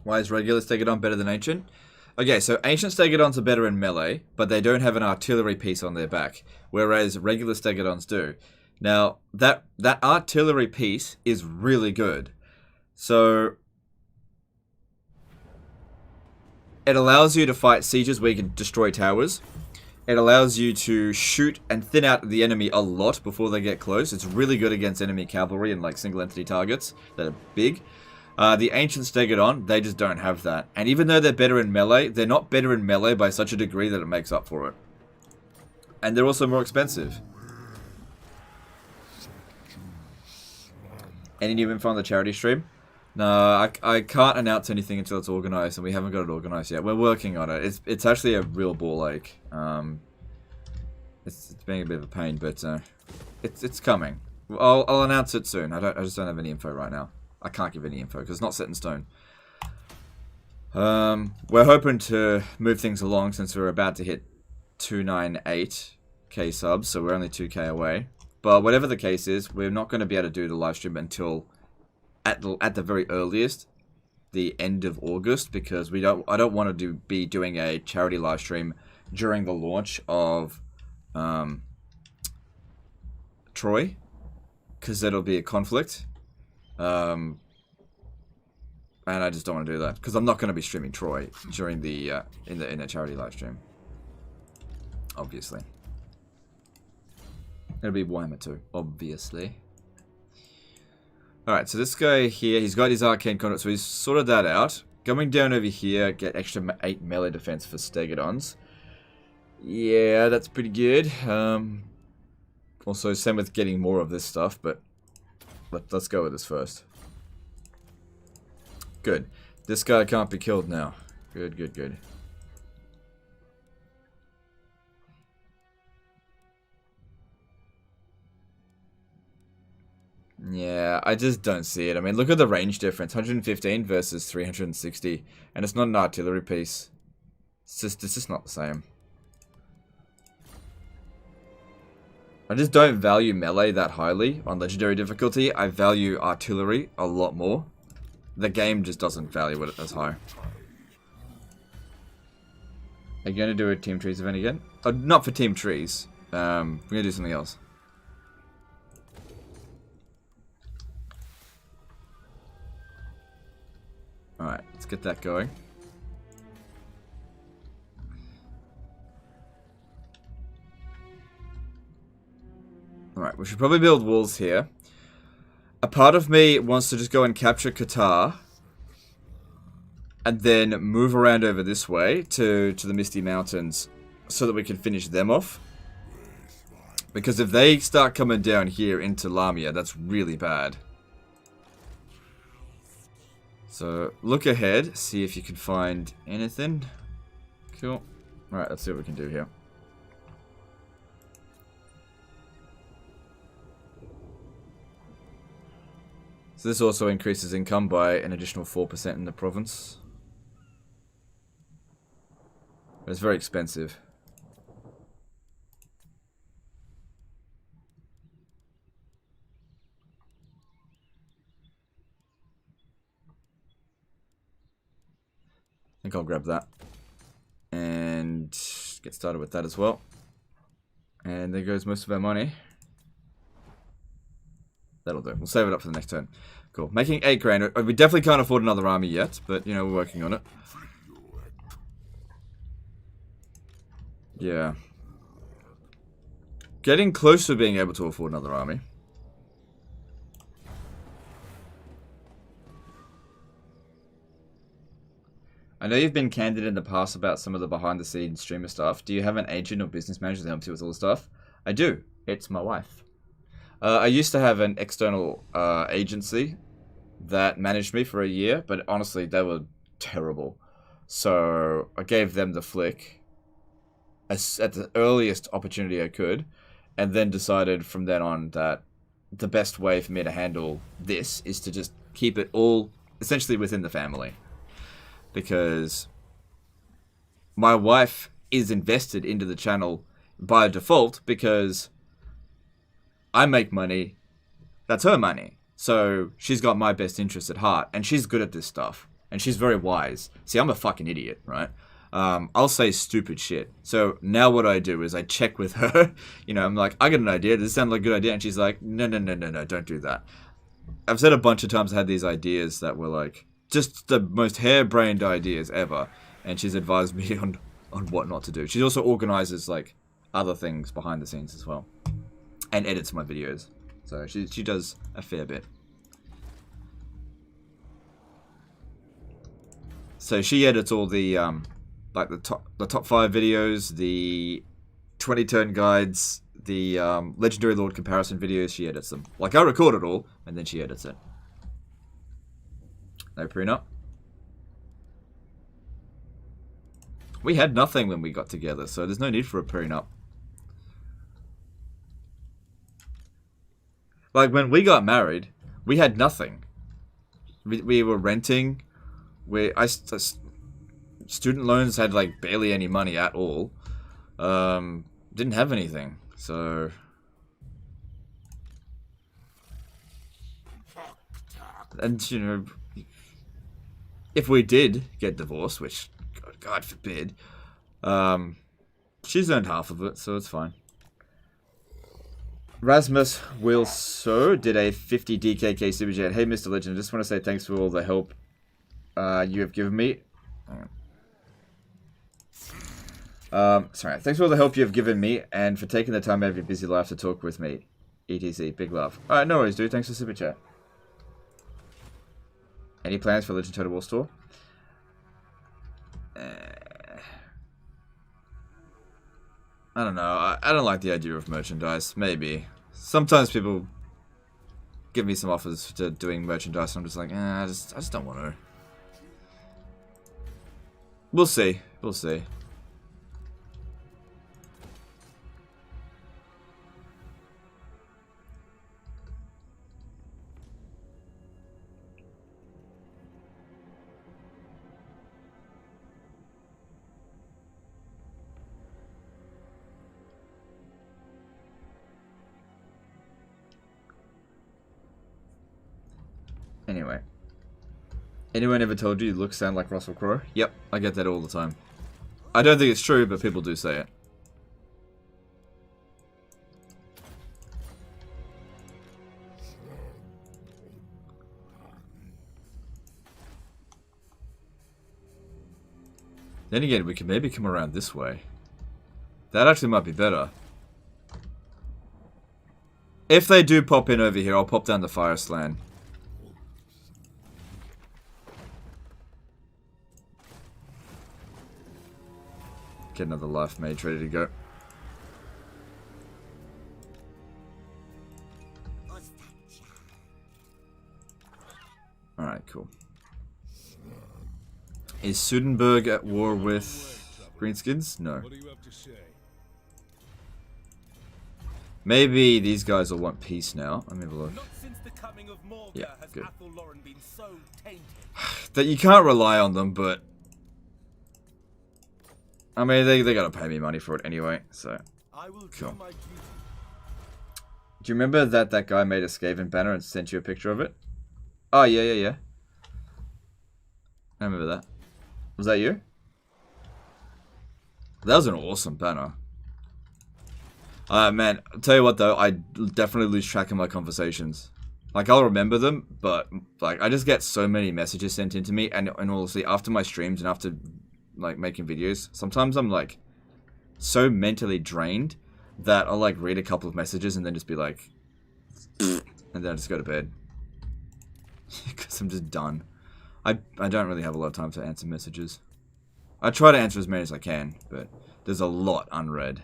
Why is regular Stegodon better than Ancient? Okay, so Ancient Stegodons are better in melee, but they don't have an artillery piece on their back, whereas regular Stegodons do. Now, that artillery piece is really good. So, it allows you to fight sieges where you can destroy towers. It allows you to shoot and thin out the enemy a lot before they get close. It's really good against enemy cavalry and like single entity targets that are big. The Ancient Stegodon, they just don't have that. And even though they're better in melee, they're not better in melee by such a degree that it makes up for it. And they're also more expensive. Any new info on the charity stream? No, I can't announce anything until it's organized, and we haven't got it organized yet. We're working on it. It's actually a real ball ache. It's being a bit of a pain, but it's coming. I'll announce it soon. I just don't have any info right now. I can't give any info because it's not set in stone. We're hoping to move things along since we're about to hit 298k subs, so we're only 2k away. But whatever the case is, we're not going to be able to do the live stream until at the very earliest, the end of August, because I don't want to be doing a charity live stream during the launch of Troy, because that'll be a conflict. And I just don't want to do that because I'm not going to be streaming Troy during the in a charity live stream. Obviously, it'll be Warhammer 2, obviously. All right, so this guy here, he's got his arcane conduit, so he's sorted that out. Going down over here, get extra 8 melee defense for Stegodons. Yeah, that's pretty good. Also, same with getting more of this stuff, but let's go with this first. Good. This guy can't be killed now. Good, good, good. Yeah, I just don't see it. I mean, look at the range difference. 115 versus 360. And it's not an artillery piece. It's just not the same. I just don't value melee that highly on legendary difficulty. I value artillery a lot more. The game just doesn't value it as high. Are you going to do a Team Trees event again? Not for Team Trees. We're going to do something else. Alright, let's get that going. Alright, we should probably build walls here. A part of me wants to just go and capture Qatar. And then move around over this way to the Misty Mountains. So that we can finish them off. Because if they start coming down here into Lamia, that's really bad. So, look ahead, see if you can find anything. Cool. Alright, let's see what we can do here. So this also increases income by an additional 4% in the province. But it's very expensive. I think I'll grab that and get started with that as well. And there goes most of our money. That'll do. We'll save it up for the next turn. Cool. Making 8 grand. We definitely can't afford another army yet, but you know, we're working on it. Yeah. Getting close to being able to afford another army. I know you've been candid in the past about some of the behind-the-scenes streamer stuff. Do you have an agent or business manager that helps you with all the stuff? I do. It's my wife. I used to have an external agency that managed me for a year, but honestly, they were terrible. So I gave them the flick at the earliest opportunity I could, and then decided from then on that the best way for me to handle this is to just keep it all essentially within the family. Because my wife is invested into the channel by default because I make money, that's her money. So she's got my best interest at heart, and she's good at this stuff. And she's very wise. See, I'm a fucking idiot, right? I'll say stupid shit. So now what I do is I check with her. You know, I'm like, I got an idea. Does this sound like a good idea? And she's like, no, don't do that. I've said a bunch of times I had these ideas that were like just the most harebrained ideas ever. And she's advised me on what not to do. She also organizes like other things behind the scenes as well. And edits my videos. So she does a fair bit. So she edits all the like the top 5 videos, the 20 turn guides, the Legendary Lord comparison videos. She edits them. Like I record it all, and then she edits it. No prenup. We had nothing when we got together, so there's no need for a prenup. Like when we got married, we had nothing. We were renting. Student loans had like barely any money at all. Didn't have anything, so and you know, if we did get divorced, which God forbid, she's earned half of it, so it's fine. Rasmus Wilso did a 50 DKK super chat. Hey, Mr. Legend, I just want to say thanks for all the help you have given me. Sorry. Thanks for all the help you have given me and for taking the time out of your busy life to talk with me. ETC. Big love. Alright, no worries, dude. Thanks for super chat. Any plans for Legend Total War store? I don't know. I don't like the idea of merchandise. Maybe. Sometimes people give me some offers to doing merchandise and I'm just like, I just don't want to. We'll see. We'll see. Anyway. Anyone ever told you look sound like Russell Crowe? Yep, I get that all the time. I don't think it's true, but people do say it. Then again, we can maybe come around this way. That actually might be better. If they do pop in over here, I'll pop down the fire slan. Get another life mage ready to go. Alright, cool. Is Sudenburg at war with Greenskins? No. What do you have to say? Maybe these guys will want peace now. Let me have a look. Not since the coming of Morga Yeah, has good. Athelloren been so tainted. That you can't rely on them, but I mean they gotta pay me money for it anyway, so I will cool. do my duty. Do you remember that guy made a Skaven banner and sent you a picture of it? Oh yeah. I remember that. Was that you? That was an awesome banner. Man, I'll tell you what though, I definitely lose track of my conversations. Like, I'll remember them, but, like, I just get so many messages sent into me, and honestly, after my streams and after, like, making videos, sometimes I'm, like, so mentally drained that I'll, like, read a couple of messages and then just be like, and then I just go to bed. Because I'm just done. I don't really have a lot of time to answer messages. I try to answer as many as I can, but there's a lot unread.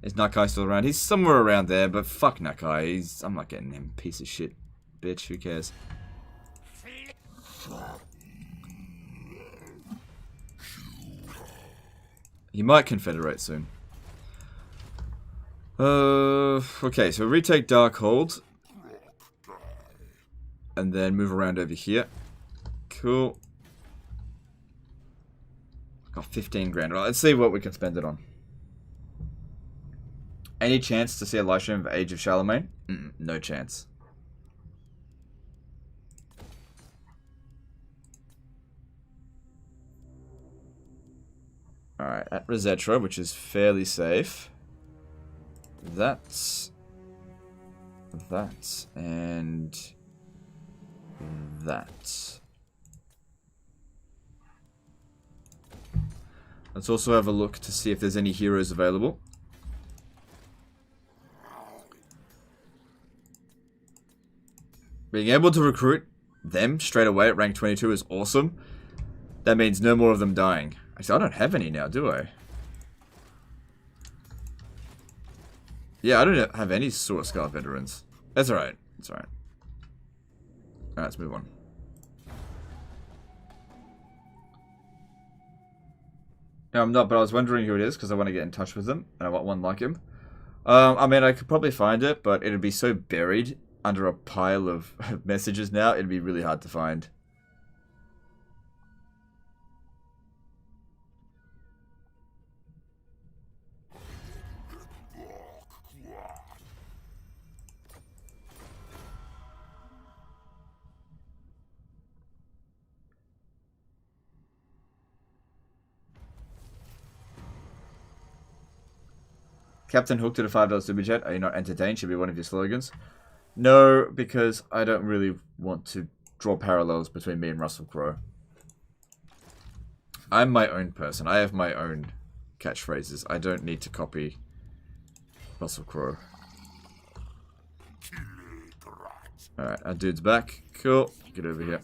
Is Nakai still around? He's somewhere around there, but fuck Nakai. I'm not getting him. Piece of shit. Bitch, who cares? He might confederate soon. Okay, so retake Darkhold. And then move around over here. Cool. Got 15 grand. Right, let's see what we can spend it on. Any chance to see a live stream of Age of Charlemagne? No chance. at Rosetra, which is fairly safe. That, and that. Let's also have a look to see if there's any heroes available. Being able to recruit them straight away at rank 22 is awesome. That means no more of them dying. Actually, I don't have any now, do I? Yeah, I don't have any Sword of Scar veterans. That's alright. That's alright. Alright, let's move on. No, I'm not, but I was wondering who it is because I want to get in touch with them and I want one like him. I mean, I could probably find it, but it'd be so buried under a pile of messages now, it'd be really hard to find. Captain Hook to the $5 super chat. Are you not entertained? Should be one of your slogans. No, because I don't really want to draw parallels between me and Russell Crowe. I'm my own person. I have my own catchphrases. I don't need to copy Russell Crowe. Alright, our dude's back. Cool. Get over here.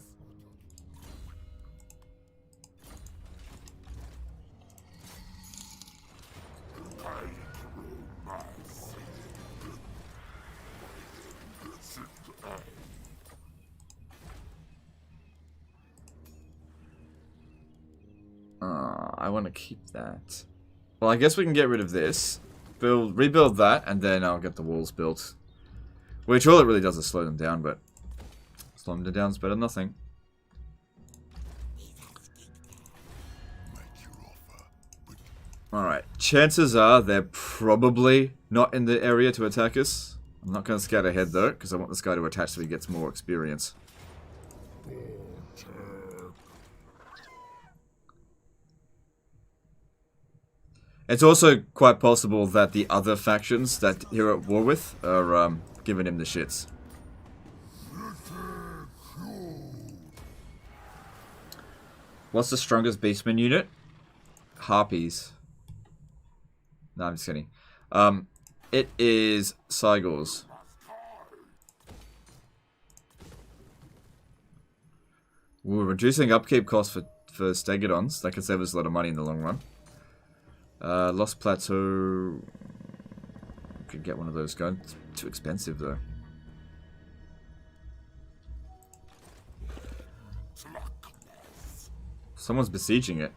I want to keep that. Well, I guess we can get rid of this. Rebuild that, and then I'll get the walls built. Which all it really does is slow them down, but slowing them down is better than nothing. Alright, chances are they're probably not in the area to attack us. I'm not going to scout ahead though, because I want this guy to attach so he gets more experience. It's also quite possible that the other factions that you're at war with are giving him the shits. What's the strongest beastman unit? Harpies. No, I'm just kidding. It is Cygors. We're reducing upkeep costs for Stegodons. That could save us a lot of money in the long run. Lost Plateau. Could get one of those guns. It's too expensive though. Someone's besieging it.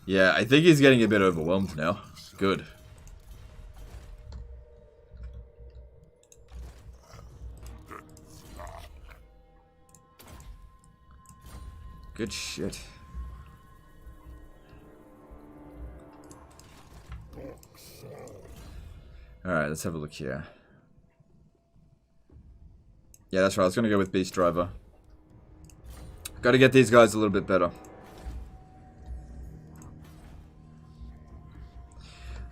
Yeah, I think he's getting a bit overwhelmed now. Good. Good shit. Alright, let's have a look here. Yeah, that's right. I was going to go with Beast Driver. Got to get these guys a little bit better.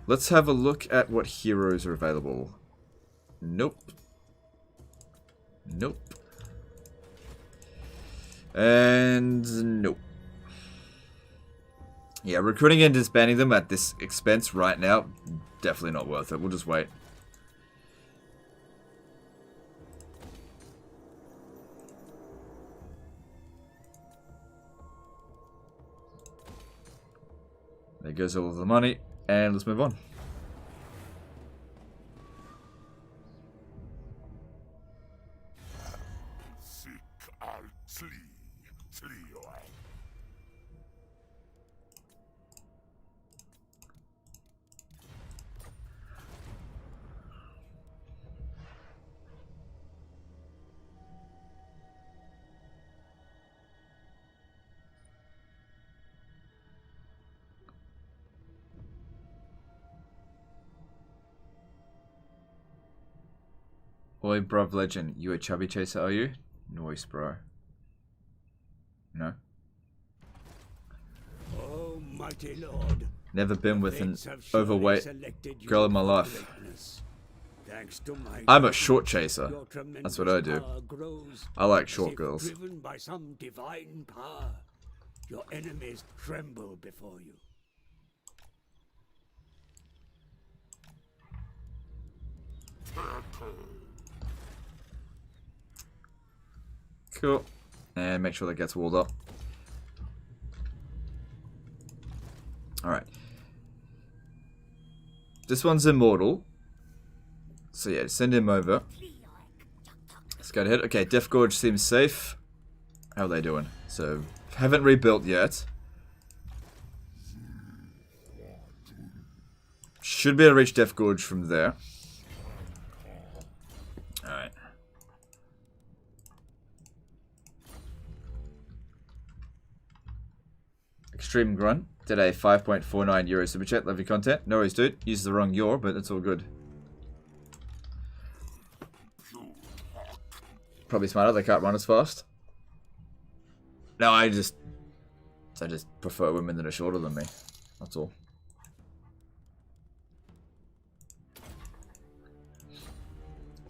Let's have a look at what heroes are available. Nope. Nope. And nope. Yeah, recruiting and disbanding them at this expense right now, definitely not worth it. We'll just wait. There goes all of the money, and let's move on. Oi, bruv legend, you a chubby chaser, are you? Noise, bro. No? mighty lord. Never been with an Fates have surely overweight selected you girl in my for life. greatness. Thanks to my I'm a goodness, short chaser. your That's what I tremendous do. power grows I like as short if girls. Driven by some divine power, your enemies tremble before you. Cool. And make sure that gets walled up. Alright. This one's immortal. So yeah, send him over. Let's go ahead. Okay, Death Gorge seems safe. How are they doing? So, haven't rebuilt yet. Should be able to reach Death Gorge from there. Alright. Extreme Grunt did a 5.49 euro super chat. Love your content. No worries, dude. Used the wrong euro, but it's all good. Probably smarter. They can't run as fast. No, I just prefer women that are shorter than me. That's all.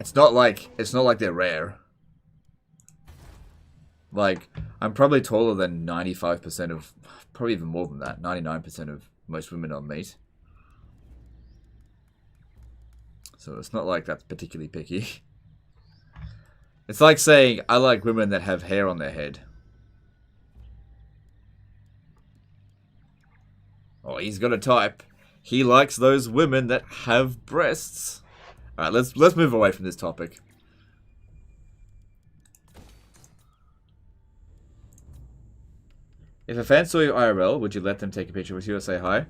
It's not like they're rare. Like, I'm probably taller than 95% of, probably even more than that, 99% of most women I'll meet. So it's not like that's particularly picky. It's like saying, I like women that have hair on their head. Oh, he's got a type. He likes those women that have breasts. Alright, let's move away from this topic. If a fan saw you IRL, would you let them take a picture with you or say hi? I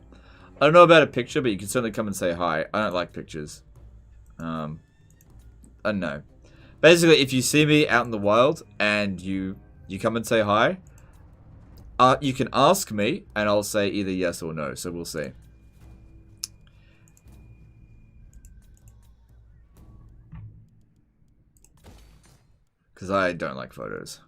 don't know about a picture, but you can certainly come and say hi. I don't like pictures. I don't know. Basically, if you see me out in the wild and you come and say hi, you can ask me and I'll say either yes or no. So we'll see. Because I don't like photos.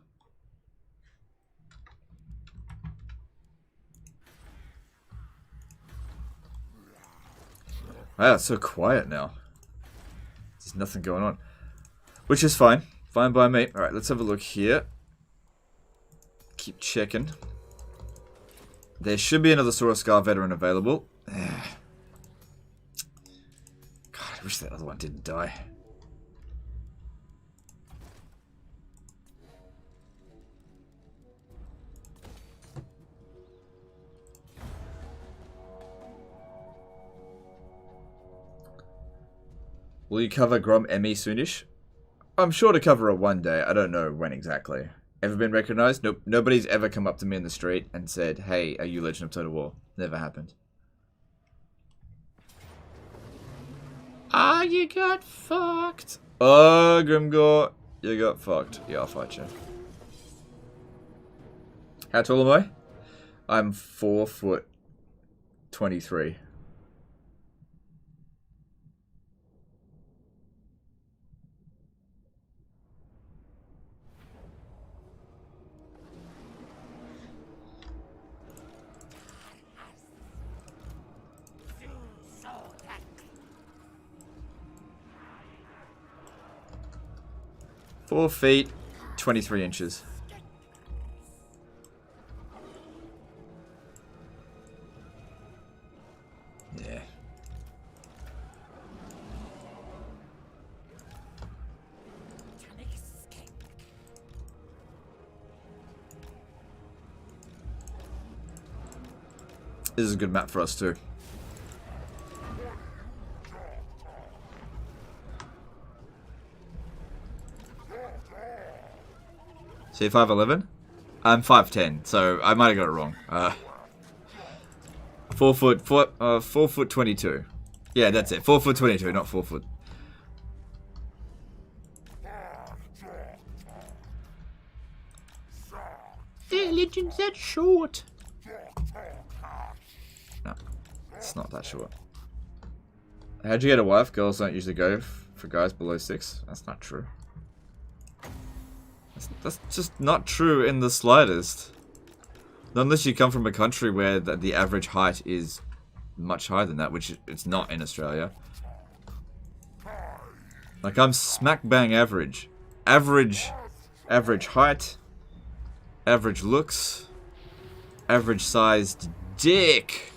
Wow, it's so quiet now. There's nothing going on. Which is fine. Fine by me. Alright, let's have a look here. Keep checking. There should be another Scar veteran available. God, I wish that other one didn't die. Will you cover Grom Emmy soonish? I'm sure to cover it one day. I don't know when exactly. Ever been recognized? Nope. Nobody's ever come up to me in the street and said, hey, are you Legend of Total War? Never happened. Ah, you got fucked. Oh, Grimgor. You got fucked. Yeah, I'll fight you. How tall am I? I'm 4'23". Four feet, 23 inches. Yeah. This is a good map for us too. See, 5'11"? I'm 5'10", so I might have got it wrong. 4 foot 22. Yeah, that's it. 4 foot 22, not 4 foot. The legend's that short. No, it's not that short. How'd you get a wife? Girls don't usually go for guys below 6. That's not true. That's just not true in the slightest. Unless you come from a country where the average height is much higher than that, which it's not in Australia. Like, I'm smack bang average. Average height. Average looks. Average sized dick.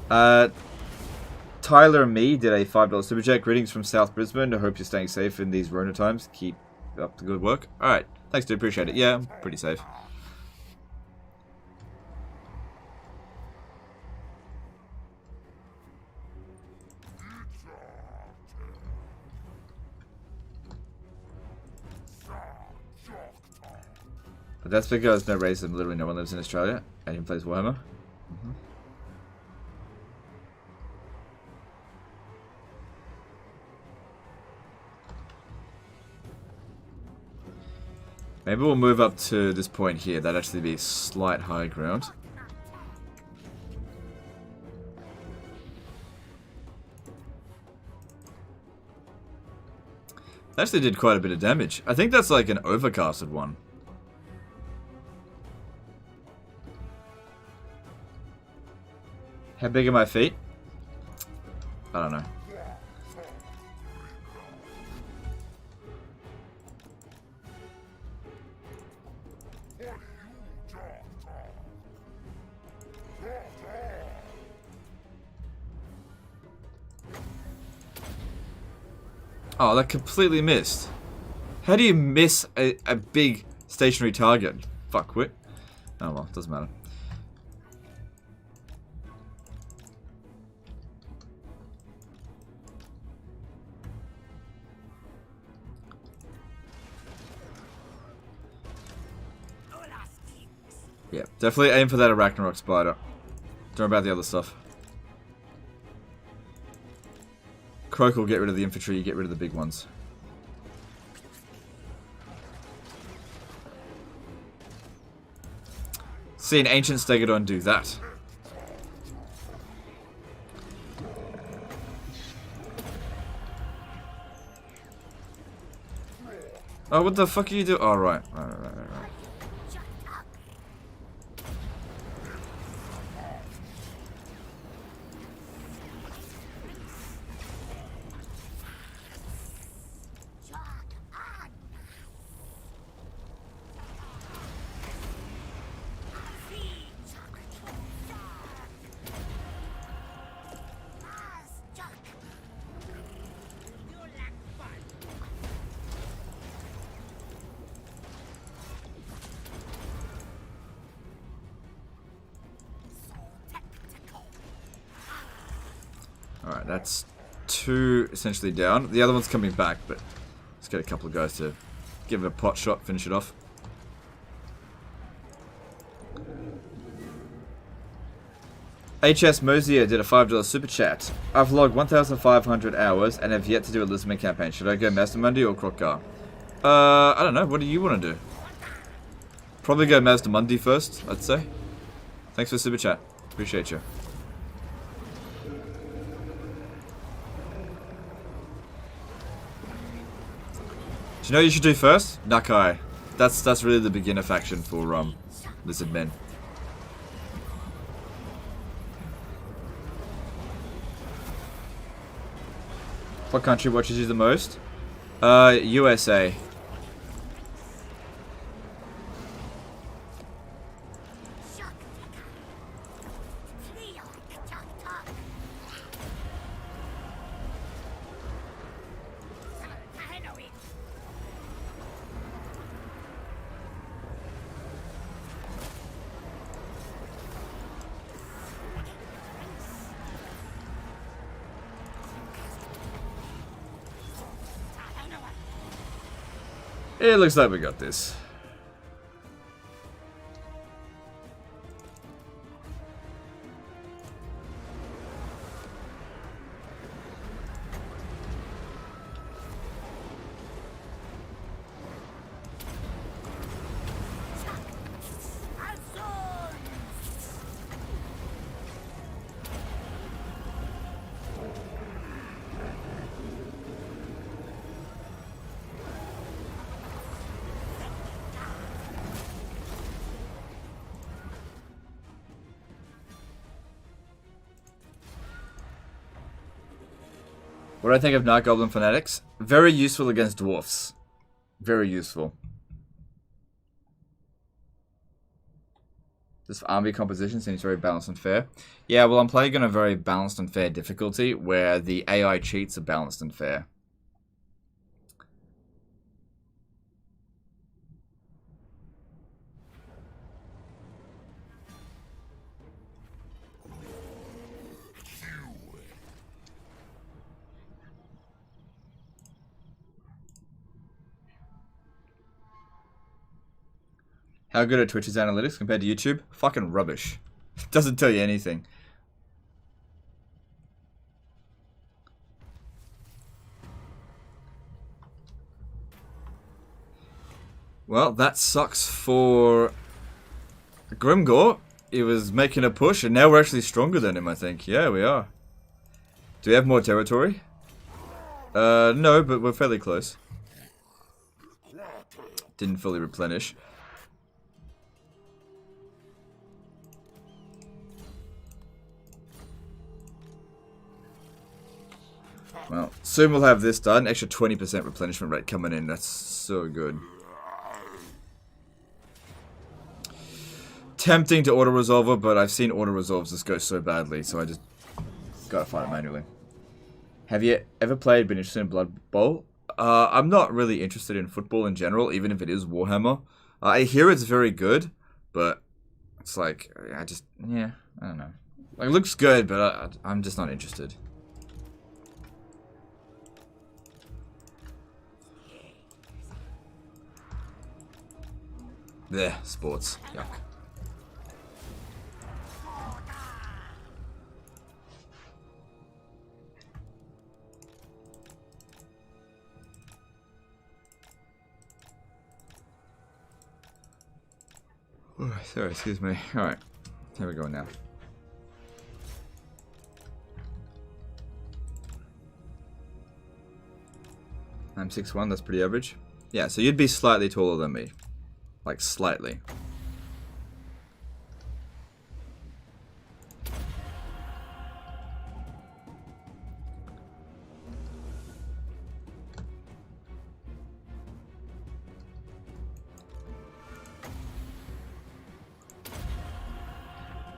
Tyler and me did a $5 super chat. Greetings from South Brisbane. I hope you're staying safe in these Rona times. Keep up the good work. Alright. Thanks, dude. Appreciate it. Yeah, I'm pretty safe. But that's because no racism. Literally no one lives in Australia. And he plays Warhammer. Maybe we'll move up to this point here. That'd actually be slight high ground. Actually did quite a bit of damage. I think that's like an overcasted one. How big are my feet? I don't know. Oh, that completely missed. How do you miss a big stationary target? Fuckwit. Oh well, doesn't matter. Yeah, definitely aim for that Arachnarok spider. Don't worry about the other stuff. Kroq will get rid of the infantry, you get rid of the big ones. See an ancient Stegodon do that. Oh, what the fuck are you doing? Oh, right. Right. Alright, that's two essentially down. The other one's coming back, but let's get a couple of guys to give it a pot shot, finish it off. HS Mosier did a $5 super chat. I've logged 1,500 hours and have yet to do a Lisbon campaign. Should I go Mazdamundi or Kroq-Gar? I don't know. What do you want to do? Probably go Mazdamundi first, I'd say. Thanks for the super chat. Appreciate you. You know what you should do first? Nakai. That's really the beginner faction for lizard men. What country watches you the most? USA. It looks like we got this. What do I think of Night Goblin Fanatics? Very useful against dwarfs. Very useful. This army composition seems very balanced and fair. Yeah, well, I'm playing on a very balanced and fair difficulty where the AI cheats are balanced and fair. How good are Twitch's analytics compared to YouTube? Fucking rubbish. Doesn't tell you anything. Well, that sucks for Grimgor. He was making a push, and now we're actually stronger than him, I think. Yeah, we are. Do we have more territory? No, but we're fairly close. Didn't fully replenish. Well, soon we'll have this done. Extra 20% replenishment rate coming in. That's so good. Tempting to auto-resolver, but I've seen auto-resolves just go so badly, so I just gotta fight it manually. Have you ever been interested in Blood Bowl? I'm not really interested in football in general, even if it is Warhammer. I hear it's very good, but it's like, I don't know. Like, it looks good, but I'm just not interested. There, sports. Yuck. Oh, sorry, excuse me. Alright, here we go now. I'm 6'1", that's pretty average. Yeah, so you'd be slightly taller than me. Like, slightly.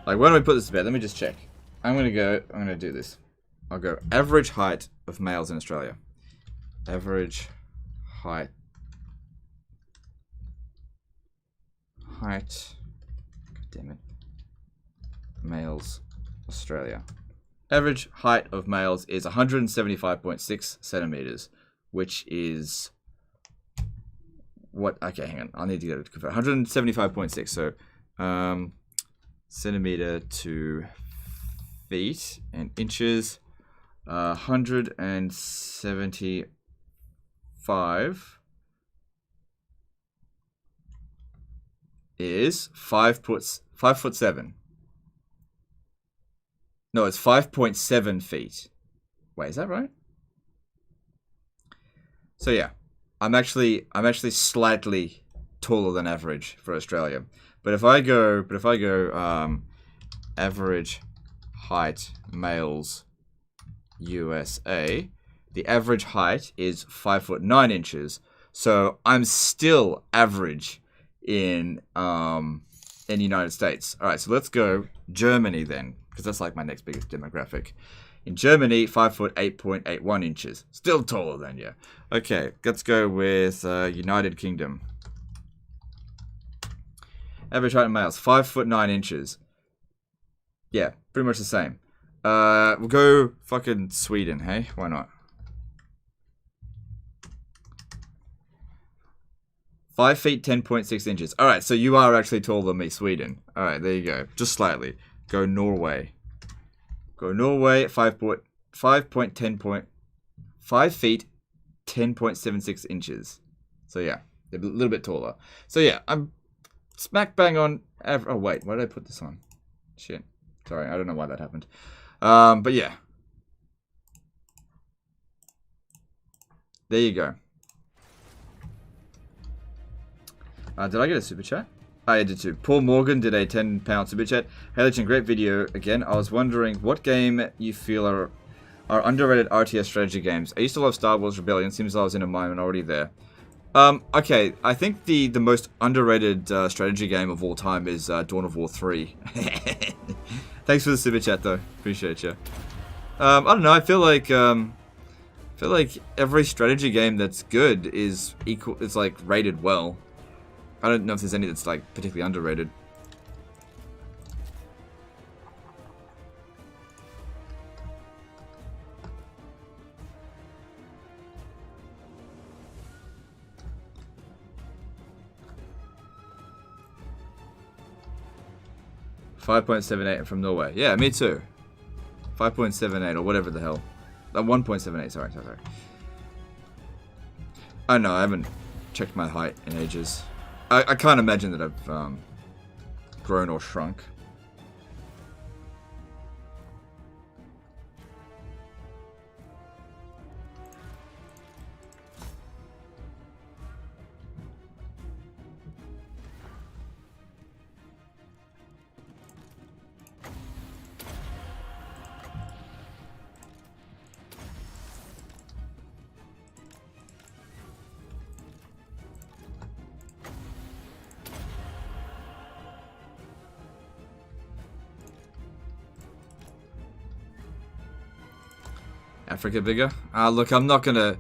Like, why don't we put this to bed? Let me just check. I'm gonna do this. I'll go average height of males in Australia. Average height. God damn it. Males, Australia. Average height of males is 175.6 centimeters, which is what? Okay, hang on. I need to get it to convert. 175.6. So, centimeter to feet and inches. 175 is 5'7". No, it's 5.7 feet. Wait, is that right? So yeah, I'm actually slightly taller than average for Australia. But if I go average height males USA, the average height is 5'9". So I'm still average in the United States. All right, so let's go Germany then, because that's like my next biggest demographic. In Germany, 5'8.81 inches, still taller than you. Okay, let's go with United Kingdom. Average height of males, 5'9 inches. Yeah, pretty much the same. We'll go fucking Sweden, hey? Why not? 5 feet 10.6 inches. Alright, so you are actually taller than me, Sweden. Alright, there you go. Just slightly. Go Norway. Go Norway, 5 feet 10.76 inches. So yeah, a little bit taller. So yeah, I'm smack bang on oh wait, why did I put this on? Shit. Sorry, I don't know why that happened. But yeah. There you go. Did I get a super chat? I did too. Paul Morgan did a £10 super chat. Hey Legend, great video again. I was wondering what game you feel are are underrated RTS strategy games. I used to love Star Wars Rebellion. Seems I was in a minority there. Okay, I think the most underrated strategy game of all time is Dawn of War 3. Thanks for the super chat though. Appreciate you. I don't know. I feel like every strategy game that's good is equal. It's like rated well. I don't know if there's any that's like particularly underrated. .78 from Norway. Yeah, me too. 5.78 or whatever the hell. 1.78. Sorry. Oh no, I haven't checked my height in ages. I can't imagine that I've grown or shrunk. Africa bigger? Look, I'm not gonna...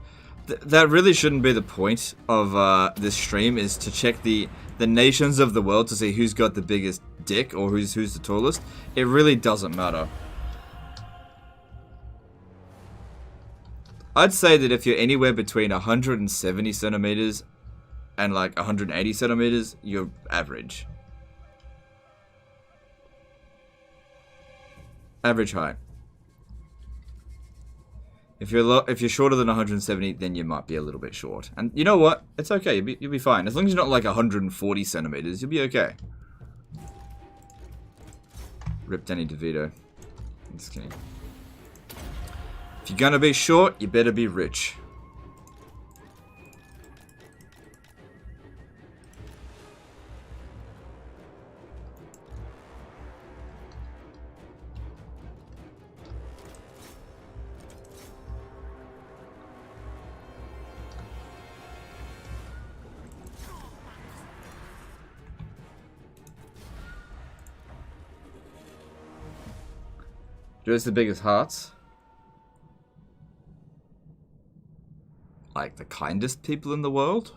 that really shouldn't be the point of this stream, is to check the nations of the world to see who's got the biggest dick or who's the tallest. It really doesn't matter. I'd say that if you're anywhere between 170 centimeters and like 180 centimeters, you're average. Average height. If you're shorter than 170, then you might be a little bit short. And you know what? It's okay. You'll be fine. As long as you're not like 140 centimeters, you'll be okay. Rip Danny DeVito. I'm just kidding. If you're gonna be short, you better be rich. Who's the biggest hearts? Like the kindest people in the world?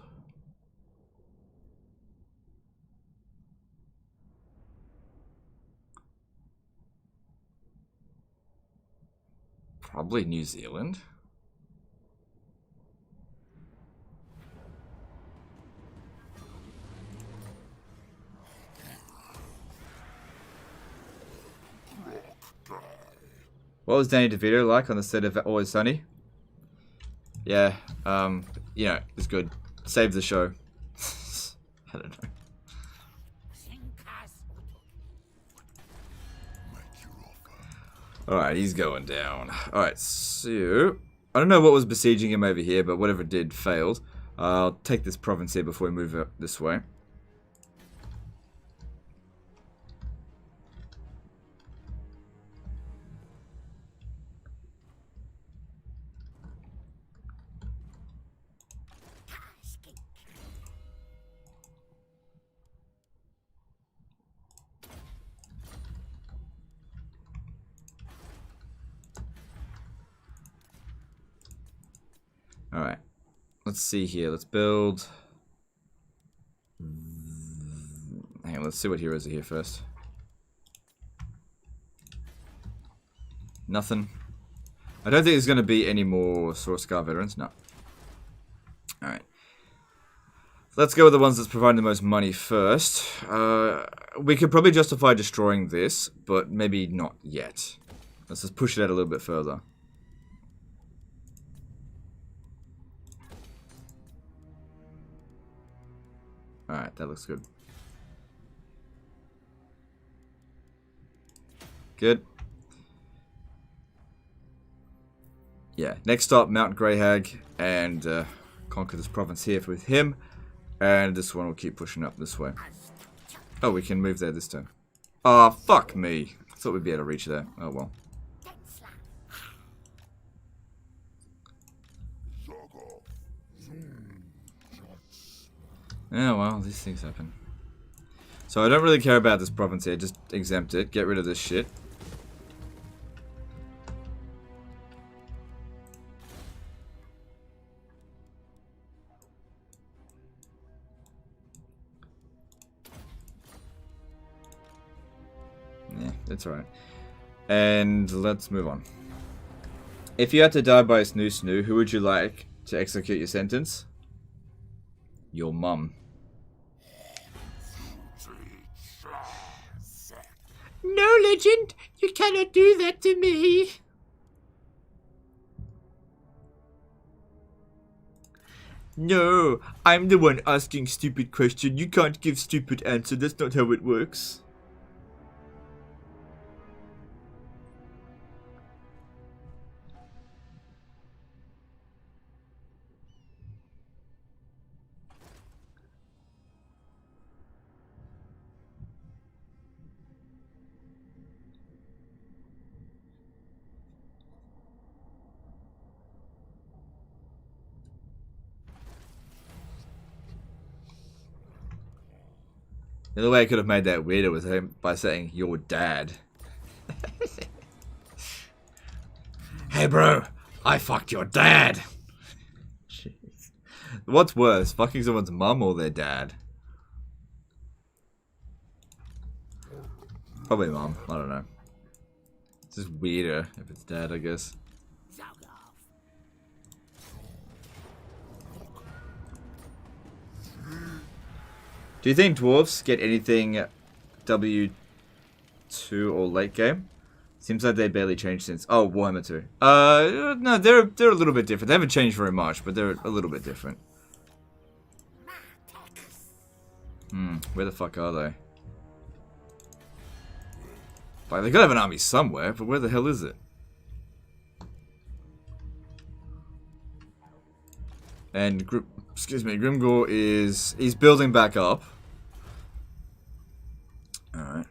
Probably New Zealand. What was Danny DeVito like on the set of Always Sunny? Yeah, you know, it's good. Save the show. I don't know. Alright, he's going down. Alright, so... I don't know what was besieging him over here, but whatever it did failed. I'll take this province here before we move up this way. Alright, let's see here. Let's build... Hang on, let's see what heroes are here first. Nothing. I don't think there's going to be any more Scar veterans. No. Alright. Let's go with the ones that's providing the most money first. We could probably justify destroying this, but maybe not yet. Let's just push it out a little bit further. Alright, that looks good. Good. Yeah, next up, Mount Greyhag, and conquer this province here with him. And this one will keep pushing up this way. Oh, we can move there this turn. Oh, fuck me. I thought we'd be able to reach there. Oh, well. Yeah, well, these things happen. So I don't really care about this province here. Just exempt it. Get rid of this shit. Yeah, that's alright. And let's move on. If you had to die by a snoo, who would you like to execute your sentence? Your mum. No, Legend, you cannot do that to me. No, I'm the one asking stupid question. You can't give stupid answer. That's not how it works. The only way I could have made that weirder was by saying your dad. Hey bro, I fucked your dad. Jeez. What's worse, fucking someone's mum or their dad? Probably mum, I don't know. It's just weirder if it's dad, I guess. Do you think dwarves get anything W2 or late game? Seems like they barely changed since. Oh, Warhammer 2. No, they're a little bit different. They haven't changed very much, but they're a little bit different. Where the fuck are they? Like, they gotta have an army somewhere, but where the hell is it? And Grimgor he's building back up. Alright.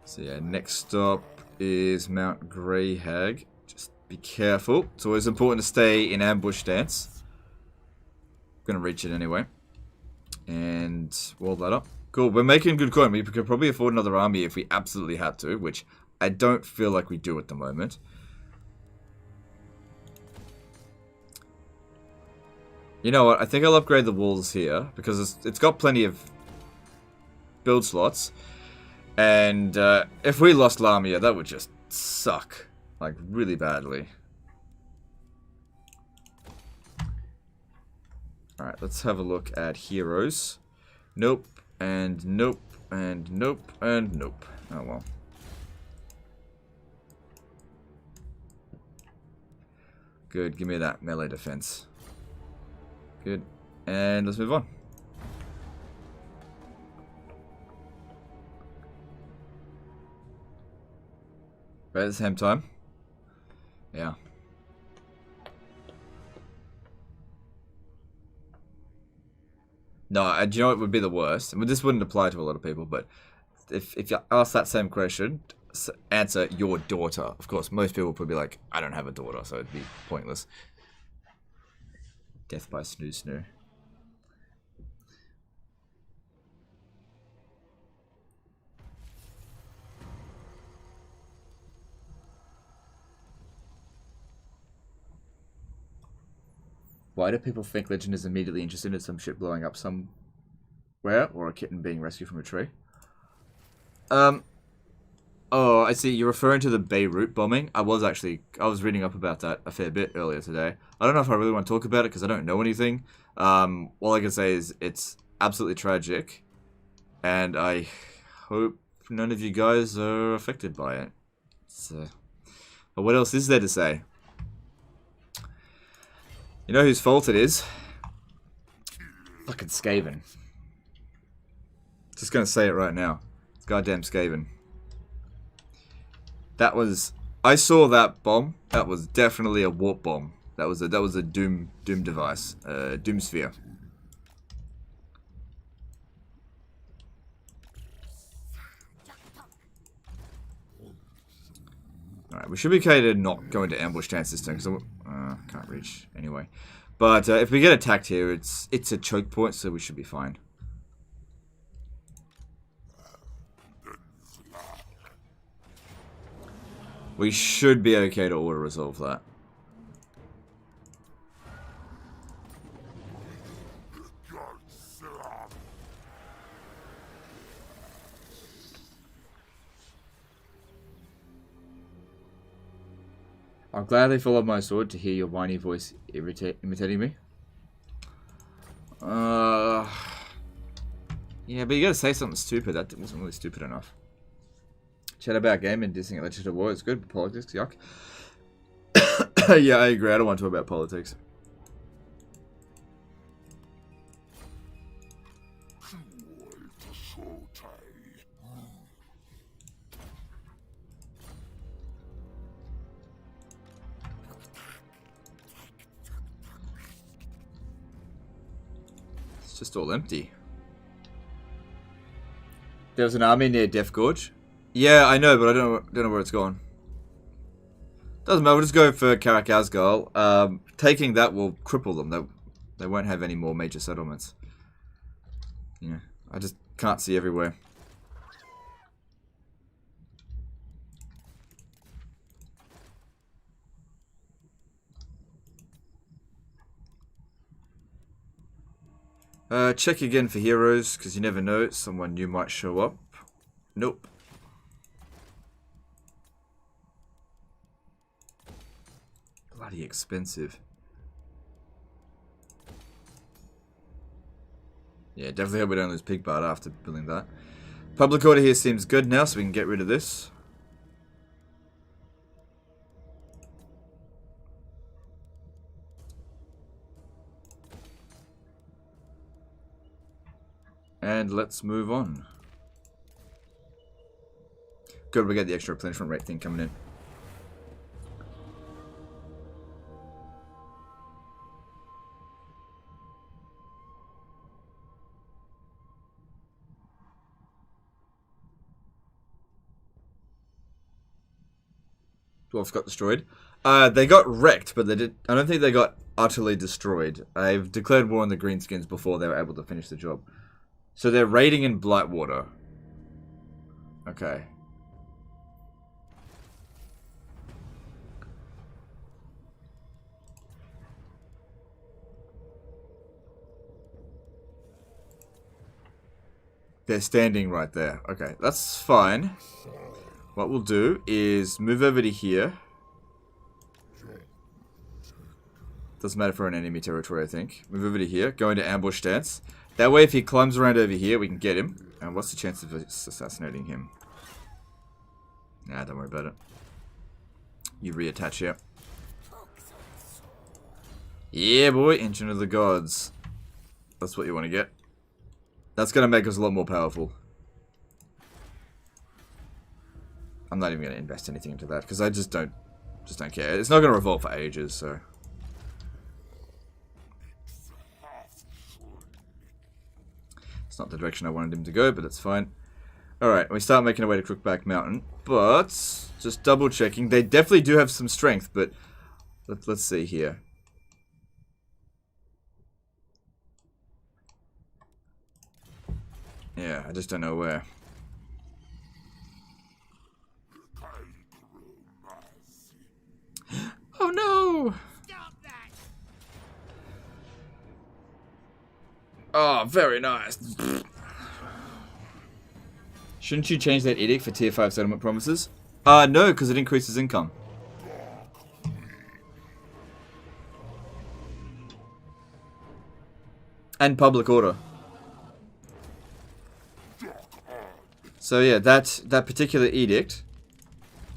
So yeah, next stop is Mount Greyhag. Just be careful. It's always important to stay in ambush stance. Gonna reach it anyway. And wall that up. Cool, we're making good coin. We could probably afford another army if we absolutely had to, which I don't feel like we do at the moment. You know what? I think I'll upgrade the walls here because it's got plenty of build slots. And if we lost Lamia, that would just suck. Like, really badly. Alright, let's have a look at heroes. Nope, and nope, and nope, and nope. Oh well. Good, give me that melee defense. Good. And let's move on. Right at the same time? Yeah. No, do you know what would be the worst? I mean, this wouldn't apply to a lot of people, but if you ask that same question, answer your daughter. Of course, most people would be like, I don't have a daughter, so it'd be pointless. Death by snoo. Why do people think Legend is immediately interested in some shit blowing up somewhere or a kitten being rescued from a tree? Oh, I see. You're referring to the Beirut bombing. I was reading up about that a fair bit earlier today. I don't know if I really want to talk about it because I don't know anything. All I can say is it's absolutely tragic, and I hope none of you guys are affected by it. But what else is there to say? You know whose fault it is? Fucking Skaven. Just gonna say it right now. It's goddamn Skaven. That was... I saw that bomb. That was definitely a warp bomb. That was a Doom device. Doom sphere. Alright, we should be okay to not go into ambush stance this turn, because can't reach anyway. But if we get attacked here, it's a choke point, so we should be fine. We should be okay to auto-resolve that. I'm glad they followed my sword to hear your whiny voice imitating me. Yeah, but you gotta say something stupid. That wasn't really stupid enough. Chat about gaming, dissing at Legend of War is good, but politics, yuck. Yeah, I agree. I don't want to talk about politics. It's just all empty. There was an army near Death Gorge. Yeah, I know, but I don't know where it's gone. Doesn't matter. We'll just go for Kroq-Gar. Taking that will cripple them. They won't have any more major settlements. Yeah, I just can't see everywhere. Check again for heroes, because you never know. Someone new might show up. Nope. Bloody expensive. Yeah, definitely hope we don't lose Pig Bard after building that. Public order here seems good now, so we can get rid of this. And let's move on. Good, we get the extra replenishment rate thing coming in. Dwarfs got destroyed. They got wrecked, but they did. I don't think they got utterly destroyed. I've declared war on the Greenskins before they were able to finish the job. So they're raiding in Blightwater. Okay. They're standing right there. Okay, that's fine. What we'll do is move over to here. Doesn't matter for an enemy territory, I think. Move over to here. Go into ambush stance. That way, if he climbs around over here, we can get him. And what's the chance of us assassinating him? Nah, don't worry about it. You reattach here. Yeah, boy. Engine of the Gods. That's what you want to get. That's going to make us a lot more powerful. I'm not even going to invest anything into that, because I just don't care. It's not going to revolt for ages, so... It's not the direction I wanted him to go, but that's fine. Alright, we start making our way to Kroq-Gar Mountain, but just double checking. They definitely do have some strength, but let's see here. Yeah, I just don't know where. Oh no! Stop that! Oh, very nice. Shouldn't you change that edict for tier 5 settlement promises? No, because it increases income. And public order. So yeah, that particular edict.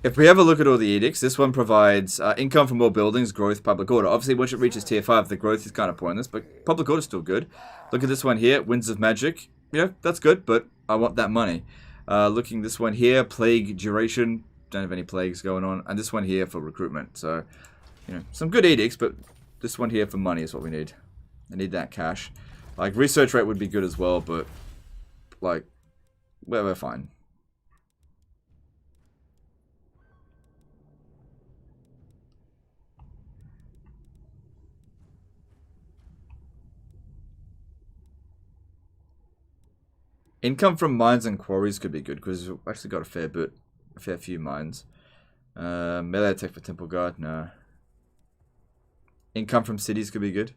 If we have a look at all the edicts, this one provides income for more buildings, growth, public order. Obviously, once it reaches tier 5, the growth is kind of pointless, but public order is still good. Look at this one here, Winds of Magic. You know, that's good, but I want that money. Looking this one here, Plague Duration. Don't have any plagues going on. And this one here for recruitment. So, you know, some good edicts, but this one here for money is what we need. I need that cash. Like, research rate would be good as well, but, like, we're fine. Income from mines and quarries could be good because we've actually got a fair few mines. Melee attack for Temple Guard, no. Income from cities could be good.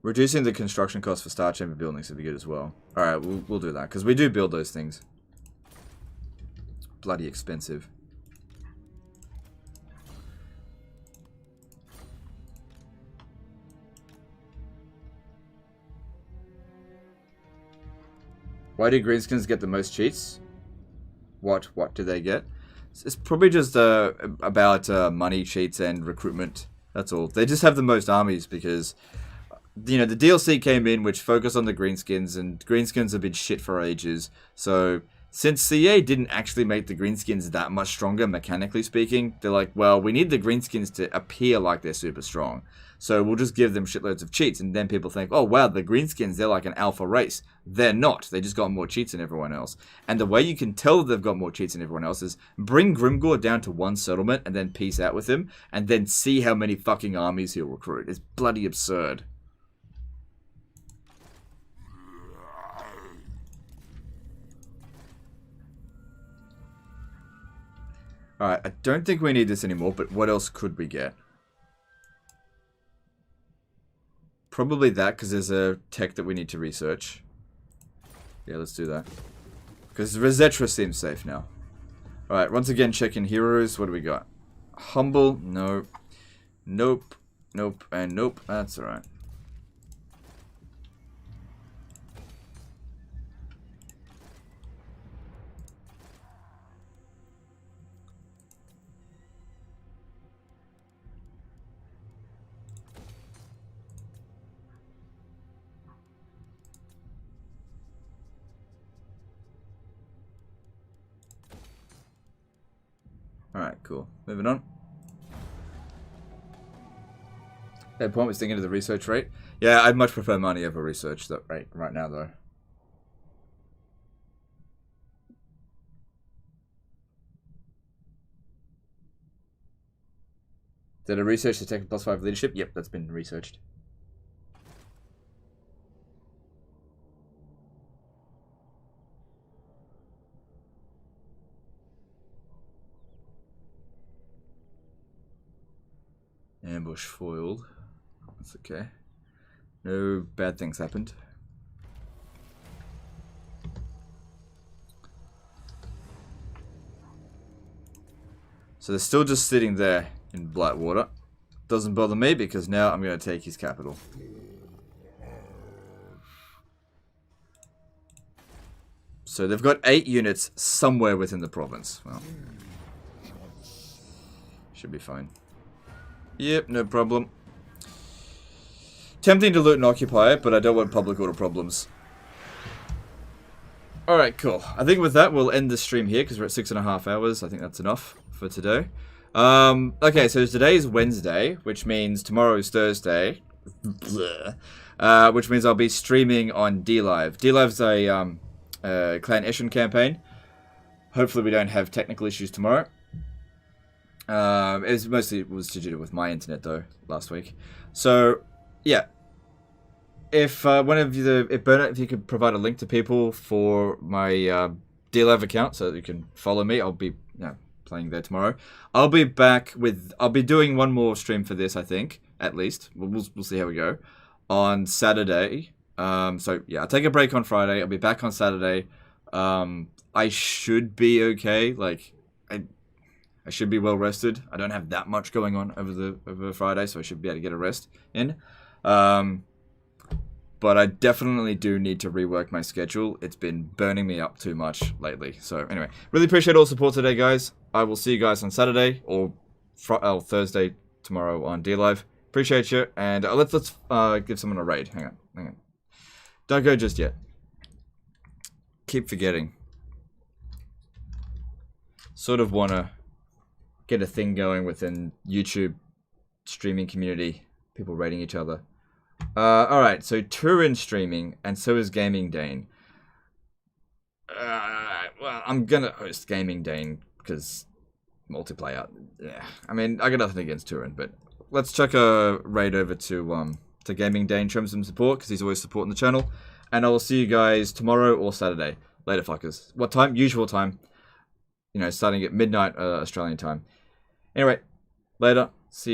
Reducing the construction cost for Star Chamber buildings would be good as well. Alright, we'll do that because we do build those things. Bloody expensive. Why do greenskins get the most cheats? What do they get? It's probably just about money cheats and recruitment. That's all. They just have the most armies because, you know, the DLC came in which focused on the greenskins, and greenskins have been shit for ages. So since CA didn't actually make the greenskins that much stronger mechanically speaking, they're like, well, we need the greenskins to appear like they're super strong. So we'll just give them shitloads of cheats, and then people think, oh wow, the greenskins, they're like an alpha race. They're not. They just got more cheats than everyone else. And the way you can tell they've got more cheats than everyone else is bring Grimgor down to one settlement and then peace out with him, and then see how many fucking armies he'll recruit. It's bloody absurd. Alright, I don't think we need this anymore, but what else could we get? Probably that, because there's a tech that we need to research. Yeah, let's do that. Because Resetra seems safe now. Alright, once again, checking heroes. What do we got? Humble, no. Nope, nope, and nope. That's alright. Alright, cool. Moving on. That point was thinking of the research rate. Yeah, I'd much prefer money over research rate right now, though. Did I research the tech +5 leadership? Yep, that's been researched. Ambush foiled. That's okay. No bad things happened. So they're still just sitting there in Blackwater. Doesn't bother me because now I'm going to take his capital. So they've got 8 units somewhere within the province. Well, should be fine. Yep, no problem. Tempting to loot and occupy it, but I don't want public order problems. Alright, cool. I think with that, we'll end the stream here, because we're at 6.5 hours. I think that's enough for today. Okay, so today is Wednesday, which means tomorrow is Thursday. Which means I'll be streaming on D-Live. D-Live's a Clan Eshin campaign. Hopefully we don't have technical issues tomorrow. It was to do with my internet though last week. So yeah, if one of you, Bernard, if you could provide a link to people for my D-Live account so that you can follow me, I'll be playing there tomorrow. I'll be doing one more stream for this, I think, at least. We'll see how we go on Saturday. So yeah, I'll take a break on Friday. I'll be back on Saturday. I should be okay. Like I should be well rested. I don't have that much going on over Friday, so I should be able to get a rest in. But I definitely do need to rework my schedule. It's been burning me up too much lately. So anyway, really appreciate all support today, guys. I will see you guys on Saturday or Thursday tomorrow on D-Live. Appreciate you, and let's give someone a raid. Hang on. Don't go just yet. Keep forgetting. Sort of wanna get a thing going within YouTube streaming community, people rating each other. Alright, so Turin streaming, and so is Gaming Dane. Well, I'm gonna host Gaming Dane, because multiplayer, yeah. I mean, I got nothing against Turin, but let's chuck a raid over to to Gaming Day and show him some support because he's always supporting the channel. And I will see you guys tomorrow or Saturday. Later, fuckers. What time? Usual time. You know, starting at midnight Australian time. Anyway, later.